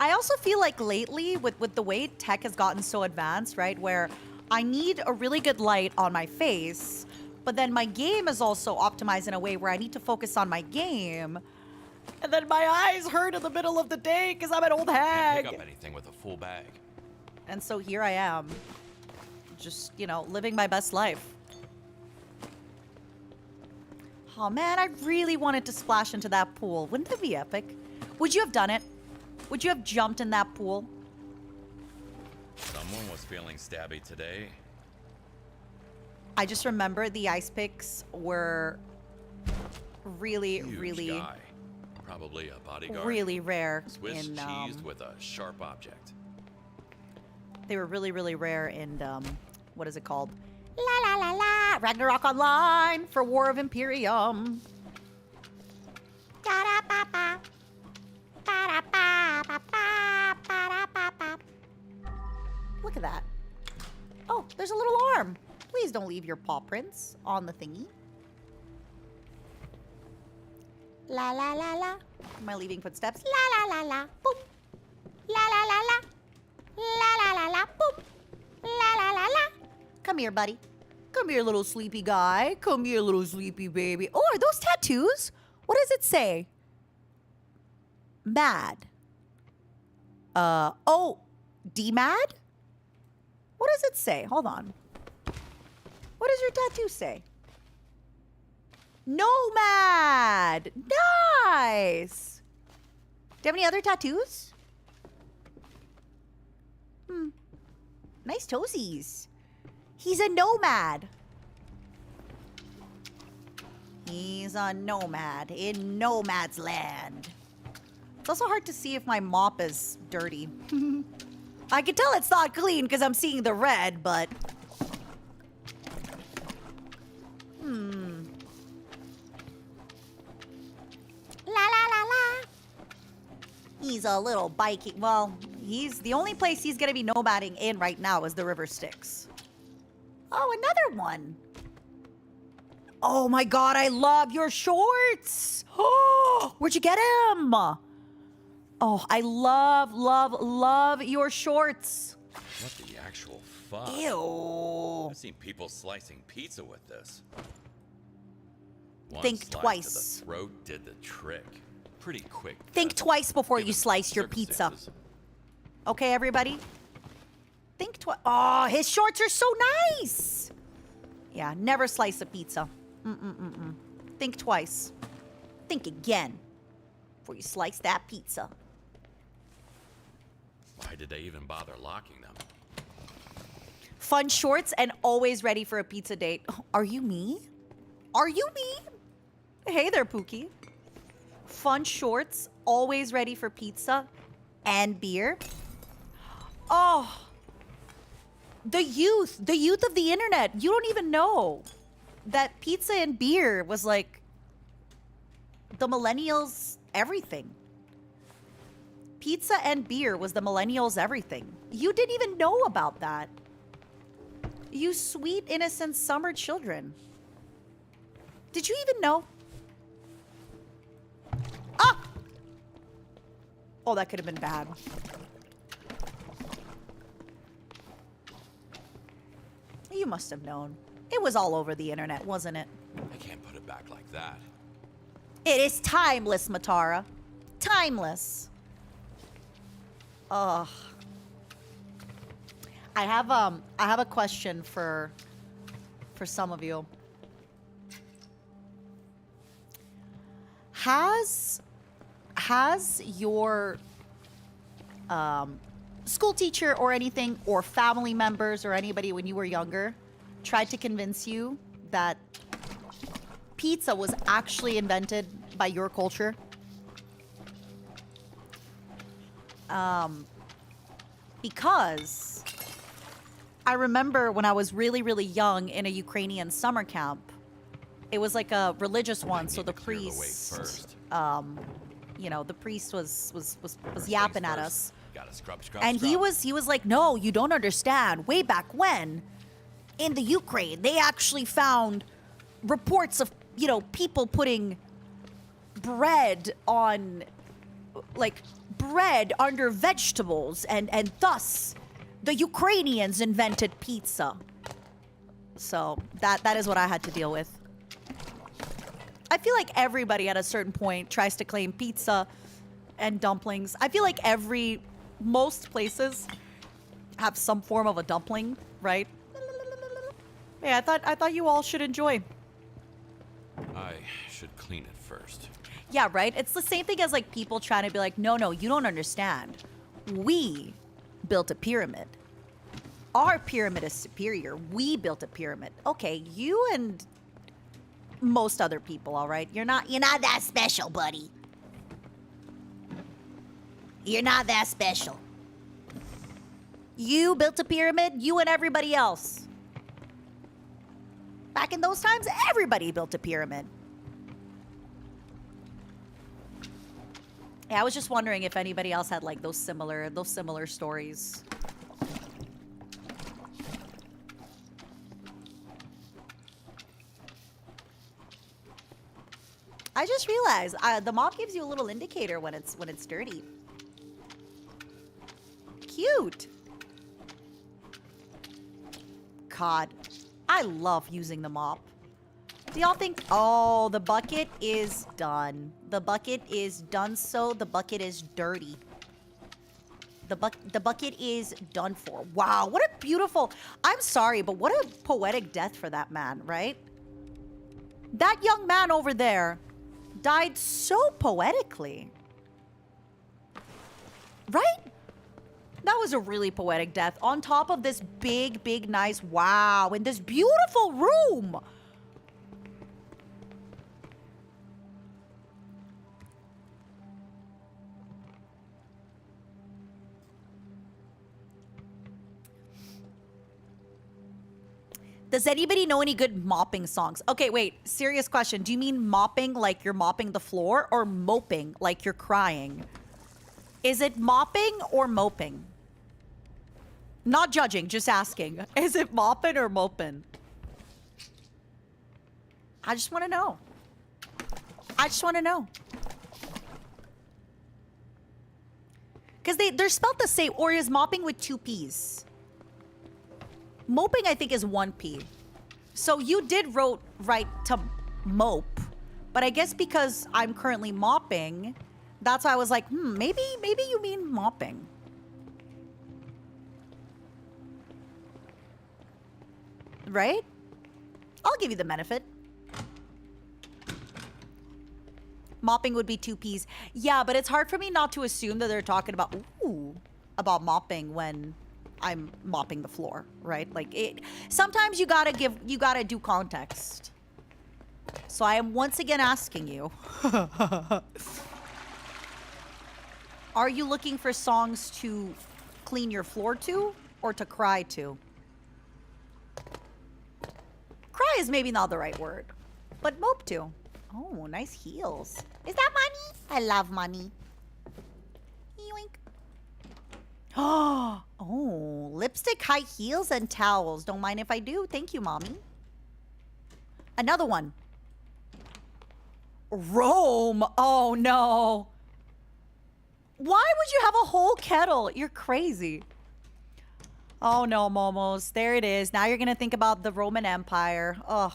I also feel like lately, with the way tech has gotten so advanced, right, where I need a really good light on my face, but then my game is also optimized in a way where I need to focus on my game, and then my eyes hurt in the middle of the day because I'm an old Can't hag. pick up anything with a full bag. And so here I am, just, you know, living my best life. Oh man, I really wanted to splash into that pool. Wouldn't that be epic? Would you have done it? Would you have jumped in that pool? Someone was feeling stabby today. I just remember the ice picks were really, Huge really, guy. Probably a bodyguard. really rare Swiss in, cheesed with a sharp object. they were really, really rare in, what is it called? La la la la, Ragnarok Online for War of Imperium. Da-da-ba-ba. Ba-da-ba-ba-ba. Ba-da-ba-ba. Look at that. Oh, there's a little arm. Please don't leave your paw prints on the thingy. La la la la. Am I leaving footsteps? La la la la. Boom. La la la la. La la la la. Boom. La la la la. Come here, buddy. Come here, little sleepy guy. Come here, little sleepy baby. Oh, are those tattoos? What does it say? Mad. Oh, D-Mad? What does it say? Hold on. What does your tattoo say? Nomad! Nice! Do you have any other tattoos? Nice toesies. He's a nomad. He's a nomad in Nomad's Land. It's also hard to see if my mop is dirty. I can tell it's not clean because I'm seeing the red, but... La la la la. He's a little biking. Well, he's the only place he's gonna be nomading in right now is the River Styx. Oh, another one. Oh my god, I love your shorts. Oh, where'd you get him? Oh, I love your shorts. What the actual fuck? Ew. I've seen people slicing pizza with this. One Think slice to twice. the throat did the trick. Pretty quick. Think twice before you slice your pizza. circumstances. Okay, everybody? Think twice. Oh, his shorts are so nice. Yeah, never slice a pizza. Think twice. Think again before you slice that pizza. Why did they even bother locking them? Fun shorts and always ready for a pizza date. Are you me? Are you me? Hey there, Pookie. Fun shorts, always ready for pizza and beer. Oh, the youth of the internet. You don't even know that pizza and beer was like the millennials' everything. Pizza and beer was the millennials' everything. You didn't even know about that. You sweet, innocent summer children. Did you even know? Ah! Oh, that could have been bad. You must have known. It was all over the internet, wasn't it? I can't put it back like that. It is timeless, Matara. Timeless. Ugh. I have a question for some of you. Has your school teacher or anything, or family members or anybody when you were younger tried to convince you that pizza was actually invented by your culture? Because I remember when I was really, really young in a Ukrainian summer camp, it was like a religious one, so the priest, you know, the priest was yapping at us. Gotta scrub, And he was like, no, you don't understand. Way back when, in the Ukraine, they actually found reports of, you know, people putting bread on, like, bread under vegetables, and thus the Ukrainians invented pizza. So that is what I had to deal with. I feel like everybody at a certain point tries to claim pizza and dumplings. I feel like most places have some form of a dumpling, right? Yeah, I thought you all should enjoy. I should clean it first. Yeah, right? It's the same thing as like people trying to be like, no, you don't understand. We built a pyramid. Our pyramid is superior. We built a pyramid. Okay, you and most other people, all right? You're not that special, buddy. You're not that special. You built a pyramid, you and everybody else. Back in those times, everybody built a pyramid. Yeah, I was just wondering if anybody else had like those similar stories. I just realized the mop gives you a little indicator when it's dirty. Cute. God, I love using the mop. Do y'all think? Oh, the bucket is done. The bucket is done. So the bucket is dirty. The bucket is done for. Wow, what a beautiful. I'm sorry, but what a poetic death for that man, right? That young man over there died so poetically. Right? That was a really poetic death. On top of this big, nice, wow, in this beautiful room. Does anybody know any good mopping songs? Okay, wait, serious question. Do you mean mopping like you're mopping the floor, or moping like you're crying? Is it mopping or moping? Not judging, just asking. Is it mopping or moping? I just want to know. I just want to know. Because they're spelled the same, or is mopping with 2 P's? Moping, I think, is 1 P. So you did write to mope, but I guess because I'm currently mopping, that's why I was like, maybe you mean mopping. Right? I'll give you the benefit. Mopping would be 2 P's. Yeah, but it's hard for me not to assume that they're talking about mopping when I'm mopping the floor, right? Like sometimes you gotta do context. So I am once again asking you, are you looking for songs to clean your floor to, or to cry to? Cry is maybe not the right word, but mope to. Oh, nice heels. Is that money? I love money. Yoink. Oh, lipstick, high heels, and towels. Don't mind if I do. Thank you, mommy. Another one. Rome. Oh, no. Why would you have a whole kettle? You're crazy. Oh, no, Momos. There it is. Now you're going to think about the Roman Empire. Ugh.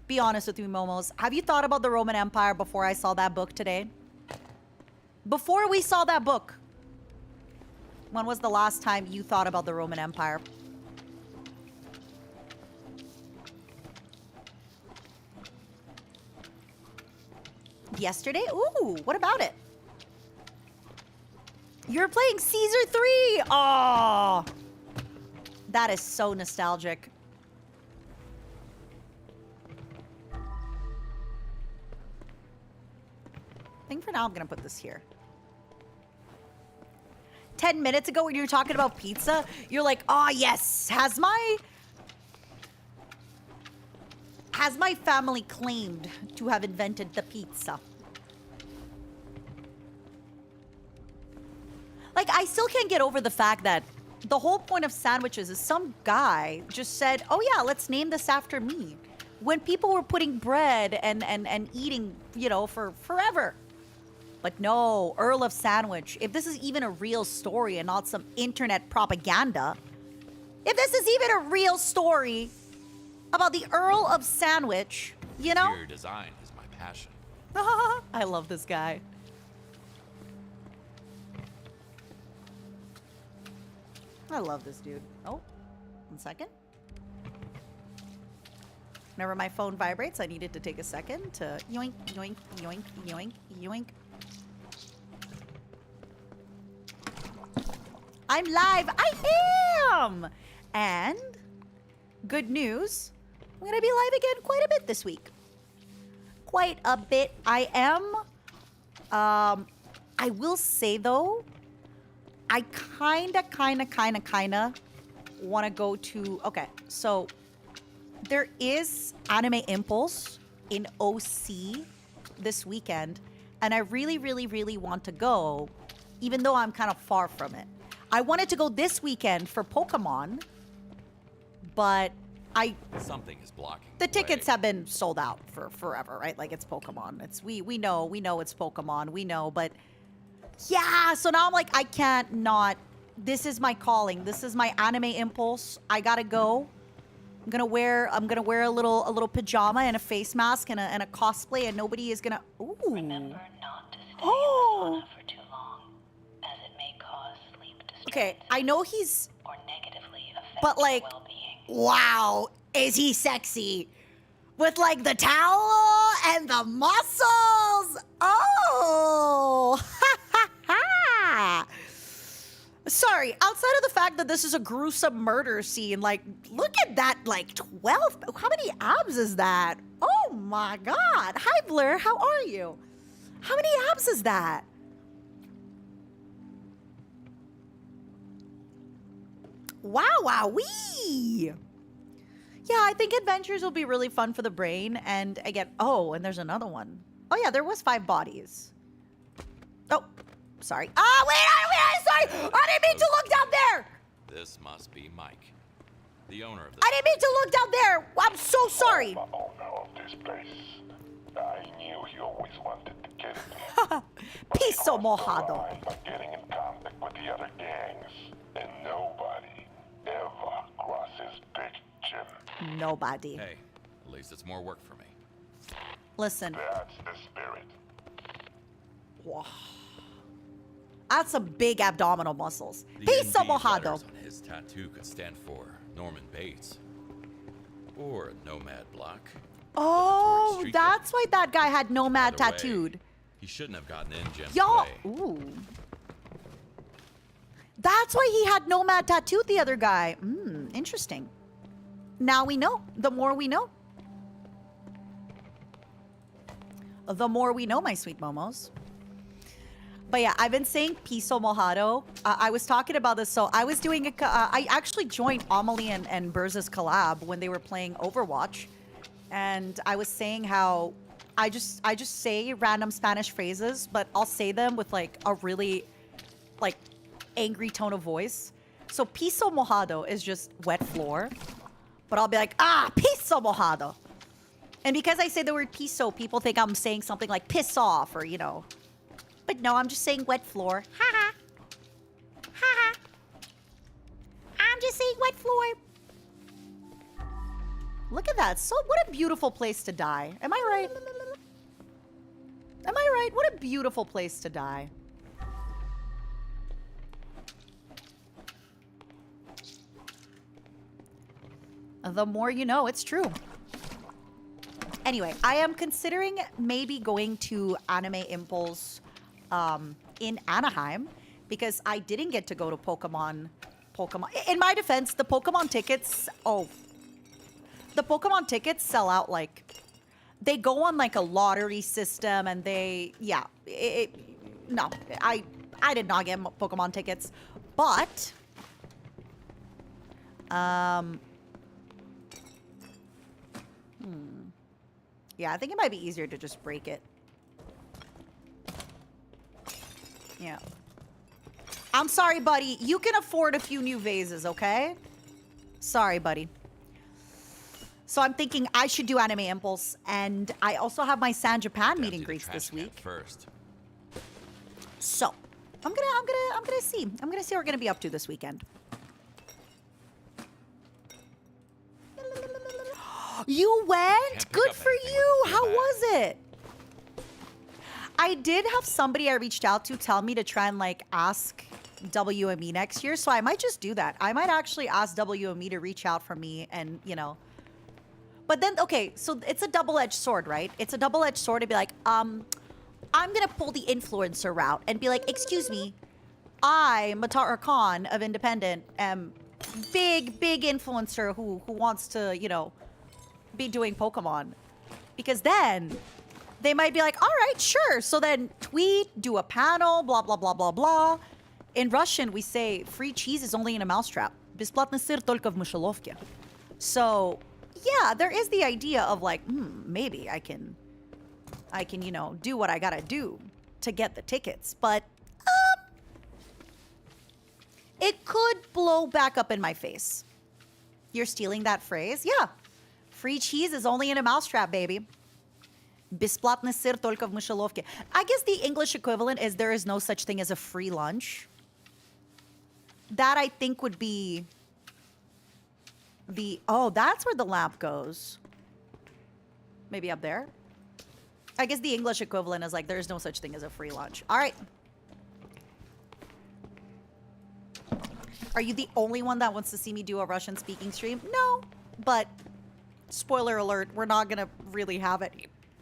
Be honest with me, Momos. Have you thought about the Roman Empire before I saw that book today? Before we saw that book, when was the last time you thought about the Roman Empire? Yesterday? Ooh, what about it? You're playing Caesar 3! Oh, that is so nostalgic. I think for now I'm gonna put this here. 10 minutes ago when you were talking about pizza, you're like, oh yes, has my family claimed to have invented the pizza? Like, I still can't get over the fact that the whole point of sandwiches is some guy just said, oh yeah, let's name this after me. When people were putting bread and eating, you know, for forever. But no, Earl of Sandwich. If this is even a real story and not some internet propaganda, if this is even a real story about the Earl of Sandwich, you know? Interior design is my passion. I love this guy. I love this dude. Oh, 1 second. Whenever my phone vibrates, I needed to take a second to yoink, yoink, yoink, yoink, yoink. I'm live. I am. And good news, I'm going to be live again quite a bit this week. Quite a bit. I am. I will say, though, I kind of want to go to... Okay, so there is Anime Impulse in OC this weekend, and I really want to go, even though I'm kind of far from it. I wanted to go this weekend for Pokemon, but Something is blocking the tickets have been sold out for forever, right? Like, it's Pokemon. It's we know it's Pokemon. We know, but yeah, so now I'm like, I can't not. This is my calling. This is my Anime Impulse. I gotta go. I'm gonna wear a little pajama and a face mask and a cosplay, and nobody is gonna. Ooh. Remember not to stay in the sauna for too long, as it may cause sleep disturbance. Okay, I know he's. Or negatively affect But like, your well-being. wow, is he sexy? With like the towel and the muscles. Oh, ha ha ha. Sorry, outside of the fact that this is a gruesome murder scene, like, look at that, like, 12, how many abs is that? Oh my God. Hi, Blur, how are you? How many abs is that? Wow, wee. Yeah, I think adventures will be really fun for the brain. And again, oh, and there's another one. Oh yeah, there was 5 bodies. Oh, sorry. Ah, wait, sorry. I didn't mean to look down there. This must be Mike, the owner of the... I didn't mean to look down there. I'm so sorry. I'm the owner of this place. I knew he always wanted to kill me. Piso mojado. By getting in contact with the other gangs, and nobody ever crosses Big Jim. Nobody. Hey, at least it's more work for me. Listen. That's the spirit. Wow. That's some big abdominal muscles. The Piso NB mojado. letters on his tattoo could stand for Norman Bates, or Nomad Block. Oh, that's why that guy had Nomad By the way, tattooed. He shouldn't have gotten in Jim's Y'all, way. ooh. That's why he had Nomad tattooed the other guy. Interesting. Now we know. The more we know. The more we know, my sweet momos. But yeah, I've been saying piso mojado. I was talking about this. So I was doing I actually joined Amelie and Burz's collab when they were playing Overwatch. And I was saying how I just say random Spanish phrases, but I'll say them with like a really like angry tone of voice. So piso mojado is just wet floor. But I'll be like, piso mojado. And because I say the word piso, people think I'm saying something like piss off or, you know. But no, I'm just saying wet floor. Ha ha. Ha ha. I'm just saying wet floor. Look at that. So what a beautiful place to die. Am I right? Am I right? What a beautiful place to die. The more you know, it's true. Anyway, I am considering maybe going to Anime Impulse in Anaheim because I didn't get to go to Pokemon. In my defense, the Pokemon tickets, the Pokemon tickets sell out like, they go on like a lottery system and they, yeah, no, I did not get Pokemon tickets, but, yeah, I think it might be easier to just break it. Yeah. I'm sorry, buddy. You can afford a few new vases, okay? Sorry, buddy. So I'm thinking I should do Anime Impulse, and I also have my San Japan meet and greets this week. First. So I'm gonna see. I'm gonna see what we're gonna be up to this weekend. You went? Good for you. How was it? I did have somebody I reached out to tell me to try and like ask WME next year, so I might just do that. I might actually ask WME to reach out for me and, you know. But then, okay, so it's a double-edged sword, right? It's a double-edged sword to be like, I'm gonna pull the influencer route and be like, excuse me, I, Matara Khan of Independent, am big influencer who wants to, you know, be doing Pokemon. Because then they might be like, all right, sure. So then tweet, do a panel, blah, blah, blah, blah, blah. In Russian, we say free cheese is only in a mousetrap. Бесплатный сыр только в мышеловке. So, yeah, there is the idea of like, maybe I can, you know, do what I gotta do to get the tickets. But, it could blow back up in my face. You're stealing that phrase? Yeah. Free cheese is only in a mousetrap, baby. Бесплатный сыр только в мышеловке. I guess the English equivalent is there is no such thing as a free lunch. That I think would be the... Oh, that's where the lamp goes. Maybe up there? I guess the English equivalent is like, there's no such thing as a free lunch. All right. Are you the only one that wants to see me do a Russian speaking stream? No, but spoiler alert, we're not gonna really have it.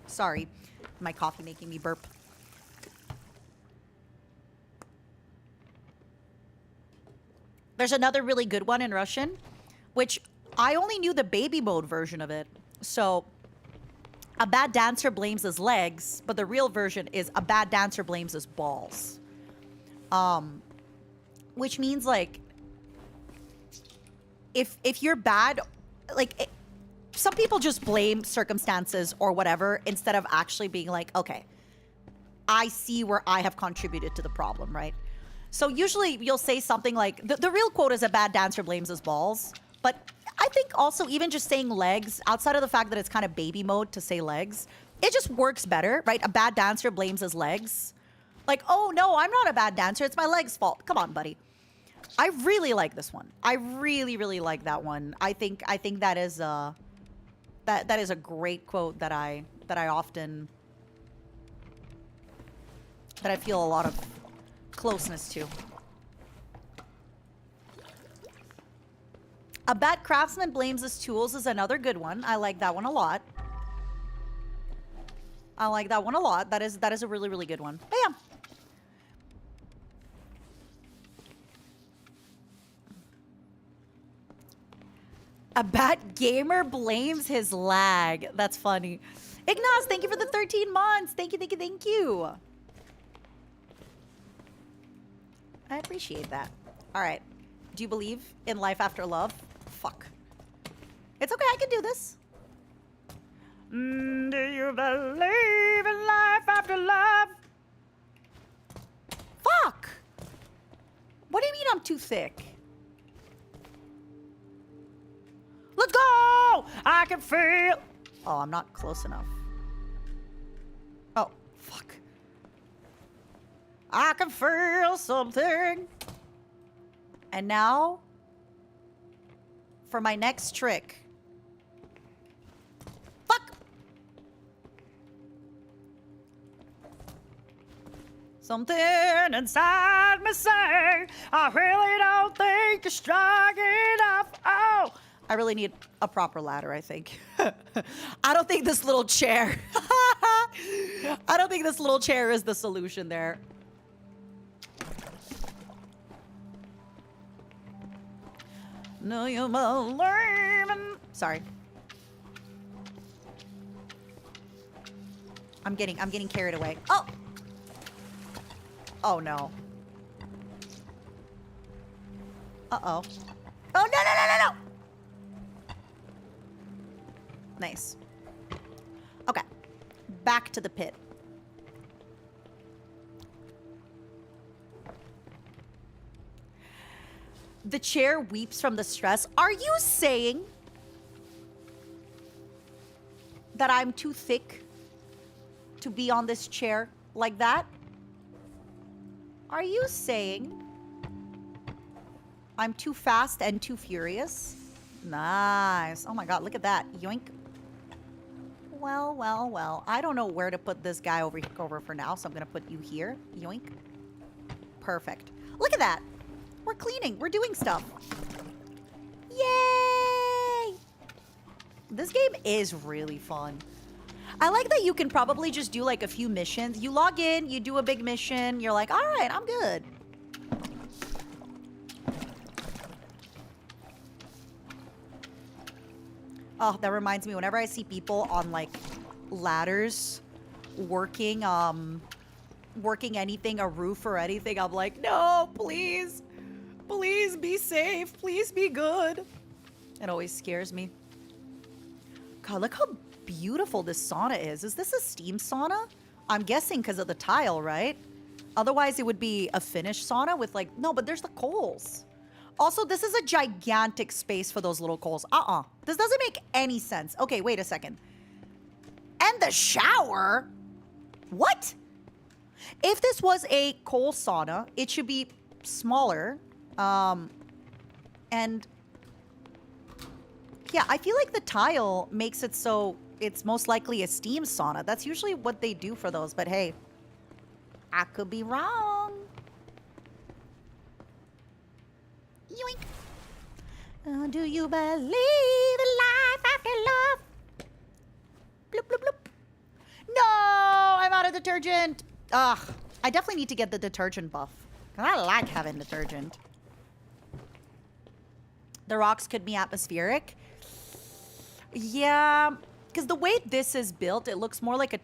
Sorry, my coffee making me burp. There's another really good one in Russian, which I only knew the baby mode version of it. So, a bad dancer blames his legs, but the real version is a bad dancer blames his balls. Which means like, if you're bad, like, some people just blame circumstances or whatever instead of actually being like, okay, I see where I have contributed to the problem, right? So usually you'll say something like, the real quote is a bad dancer blames his balls. But I think also even just saying legs, outside of the fact that it's kind of baby mode to say legs, it just works better, right? A bad dancer blames his legs. Like, oh no, I'm not a bad dancer. It's my leg's fault. Come on, buddy. I really like this one. I really, really like that one. I think that is that is a great quote that I often, that I feel a lot of closeness to. A bad craftsman blames his tools is another good one. I like that one a lot. I like that one a lot. That is a really, really good one. But yeah. A bad gamer blames his lag. That's funny. Ignas, thank you for the 13 months. Thank you, thank you, thank you. I appreciate that. All right. Do you believe in life after love? Fuck. It's okay, I can do this. Do you believe in life after love? Fuck! What do you mean I'm too thick? Let's go! I can feel... Oh, I'm not close enough. Oh, fuck. I can feel something. And now, for my next trick. Fuck! Something inside me say, I really don't think you're strong enough. Oh! I really need a proper ladder, I think. I don't think this little chair... I don't think this little chair is the solution there. No, you believe in... Sorry. I'm getting carried away. Oh! Oh, no. Uh-oh. Oh, no, no, no, no, no! Nice. Okay. Back to the pit. The chair weeps from the stress. Are you saying that I'm too thick to be on this chair like that? Are you saying I'm too fast and too furious? Nice. Oh my god, look at that. Yoink. Well, well, well. I don't know where to put this guy over for now, so I'm gonna put you here. Yoink. Perfect. Look at that. We're cleaning. We're doing stuff. Yay! This game is really fun. I like that you can probably just do like a few missions. You log in, you do a big mission, you're like, all right, I'm good. Oh, that reminds me, whenever I see people on like ladders working anything, a roof or anything, I'm like, no, please. Please be safe. Please be good. It always scares me. God, look how beautiful this sauna is. Is this a steam sauna? I'm guessing because of the tile, right? Otherwise, it would be a Finnish sauna with like... No, but there's the coals. Also, this is a gigantic space for those little coals. This doesn't make any sense. Okay, wait a second. And the shower? What? If this was a coal sauna, it should be smaller. And... Yeah, I feel like the tile makes it so it's most likely a steam sauna. That's usually what they do for those, but hey, I could be wrong. Yoink. Do you believe in life after love? Bloop, bloop, bloop. No, I'm out of detergent. Ugh, I definitely need to get the detergent buff. I like having detergent. The rocks could be atmospheric. Yeah, because the way this is built, it looks more like a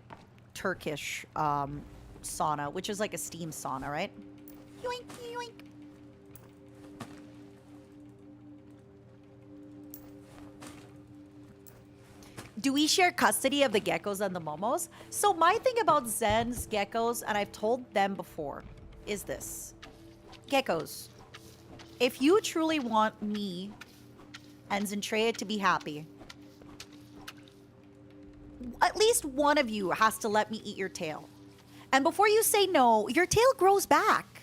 Turkish sauna, which is like a steam sauna, right? Yoink, yoink. Do we share custody of the geckos and the momos? So my thing about Zen's geckos, and I've told them before, is this. Geckos, if you truly want me and Zentreya to be happy, at least one of you has to let me eat your tail. And before you say no, your tail grows back.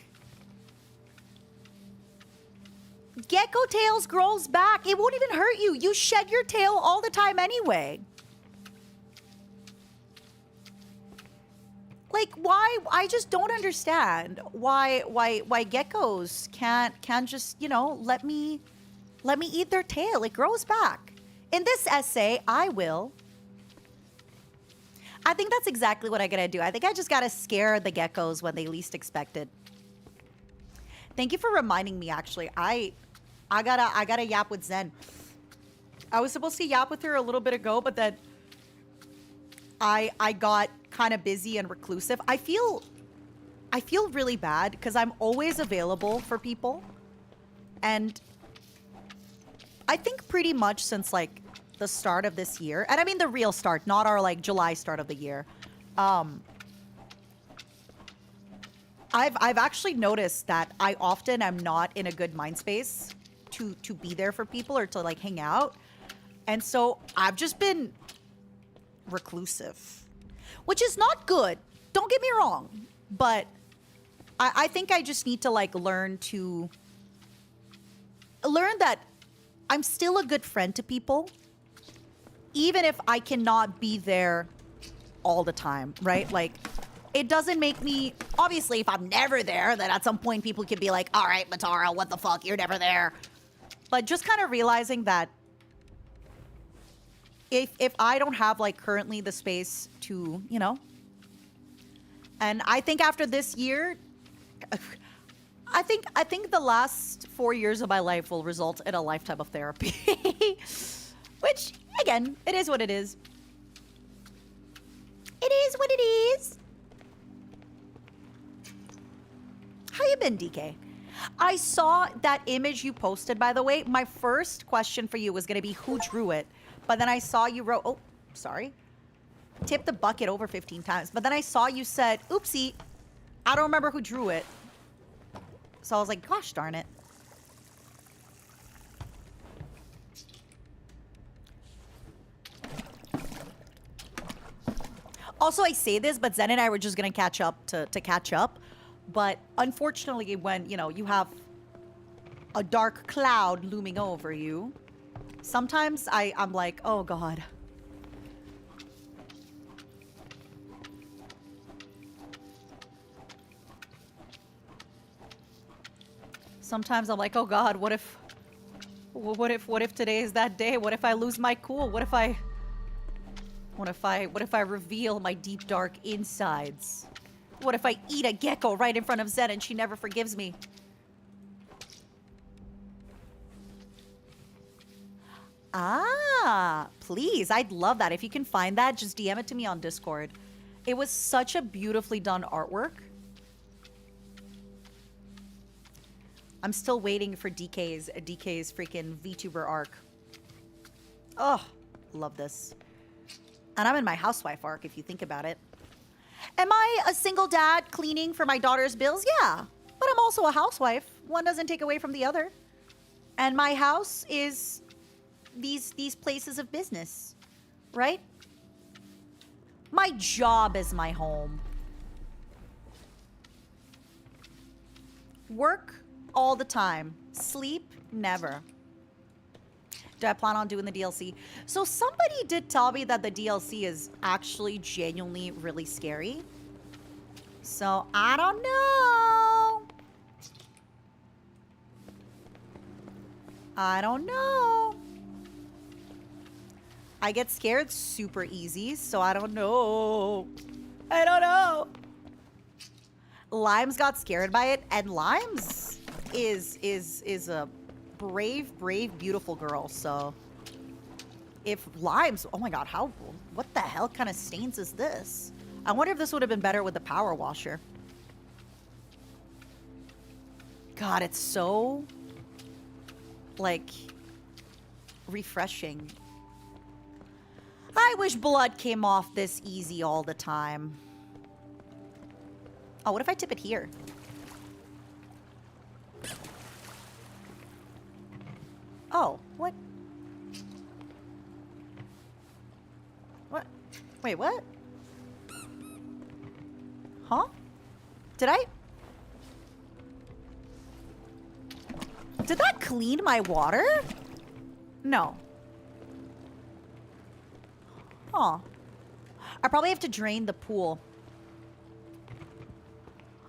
Gecko tails grows back. It won't even hurt you. You shed your tail all the time anyway. Like, why? I just don't understand why geckos can't just, you know, let me eat their tail. It grows back. In this essay, I think that's exactly what I gotta do. I think I just gotta scare the geckos when they least expect it. Thank you for reminding me, actually. I gotta yap with Zen. I was supposed to yap with her a little bit ago, but then I got kind of busy and reclusive. I feel really bad because I'm always available for people. And I think pretty much since like the start of this year, and I mean the real start, not our like July start of the year. I've actually noticed that I often am not in a good mind space to be there for people or to like hang out. And so I've just been reclusive, which is not good. Don't get me wrong, but I think I just need to like learn that I'm still a good friend to people, even if I cannot be there all the time, right? Like, it doesn't make me... Obviously, if I'm never there, then at some point people could be like, all right, Matara, what the fuck? You're never there. But just kind of realizing that if I don't have, like, currently the space to, you know... And I think after this year... I think the last 4 years of my life will result in a lifetime of therapy. Which, again, it is what it is. It is what it is. How you been, DK? I saw that image you posted, by the way. My first question for you was going to be who drew it. But then I saw you wrote... Oh, sorry. Tipped the bucket over 15 times. But then I saw you said, oopsie, I don't remember who drew it. So I was like, gosh darn it. Also, I say this, but Zen and I were just gonna catch up to catch up. But unfortunately, when, you know, you have a dark cloud looming over you, sometimes I'm like, oh God. Sometimes I'm like, oh God, what if today is that day? What if I lose my cool? What if I reveal my deep dark insides? What if I eat a gecko right in front of Zen and she never forgives me? Ah, please, I'd love that. If you can find that, just DM it to me on Discord. It was such a beautifully done artwork. I'm still waiting for DK's freaking VTuber arc. Oh, love this. And I'm in my housewife arc, if you think about it. Am I a single dad cleaning for my daughter's bills? Yeah, but I'm also a housewife. One doesn't take away from the other. And my house is these places of business, right? My job is my home. Work all the time. Sleep, never. Do I plan on doing the DLC? So somebody did tell me that the DLC is actually genuinely really scary. So I don't know. I don't know. I get scared super easy, so I don't know. I don't know. Limes got scared by it, and Limes is a brave, beautiful girl. So if Limes, oh my God, what the hell kind of stains is this? I wonder if this would have been better with the power washer. God, it's so like refreshing. I wish blood came off this easy all the time. Oh, what if I tip it here? Oh, what? What? Wait, what? Huh? Did that clean my water? No. Huh. I probably have to drain the pool.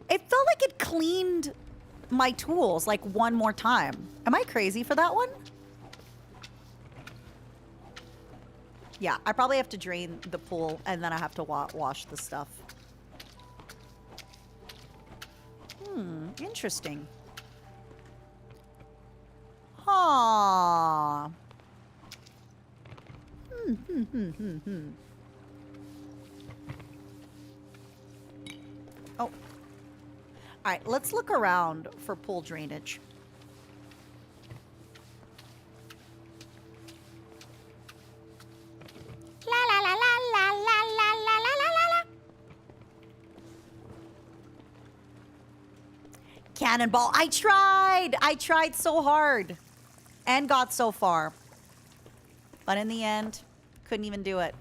It felt like it cleaned my tools like one more time. Am I crazy for that one? Yeah, I probably have to drain the pool and then I have to wash the stuff. Interesting. Huh. Oh. All right, let's look around for pool drainage. La la la la la la la la la la la. Cannonball. I tried so hard and got so far. But in the end, couldn't even do it.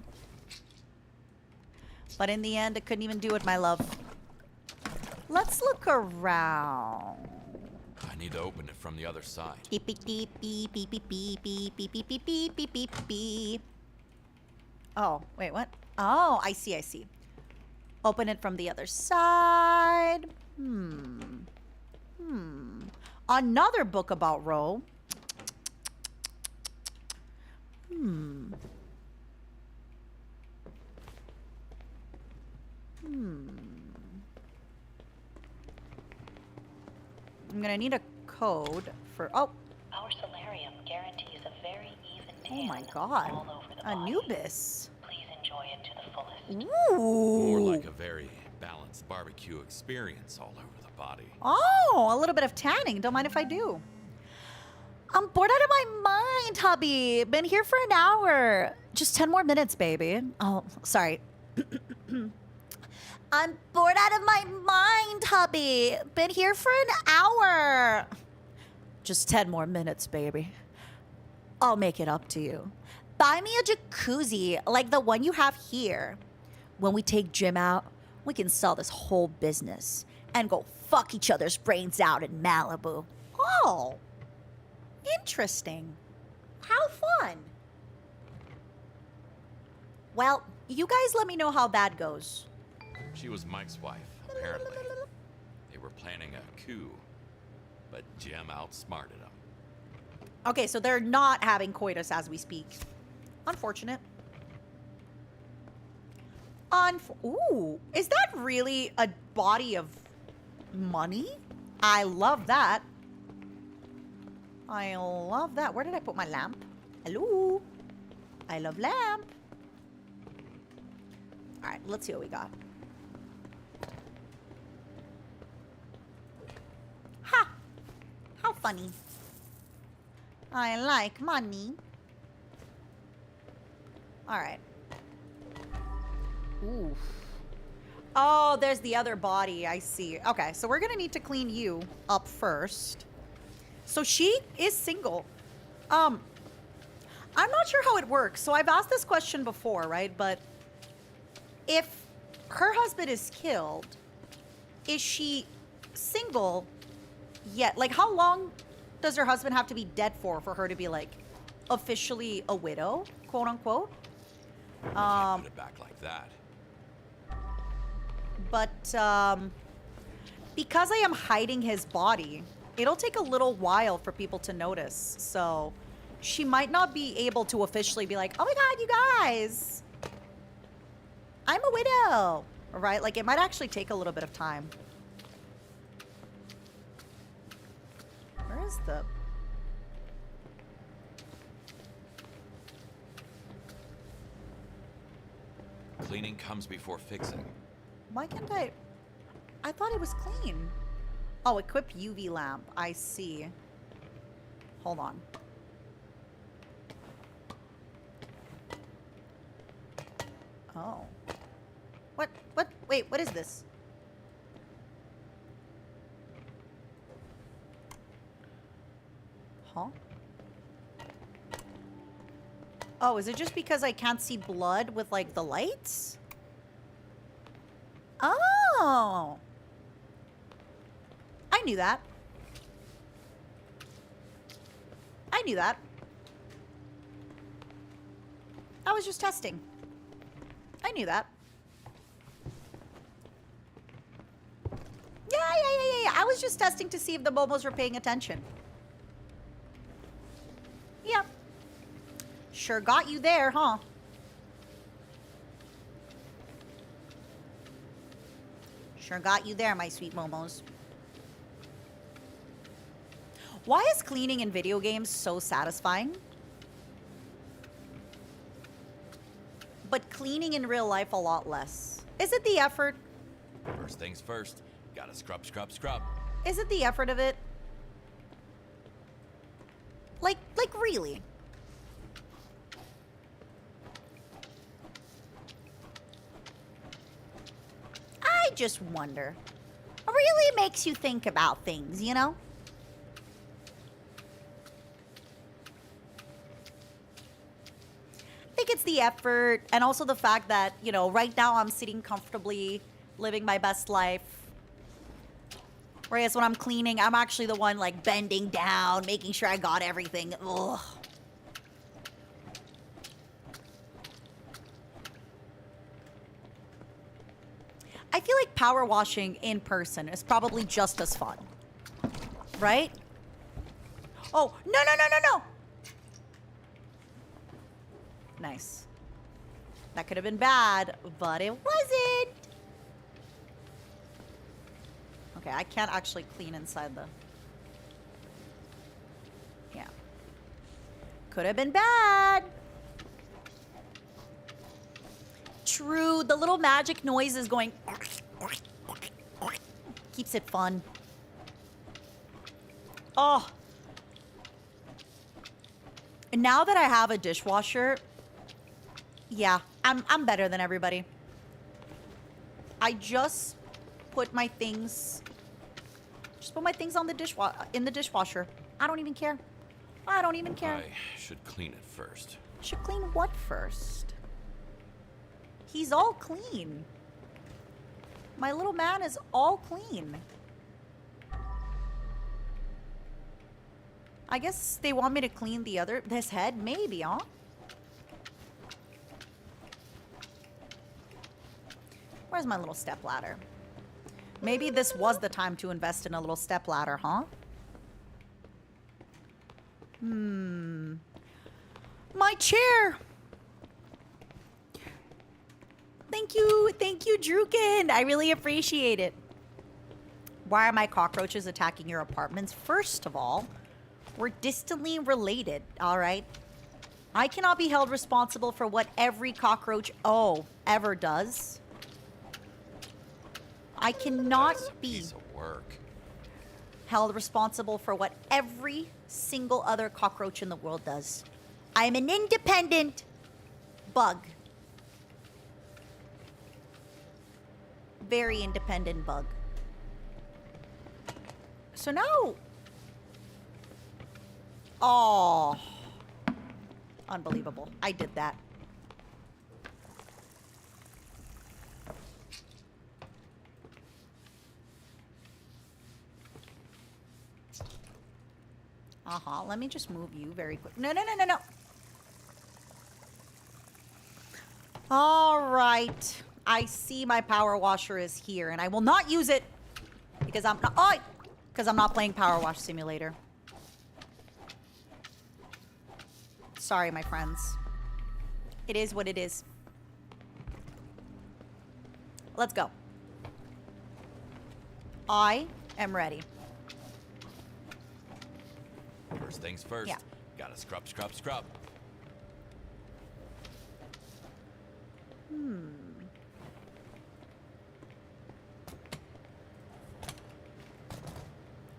But in the end, I couldn't even do it, my love. Let's look around. I need to open it from the other side. Beep, beep, beep, beep, beep, beep, beep, beep, beep, beep, beep, beep, beep, beep, beep. Oh, wait, what? Oh, I see. Open it from the other side. Another book about Ro. I'm gonna need a code for, oh. Our solarium guarantees a very even Oh tan my God. all over the body. Anubis. Please enjoy it to the fullest. Ooh. More like a very balanced barbecue experience all over the body. Oh, a little bit of tanning. Don't mind if I do. I'm bored out of my mind, hubby. Been here for an hour. Just 10 more minutes, baby. Oh, sorry. I'm bored out of my mind, hubby. Been here for an hour. Just 10 more minutes, baby. I'll make it up to you. Buy me a jacuzzi like the one you have here. when we take Jim out, we can sell this whole business and go fuck each other's brains out in Malibu. Oh, interesting. How fun. Well, you guys let me know how that goes. She was Mike's wife, apparently. They were planning a coup, but Jim outsmarted him. Okay, so they're not having coitus as we speak. Unfortunate. Ooh, is that really a body of money? I love that. I love that. Where did I put my lamp? Hello? I love lamp. All right, let's see what we got. Ha! How funny. I like money. All right. Ooh. Oh, there's the other body. I see. Okay, so we're gonna need to clean you up first. So she is single. I'm not sure how it works. So I've asked this question before, right? But if her husband is killed, is she single yet? Like, how long does her husband have to be dead for her to be, like, officially a widow, quote unquote? Can't put it back like that. But because I am hiding his body, it'll take a little while for people to notice. So she might not be able to officially be like, oh my God, you guys, I'm a widow, right? Like, it might actually take a little bit of time. Where is the... Cleaning comes before fixing. Why can't I thought it was clean. Oh, equip UV lamp. I see. Hold on. Oh. What? Wait, what is this? Huh? Oh, is it just because I can't see blood with, like, the lights? Oh. I knew that. I knew that. I was just testing. I knew that. Yeah. I was just testing to see if the Momos were paying attention. Yep. Sure got you there, huh? Sure got you there, my sweet Momos. Why is cleaning in video games so satisfying? But cleaning in real life a lot less. Is it the effort? First things first. Gotta scrub, scrub, scrub. Is it the effort of it? Like really? I just wonder. It really makes you think about things, you know? I think it's the effort and also the fact that, you know, right now I'm sitting comfortably, living my best life. Whereas when I'm cleaning, I'm actually the one, like, bending down, making sure I got everything. Ugh. I feel like power washing in person is probably just as fun. Right? Oh, no. Nice. That could have been bad, but it wasn't. Okay, I can't actually clean inside the... Yeah. Could have been bad. True, the little magic noise is going... Keeps it fun. Oh. And now that I have a dishwasher, yeah, I'm better than everybody. I just put my things... Just put my things on the in the dishwasher. I don't even care. I don't even care. I should clean it first. Should clean what first? He's all clean. My little man is all clean. I guess they want me to clean this head, maybe, huh? Where's my little step ladder? Maybe this was the time to invest in a little step ladder, huh? My chair. Thank you, Druken. I really appreciate it. Why are my cockroaches attacking your apartments? First of all, we're distantly related, all right? I cannot be held responsible for what every cockroach, ever does. I cannot be held responsible for what every single other cockroach in the world does. I'm an independent bug. Very independent bug. So now... Oh. Unbelievable. I did that. Let me just move you very quick. No. All right. I see my power washer is here, and I will not use it because I'm not playing Power Wash Simulator. Sorry, my friends. It is what it is. Let's go. I am ready. First things first. Yeah. Gotta scrub.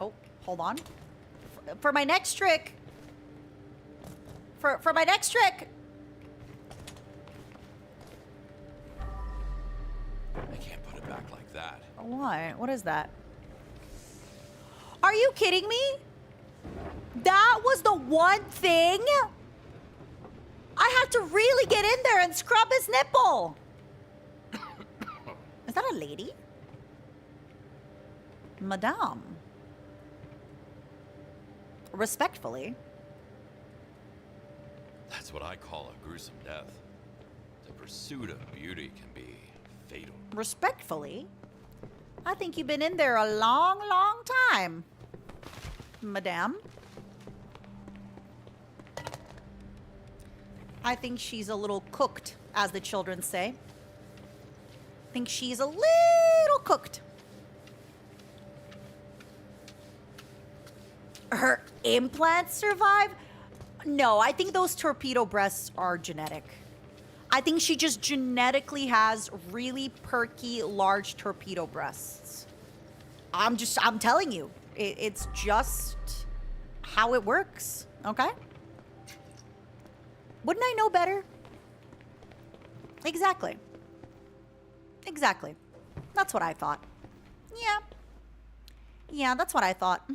Oh, hold on. For my next trick. For my next trick. I can't put it back like that. Why? What is that? Are you kidding me? That was the one thing? I had to really get in there and scrub his nipple. Is that a lady? Madame. Respectfully. That's what I call a gruesome death. The pursuit of beauty can be fatal. Respectfully. I think you've been in there a long, long time. Madame. I think she's a little cooked, as the children say. I think she's a little cooked. Her implants survive? No, I think those torpedo breasts are genetic. I think she just genetically has really perky, large torpedo breasts. I'm telling you, it's just how it works, okay? Wouldn't I know better? Exactly. Exactly. That's what I thought. Yeah. Yeah, that's what I thought.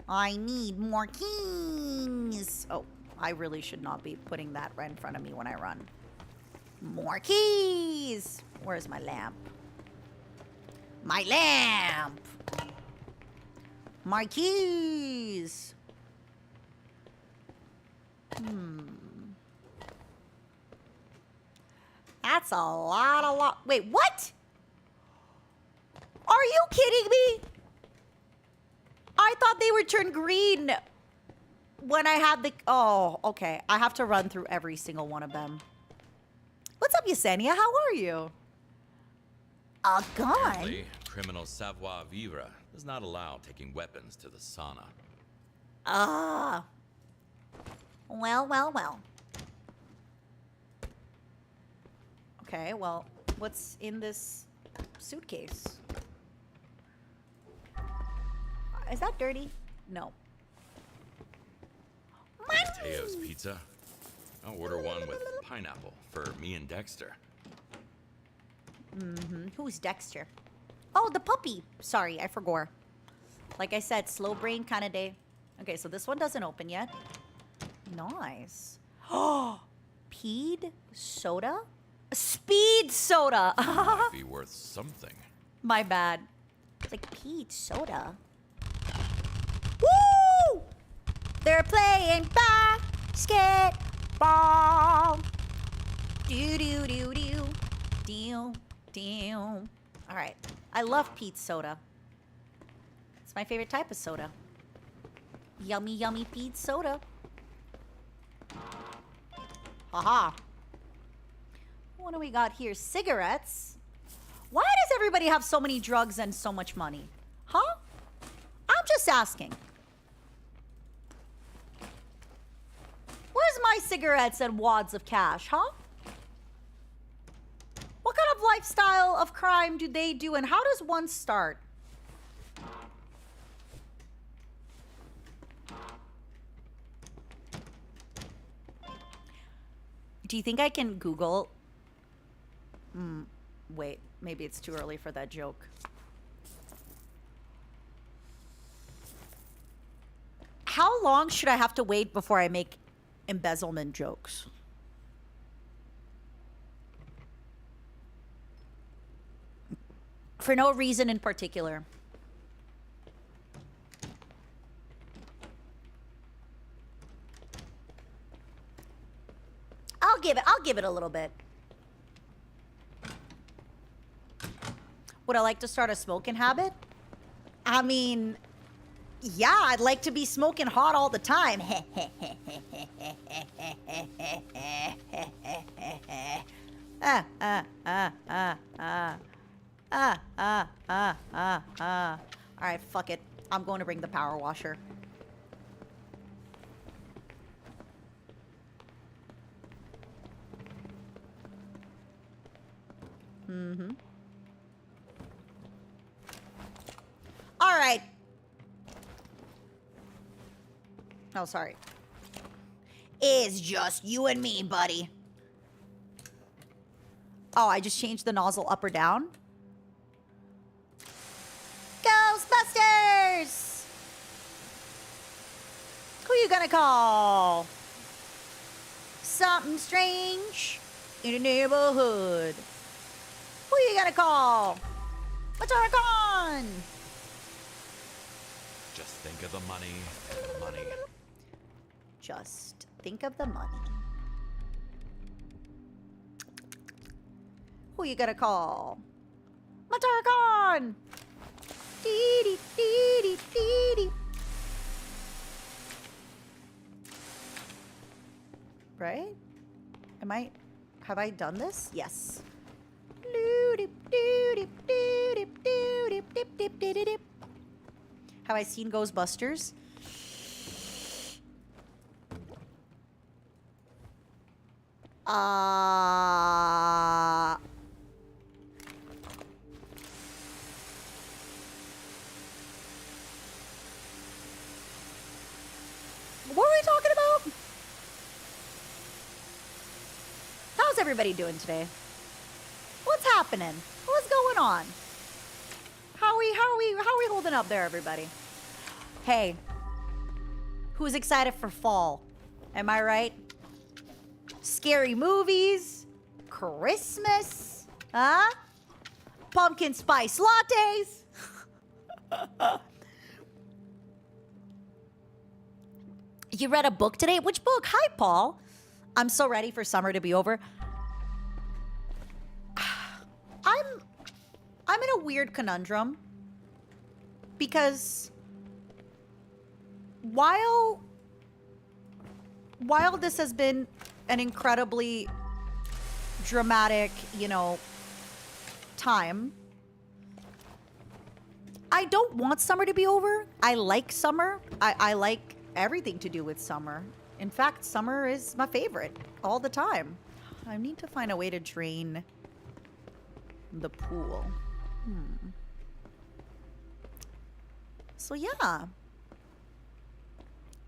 I need more keys. Oh, I really should not be putting that right in front of me when I run. More keys. Where's my lamp? My lamp. My keys. That's a lot. Wait, what? Are you kidding me? I thought they would turn green when I had the... Oh, okay. I have to run through every single one of them. What's up, Yesenia? How are you? A gun? Apparently, criminal savoir-vivre does not allow taking weapons to the sauna. Ah. Well. Okay, well, what's in this suitcase? Is that dirty? No. Mateo's pizza. I'll order one with pineapple for me and Dexter. Who's Dexter? Oh, the puppy. Sorry, I forgot. Like I said, slow brain kind of day. Okay, so this one doesn't open yet. Nice. Oh, Peed soda? Speed soda. Might be worth something. My bad. It's like peed soda. Woo! They're playing basketball. Do do do do. Deal. Deal. All right. I love peed soda. It's my favorite type of soda. Yummy, yummy peed soda. Haha. What do we got here? Cigarettes. Why does everybody have so many drugs and so much money? Huh? I'm just asking. Where's my cigarettes and wads of cash, huh? What kind of lifestyle of crime do they do, and how does one start? Do you think I can Google? Wait, maybe it's too early for that joke. How long should I have to wait before I make embezzlement jokes? For no reason in particular. I'll give it a little bit. Would I like to start a smoking habit? I mean, yeah, I'd like to be smoking hot all the time. All right, fuck it. I'm going to bring the power washer. All right. Oh, sorry. It's just you and me, buddy. Oh, I just changed the nozzle up or down. Ghostbusters! Who you gonna call? Something strange in the neighborhood. Who you gonna call? Matara Khan! Just think of the money and the money. Just think of the money. Who you gonna call? Matara Khan! Dee dee dee dee dee. Right? Have I done this? Yes. Have I seen Ghostbusters? What were we talking about? How's everybody doing today? What's happening? What's going on? How are we holding up there, everybody? Hey, who's excited for fall? Am I right? Scary movies, Christmas, huh? Pumpkin spice lattes. You read a book today? Which book? Hi, Paul. I'm so ready for summer to be over. I'm in a weird conundrum because while this has been an incredibly dramatic, time, I don't want summer to be over. I like summer. I like everything to do with summer. In fact, summer is my favorite all the time. I need to find a way to drain the pool. So yeah.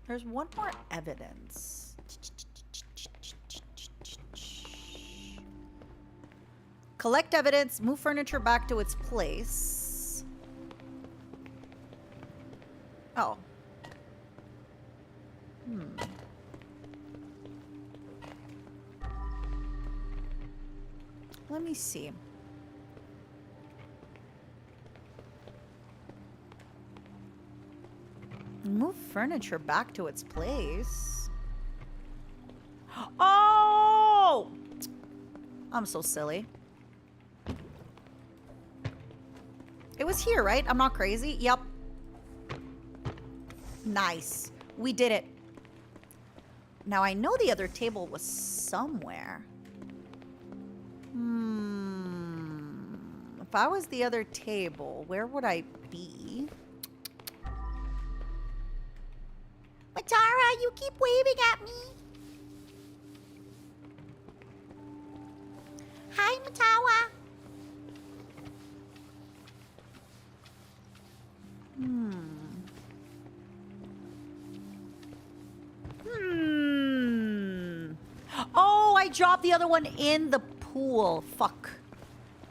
There's one more evidence. Collect evidence, move furniture back to its place. Oh. Let me see. Move furniture back to its place. Oh! I'm so silly. It was here, right? I'm not crazy? Yep. Nice. We did it. Now, I know the other table was somewhere. If I was the other table, where would I be? Matara, you keep waving at me. Hi, Matawa. Oh, I dropped the other one in the pool. Fuck.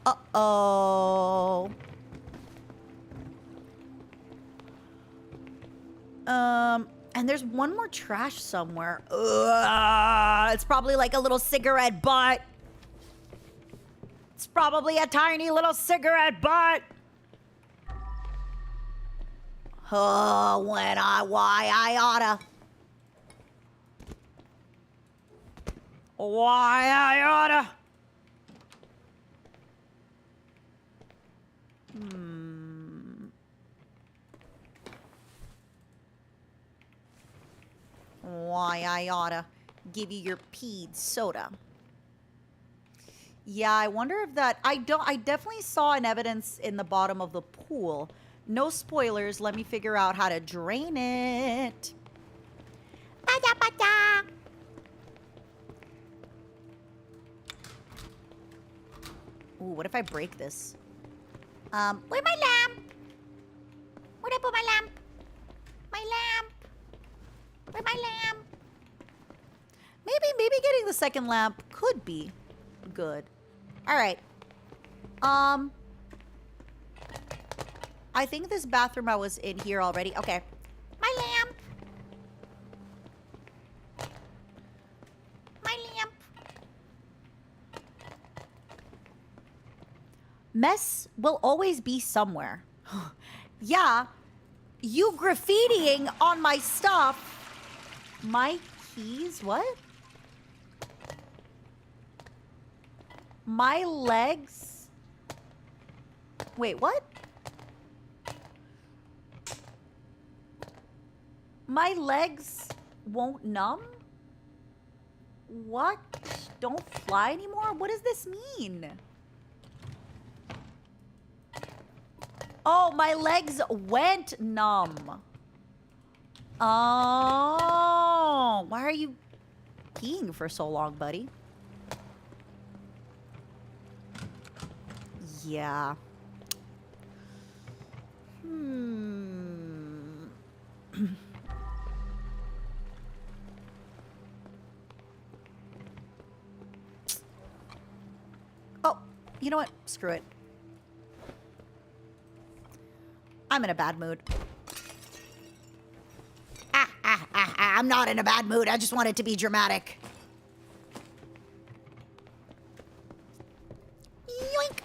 Uh-oh. And there's one more trash somewhere. Ugh, it's probably like a little cigarette butt. It's probably a tiny little cigarette butt. Oh, why I oughta. Why I oughta. Why I oughta give you your peed soda. Yeah, I wonder if that... I definitely saw an evidence in the bottom of the pool. No spoilers. Let me figure out how to drain it. Bada bada. Ooh, what if I break this? Where's my lamp? Where'd I put my lamp? My lamp. Where's my lamp? Maybe getting the second lamp could be good. All right. I think this bathroom I was in here already. Okay. My lamp. My lamp. Mess will always be somewhere. Yeah. You graffitiing on my stuff. My keys? What? My legs? Wait, what? My legs won't numb? What? Don't fly anymore? What does this mean? Oh, my legs went numb. Oh, why are you peeing for so long, buddy? Yeah. Oh, you know what? Screw it. I'm in a bad mood. I'm not in a bad mood. I just want it to be dramatic. Yoink.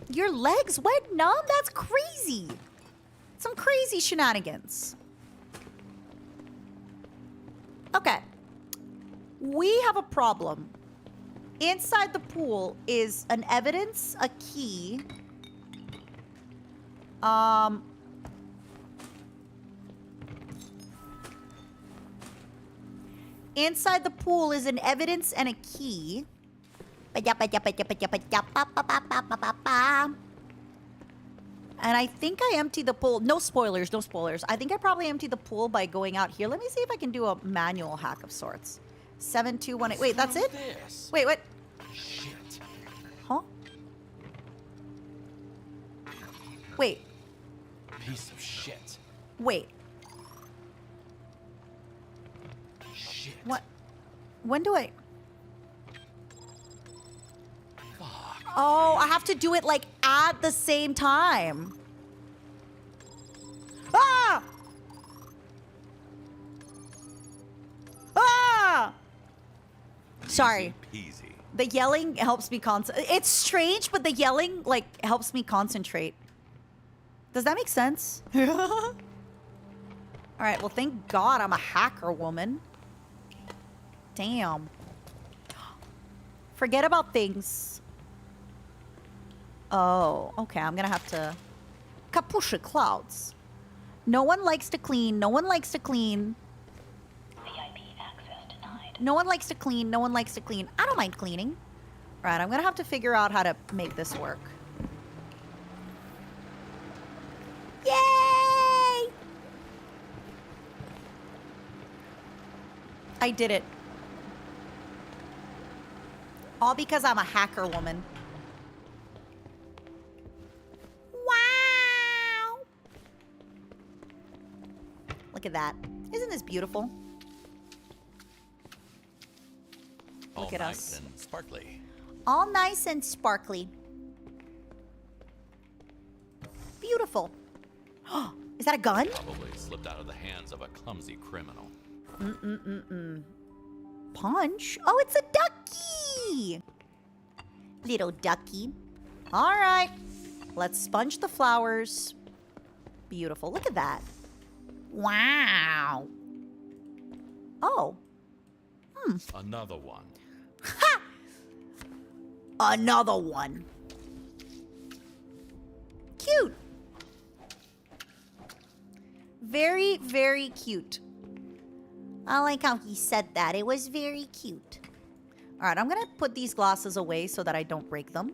Your legs went numb? That's crazy. Some crazy shenanigans. Okay. We have a problem. Inside the pool is an evidence, a key. Inside the pool is an evidence and a key. And I think I emptied the pool. No spoilers, no spoilers. I think I probably emptied the pool by going out here. Let me see if I can do a manual hack of sorts. 7218. Wait, that's it? Wait, what? Shit. Huh? Wait. Piece of shit. Wait. Shit. What? When do I... Fuck. Oh, I have to do it like at the same time. Ah! Ah! Sorry. Easy peasy. The yelling helps me concentrate. It's strange, but the yelling, like, helps me concentrate. Does that make sense? All right, well, thank God I'm a hacker woman. Damn. Forget about things. Oh, okay, I'm gonna have to... Kapusha clouds. No one likes to clean. No one likes to clean. VIP access denied. No one likes to clean. No one likes to clean. I don't mind cleaning. All right, I'm gonna have to figure out how to make this work. Yay! I did it. All because I'm a hacker woman. Wow! Look at that. Isn't this beautiful? All Look at nice us. and sparkly. All nice and sparkly. Beautiful. Is that a gun? Probably slipped out of the hands of a clumsy criminal. Punch? Oh, it's a ducky! Little ducky. All right. Let's sponge the flowers. Beautiful. Look at that. Wow. Oh. Another one. Ha! Another one. Cute. Very, very cute. I like how he said that. It was very cute. All right, I'm going to put these glasses away so that I don't break them.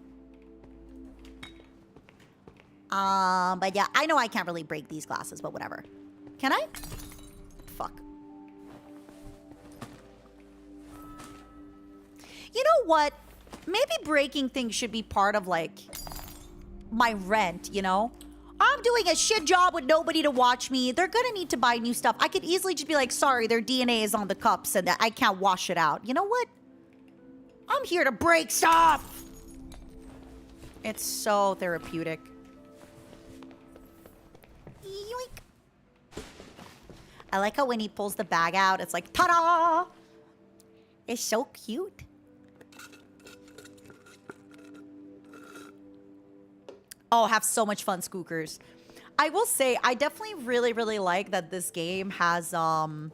But yeah, I know I can't really break these glasses, but whatever. Can I? Fuck. You know what? Maybe breaking things should be part of, like, my rent, you know? I'm doing a shit job with nobody to watch me. They're gonna need to buy new stuff. I could easily just be like, sorry, their DNA is on the cups and that I can't wash it out. You know what? I'm here to break stuff. It's so therapeutic. Yoink. I like how when he pulls the bag out, it's like, ta-da! It's so cute. Oh, have so much fun, Skookers. I will say, I definitely really, really like that this game has, I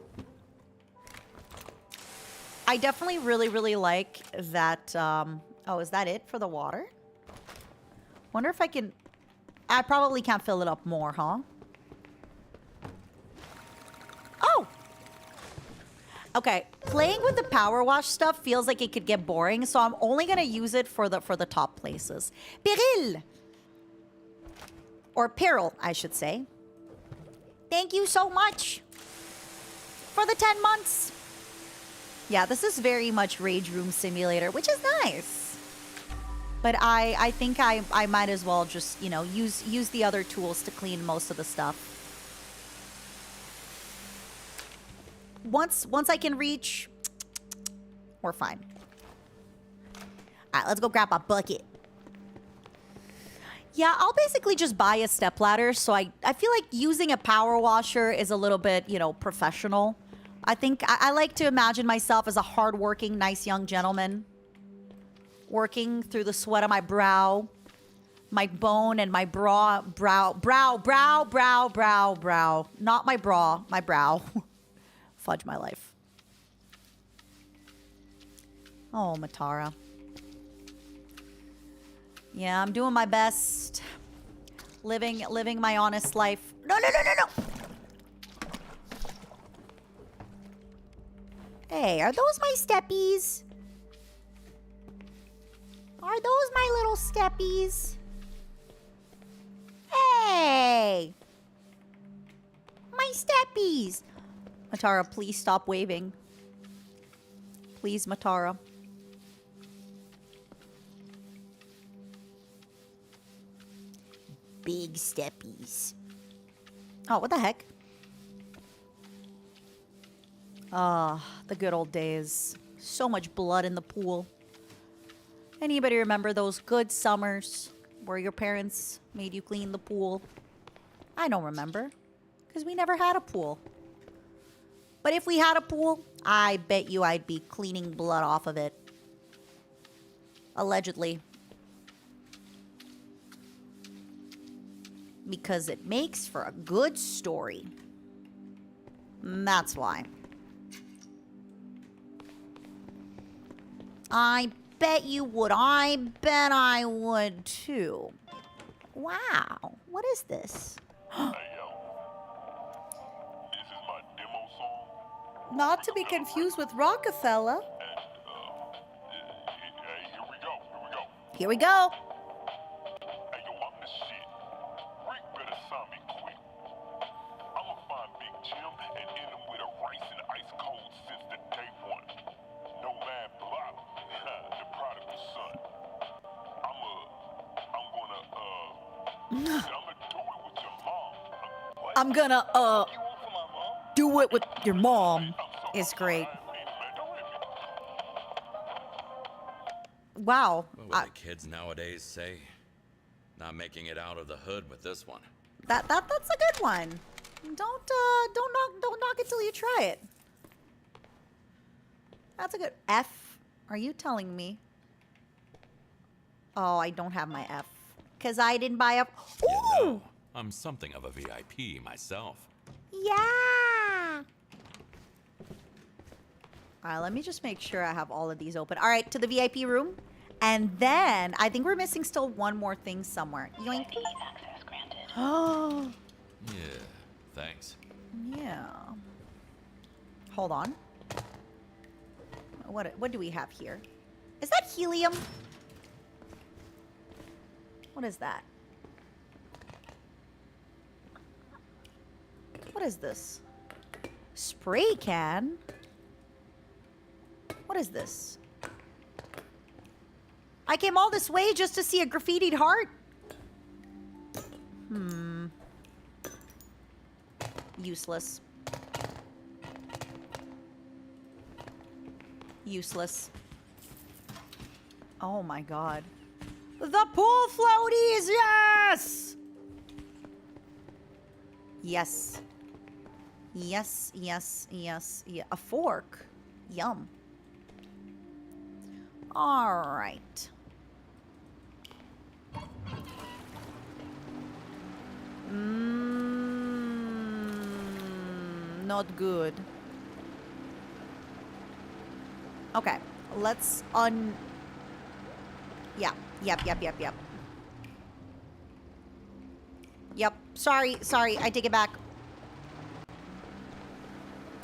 definitely really, really like that, oh, is that it for the water? Wonder if I can, I probably can't fill it up more, huh? Oh! Okay, playing with the power wash stuff feels like it could get boring, so I'm only gonna use it for the top places. Peril! Or peril, I should say. Thank you so much for the 10 months. Yeah, this is very much Rage Room Simulator, which is nice. But I think I might as well just, you know, use the other tools to clean most of the stuff. Once I can reach, we're fine. All right, let's go grab a bucket. Yeah, I'll basically just buy a stepladder, so I feel like using a power washer is a little bit, you know, professional. I think I like to imagine myself as a hardworking, nice young gentleman. Working through the sweat of my brow, my bone and my brow. Not my bra, my brow. Fudge my life. Oh, Matara. Yeah, I'm doing my best. Living my honest life. No. Hey, are those my steppies? Are those my little steppies? Hey! My steppies! Matara, please stop waving. Please, Matara. Big steppies. Oh, what the heck? Ah, the good old days. So much blood in the pool. Anybody remember those good summers where your parents made you clean the pool? I don't remember, because we never had a pool. But if we had a pool, I bet you I'd be cleaning blood off of it. Allegedly. Because it makes for a good story. That's why. I bet you would. I bet I would too. Wow. What is this? Not to be confused with Rockefeller. Here we go. I'm gonna do it with your mom. Is great. Wow. What would the kids nowadays say? Not making it out of the hood with this one. That's a good one. Don't knock it till you try it. That's a good F. Are you telling me? Oh, I don't have my F. Because I didn't buy a... Ooh! You know, I'm something of a VIP myself. Yeah! Alright, let me just make sure I have all of these open. Alright, to the VIP room. And then, I think we're missing still one more thing somewhere. Yoink. Access granted. Oh. Yeah, thanks. Yeah. Hold on. What do we have here? Is that helium? What is that? What is this? Spray can? What is this? I came all this way just to see a graffitied heart? Useless. Useless. Oh my god. The pool floaties, yes! Yes. Yes, yes, yes, yeah. A fork. Yum. Alright. Not good. Okay, let's Yeah, yep. Yep, sorry, I take it back.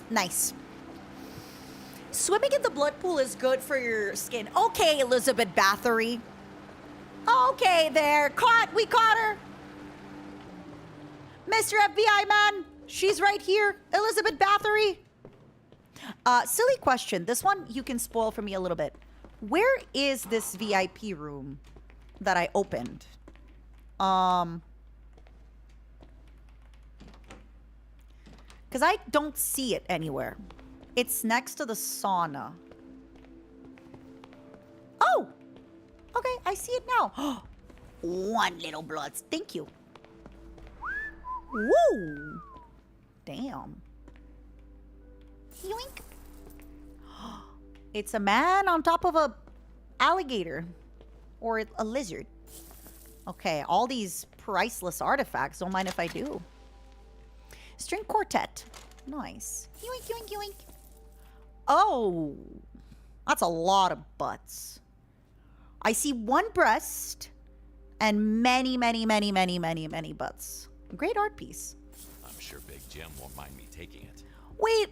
Nice. Swimming in the blood pool is good for your skin. Okay, Elizabeth Bathory. Okay, there. We caught her. Mr. FBI man, she's right here. Elizabeth Bathory. Silly question. This one you can spoil for me a little bit. Where is this VIP room that I opened? Because I don't see it anywhere. It's next to the sauna. Oh! Okay, I see it now. One little blood. Thank you. Woo! Damn. Yoink. It's a man on top of a alligator. Or a lizard. Okay, all these priceless artifacts. Don't mind if I do. String quartet. Nice. Yoink, yoink, yoink. Oh. That's a lot of butts. I see one breast and many butts. Great art piece. I'm sure Big Jim won't mind me taking it. Wait.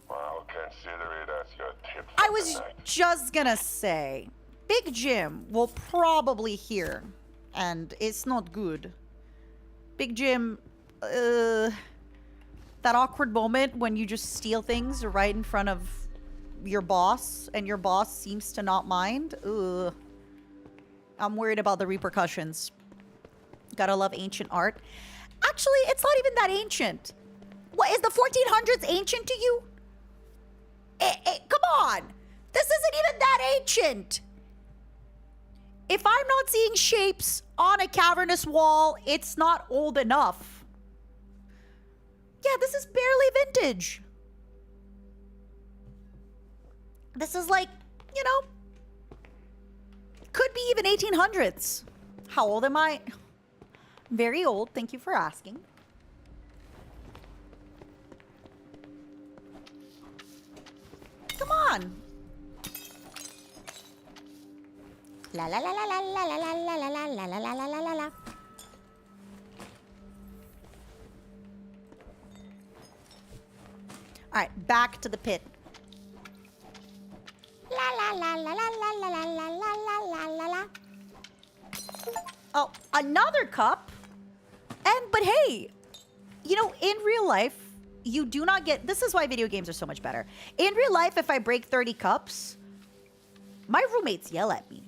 I'll consider it as your tip for I was tonight. just gonna say, Big Jim will probably hear, and it's not good. Big Jim, that awkward moment when you just steal things right in front of your boss, and your boss seems to not mind. Ugh. I'm worried about the repercussions. Gotta love ancient art. Actually, it's not even that ancient. What, is the 1400s ancient to you? Come on. This isn't even that ancient. If I'm not seeing shapes on a cavernous wall, it's not old enough. Yeah, this is barely vintage. This is like, you know, Could be even 1800s. How old am I? Very old. Thank you for asking. Come on. La la la la la la la la la la la la la la la la. All right, back to the pit. La la la la la la la la la la la la la. Oh, another cup. But hey, you know, in real life, you do not get, this is why video games are so much better. In real life, if I break 30 cups, my roommates yell at me.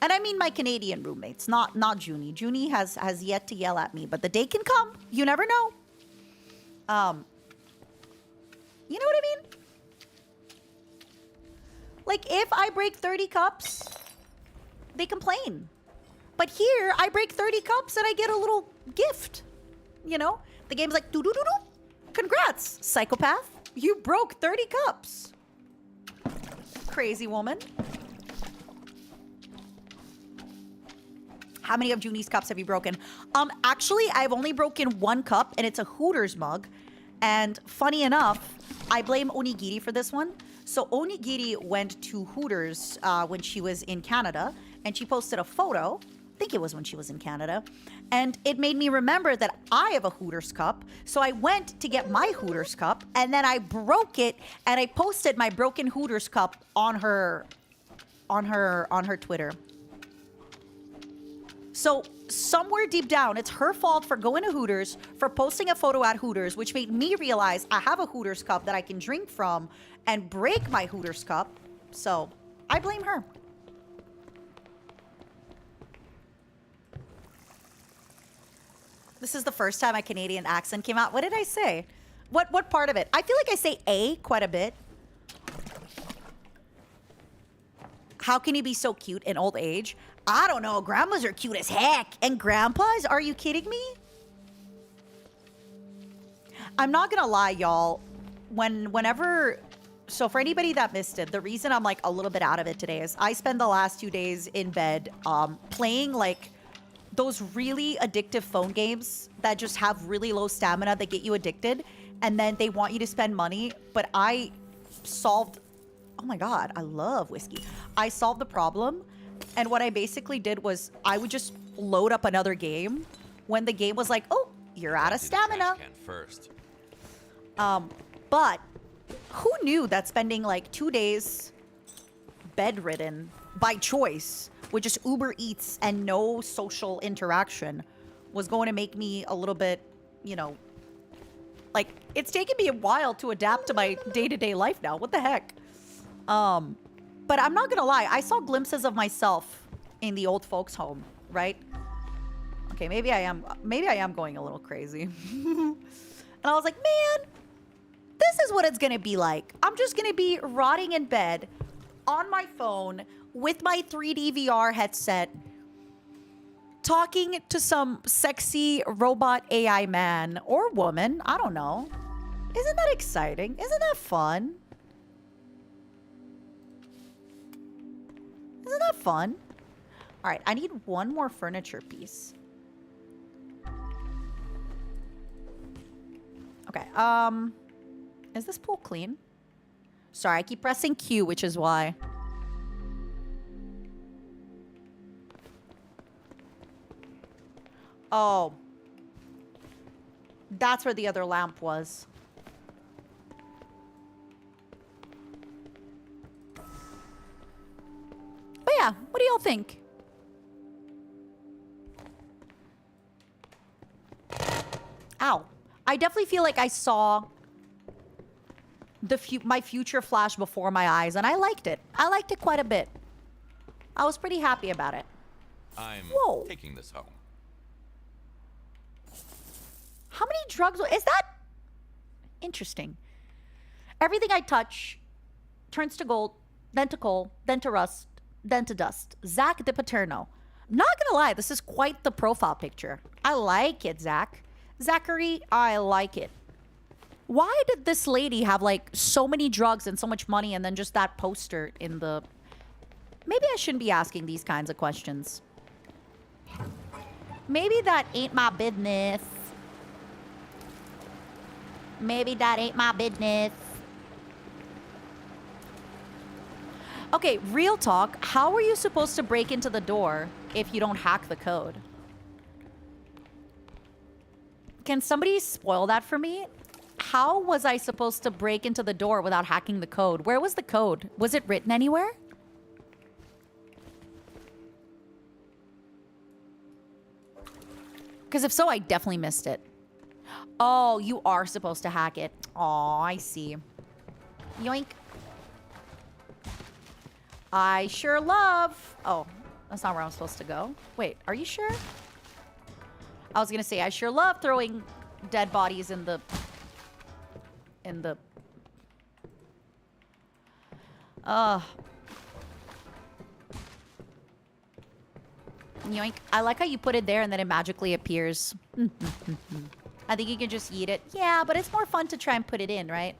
And I mean my Canadian roommates, not Junie. Junie has yet to yell at me, but the day can come. You never know. You know what I mean? Like, if I break 30 cups, they complain. But here, I break 30 cups and I get a little gift. You know? The game's like, doo-doo-doo-doo. Congrats, psychopath. You broke 30 cups. Crazy woman. How many of Junie's cups have you broken? Actually, I've only broken one cup, and it's a Hooters mug. And funny enough, I blame Onigiri for this one. So Onigiri went to Hooters when she was in Canada, and she posted a photo. I think it was when she was in Canada. And it made me remember that I have a Hooters cup. So I went to get my Hooters cup, and then I broke it, and I posted my broken Hooters cup on her Twitter. So somewhere deep down, it's her fault for going to Hooters, for posting a photo at Hooters, which made me realize I have a Hooters cup that I can drink from and break my Hooters cup. So I blame her. This is the first time my Canadian accent came out. What did I say? What part of it? I feel like I say A quite a bit. How can you be so cute in old age? I don't know. Grandmas are cute as heck. And grandpas? Are you kidding me? I'm not gonna lie, y'all. Whenever... So for anybody that missed it, the reason I'm like a little bit out of it today is I spend the last 2 days in bed playing like those really addictive phone games that just have really low stamina that get you addicted. And then they want you to spend money. But I solved... Oh my God, I love whiskey. I solved the problem. And what I basically did was I would just load up another game when the game was like, oh, you're out of stamina. First. But who knew that spending like 2 days bedridden by choice with just Uber Eats and no social interaction was going to make me a little bit, you know, like it's taken me a while to adapt to my day-to-day life now. What the heck? But I'm not gonna lie, I saw glimpses of myself in the old folks' home, right? Okay, maybe I am going a little crazy. And I was like, man, this is what it's gonna be like. I'm just gonna be rotting in bed on my phone with my 3D VR headset, talking to some sexy robot AI man or woman. I don't know. Isn't that exciting? Isn't that fun? Isn't that fun? All right, I need one more furniture piece. Okay, is this pool clean? Sorry, I keep pressing Q, which is why. Oh. That's where the other lamp was. But yeah, what do y'all think? Ow. I definitely feel like I saw my future flash before my eyes, and I liked it. I liked it quite a bit. I was pretty happy about it. I'm taking this home. How many drugs? Is that interesting? Everything I touch turns to gold, then to coal, then to rust, then to dust. Zach De Paterno. I'm not gonna lie, this is quite the profile picture. I like it, Zach. Zachary, I like it. Why did this lady have like so many drugs and so much money and then just that poster in the Maybe I shouldn't be asking these kinds of questions. Maybe that ain't my business. Maybe that ain't my business. Okay, real talk. How are you supposed to break into the door if you don't hack the code? Can somebody spoil that for me? How was I supposed to break into the door without hacking the code? Where was the code? Was it written anywhere? Because if so, I definitely missed it. Oh, you are supposed to hack it. Oh, I see. Yoink. I sure love... Oh, that's not where I'm supposed to go. Wait, are you sure? I was going to say, I sure love throwing dead bodies in the... Yoink. I like how you put it there and then it magically appears. I think you can just eat it. Yeah, but it's more fun to try and put it in, right?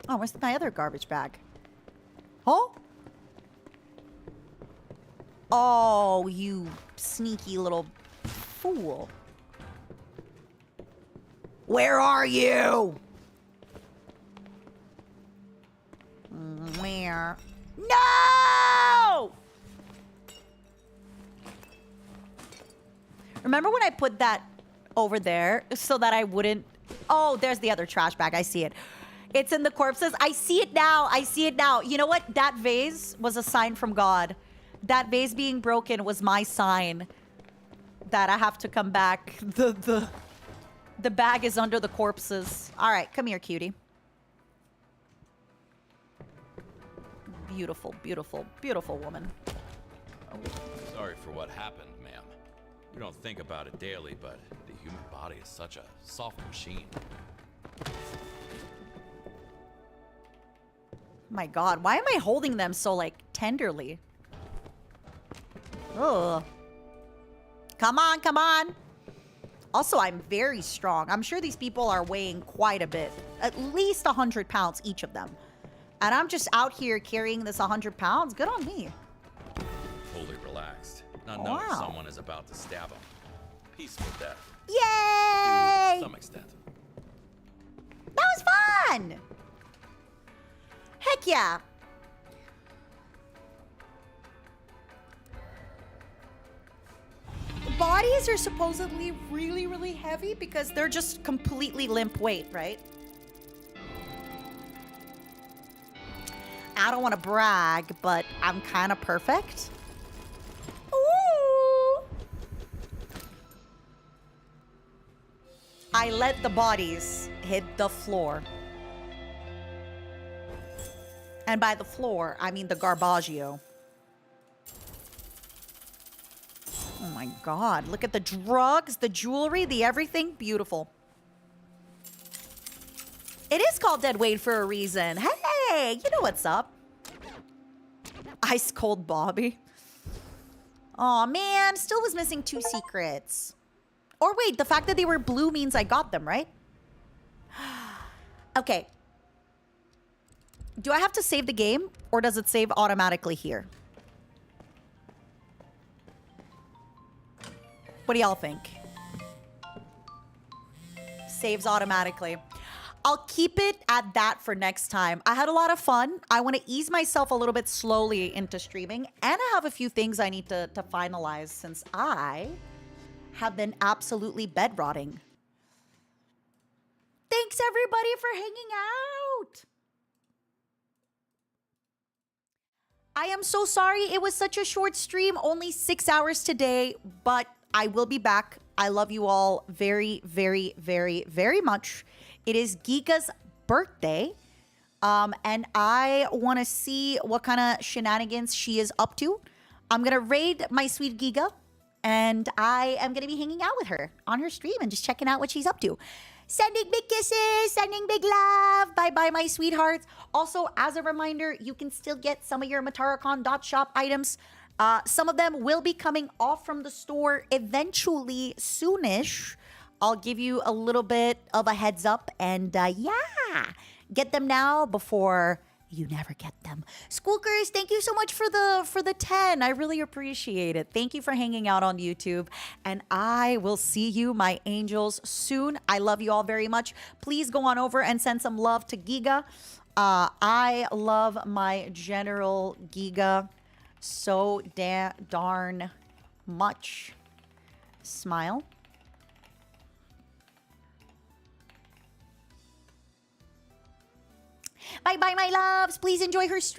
Oh, where's my other garbage bag? Oh? Oh, you sneaky little fool. Where are you? Where? No! Remember when I put that over there so that I wouldn't... Oh, there's the other trash bag. I see it. It's in the corpses. I see it now. I see it now. You know what? That vase was a sign from God. That vase being broken was my sign that I have to come back. The bag is under the corpses. All right, come here, cutie. Beautiful, beautiful, beautiful woman. Sorry for what happened, ma'am. We don't think about it daily, but the human body is such a soft machine. My God, why am I holding them so, like, tenderly? Ugh. Come on, come on. Also, I'm very strong. I'm sure these people are weighing quite a bit. At least 100 pounds, each of them. And I'm just out here carrying this 100 pounds. Good on me. Fully relaxed, not knowing someone is about to stab him. Peaceful death. Yay! To some extent. That was fun! Heck yeah! Bodies are supposedly really, really heavy because they're just completely limp weight, right? I don't want to brag, but I'm kind of perfect. Ooh! I let the bodies hit the floor. And by the floor, I mean the garbaggio. Oh my God, look at the drugs, the jewelry, the everything. Beautiful. It is called dead weight for a reason. Hey, you know what's up. Ice cold Bobby. Aw, man, still was missing 2 secrets. Or wait, the fact that they were blue means I got them, right? Okay. Do I have to save the game or does it save automatically here? What do y'all think? Saves automatically. I'll keep it at that for next time. I had a lot of fun. I want to ease myself a little bit slowly into streaming. And I have a few things I need to finalize since I have been absolutely bed rotting. Thanks everybody for hanging out. I am so sorry it was such a short stream, only 6 hours today, but I will be back. I love you all very, very, very, very much. It is Giga's birthday, and I want to see what kind of shenanigans she is up to. I'm going to raid my sweet Giga, and I am going to be hanging out with her on her stream and just checking out what she's up to. Sending big kisses, sending big love. Bye-bye, my sweethearts. Also, as a reminder, you can still get some of your MataraCon.shop items. Some of them will be coming off from the store eventually, soonish. I'll give you a little bit of a heads up. And yeah, Get them now before you never get them. Squeakers, thank you so much for the 10. I really appreciate it. Thank you for hanging out on YouTube. And I will see you, my angels, soon. I love you all very much. Please go on over and send some love to Giga. I love my General Giga so darn much. Smile. Bye-bye, my loves. Please enjoy her stream.